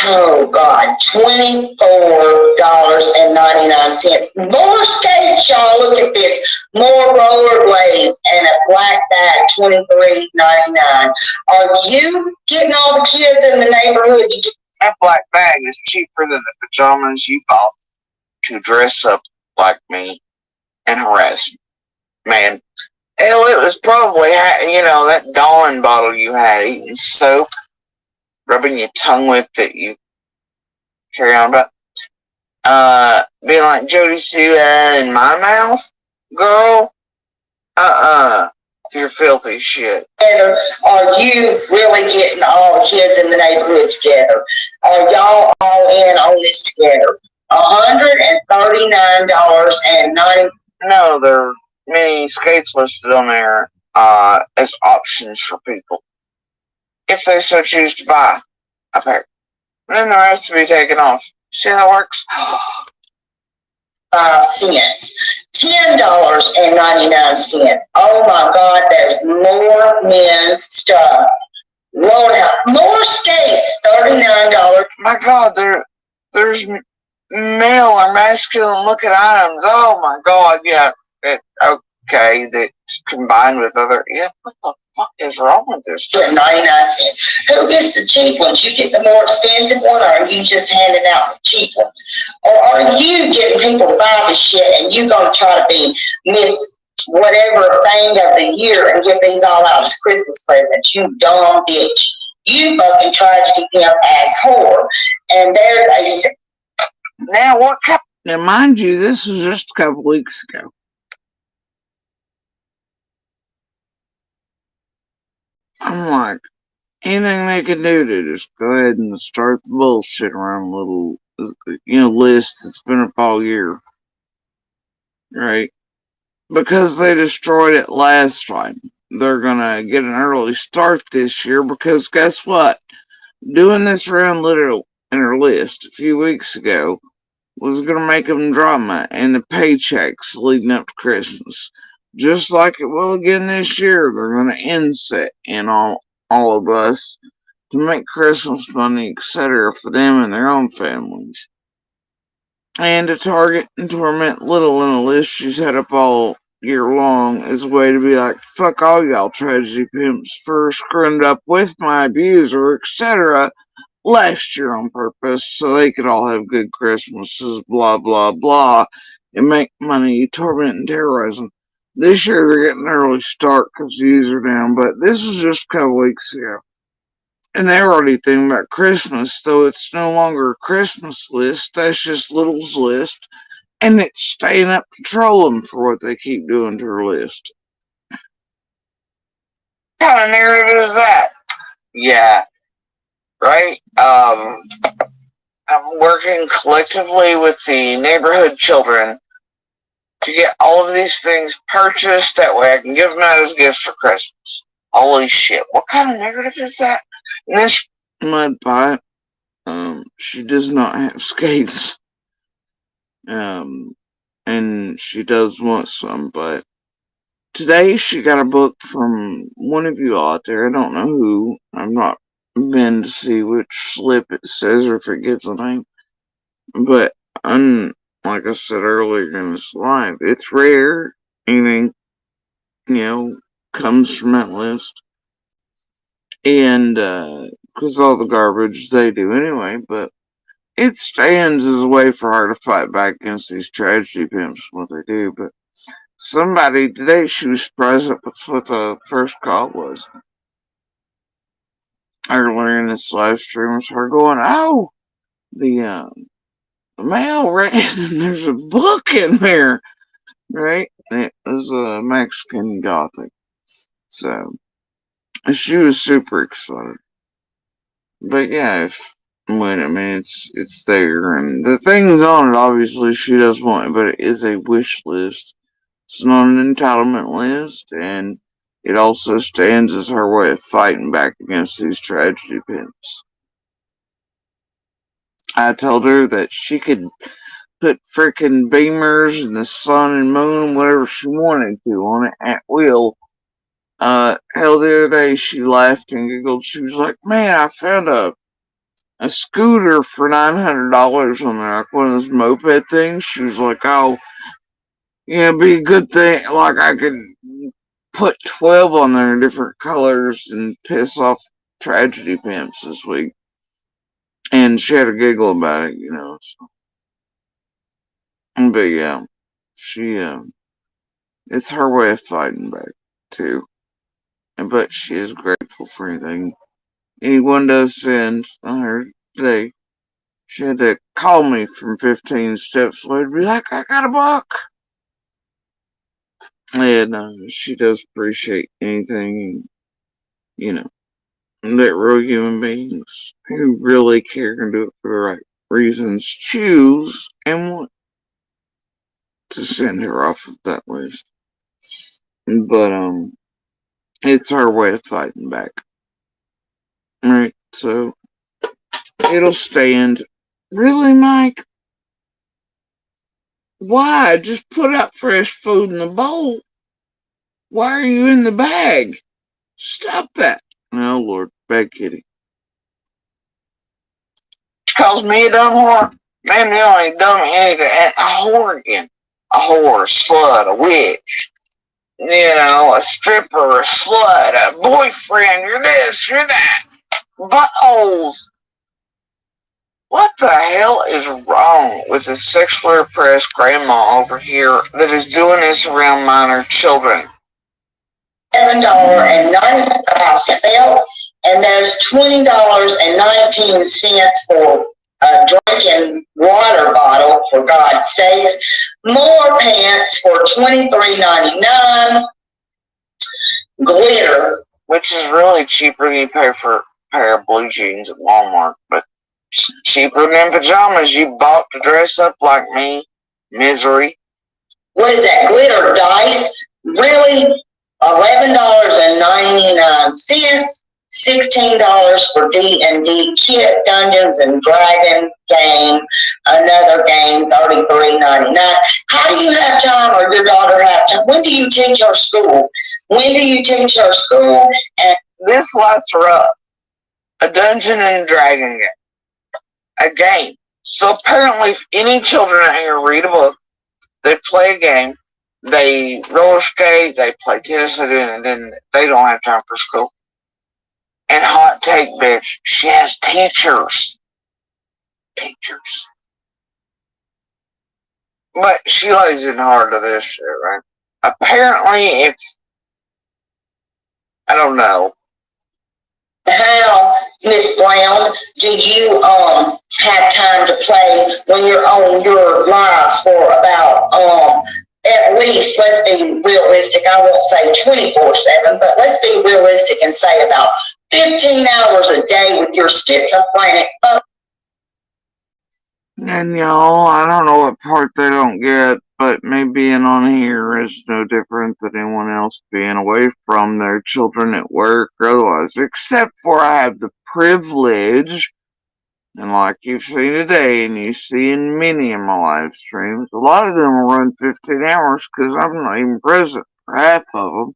Oh God, $24.99. More skates, y'all. Look at this. More rollerblades and a black bag, $23.99. Are you getting all the kids in the neighborhood? that black bag is cheaper than the pajamas you bought to dress up like me and harass me. Man, hell, it was probably, that Dawn bottle you had, eating soap, rubbing your tongue with that you carry on about. Being like Jody Sue in my mouth, girl. You're filthy shit. Are you really getting all the kids in the neighborhood together? Are y'all all in on this together? $139.90. No, there are many skates listed on there as options for people if they so choose to buy a pair. And then the rest to be taken off. See how that works? 5 cents. $10.99. Oh my God, there's more men's stuff. Lord, more skates, $39. My God, there's male or masculine looking items. Oh my God, yeah. Okay, that's combined with other. Yeah, what the fuck is wrong with this? 99¢. Who gets the cheap ones? You get the more expensive one, or are you just handing out the cheap ones? Or are you getting people to buy the shit and you gonna try to be Miss whatever thing of the year and give these all out as Christmas presents? You dumb bitch. You fucking tragedy pimp ass whore. And there's a. Now what? Now, mind you, this was just a couple weeks ago. I'm like, anything they can do to just go ahead and start the bullshit around a little, list that's been up all year. Right? Because they destroyed it last time. They're gonna get an early start this year because guess what? Doing this round little in her list a few weeks ago was gonna make them drama and the paychecks leading up to Christmas. Just like it will again this year, they're gonna inset in all of us to make Christmas money, etc., for them and their own families. And to target and torment Little in a list she's had up all year long as a way to be like, fuck all y'all tragedy pimps for screwing up with my abuser, etc., last year on purpose so they could all have good Christmases, blah, blah, blah, and make money tormenting and terrorizing. This year they're getting an early start because the views are down, but this was just a couple weeks ago. And they're already thinking about Christmas, though it's no longer a Christmas list, that's just Little's list, and it's staying up to troll them for what they keep doing to her list. What kind of narrative is that? Yeah, right? I'm working collectively with the neighborhood children to get all of these things purchased, that way I can give them out as gifts for Christmas. Holy shit, what kind of narrative is that? And this mud pot, she does not have skates. And she does want some, but today she got a book from one of you out there, I don't know who, I've not been to see which slip it says or if it gives a name, but like I said earlier in this live, it's rare anything, comes from that list. And, because all the garbage they do anyway, but it stands as a way for her to fight back against these tragedy pimps, what they do. But somebody today, she was surprised that's what the first call was. Earlier in this live stream was her going, oh, the mail ran, and there's a book in there, right? And it was Mexican Gothic. So, And she was super excited. But yeah, it's there, and the things on it, obviously she does want it, but it is a wish list. It's not an entitlement list, and it also stands as her way of fighting back against these tragedy pimps. I told her that she could put frickin' beamers and the sun and moon and whatever she wanted to on it at will. Hell, the other day she laughed and giggled. She was like, "Man, I found a scooter for $900 on there, like one of those moped things." She was like, "Oh, yeah, it'd be a good thing. Like I could put 12 on there in different colors and piss off tragedy pimps this week." And she had a giggle about it. So. But yeah, she it's her way of fighting back too. But she is grateful for anything anyone does send on her today. She had to call me from 15 steps away to be like, "I got a buck." And she does appreciate anything, you know, that real human beings who really care and do it for the right reasons choose and want to send her off of that list. But it's her way of fighting back. Right? So it'll stand. Really, Mike? Why? Just put out fresh food in the bowl. Why are you in the bag? Stop that. Oh, Lord. Bad kitty. She calls me a dumb whore. Man, you ain't done anything. A whore again. A whore, a slut, a witch. A stripper, a slut, a boyfriend. You're this, you're that. Buttholes. What the hell is wrong with the sexually repressed grandma over here that is doing this around minor children? $7.95 bill, and there's $20.19 for a drinking water bottle, for God's sakes. More pants for $23.99. Glitter, which is really cheaper than you pay for a pair of blue jeans at Walmart, but cheaper than pajamas you bought to dress up like me. Misery. What is that? Glitter dice? Really? $11.99. $16 for D&D kit, Dungeons and Dragon game, another game, $33.99. How do you have time, or your daughter have time? When do you teach her school? When do you teach her school? And this lights her up. A Dungeon and Dragon game. A game. So apparently, if any children out here read a book, they play a game, they roller skate, they play tennis, and then they don't have time for school. And hot take, bitch, she has teachers. Teachers. But she lays in hard to this shit, right? Apparently, I don't know. How, Miss Brown, do you have time to play when you're on your lives for about at least, let's be realistic, I won't say 24/7, but let's be realistic and say about 15 hours a day with your schizophrenic. And y'all, I don't know what part they don't get, but me being on here is no different than anyone else being away from their children at work or otherwise, except for I have the privilege, and like you've seen today and you see in many of my live streams, a lot of them will run 15 hours because I'm not even present for half of them.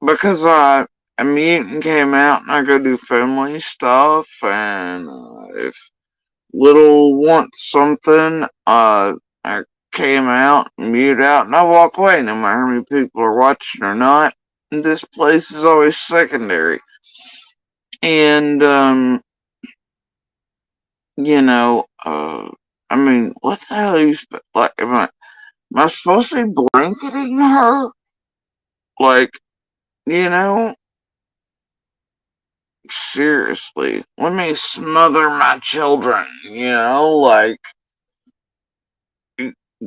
Because a mutant came out and I go do family stuff, and if Little wants something, I came out, mute out, and I walk away no matter how many people are watching or not. And this place is always secondary. And, what the hell are you, like, am I supposed to be blanketing her? Like, you know, seriously, let me smother my children, like,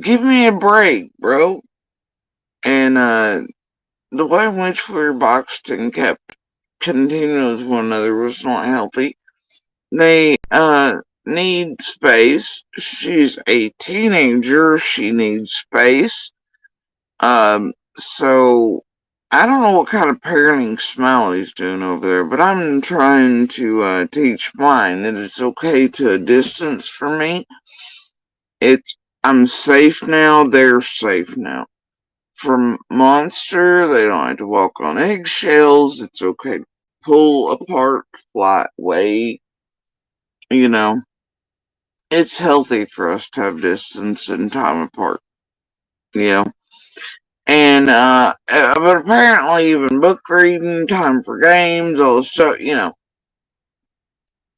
give me a break, bro. And the way in which we were boxed and kept continue with one another was not healthy. They need space. She's a teenager. She needs space. So I don't know what kind of parenting Smiley's doing over there, but I'm trying to teach mine that it's okay to distance from me. I'm safe now. They're safe now. From Monster, they don't have to walk on eggshells. It's okay to pull apart, fly away. You know, it's healthy for us to have distance and time apart. You know, and but apparently even book reading, time for games, all this stuff. You know.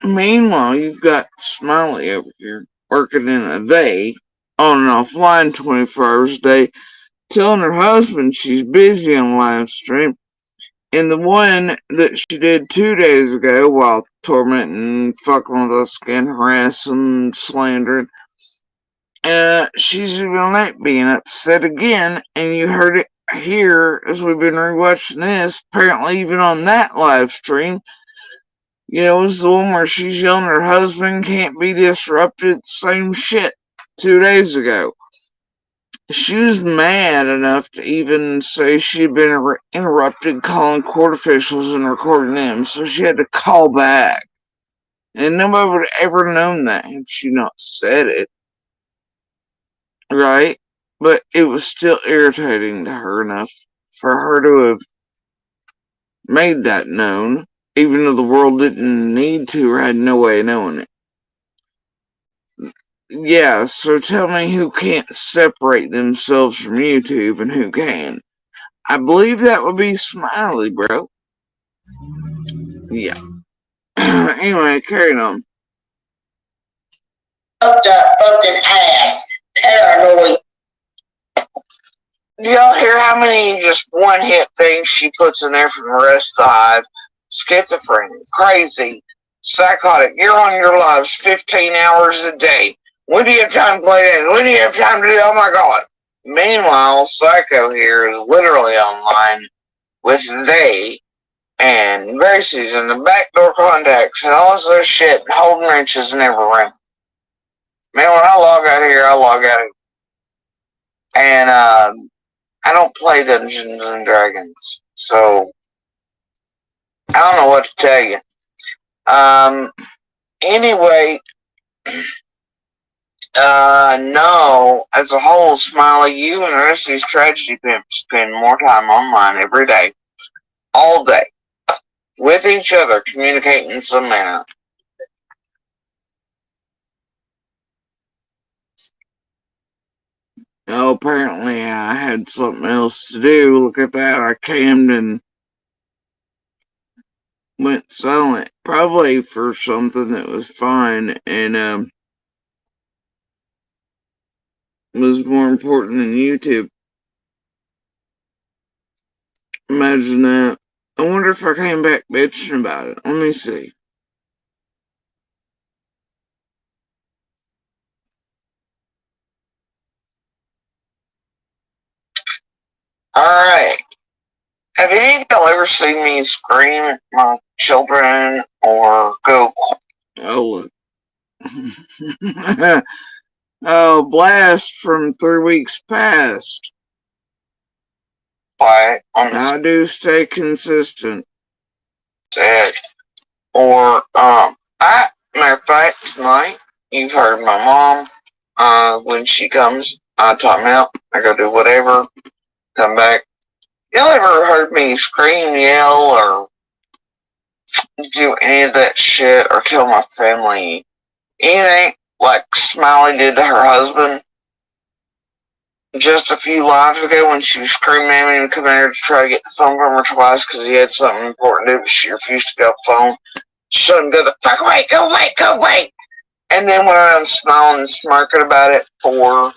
Meanwhile, you've got Smiley over here working in a day on and offline 24 hours a day, telling her husband she's busy on live stream. And the one that she did 2 days ago while tormenting, fucking with us again, harassing, slandering, she's even late being upset again, and you heard it here as we've been rewatching this. Apparently, even on that live stream, you know, it was the one where she's yelling her husband can't be disrupted. Same shit 2 days ago. She was mad enough to even say she'd been interrupted calling court officials and recording them, so she had to call back. And nobody would have ever known that had she not said it. Right? But it was still irritating to her enough for her to have made that known, even though the world didn't need to or had no way of knowing it. Yeah, so tell me who can't separate themselves from YouTube and who can. I believe that would be Smiley, bro. Yeah. Anyway, carrying on. Up that fucking ass. Paranoid. Do y'all hear how many just one-hit things she puts in there from the rest of the hive? Schizophrenic, crazy, psychotic. You're on your lives 15 hours a day. When do you have time to play that? When do you have time to do that? Oh my god. Meanwhile, Psycho here is literally online with they and Gracie's and the backdoor contacts and all this other shit, holding wrenches in every room. Man, when I log out here, I log out here. And I don't play Dungeons and Dragons, so I don't know what to tell you. Anyway, no, as a whole, Smiley, you and the rest of these tragedy pimps spend more time online every day, all day, with each other, communicating in some manner. Oh, apparently I had something else to do. Look at that, I cammed and went silent, probably for something that was fine, and was more important than YouTube. Imagine that. I wonder if I came back bitching about it. Let me see. Alright. Have any of y'all ever seen me scream at my children or go, oh, oh, blast from 3 weeks past? Quiet. I do stay consistent. Said. Or, matter of fact, tonight, you've heard my mom, when she comes, I talk me out, I go do whatever, come back. Y'all ever heard me scream, yell, or do any of that shit, or tell my family anything like Smiley did to her husband just a few lives ago when she was screaming at me and coming here to try to get the phone from her twice because he had something important to do, but she refused to get off the phone. She shouldn't go the fuck away, go away, go away. And then went around smiling and smirking about it for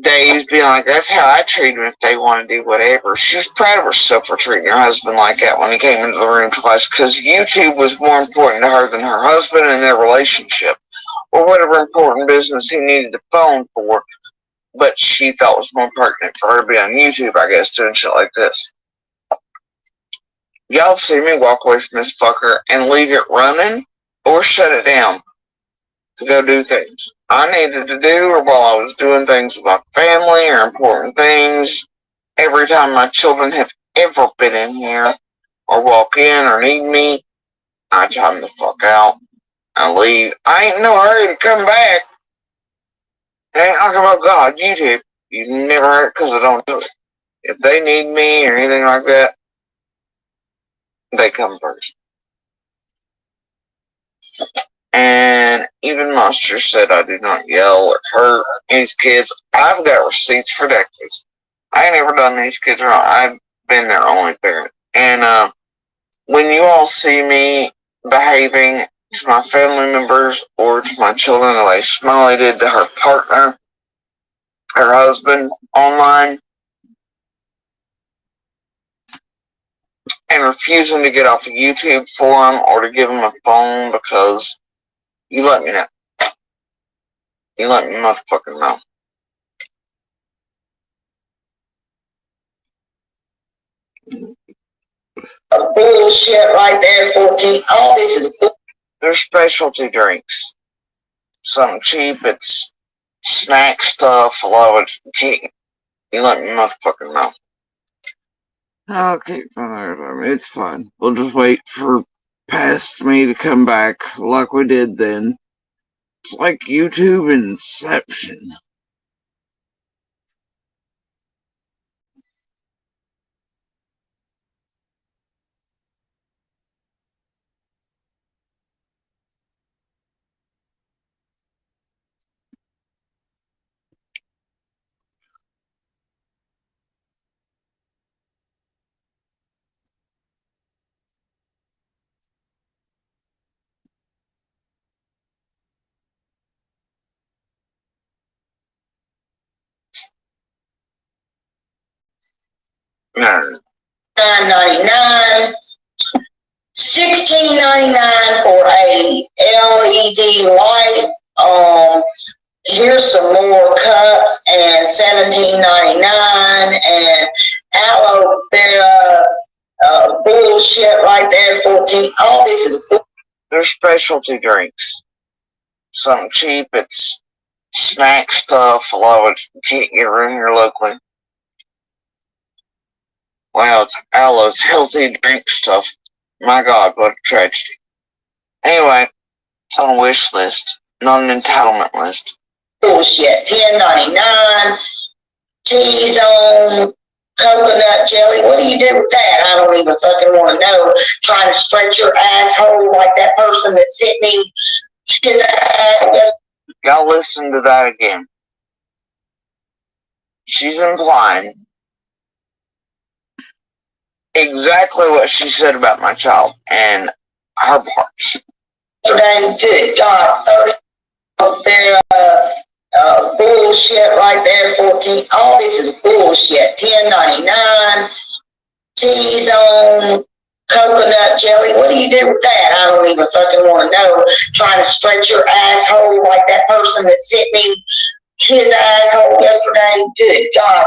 days, being like, that's how I treat them if they want to do whatever. She was proud of herself for treating her husband like that when he came into the room twice, because YouTube was more important to her than her husband and their relationship, or whatever important business he needed the phone for, but she thought it was more pertinent for her to be on YouTube, I guess, doing shit like this. Y'all see me walk away from this fucker and leave it running or shut it down to go do things I needed to do, or while I was doing things with my family or important things. Every time my children have ever been in here or walk in or need me, I time the fuck out. I leave. I ain't in no hurry to come back. It ain't like about God, you do. You never heard it because I don't do it. If they need me or anything like that, they come first. And even Monster said I do not yell or hurt these kids. I've got receipts for decades. I ain't ever done these kids wrong. I've been their only parent. And when you all see me behaving to my family members or to my children the way Smiley did to her partner, her husband, online, and refusing to get off of YouTube for them or to give them a phone because you let me know. You let me motherfucking know. Bullshit right there, 14. All this is bullshit. They're specialty drinks. Something cheap, it's snack stuff, a lot of it. You let me motherfucking know. Okay, fine. It's fine. We'll just wait for past me to come back like we did then. It's like YouTube Inception. $9.99, $16.99 for a LED light. Here's some more cups and $17.99 and aloe vera bullshit right there, 14. All this is bullshit. They're specialty drinks. Something cheap, it's snack stuff, a lot of it you can't get around here locally. Wow, it's aloe, it's healthy drink stuff. My God, what a tragedy. Anyway, it's on a wish list, not an entitlement list. Bullshit, $10.99, T-zone, coconut jelly. What do you do with that? I don't even fucking want to know. Trying to stretch your asshole like that person that sent me his ass. Y'all listen to that again. She's implying exactly what she said about my child and her parts. Dang good God, 30 bullshit right there, 14. All this is bullshit. $10.99, T-zone, coconut jelly. What do you do with that? I don't even fucking want to know. Trying to stretch your asshole like that person that sent me his asshole yesterday. Good God,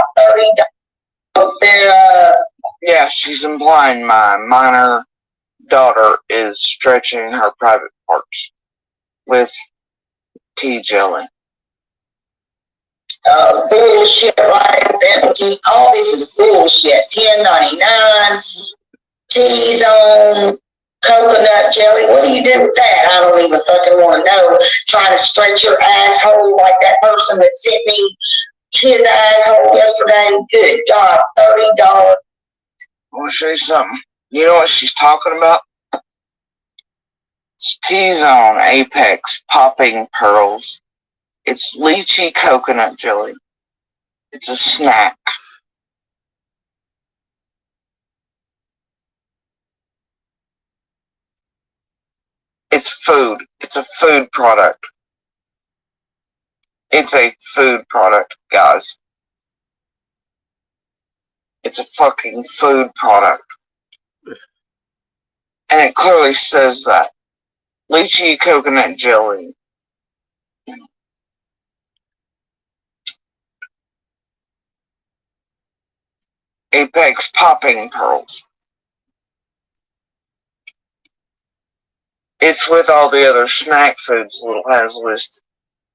$30. Yeah, she's implying my minor daughter is stretching her private parts with tea jelly. Bullshit right there. All this is bullshit. $10.99, T-zone, coconut jelly. What do you do with that? I don't even fucking want to know. Trying to stretch your asshole like that person that sent me his asshole yesterday. Good God, $30. I want to show you something. You know what she's talking about? It's T-zone Apex Popping Pearls. It's lychee coconut jelly. It's a snack. It's food. It's a food product. It's a food product, guys. It's a fucking food product. And it clearly says that. Lychee coconut jelly. Apex Popping Pearls. it's with all the other snack foods Little has listed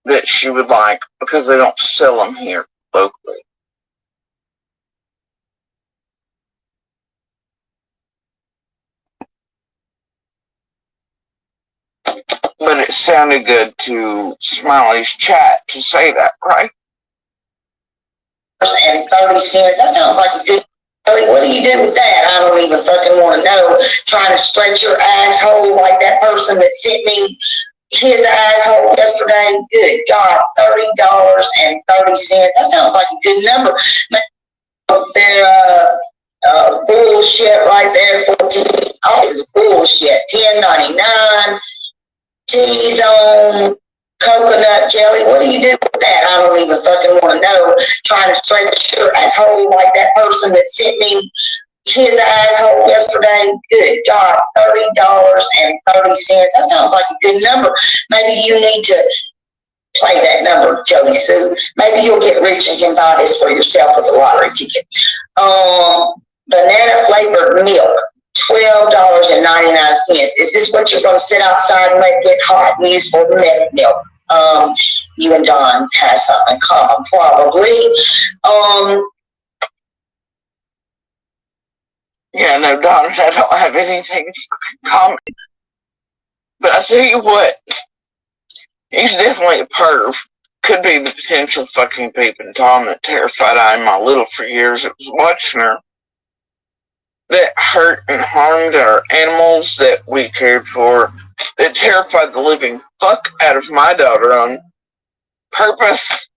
that she would like because they don't sell them here locally. But it sounded good to Smiley's chat to say that, right? And 30 cents. That sounds like a good. What do you do with that? I don't even fucking want to know. Trying to stretch your asshole like that person that sent me his asshole yesterday. Good God, $30.30. That sounds like a good number. They're bullshit right there. 14. Oh, this is bullshit. $10.99. T-zone. Coconut jelly. What do you do with that? I don't even fucking want to know. Trying to stretch your asshole like that person that sent me his asshole yesterday. Good God, $30.30. That sounds like a good number. Maybe you need to play that number, Jody Sue. Maybe you'll get rich and can buy this for yourself with a lottery ticket. Banana flavored milk. $12.99. Is this what you're going to sit outside and let get hot and use for the milk? You and Don have something in common, probably. Yeah, no, Don and I don't have anything in common. But I tell you what, he's definitely a perv. Could be the potential fucking peeping Tom that terrified I and my little for years that was watching her. That hurt and harmed our animals that we cared for. That terrified the living fuck out of my daughter on purpose.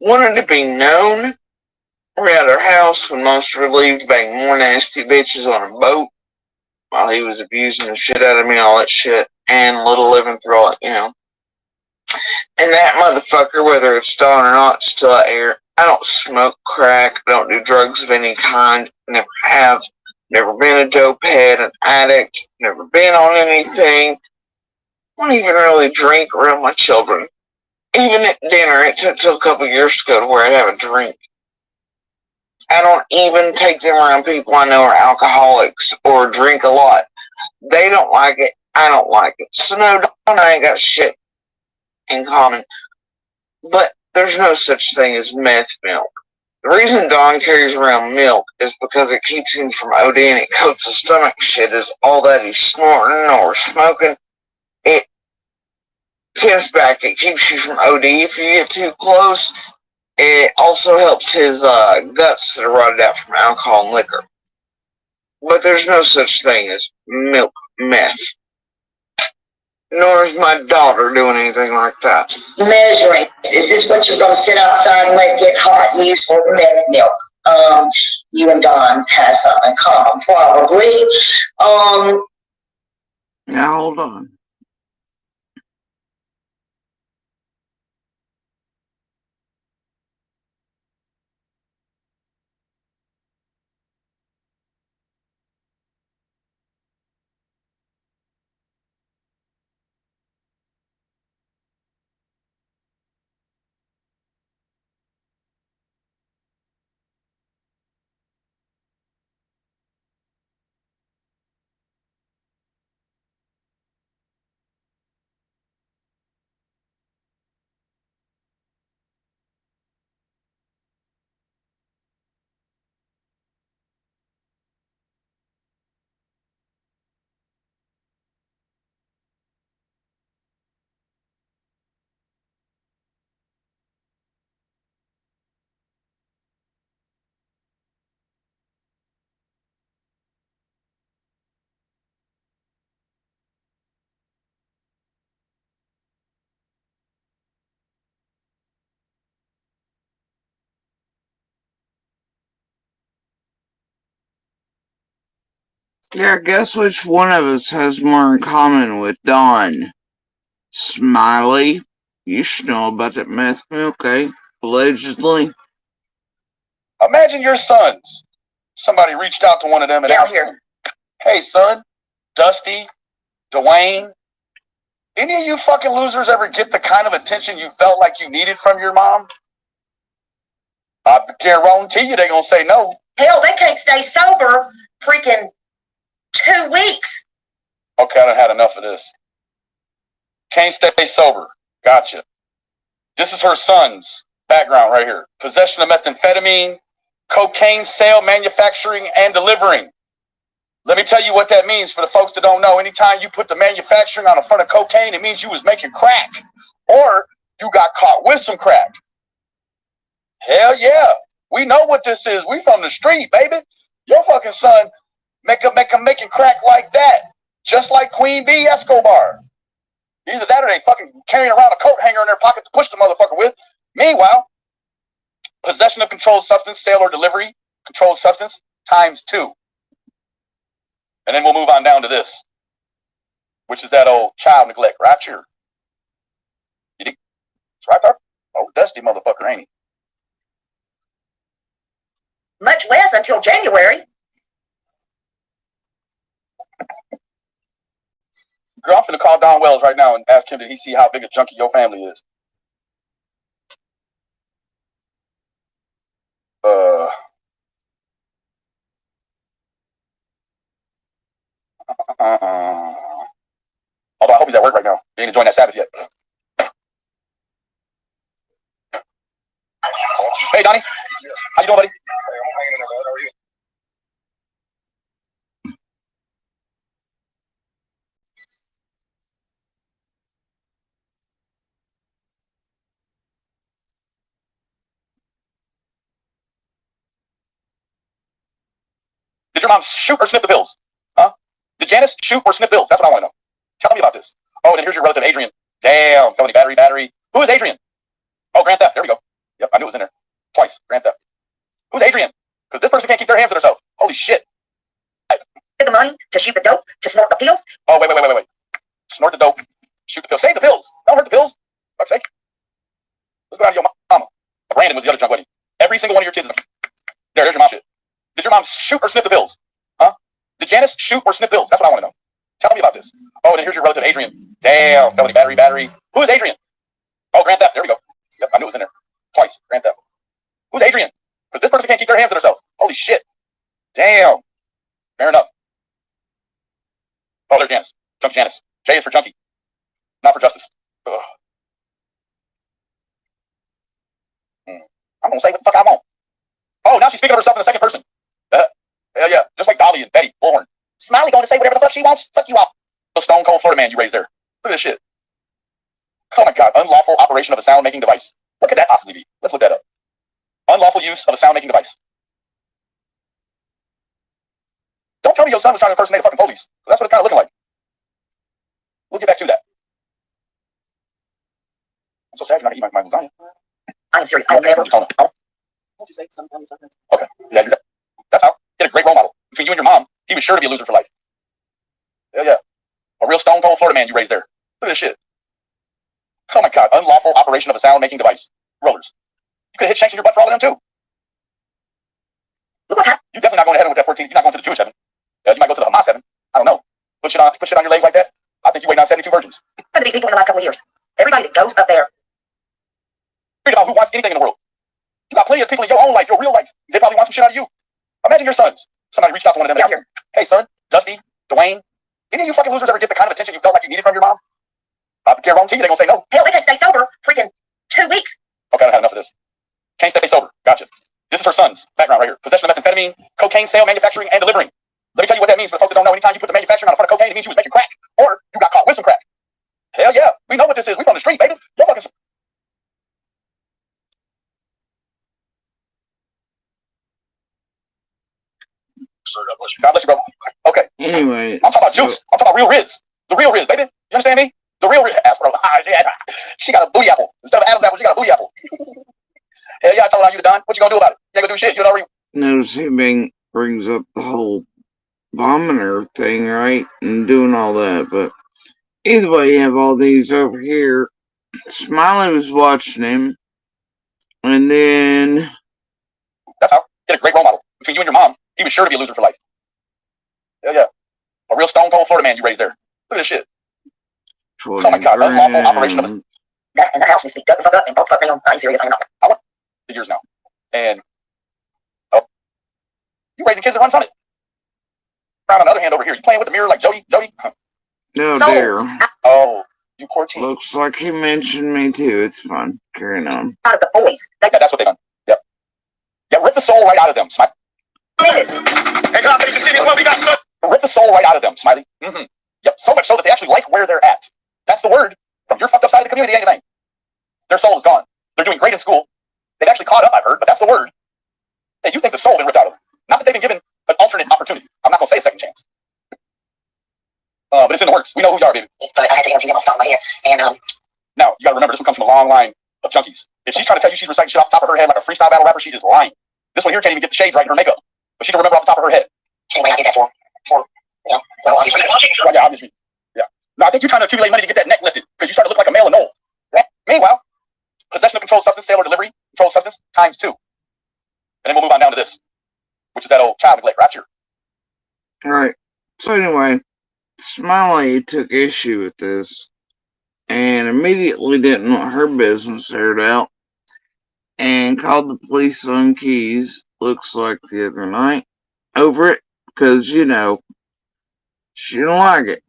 Wanted to be known. We're at our house when most relieved banging more nasty bitches on a boat while he was abusing the shit out of me and all that shit. And little living through it, you know. And that motherfucker, whether it's Don or not, still out here. I don't smoke crack. Don't do drugs of any kind. Never have. Never been a dope head, an addict. Never been on anything. Don't even really drink around my children. Even at dinner, it took till a couple years ago to where I'd have a drink. I don't even take them around people I know are alcoholics or drink a lot. They don't like it. I don't like it. So no, Don and I ain't got shit in common. But there's no such thing as meth milk. The reason Don carries around milk is because it keeps him from OD and it coats his stomach shit is all that he's snorting or smoking. It tips back. It keeps you from OD if you get too close. It also helps his guts that are rotted out from alcohol and liquor. But there's no such thing as milk meth. Nor is my daughter doing anything like that. Measuring. Is this what you're going to sit outside and let get hot and use for the meth milk? You and Don have something in common, probably. Now hold on. Yeah, guess which one of us has more in common with Don? Smiley. You should know about that meth milk, eh? Allegedly. Imagine your sons. Somebody reached out to one of them and asked him, "Hey, son, Dusty, Dwayne, any of you fucking losers ever get the kind of attention you felt like you needed from your mom?" I guarantee you they're going to say no. Hell, they can't stay sober freaking 2 weeks. Okay, I done had enough of this. Can't stay sober. Gotcha. This is her son's background right here. Possession of methamphetamine, cocaine sale, manufacturing, and delivering. Let me tell you what that means for the folks that don't know. Anytime you put the manufacturing on the front of cocaine, it means you was making crack. Or you got caught with some crack. Hell yeah. We know what this is. We from the street, baby. Your fucking son making crack like that. Just like Queen B. Escobar. Either that or they fucking carrying around a coat hanger in their pocket to push the motherfucker with. Meanwhile, possession of controlled substance, sale or delivery, controlled substance, ×2. And then we'll move on down to this, which is that old child neglect right here. It's right there. Oh, dusty motherfucker, ain't he? Much less until January. Girl, I'm finna call Don Wells right now and ask him, did he see how big a junkie your family is? Although I hope he's at work right now. He ain't enjoying that Sabbath yet. Hey, Donnie. How you doing, buddy? Did your mom shoot or sniff the pills? Huh? Did Janice shoot or sniff pills? That's what I want to know. Tell me about this. Oh, and then here's your relative, Adrian. Damn, felony battery. Who is Adrian? Oh, grand theft. There we go. Yep, I knew it was in there. Twice. Grand theft. Who's Adrian? Because this person can't keep their hands to themselves. Holy shit. The money to shoot the dope, to snort the pills. Oh, wait. Snort the dope. Shoot the pills. Save the pills. Don't hurt the pills. For fuck's sake. Let's go down to your mama. Brandon was the other drunk buddy. Every single one of your kids. There's your mom shit. Did your mom shoot or sniff the pills? Huh? Did Janice shoot or sniff pills? That's what I want to know. Tell me about this. Oh, and then here's your relative, Adrian. Damn, felony battery. Who is Adrian? Oh, grand theft. There we go. Yep, I knew it was in there. Twice. Grand theft. Who's Adrian? Because this person can't keep their hands to themselves. Holy shit. Damn. Fair enough. Oh, there's Janice. Junkie Janice. J is for junkie. Not for justice. Ugh. I'm going to say what the fuck I want. Oh, now she's speaking of herself in the second person. Yeah. Just like Dolly and Betty Bullhorn. Smiley going to say whatever the fuck she wants. Fuck you all. The stone cold Florida man you raised there. Look at this shit. Oh my god. Unlawful operation of a sound making device. What could that possibly be? Let's look that up. Unlawful use of a sound making device. Don't tell me your son was trying to impersonate a fucking police. That's what it's kind of looking like. We'll get back to that. I'm so sad you're not eating my lasagna. I am serious. I am never. Okay. Yeah, that's how. Get a great role model. Between you and your mom, he was sure to be a loser for life. Yeah. A real stone cold Florida man you raised there. Look at this shit. Oh my god. Unlawful operation of a sound making device. Rollers. You could have hit shanks in your butt for all of them too. Look what's happening. You're definitely not going to heaven with that 14. You're not going to the Jewish heaven. You might go to the Hamas heaven. I don't know. Put shit on your legs like that. I think you wait on 72 virgins. Look at these people in the last couple of years. Everybody that goes up there. Read about who wants anything in the world. You got plenty of people in your own life, your real life. They probably want some shit out of you. Imagine your sons. Somebody reached out to one of them. Here. Hey, son, Dusty, Dwayne. Any of you fucking losers ever get the kind of attention you felt like you needed from your mom? Not to care wrong to you, they're going to say no. Hell, they can't stay sober freaking 2 weeks. Okay, I've had enough of this. Can't stay sober. Gotcha. This is her son's background right here. Possession of methamphetamine, cocaine sale, manufacturing, and delivering. Let me tell you what that means for the folks that don't know. Anytime you put the manufacturing on the front of cocaine, it means you was making crack. Or you got caught with some crack. Hell yeah. We know what this is. We from the street, baby. You're fucking... God bless you, bro. Okay. Anyway. I'm talking about juice. I'm talking about real Riz. The real Riz, baby. You understand me? The real Riz. She got a booty apple. Instead of Adam's apple, she got a booty apple. Hell yeah, I told her you the Don. What you gonna do about it? You ain't gonna do shit. You know. Notice he brings up the whole vomiter thing, right? And doing all that. But either way, you have all these over here. Smiley was watching him. And then... That's how. Get a great role model. Between you and your mom, he was sure to be a loser for life. Yeah. A real stone cold Florida man you raised there. Look at this shit. Oh my god, unlawful operation of a... And the house needs to be gut the fuck up and don't fuck me on. I'm serious, I'm not. I want the years now. And you raising kids that run from it. On the other hand over here, you playing with the mirror like Jody? No, So, dear. Oh, You poor team. Looks like he mentioned me too. It's fun. Carrying on. Out of the boys. That's what they done. Yep. Yeah, rip the soul right out of them, Smiley. Hey, Confidence City is what we got. Rip the soul right out of them, Smiley. Mm-hmm. Yep, so much so that they actually like where they're at. That's the word from your fucked up side of the community, ain't it? Their soul is gone. They're doing great in school. They've actually caught up, I've heard, but that's the word. Hey, you think the soul been ripped out of them. Not that they've been given an alternate opportunity. I'm not going to say a second chance. But it's in the works. We know who you are, baby. But I had to interview them off the top of my head. And now, you got to remember, this one comes from a long line of junkies. If she's trying to tell you she's reciting shit off the top of her head like a freestyle battle rapper, she is lying. This one here can't even get the shades right in her makeup. But she can remember off the top of her head. same way I did that for you know, well, obviously. Well, yeah, obviously. Yeah. No, I think you're trying to accumulate money to get that neck lifted because you're starting to look like a male and old. Meanwhile, possession of controlled substance, sale or delivery, controlled substance, times 2. And then we'll move on down to this, which is that old child neglect rapture. Alright. So anyway, Smiley took issue with this and immediately didn't want her business aired out and called the police on Keys, looks like the other night, over it because, you know, she didn't like it.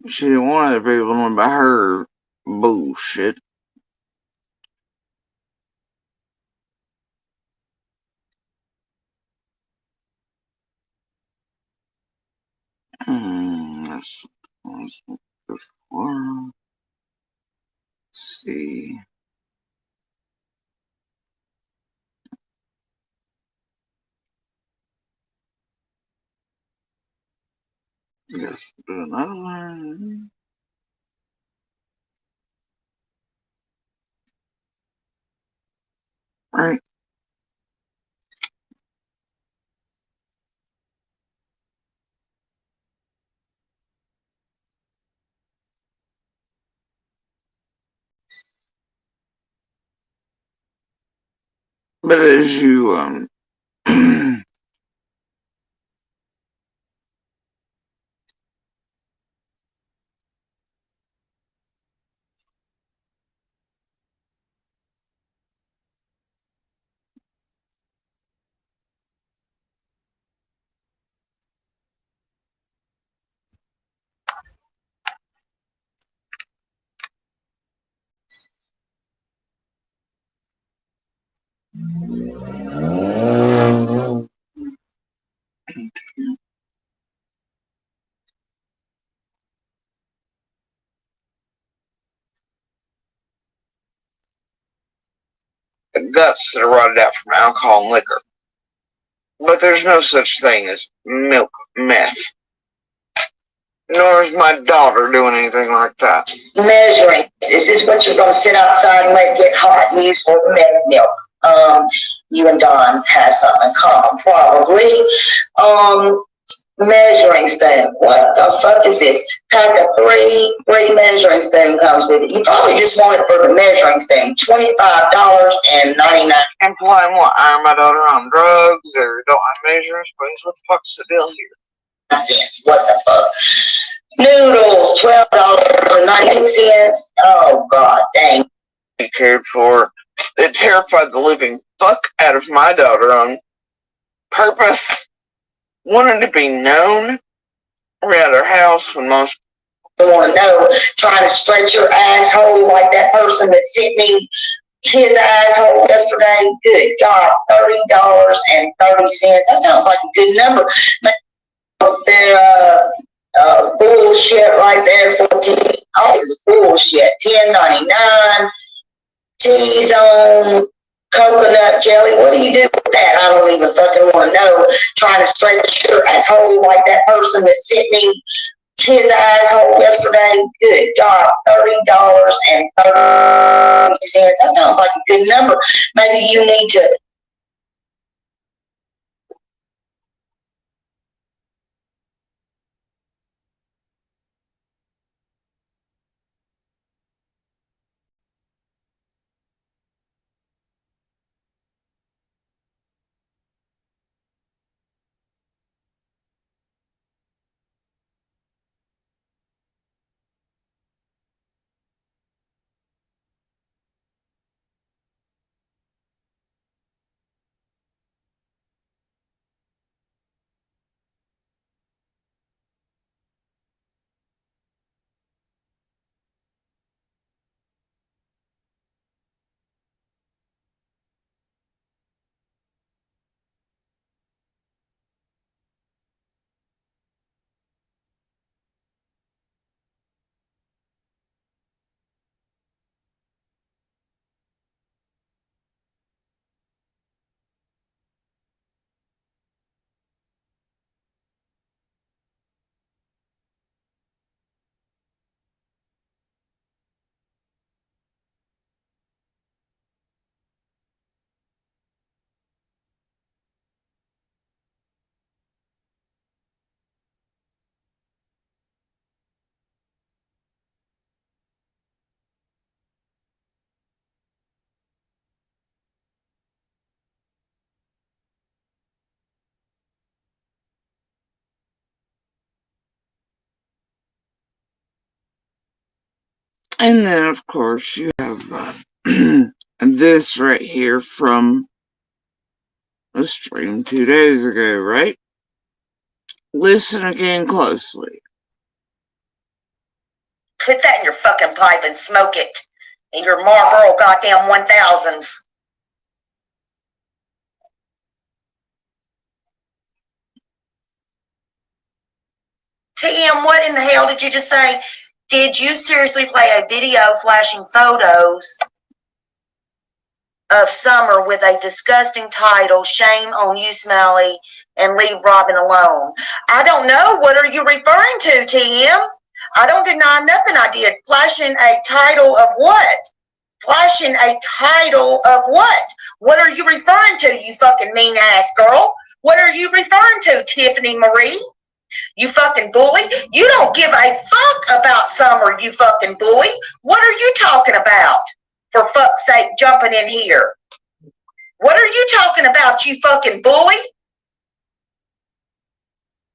She didn't want other people knowing about her bullshit. Let's look before. See. Let's do another one. Right. But as you guts that are rotted out from alcohol and liquor. But there's no such thing as milk meth. Nor is my daughter doing anything like that. Measuring. Is this what you're going to sit outside and let it get hot and use for the milk? You and Don have something in common, probably. Measuring spoon. What the fuck is this? Pack of three measuring spoon comes with it. You probably just want it for the measuring spoon. $25.99. Implying what? I am my daughter on drugs or don't have measuring spoons? What the fuck's the deal here? Cents. What the fuck? Noodles, $12.98. Oh god dang. Be cared for. It terrified the living fuck out of my daughter on purpose. Wanted to be known around her house when most people want to know, trying to stretch your asshole like that person that sent me his asshole yesterday. Good God, $30.30. That sounds like a good number. Bullshit right there. 14. Oh, this is bullshit. $10.99. T-zone. Coconut jelly. What do you do with that? I don't even fucking want to know. Trying to stretch your asshole like that person that sent me his asshole yesterday. Good God, $30.30. That sounds like a good number. Maybe you need to. And then, of course, you have this right here from a stream 2 days ago, right? Listen again closely. Put that in your fucking pipe and smoke it. In your Marlboro goddamn 1000s. TM, what in the hell did you just say? Did you seriously play a video flashing photos of Summer with a disgusting title, Shame on You, Smiley, and Leave Robin Alone? I don't know. What are you referring to, TM? I don't deny nothing I did. Flashing a title of what? Flashing a title of what? What are you referring to, you fucking mean ass girl? What are you referring to, Tiffany Marie? You fucking bully. You don't give a fuck about Summer, you fucking bully. What are you talking about? For fuck's sake, jumping in here. What are you talking about, you fucking bully?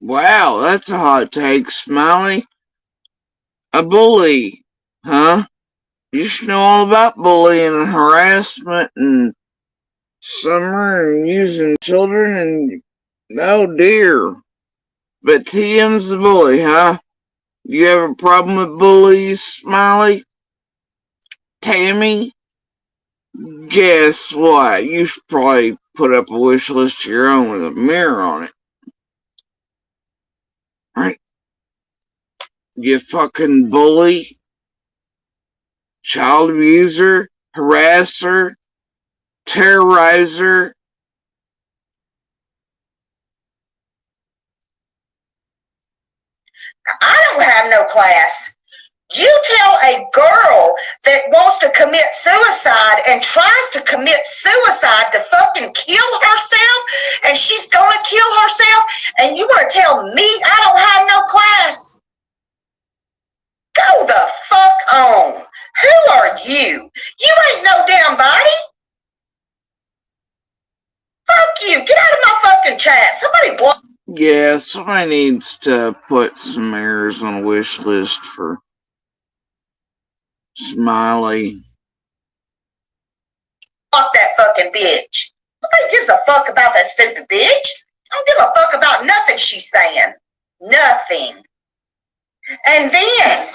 Wow, that's a hot take, Smiley. A bully, huh? You should know all about bullying and harassment and Summer and using children and oh dear. But TM's the bully, huh? You have a problem with bullies, Smiley? Tammy? Guess what? You should probably put up a wish list of your own with a mirror on it. Right? You fucking bully, child abuser, harasser, terrorizer. I don't have no class. You tell a girl that wants to commit suicide and tries to commit suicide to fucking kill herself, and she's gonna kill herself, and you want to tell me I don't have no class? Go the fuck on. Who are you? You ain't no damn body. Fuck you. Get out of my fucking chat. Somebody block. Yeah, somebody needs to put some mirrors on a wish list for Smiley. Fuck that fucking bitch. Nobody gives a fuck about that stupid bitch. I don't give a fuck about nothing she's saying. Nothing. And then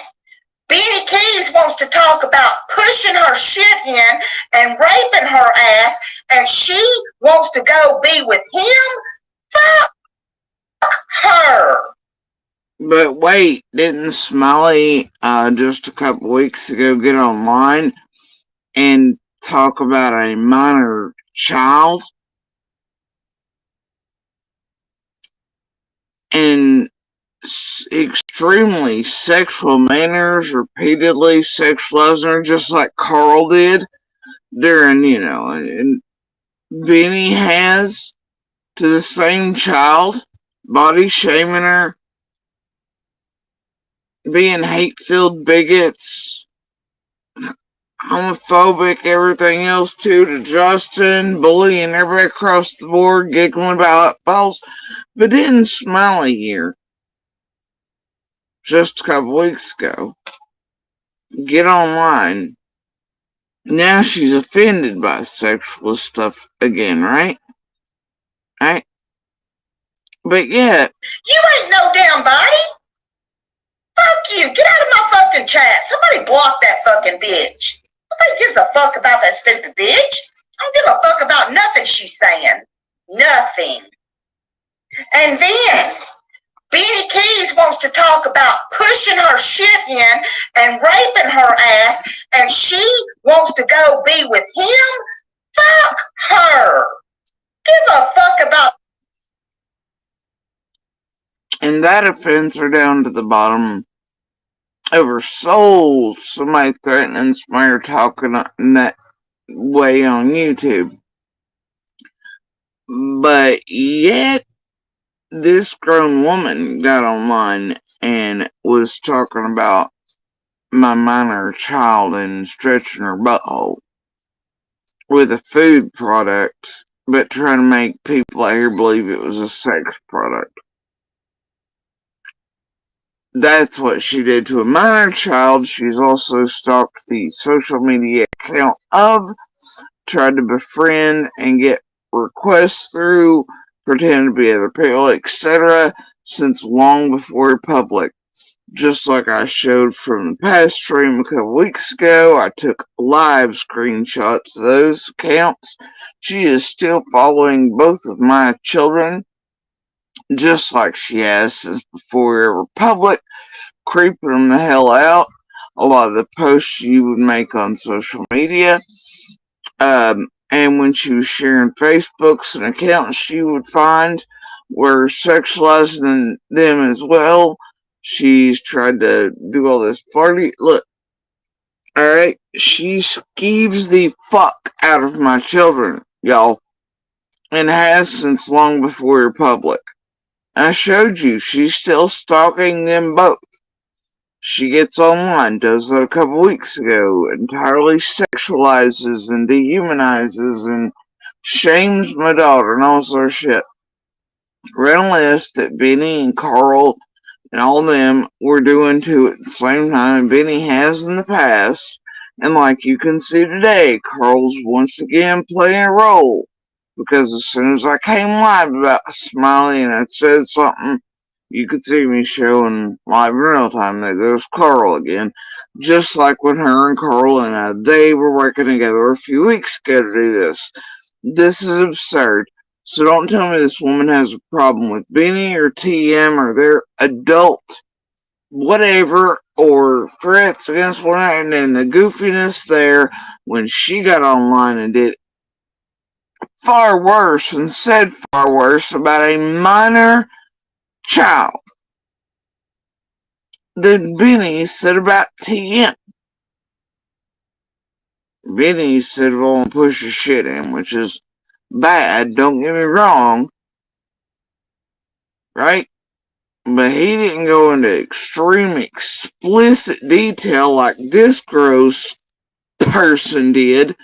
Beanie Keys wants to talk about pushing her shit in and raping her ass, and she wants to go be with him? Fuck her. But wait, didn't Smiley just a couple weeks ago get online and talk about a minor child? And extremely sexual manners, repeatedly sexualizing her, just like Carl did during, and Benny has to the same child, body shaming her, being hate-filled bigots, homophobic, everything else too, to Justin, bullying everybody across the board, giggling about balls. But didn't Smiley here just a couple weeks ago get online? Now she's offended by sexual stuff again, right? Right? But yet, you ain't no damn body. Fuck you. Get out of my fucking chat. Somebody block that fucking bitch. Nobody gives a fuck about that stupid bitch. I don't give a fuck about nothing she's saying. Nothing. And then Beanie Keys wants to talk about pushing her shit in and raping her ass, and she wants to go be with him? Fuck her. Give a fuck about. and that offends her down to the bottom of her soul. Somebody threatening somebody talking in that way on YouTube. But yet, this grown woman got online and was talking about my minor child and stretching her butthole with a food product, but trying to make people out here believe it was a sex product. that's what she did to a minor child. She's also stalked the social media account of, tried to befriend and get requests through, pretend to be other people, etc., since long before public. Just like I showed from the past stream a couple weeks ago, I took live screenshots of those accounts. She is still following both of my children, just like she has since before we were public, creeping them the hell out. A lot of the posts she would make on social media. And when she was sharing Facebooks and accounts she would find were sexualizing them as well. She's tried to do all this flirty. Look, alright, she skeeves the fuck out of my children, y'all, and has since long before we're public. I showed you, she's still stalking them both. She gets online, does that a couple weeks ago, entirely sexualizes and dehumanizes and shames my daughter and all sort of shit. Read a list that Benny and Carl and all them were doing too at the same time, and Benny has in the past. And like you can see today, Carl's once again playing a role. Because as soon as I came live about Smiley and I said something, you could see me showing live in real time that there's Carl again. Just like when her and Carl and they were working together a few weeks ago to do this. This is absurd. So don't tell me this woman has a problem with Benny or TM or their adult whatever or threats against one another, and then the goofiness there when she got online and did far worse and said far worse about a minor child than Benny said about TM. Benny said, well, push your shit in, which is bad, don't get me wrong, right? But he didn't go into extreme, explicit detail like this gross person did,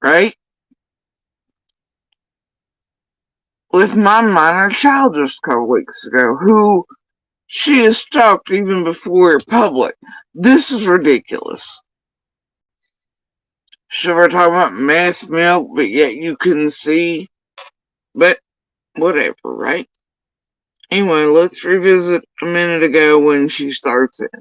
right? With my minor child just a couple weeks ago, who she has stalked even before we're public. This is ridiculous. So we're talking about meth milk, but yet you can see, but whatever, right? Anyway, let's revisit a minute ago when she starts it.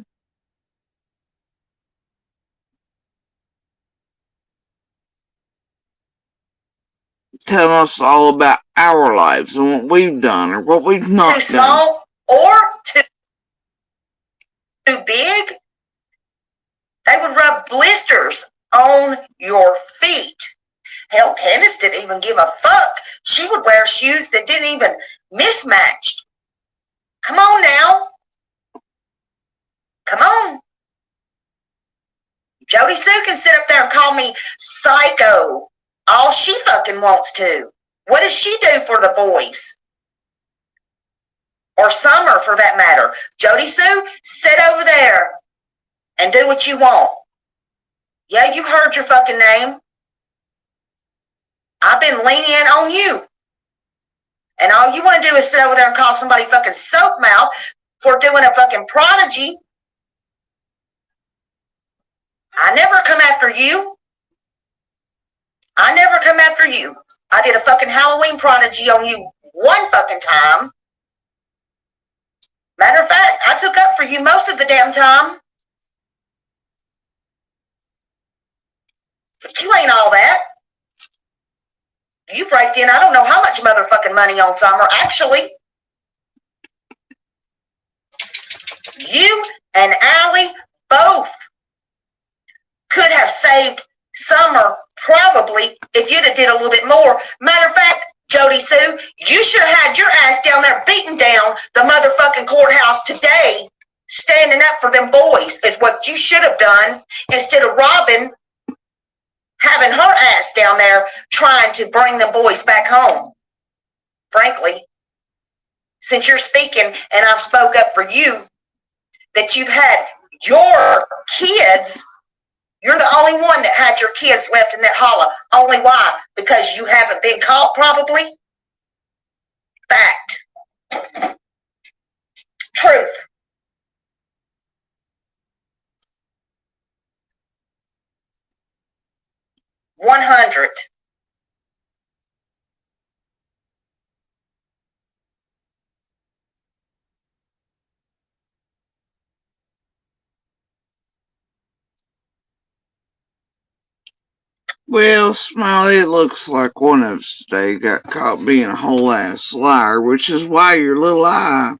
Tell us all about our lives and what we've done or what we've not done. Too small or too big, they would rub blisters on your feet. Hell, Candace didn't even give a fuck. She would wear shoes that didn't even mismatch. Come on now. Come on. Jody Sue can sit up there and call me psycho all she fucking wants to. What does she do for the boys? Or Summer, for that matter. Jody Sue, sit over there and do what you want. Yeah, you heard your fucking name. I've been lenient on you. And all you want to do is sit over there and call somebody fucking soap mouth for doing a fucking prodigy. I never come after you. I never come after you. I did a fucking Halloween prodigy on you one fucking time. Matter of fact, I took up for you most of the damn time. But you ain't all that. You raked in I don't know how much motherfucking money on Summer. Actually, you and Allie both could have saved Summer probably if you'd have did a little bit more. Matter of fact, Jody Sue, you should have had your ass down there beating down the motherfucking courthouse today, standing up for them boys is what you should have done instead of Robin having her ass down there trying to bring them boys back home. Frankly, since you're speaking and I've spoke up for you, that you've had your kids, you're the only one that had your kids left in that holler. Only why? Because you haven't been caught, probably? Fact. Truth. Well, Smiley, it looks like one of us today got caught being a whole ass liar, which is why your little lying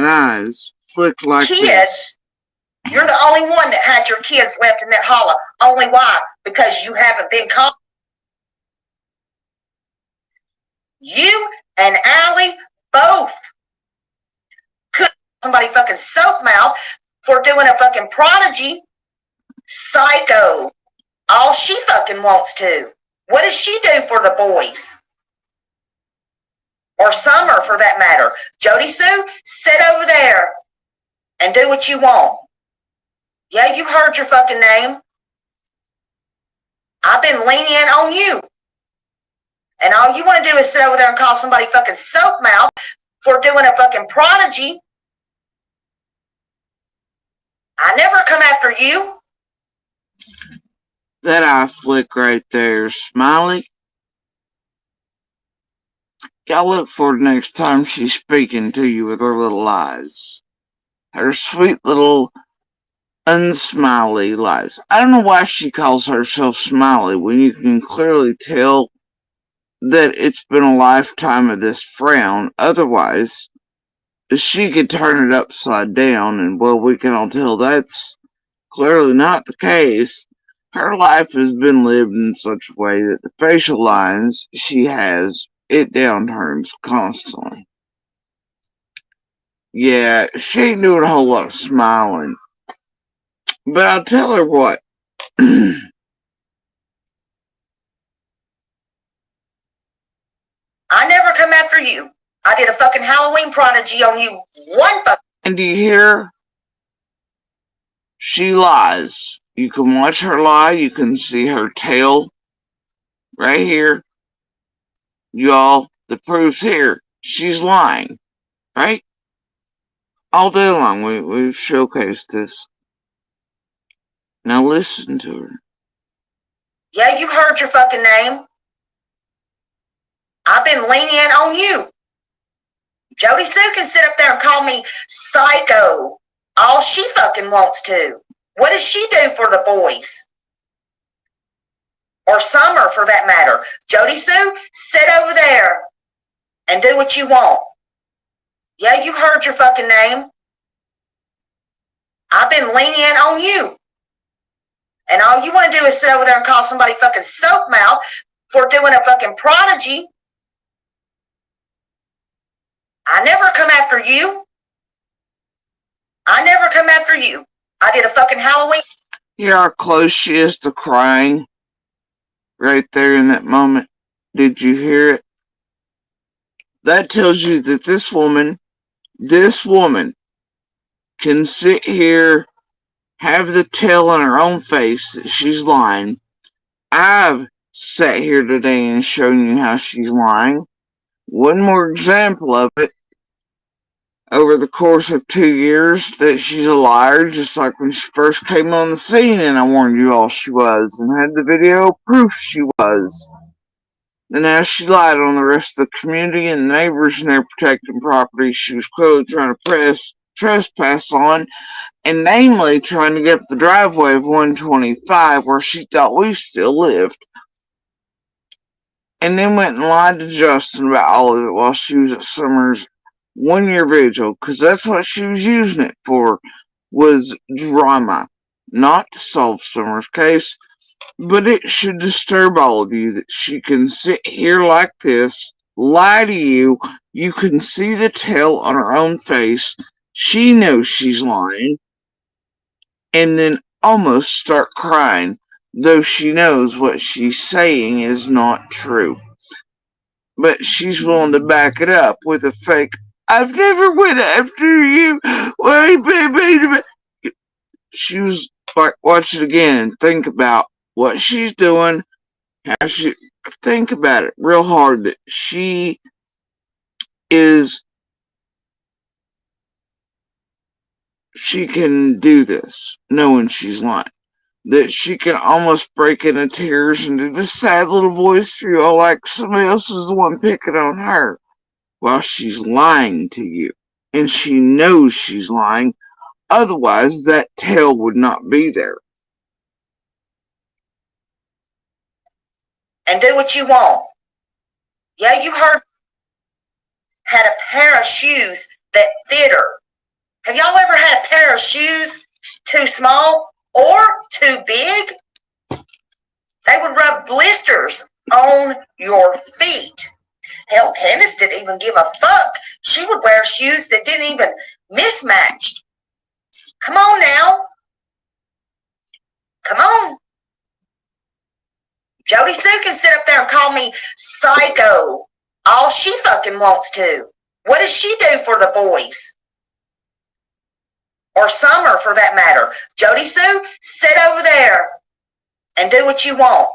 eyes flicked like Kids, this. you're the only one that had your kids left in that holler. Only why? Because you haven't been caught. You and Allie both could somebody fucking soap mouth for doing a fucking prodigy. Psycho. All she fucking wants to. What does she do for the boys? Or Summer, for that matter. Jody Sue, sit over there and do what you want. Yeah, you heard your fucking name. I've been lenient on you. And all you want to do is sit over there and call somebody fucking soap mouth for doing a fucking prodigy. I never come after you. That eye flick right there, Smiley. Y'all look for the next time she's speaking to you with her little eyes. Her sweet little unsmiley lies. I don't know why she calls herself Smiley when you can clearly tell that it's been a lifetime of this frown. Otherwise, she could turn it upside down, and well, we can all tell that's clearly not the case. Her life has been lived in such a way that the facial lines she has, it downturns constantly. Yeah, she ain't doing a whole lot of smiling. But I'll tell her what. I never come after you. I did a fucking Halloween prodigy on you one fucking. And do you hear? She lies. You can watch her lie. You can see her tail right here. Y'all, the proof's here. She's lying. Right? All day long, we've showcased this. Now listen to her. Yeah, you heard your fucking name. I've been lenient on you. Jody Sue can sit up there and call me psycho. All she fucking wants to. What does she do for the boys? Or Summer, for that matter. Jody Sue, sit over there and do what you want. Yeah, you heard your fucking name. I've been lenient on you. And all you want to do is sit over there and call somebody fucking soap mouth for doing a fucking prodigy. I never come after you. I never come after you. I did a fucking Halloween. Hear how close she is to crying? Right there in that moment. Did you hear it? That tells you that this woman can sit here, have the tail on her own face that she's lying. I've sat here today and shown you how she's lying. One more example of it. Over the course of 2 years that she's a liar, just like when she first came on the scene and I warned you all she was and had the video proof she was. And now she lied on the rest of the community and the neighbors and their protected property she was clearly trying to trespass on, and namely trying to get up the driveway of 125 where she thought we still lived. And then went and lied to Justin about all of it while she was at Summer's 1-year vigil, because that's what she was using it for, was drama. Not to solve Summer's case, but it should disturb all of you that she can sit here like this, lie to you, you can see the tail on her own face, she knows she's lying, and then almost start crying, though she knows what she's saying is not true. But she's willing to back it up with a fake, I've never went after you. Wait, baby. She was like, watch it again and think about what she's doing. How she think about it real hard that she can do this, knowing she's lying. That she can almost break into tears and do this sad little voice for you all like somebody else is the one picking on her. While she's lying to you. And she knows she's lying. Otherwise, that tail would not be there. and do what you want. Yeah, you heard. Had a pair of shoes that fit her. Have y'all ever had a pair of shoes too small or too big? They would rub blisters on your feet. Hell, Candace didn't even give a fuck. She would wear shoes that didn't even mismatch. Come on now. Come on. Jody Sue can sit up there and call me psycho all she fucking wants to. What does she do for the boys? Or Summer, for that matter. Jody Sue, sit over there and do what you want.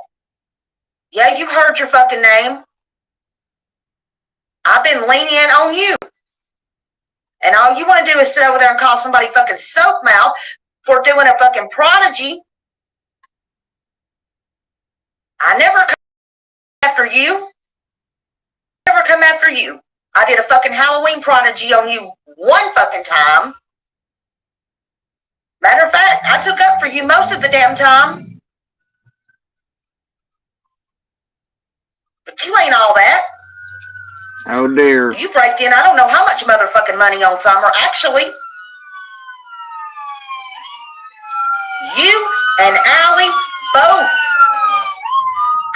Yeah, you heard your fucking name. I've been lenient on you. And all you want to do is sit over there and call somebody fucking soap mouth for doing a fucking prodigy. I never come after you. Never come after you. I did a fucking Halloween prodigy on you one fucking time. Matter of fact, I took up for you most of the damn time. But you ain't all that. Oh dear. You raked in I don't know how much motherfucking money on Summer. Actually, you and Allie both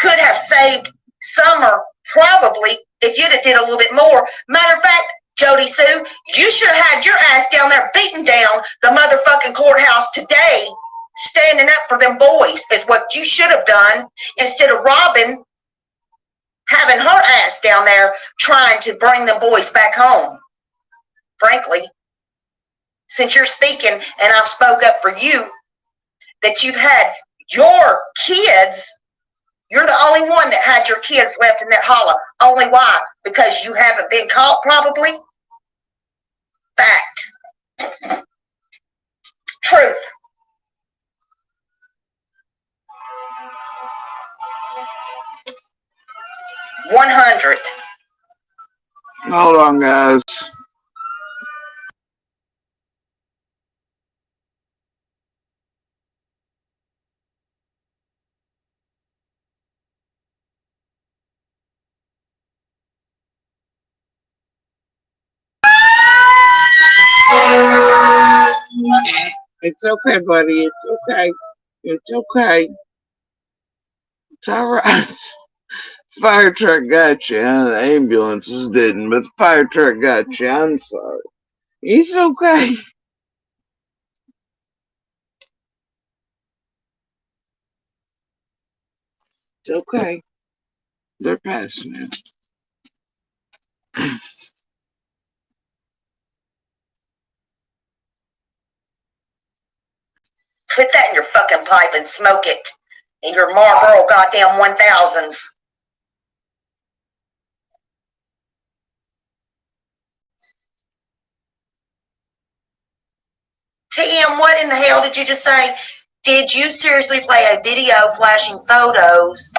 could have saved Summer probably if you'd have did a little bit more. Matter of fact, Jody Sue, you should have had your ass down there beating down the motherfucking courthouse today, standing up for them boys is what you should have done instead of Robin having her ass down there trying to bring the boys back home. Frankly, since you're speaking and I've spoke up for you, that you've had your kids, you're the only one that had your kids left in that holler. Only why? Because you haven't been caught, probably? Fact. Truth. $100. Hold on, guys. It's okay, buddy. It's okay. It's okay. It's all right. Fire truck got you. Huh? The ambulances didn't, but the fire truck got you. I'm sorry. It's okay. It's okay. They're passing it. Put that in your fucking pipe and smoke it in your Marlboro goddamn 1000s. TM, what in the hell did you just say? Did you seriously play a video flashing photos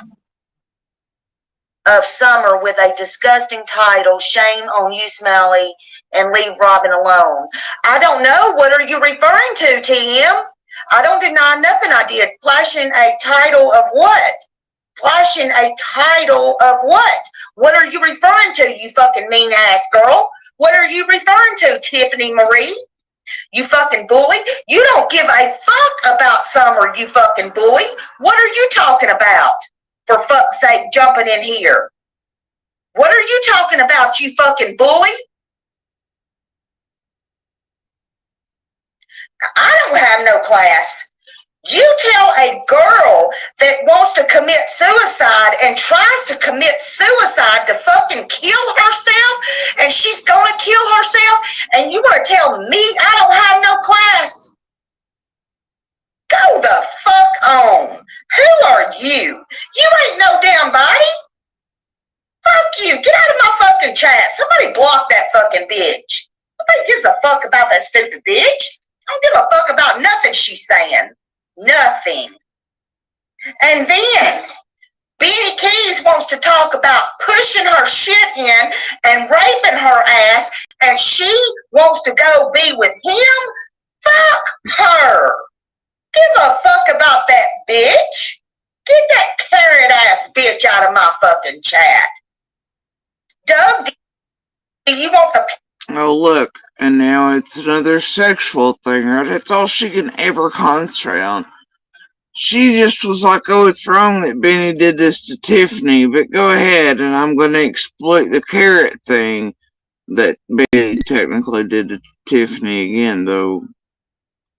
of Summer with a disgusting title, Shame on You, Smelly, and Leave Robin Alone? I don't know. What are you referring to, TM? I don't deny nothing I did. Flashing a title of what? Flashing a title of what? What are you referring to, you fucking mean ass girl? What are you referring to, Tiffany Marie? You fucking bully. You don't give a fuck about Summer, you fucking bully. What are you talking about? For fuck's sake, jumping in here. What are you talking about, you fucking bully? I don't have no class. You tell a girl that wants to commit suicide and tries to commit suicide to fucking kill herself, and she's gonna kill herself, and you want to tell me I don't have no class? Go the fuck on. Who are you? You ain't no damn body. Fuck you. Get out of my fucking chat. Somebody block that fucking bitch. Nobody gives a fuck about that stupid bitch. I don't give a fuck about nothing she's saying. Nothing. And then Beanie Keys wants to talk about pushing her shit in and raping her ass, and she wants to go be with him? Fuck her. Give a fuck about that bitch. Get that carrot ass bitch out of my fucking chat. Doug, do you want the... Oh, look, and now it's another sexual thing, right? That's all she can ever concentrate on. She just was like, oh, it's wrong that Benny did this to Tiffany, but go ahead and I'm going to exploit the carrot thing that Benny technically did to Tiffany again, though,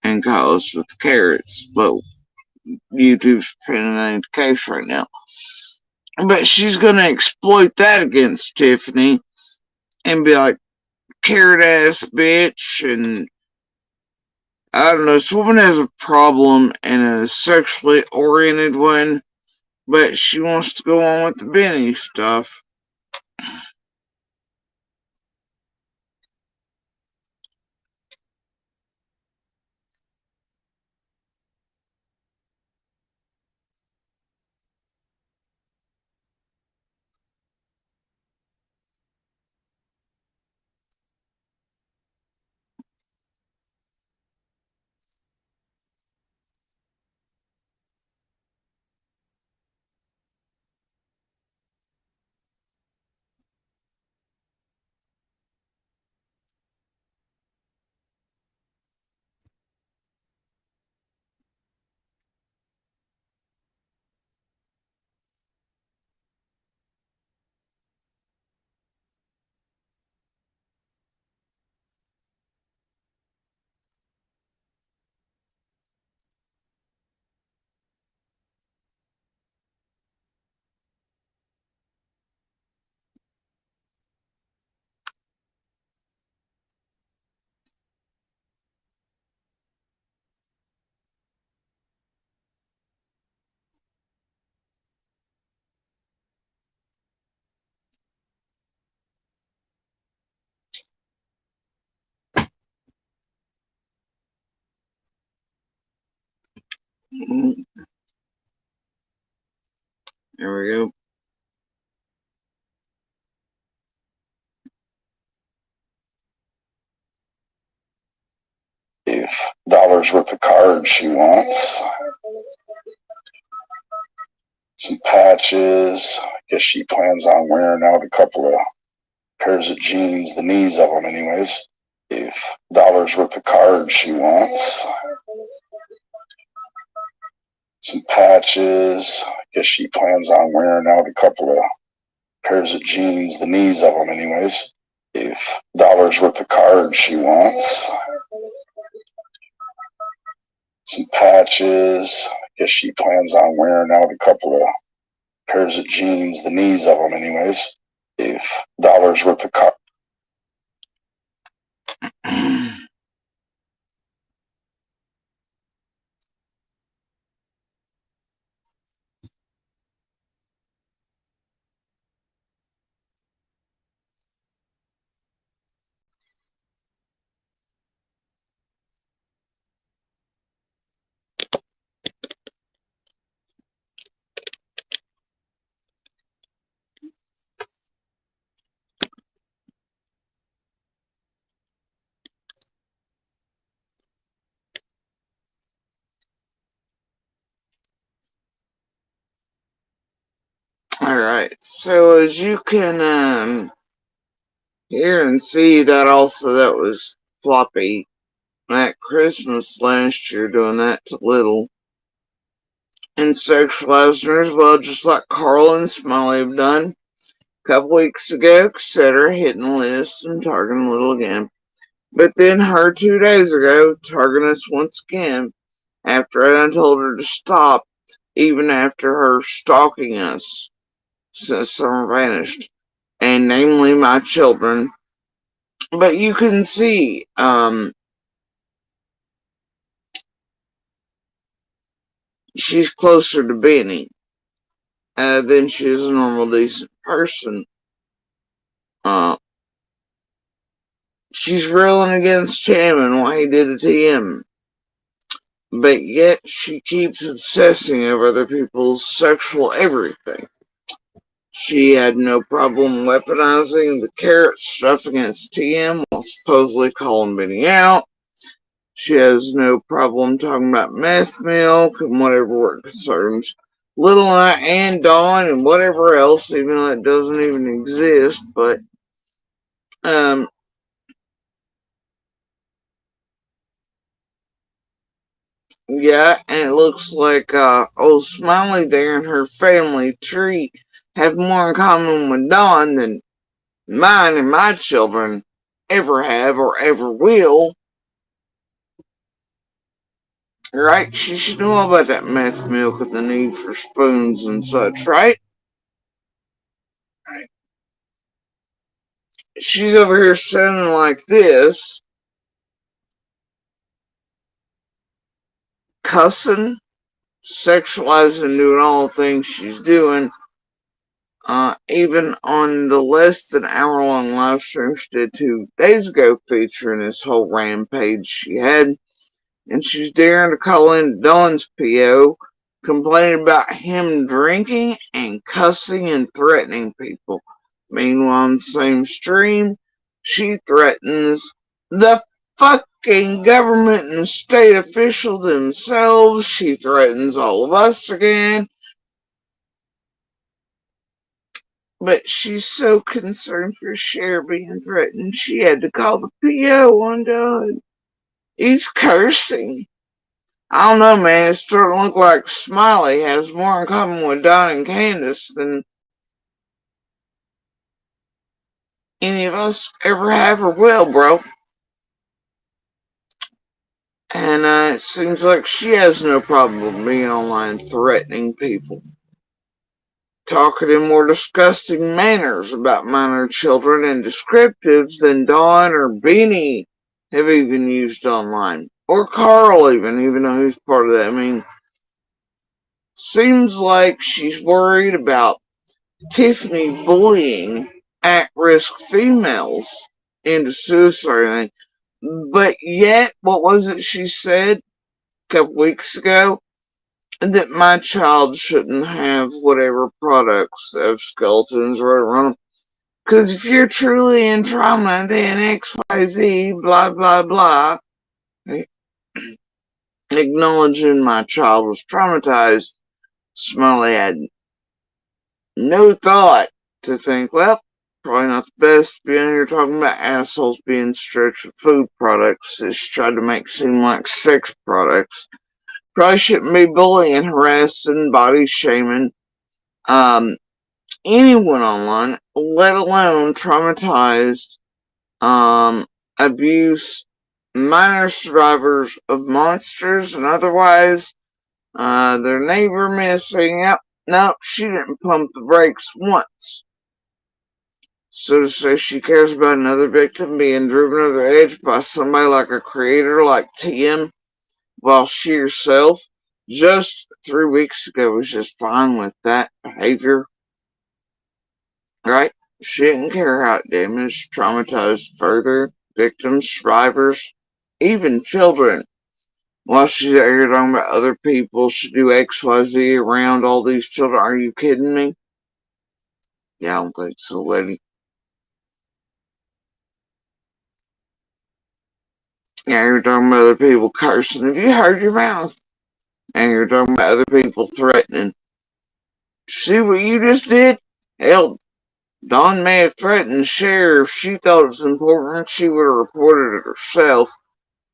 and caught us with the carrots, but YouTube's pretending that ain't the case right now. But she's going to exploit that against Tiffany and be like, carrot ass bitch, and I don't know, this woman has a problem in a sexually oriented one, but she wants to go on with the Benny stuff. There we go. $5 worth of cards she wants. Some patches. I guess she plans on wearing out a couple of pairs of jeans, the knees of them anyways. $5 worth of cards she wants. Some patches. I guess she plans on wearing out a couple of pairs of jeans, the knees of them anyways. $5 worth of cards she wants. Some patches. I guess she plans on wearing out a couple of pairs of jeans, the knees of them anyways. $5 worth of cards. Alright, so as you can hear and see, that was Floppy at Christmas last year, doing that to Little. And sexualizing her as well, just like Carl and Smiley have done. A couple weeks ago, etc., hitting the list and targeting Little again. But then her 2 days ago, targeting us once again, after I told her to stop, even after her stalking us since summer vanished, and namely my children. But you can see, she's closer to Benny than she is a normal, decent person. She's railing against Tammy and what he did to TM. But yet she keeps obsessing over other people's sexual everything. She had no problem weaponizing the carrot stuff against TM while supposedly calling Benny out. She has no problem talking about meth milk and whatever it concerns Little and Dawn and whatever else, even though it doesn't even exist, but yeah, and it looks like old Smiley there and her family tree have more in common with Dawn than mine and my children ever have or ever will. Right? She should know all about that meth milk and the need for spoons and such, right? Right. She's over here sounding like this, cussing, sexualizing, doing all the things she's doing. Even on the less than hour long live stream she did 2 days ago featuring this whole rampage she had. And she's daring to call in Dawn's PO, complaining about him drinking and cussing and threatening people. Meanwhile, on the same stream, she threatens the fucking government and state officials themselves. She threatens all of us again. But she's so concerned for Cher being threatened, she had to call the PO on Dawn. He's cursing. I don't know, man. It's starting to look like Smiley has more in common with Don and Candace than any of us ever have or will, bro. And it seems like she has no problem being online threatening people, talking in more disgusting manners about minor children and descriptives than Dawn or Beanie have even used online. Or Carl even though he's part of that. I mean, seems like she's worried about Tiffany bullying at-risk females into suicide. But yet, what was it she said a couple weeks ago? That my child shouldn't have whatever products of skeletons or whatever. Because if you're truly in trauma, then XYZ, blah, blah, blah. Acknowledging my child was traumatized, Smiley had no thought to think, well, probably not the best to be in here talking about assholes being stretched with food products that she tried to make seem like sex products. Probably shouldn't be bullying, harassing, body shaming anyone online, let alone traumatized, abuse, minor survivors of monsters and otherwise. Their neighbor missing. Yep, nope, she didn't pump the brakes once. So to say she cares about another victim being driven over the edge by somebody like a creator like TM, while she herself, just 3 weeks ago, was just fine with that behavior. Right? She didn't care how it damaged, traumatized further victims, survivors, even children. While she's out here talking about other people should do XYZ around all these children. Are you kidding me? Yeah, I don't think so, lady. Yeah, you're talking about other people cursing. Have you heard your mouth? And you're talking about other people threatening. See what you just did? Hell, Dawn may have threatened Cher. If she thought it was important, she would have reported it herself.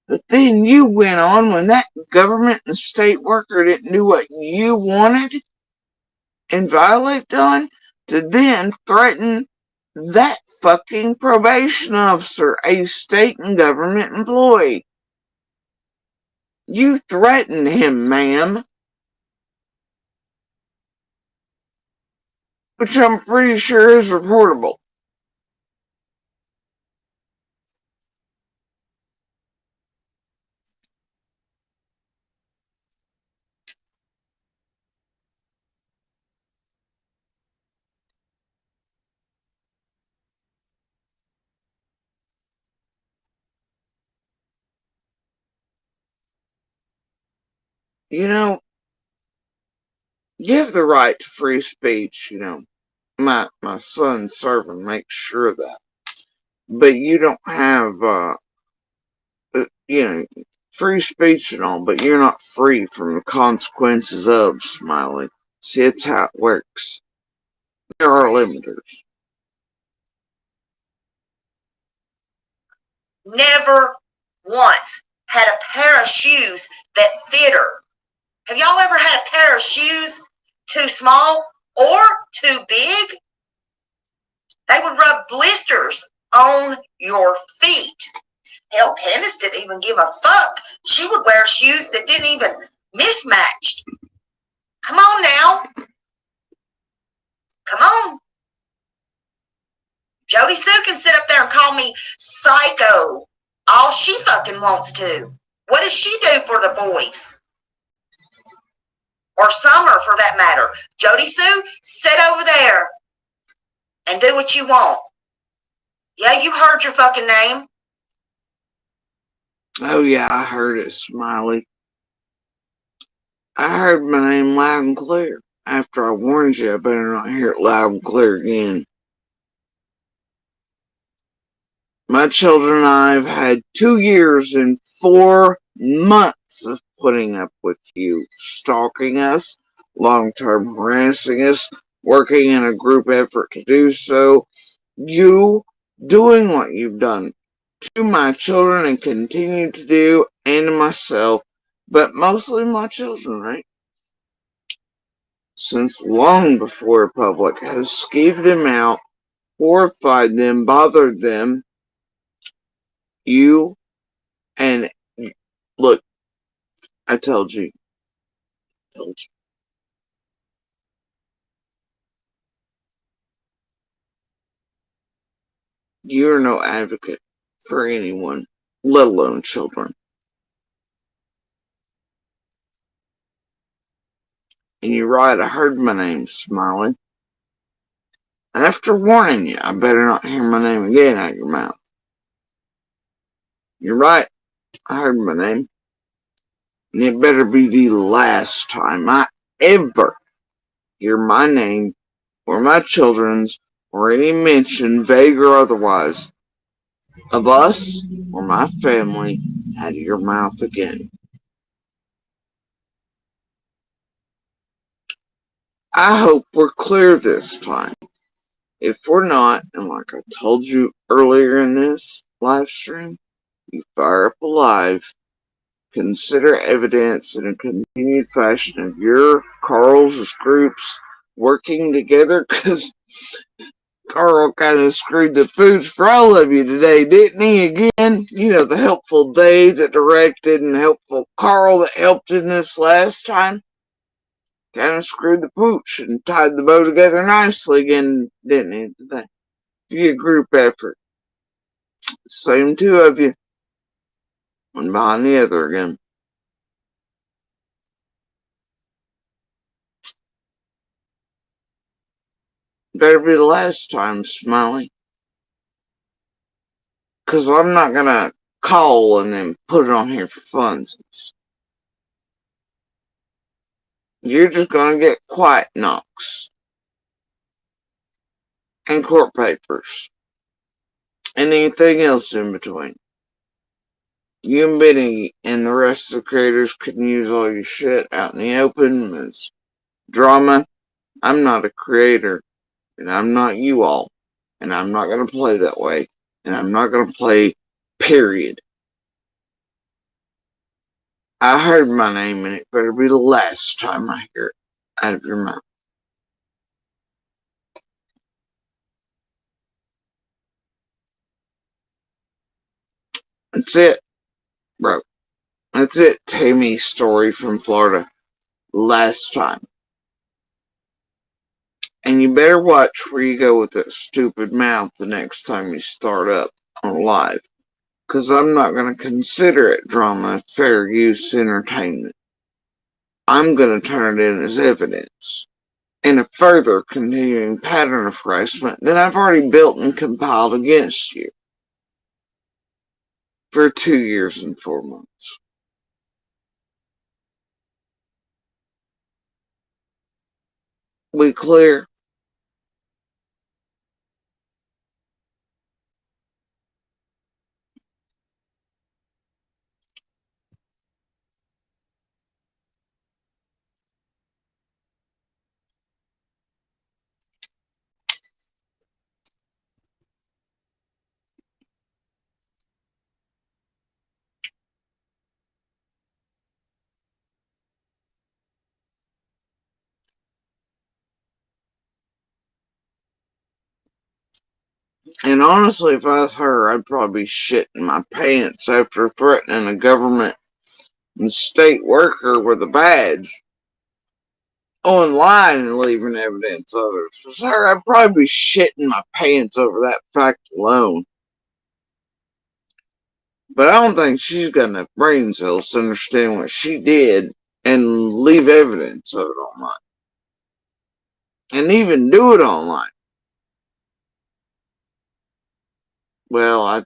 But then you went on when that government and state worker didn't do what you wanted and violate Dawn to then threaten that fucking probation officer, a state and government employee. You threatened him, ma'am. Which I'm pretty sure is reportable. You know, you have the right to free speech, you know. My son's servant makes sure of that. But you don't have, you know, free speech and all, but you're not free from the consequences of Smiley. See, it's how it works. There are limiters. Never once had a pair of shoes that fit her. Have y'all ever had a pair of shoes too small or too big? They would rub blisters on your feet. Hell, Candace didn't even give a fuck. She would wear shoes that didn't even mismatch. Come on now. Come on. Jody Sue can sit up there and call me psycho all she fucking wants to. What does she do for the boys? Or Summer, for that matter. Jody Sue, sit over there and do what you want. Yeah, you heard your fucking name. Oh yeah, I heard it, Smiley. I heard my name loud and clear. After I warned you, I better not hear it loud and clear again. My children and I have had 2 years and 4 months of putting up with you, stalking us, long-term harassing us, working in a group effort to do so, you doing what you've done to my children and continue to do, and to myself, but mostly my children, right? Since long before the public has skeeved them out, horrified them, bothered them, you and look, I told you. You're no advocate for anyone, let alone children. And you're right, I heard my name, Smiley. After warning you, I better not hear my name again out of your mouth. You're right, I heard my name. And it better be the last time I ever hear my name, or my children's, or any mention, vague or otherwise, of us or my family out of your mouth again. I hope we're clear this time. If we're not, and like I told you earlier in this live stream, you fire up a live, consider evidence in a continued fashion of your Carl's groups working together, because Carl kind of screwed the pooch for all of you today, didn't he? Again, you know, the helpful Dave that directed and helpful Carl that helped in this last time kind of screwed the pooch and tied the bow together nicely again, didn't he? Today? Be a group effort. Same two of you, one behind the other again. Better be the last time, Smiley. Because I'm not going to call and then put it on here for funsies. You're just going to get quiet knocks and court papers and anything else in between. You and Benny and the rest of the creators can use all your shit out in the open as drama. I'm not a creator, and I'm not you all, and I'm not going to play that way, and I'm not going to play, period. I heard my name, and it better be the last time I hear it out of your mouth. That's it, bro. That's it, Tammy Storey from Florida. Last time. And you better watch where you go with that stupid mouth the next time you start up on live. Because I'm not going to consider it drama, fair use, entertainment. I'm going to turn it in as evidence. In a further continuing pattern of harassment that I've already built and compiled against you. For 2 years and 4 months. We clear? And honestly, if I was her, I'd probably be shitting my pants after threatening a government and state worker with a badge online and leaving evidence of it. For her, I'd probably be shitting my pants over that fact alone. But I don't think she's got enough brain cells to understand what she did and leave evidence of it online. And even do it online. Well, I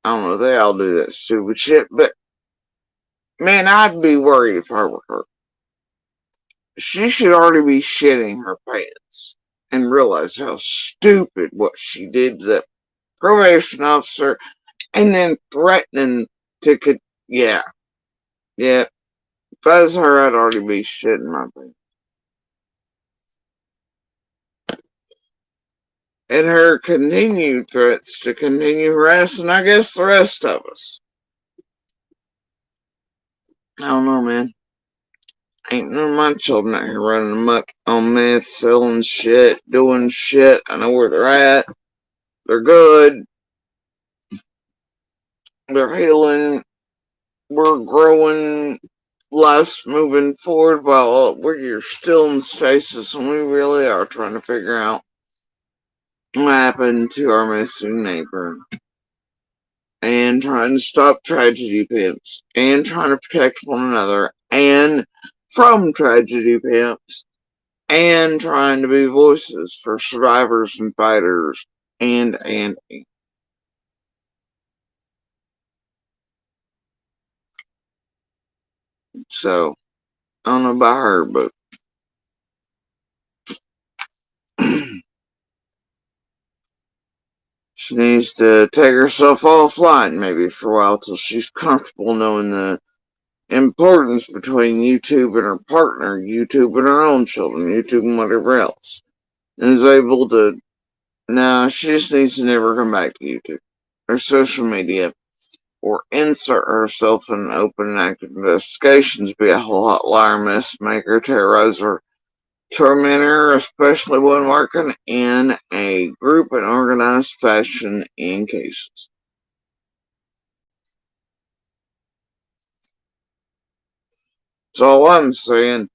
don't know, they all do that stupid shit, but man, I'd be worried if I were her. She should already be shitting her pants and realize how stupid what she did to that probation officer and then threatening to, yeah. If I was her, I'd already be shitting my pants. And her continued threats to continue harassing, I guess, the rest of us. I don't know, man. Ain't none of my children out here running amok on meth, selling shit, doing shit. I know where they're at. They're good. They're healing. We're growing. Life's moving forward while we're still in stasis, and we really are trying to figure out what happened to our missing neighbor. And trying to stop tragedy pimps. And trying to protect one another. And from tragedy pimps. And trying to be voices for survivors and fighters. And. So, I don't know about her, but she needs to take herself offline maybe for a while till she's comfortable knowing the importance between YouTube and her partner, YouTube and her own children, YouTube and whatever else. And is able to. No, she just needs to never come back to YouTube or social media or insert herself in an open and active investigations, be a whole hot liar, mess maker, terrorizer, tormentor, especially when working in a group and organized fashion in cases. That's all I'm saying.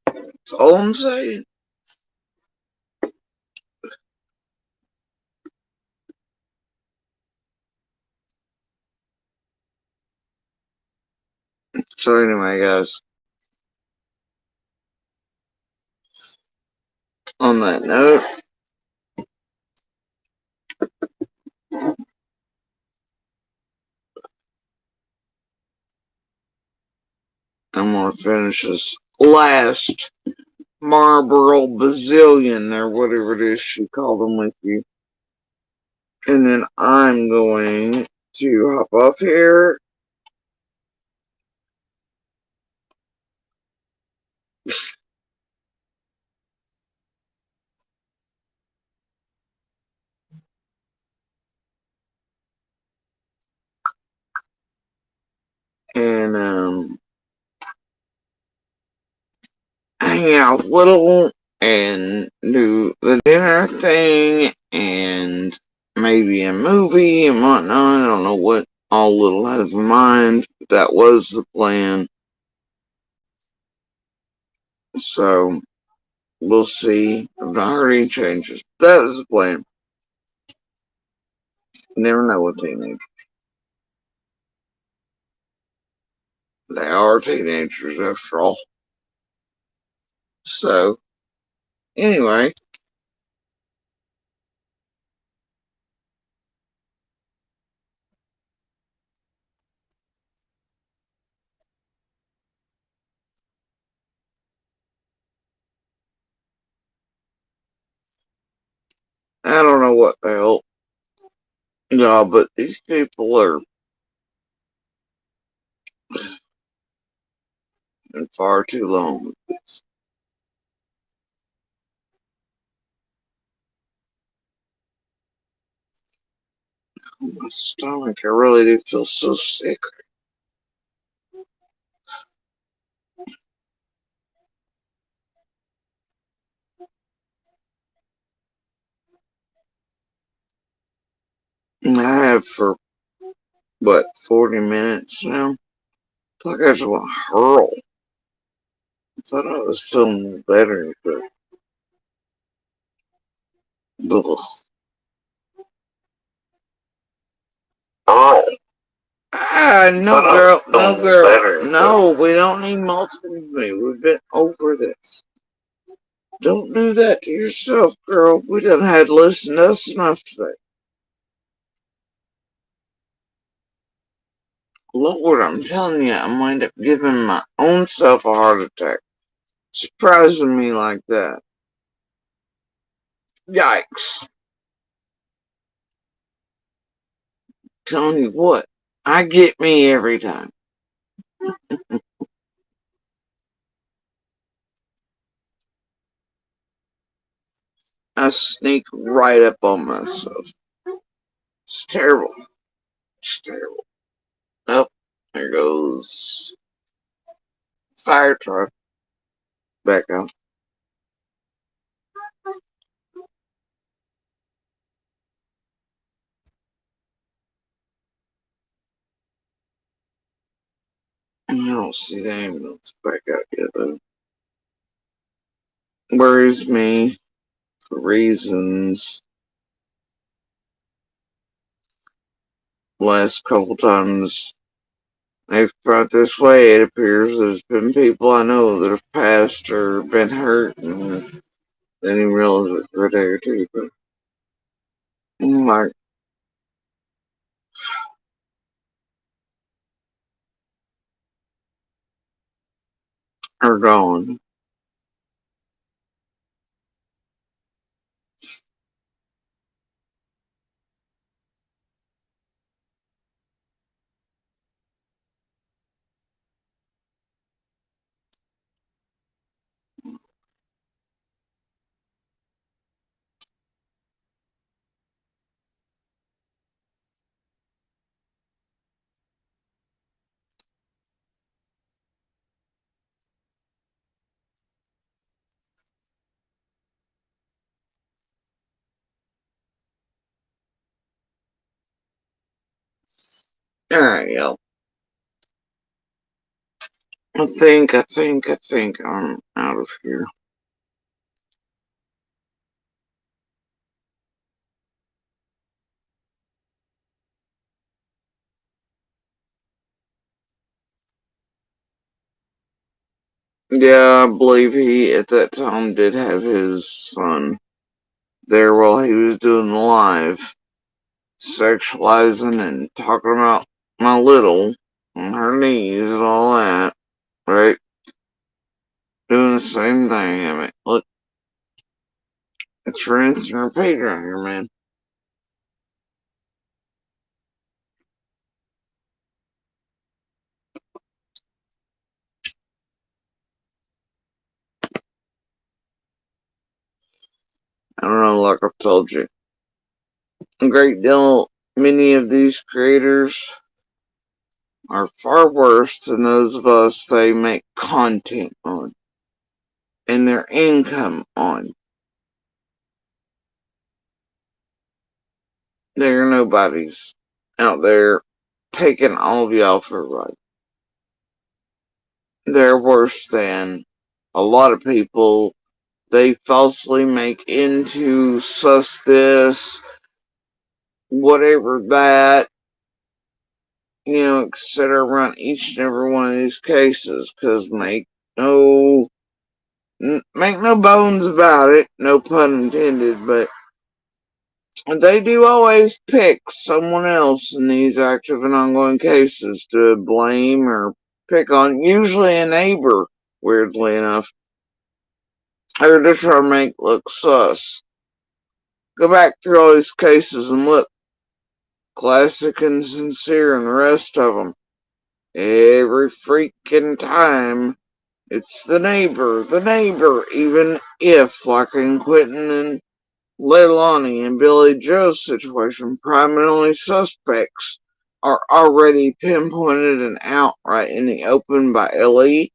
That's all I'm saying. So anyway, guys, on that note, I'm gonna finish this last Marlboro Bazillion or whatever it is she called them with you. And then I'm going to hop off here. And hang out a little and do the dinner thing and maybe a movie and whatnot. I don't know what all Little has in mind, but that was the plan. So we'll see. I've not heard any changes. That was the plan. You never know with teenagers. They are teenagers after all. So anyway, I don't know what the hell. No, but these people are far too long. My stomach, I really do feel so sick. I have for, what, 40 minutes now? I feel like I just want to hurl. I thought I was feeling better, but... Ugh. Oh, No, girl, no, girl. No, we don't need multiple me. We've been over this. Don't do that to yourself, girl. We done had to listen to us enough today. Lord, I'm telling you, I might have given my own self a heart attack. Surprising me like that. Yikes. Telling you what, I get me every time. I sneak right up on myself. It's terrible. It's terrible. Oh, there goes fire truck. Back up. I don't see the ambulance back out yet, though. Worries me for reasons. Last couple times they've brought this way, it appears there's been people I know that have passed or been hurt, and they didn't realize it for a day or two, but I'm like, are gone. Alright, y'all. I think I'm out of here. Yeah, I believe he, at that time, did have his son there while he was doing the live, sexualizing and talking about my little on her knees and all that, right? Doing the same thing. I mean, look, it's rinse and repeat right here, man. I don't know, like I've told you, a great deal, many of these creators are far worse than those of us they make content on and their income on. There are nobodies out there taking all of y'all for a ride. They're worse than a lot of people. They falsely make into sus this, whatever that, etc. Run each and every one of these cases, because make no bones about it, no pun intended, but they do always pick someone else in these active and ongoing cases to blame or pick on, usually a neighbor, weirdly enough. Or to try to make look sus. Go back through all these cases and look. Classic and Sincere and the rest of them. Every freaking time, it's the neighbor, even if, like in Quentin and Leilani and Billy Joe's situation, primarily suspects are already pinpointed and outright in the open by Ellie.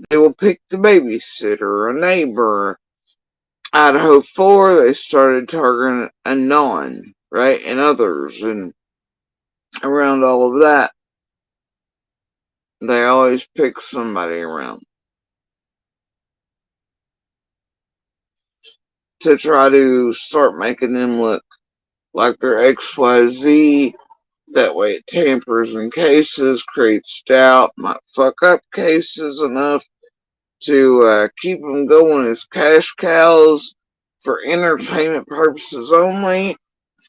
They will pick the babysitter, a neighbor. Idaho 4, they started targeting a non. right, and others, and around all of that, they always pick somebody around to try to start making them look like they're XYZ. That way it tampers in cases, creates doubt, might fuck up cases enough to keep them going as cash cows for entertainment purposes only,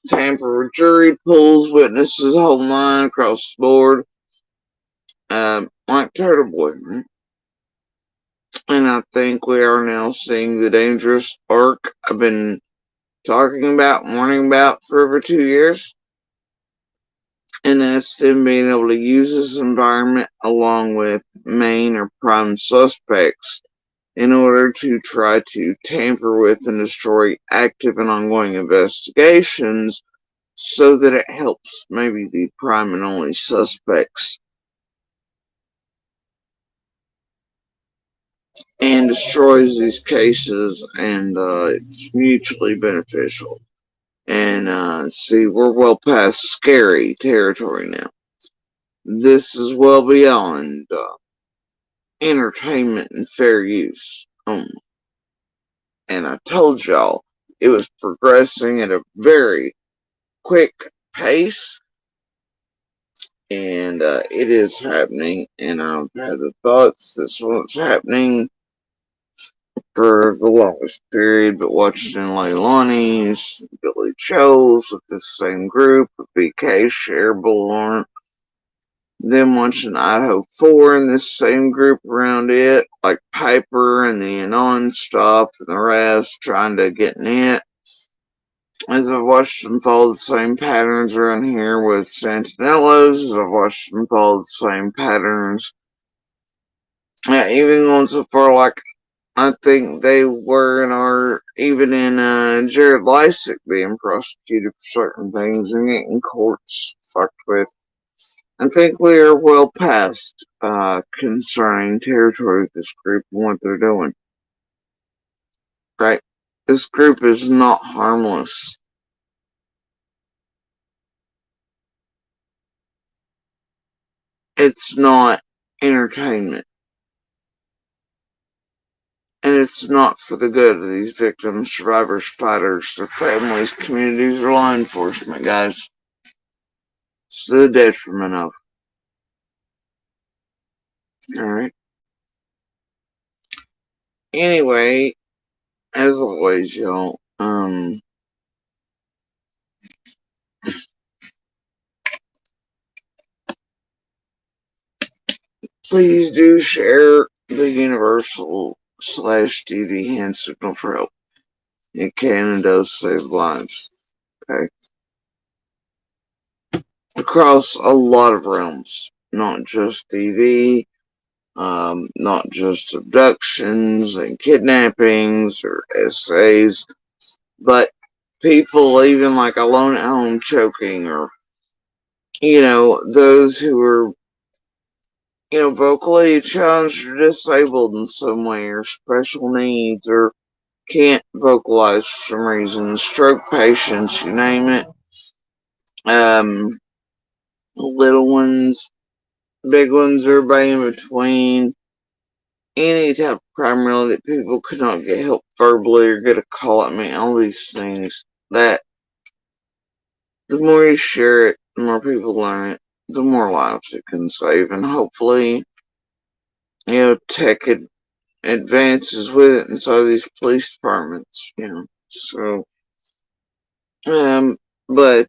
tamper with jury pools, witnesses, whole nine across the board, like Turtle Boy. And I think we are now seeing the dangerous arc I've been talking about, warning about for over 2 years. And that's them being able to use this environment along with main or prime suspects in order to try to tamper with and destroy active and ongoing investigations so that it helps maybe the prime and only suspects and destroys these cases, and it's mutually beneficial. And see, we're well past scary territory now. This is well beyond entertainment and fair use only. And I told y'all it was progressing at a very quick pace, and it is happening. And I've had the thoughts this was happening for the longest period, but watching Leilani's, Billy Joel's with the same group, with BK, Cher, Bullhorn, then watching Idaho 4 in this same group around it, like Piper and the Anon stuff and the rest trying to get in it. As I've watched them follow the same patterns around here with Santinellos, as I've watched them follow the same patterns. Yeah, even going so far like I think they were and are even in Jared Lysick being prosecuted for certain things and getting courts fucked with. I think we are well past concerning territory with this group and what they're doing. Right? This group is not harmless. It's not entertainment. And it's not for the good of these victims, survivors, fighters, their families, communities, or law enforcement, guys. It's the detriment of. Alright. Anyway, as always, y'all, please do share the Universal/TV hand signal for help. It can and does save lives. Okay? Across a lot of realms. Not just TV, not just abductions and kidnappings or essays, but people even like alone at home choking, or, those who are, vocally challenged or disabled in some way, or special needs, or can't vocalize for some reason, stroke patients, you name it. Little ones, big ones, everybody in between. Any type of crime really that people could not get help verbally or get a call. I mean, all these things that the more you share it, the more people learn it, the more lives it can save, and hopefully, tech advances with it inside these police departments, So, but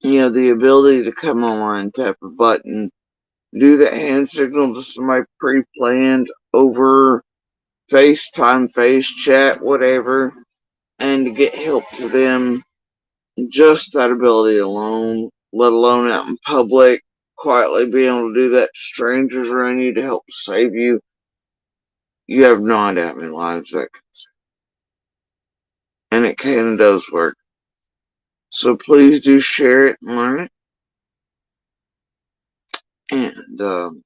the ability to come online, tap a button, do that hand signal to somebody pre-planned over FaceTime, face chat, whatever, and to get help to them, just that ability alone, let alone out in public, quietly being able to do that to strangers around you to help save you, you have no idea how many lives that can save. And it can and does work. So please do share it and learn it. And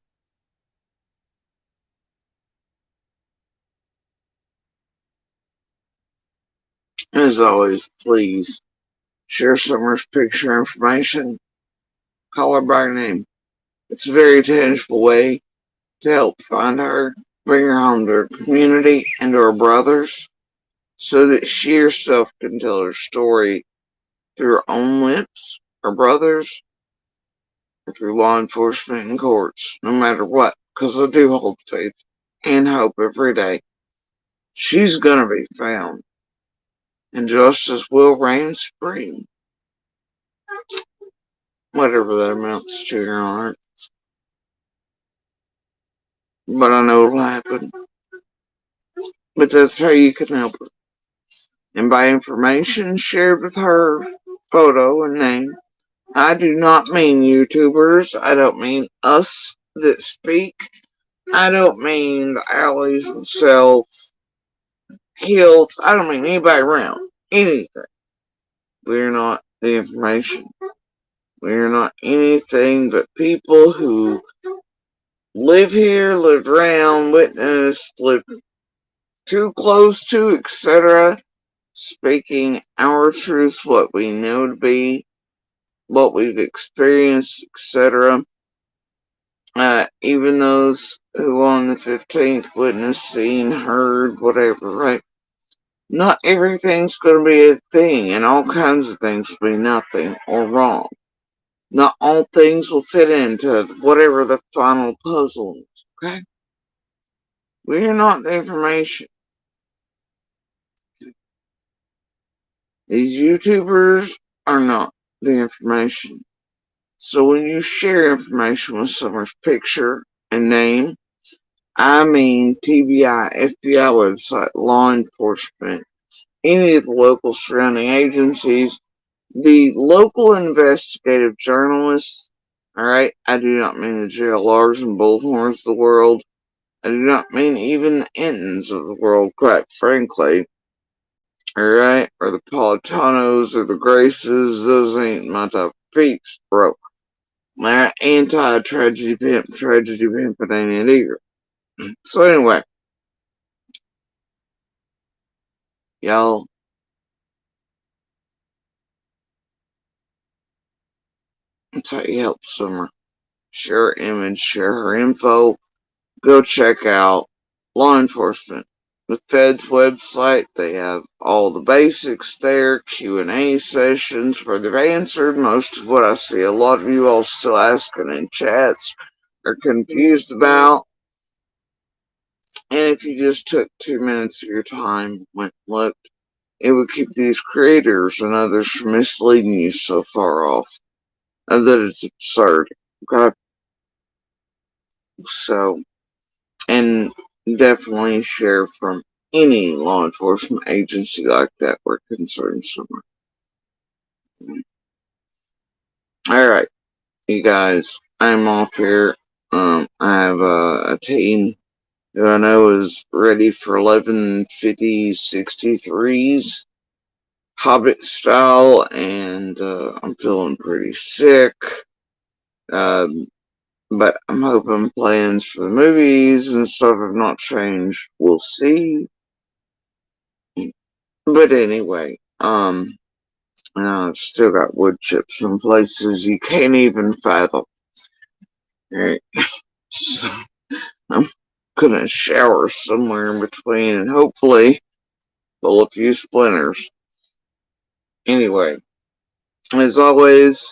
As always, please share Summer's picture information. Call her by her name. It's a very tangible way to help find her, bring her home to her community and to her brothers, so that she herself can tell her story through her own lips, her brothers, or through law enforcement and courts, no matter what, because I do hold faith and hope every day. She's gonna be found, and justice will reign supreme, whatever that amounts to, Your Honor. But I know it'll happen. But that's how you can help her. And by information shared with her, photo and name, I do not mean YouTubers. I don't mean us that speak. I don't mean the alleys themselves, hills. I don't mean anybody around. Anything. We're not the information. We're not anything but people who live here, lived around, witnessed, lived too close to, etc. Speaking our truth, what we know to be, what we've experienced, etc. Even those who on the 15th witnessed, seen, heard, whatever, right? Not everything's going to be a thing, and all kinds of things will be nothing or wrong. Not all things will fit into whatever the final puzzle is, okay? We are not the information. These YouTubers are not the information. So when you share information with someone's picture and name, I mean TBI, FBI website, law enforcement, any of the local surrounding agencies, the local investigative journalists, alright? I do not mean the JLRs and bullhorns of the world. I do not mean even the Entons of the world, quite frankly. Alright? Or the Politanos or the Graces. Those ain't my type of peeps, bro. My anti-tragedy pimping ain't it either. So anyway, y'all, that's how you help Summer. Share her image, share her info. Go check out law enforcement. The Fed's website, they have all the basics there, Q&A sessions where they've answered most of what I see a lot of you all still asking in chats or confused about. And if you just took 2 minutes of your time, went and looked, it would keep these creators and others from misleading you so far off that it's absurd. Okay? So, and definitely share from any law enforcement agency like that we're concerned somewhere. Alright, you guys, I'm off here. I have a team who I know is ready for 1150-63s. Hobbit style, and I'm feeling pretty sick. But I'm hoping plans for the movies and stuff have not changed. We'll see. But anyway, I've still got wood chips in places you can't even fathom. Right? So I'm gonna shower somewhere in between and hopefully pull a few splinters. Anyway, as always,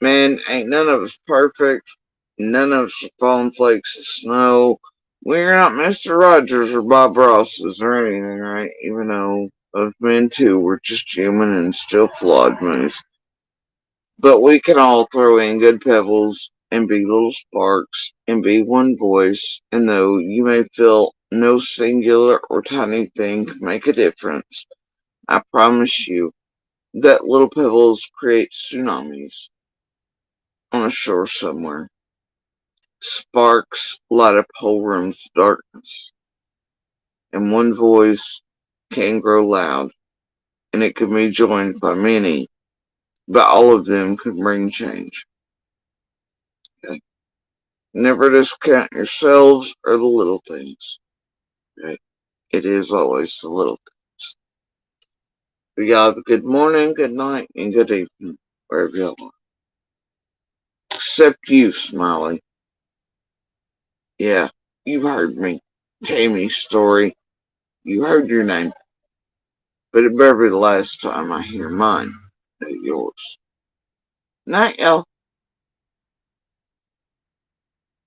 man, ain't none of us perfect. None of us are falling flakes of snow. We're not Mr. Rogers or Bob Ross's or anything, right? Even though those men too were just human and still flawed moose. But we can all throw in good pebbles and be little sparks and be one voice. And though you may feel no singular or tiny thing can make a difference, I promise you that little pebbles create tsunamis on a shore somewhere. Sparks light up whole rooms of darkness, and one voice can grow loud, and it can be joined by many, but all of them can bring change. Okay? Never discount yourselves or the little things. Okay? It is always the little things. Y'all have a good morning, good night, and good evening, wherever y'all are. Except you, Smiley. Yeah, you heard me. Tammy's story. You heard your name. But it better be the last time I hear mine, not yours. Night, y'all.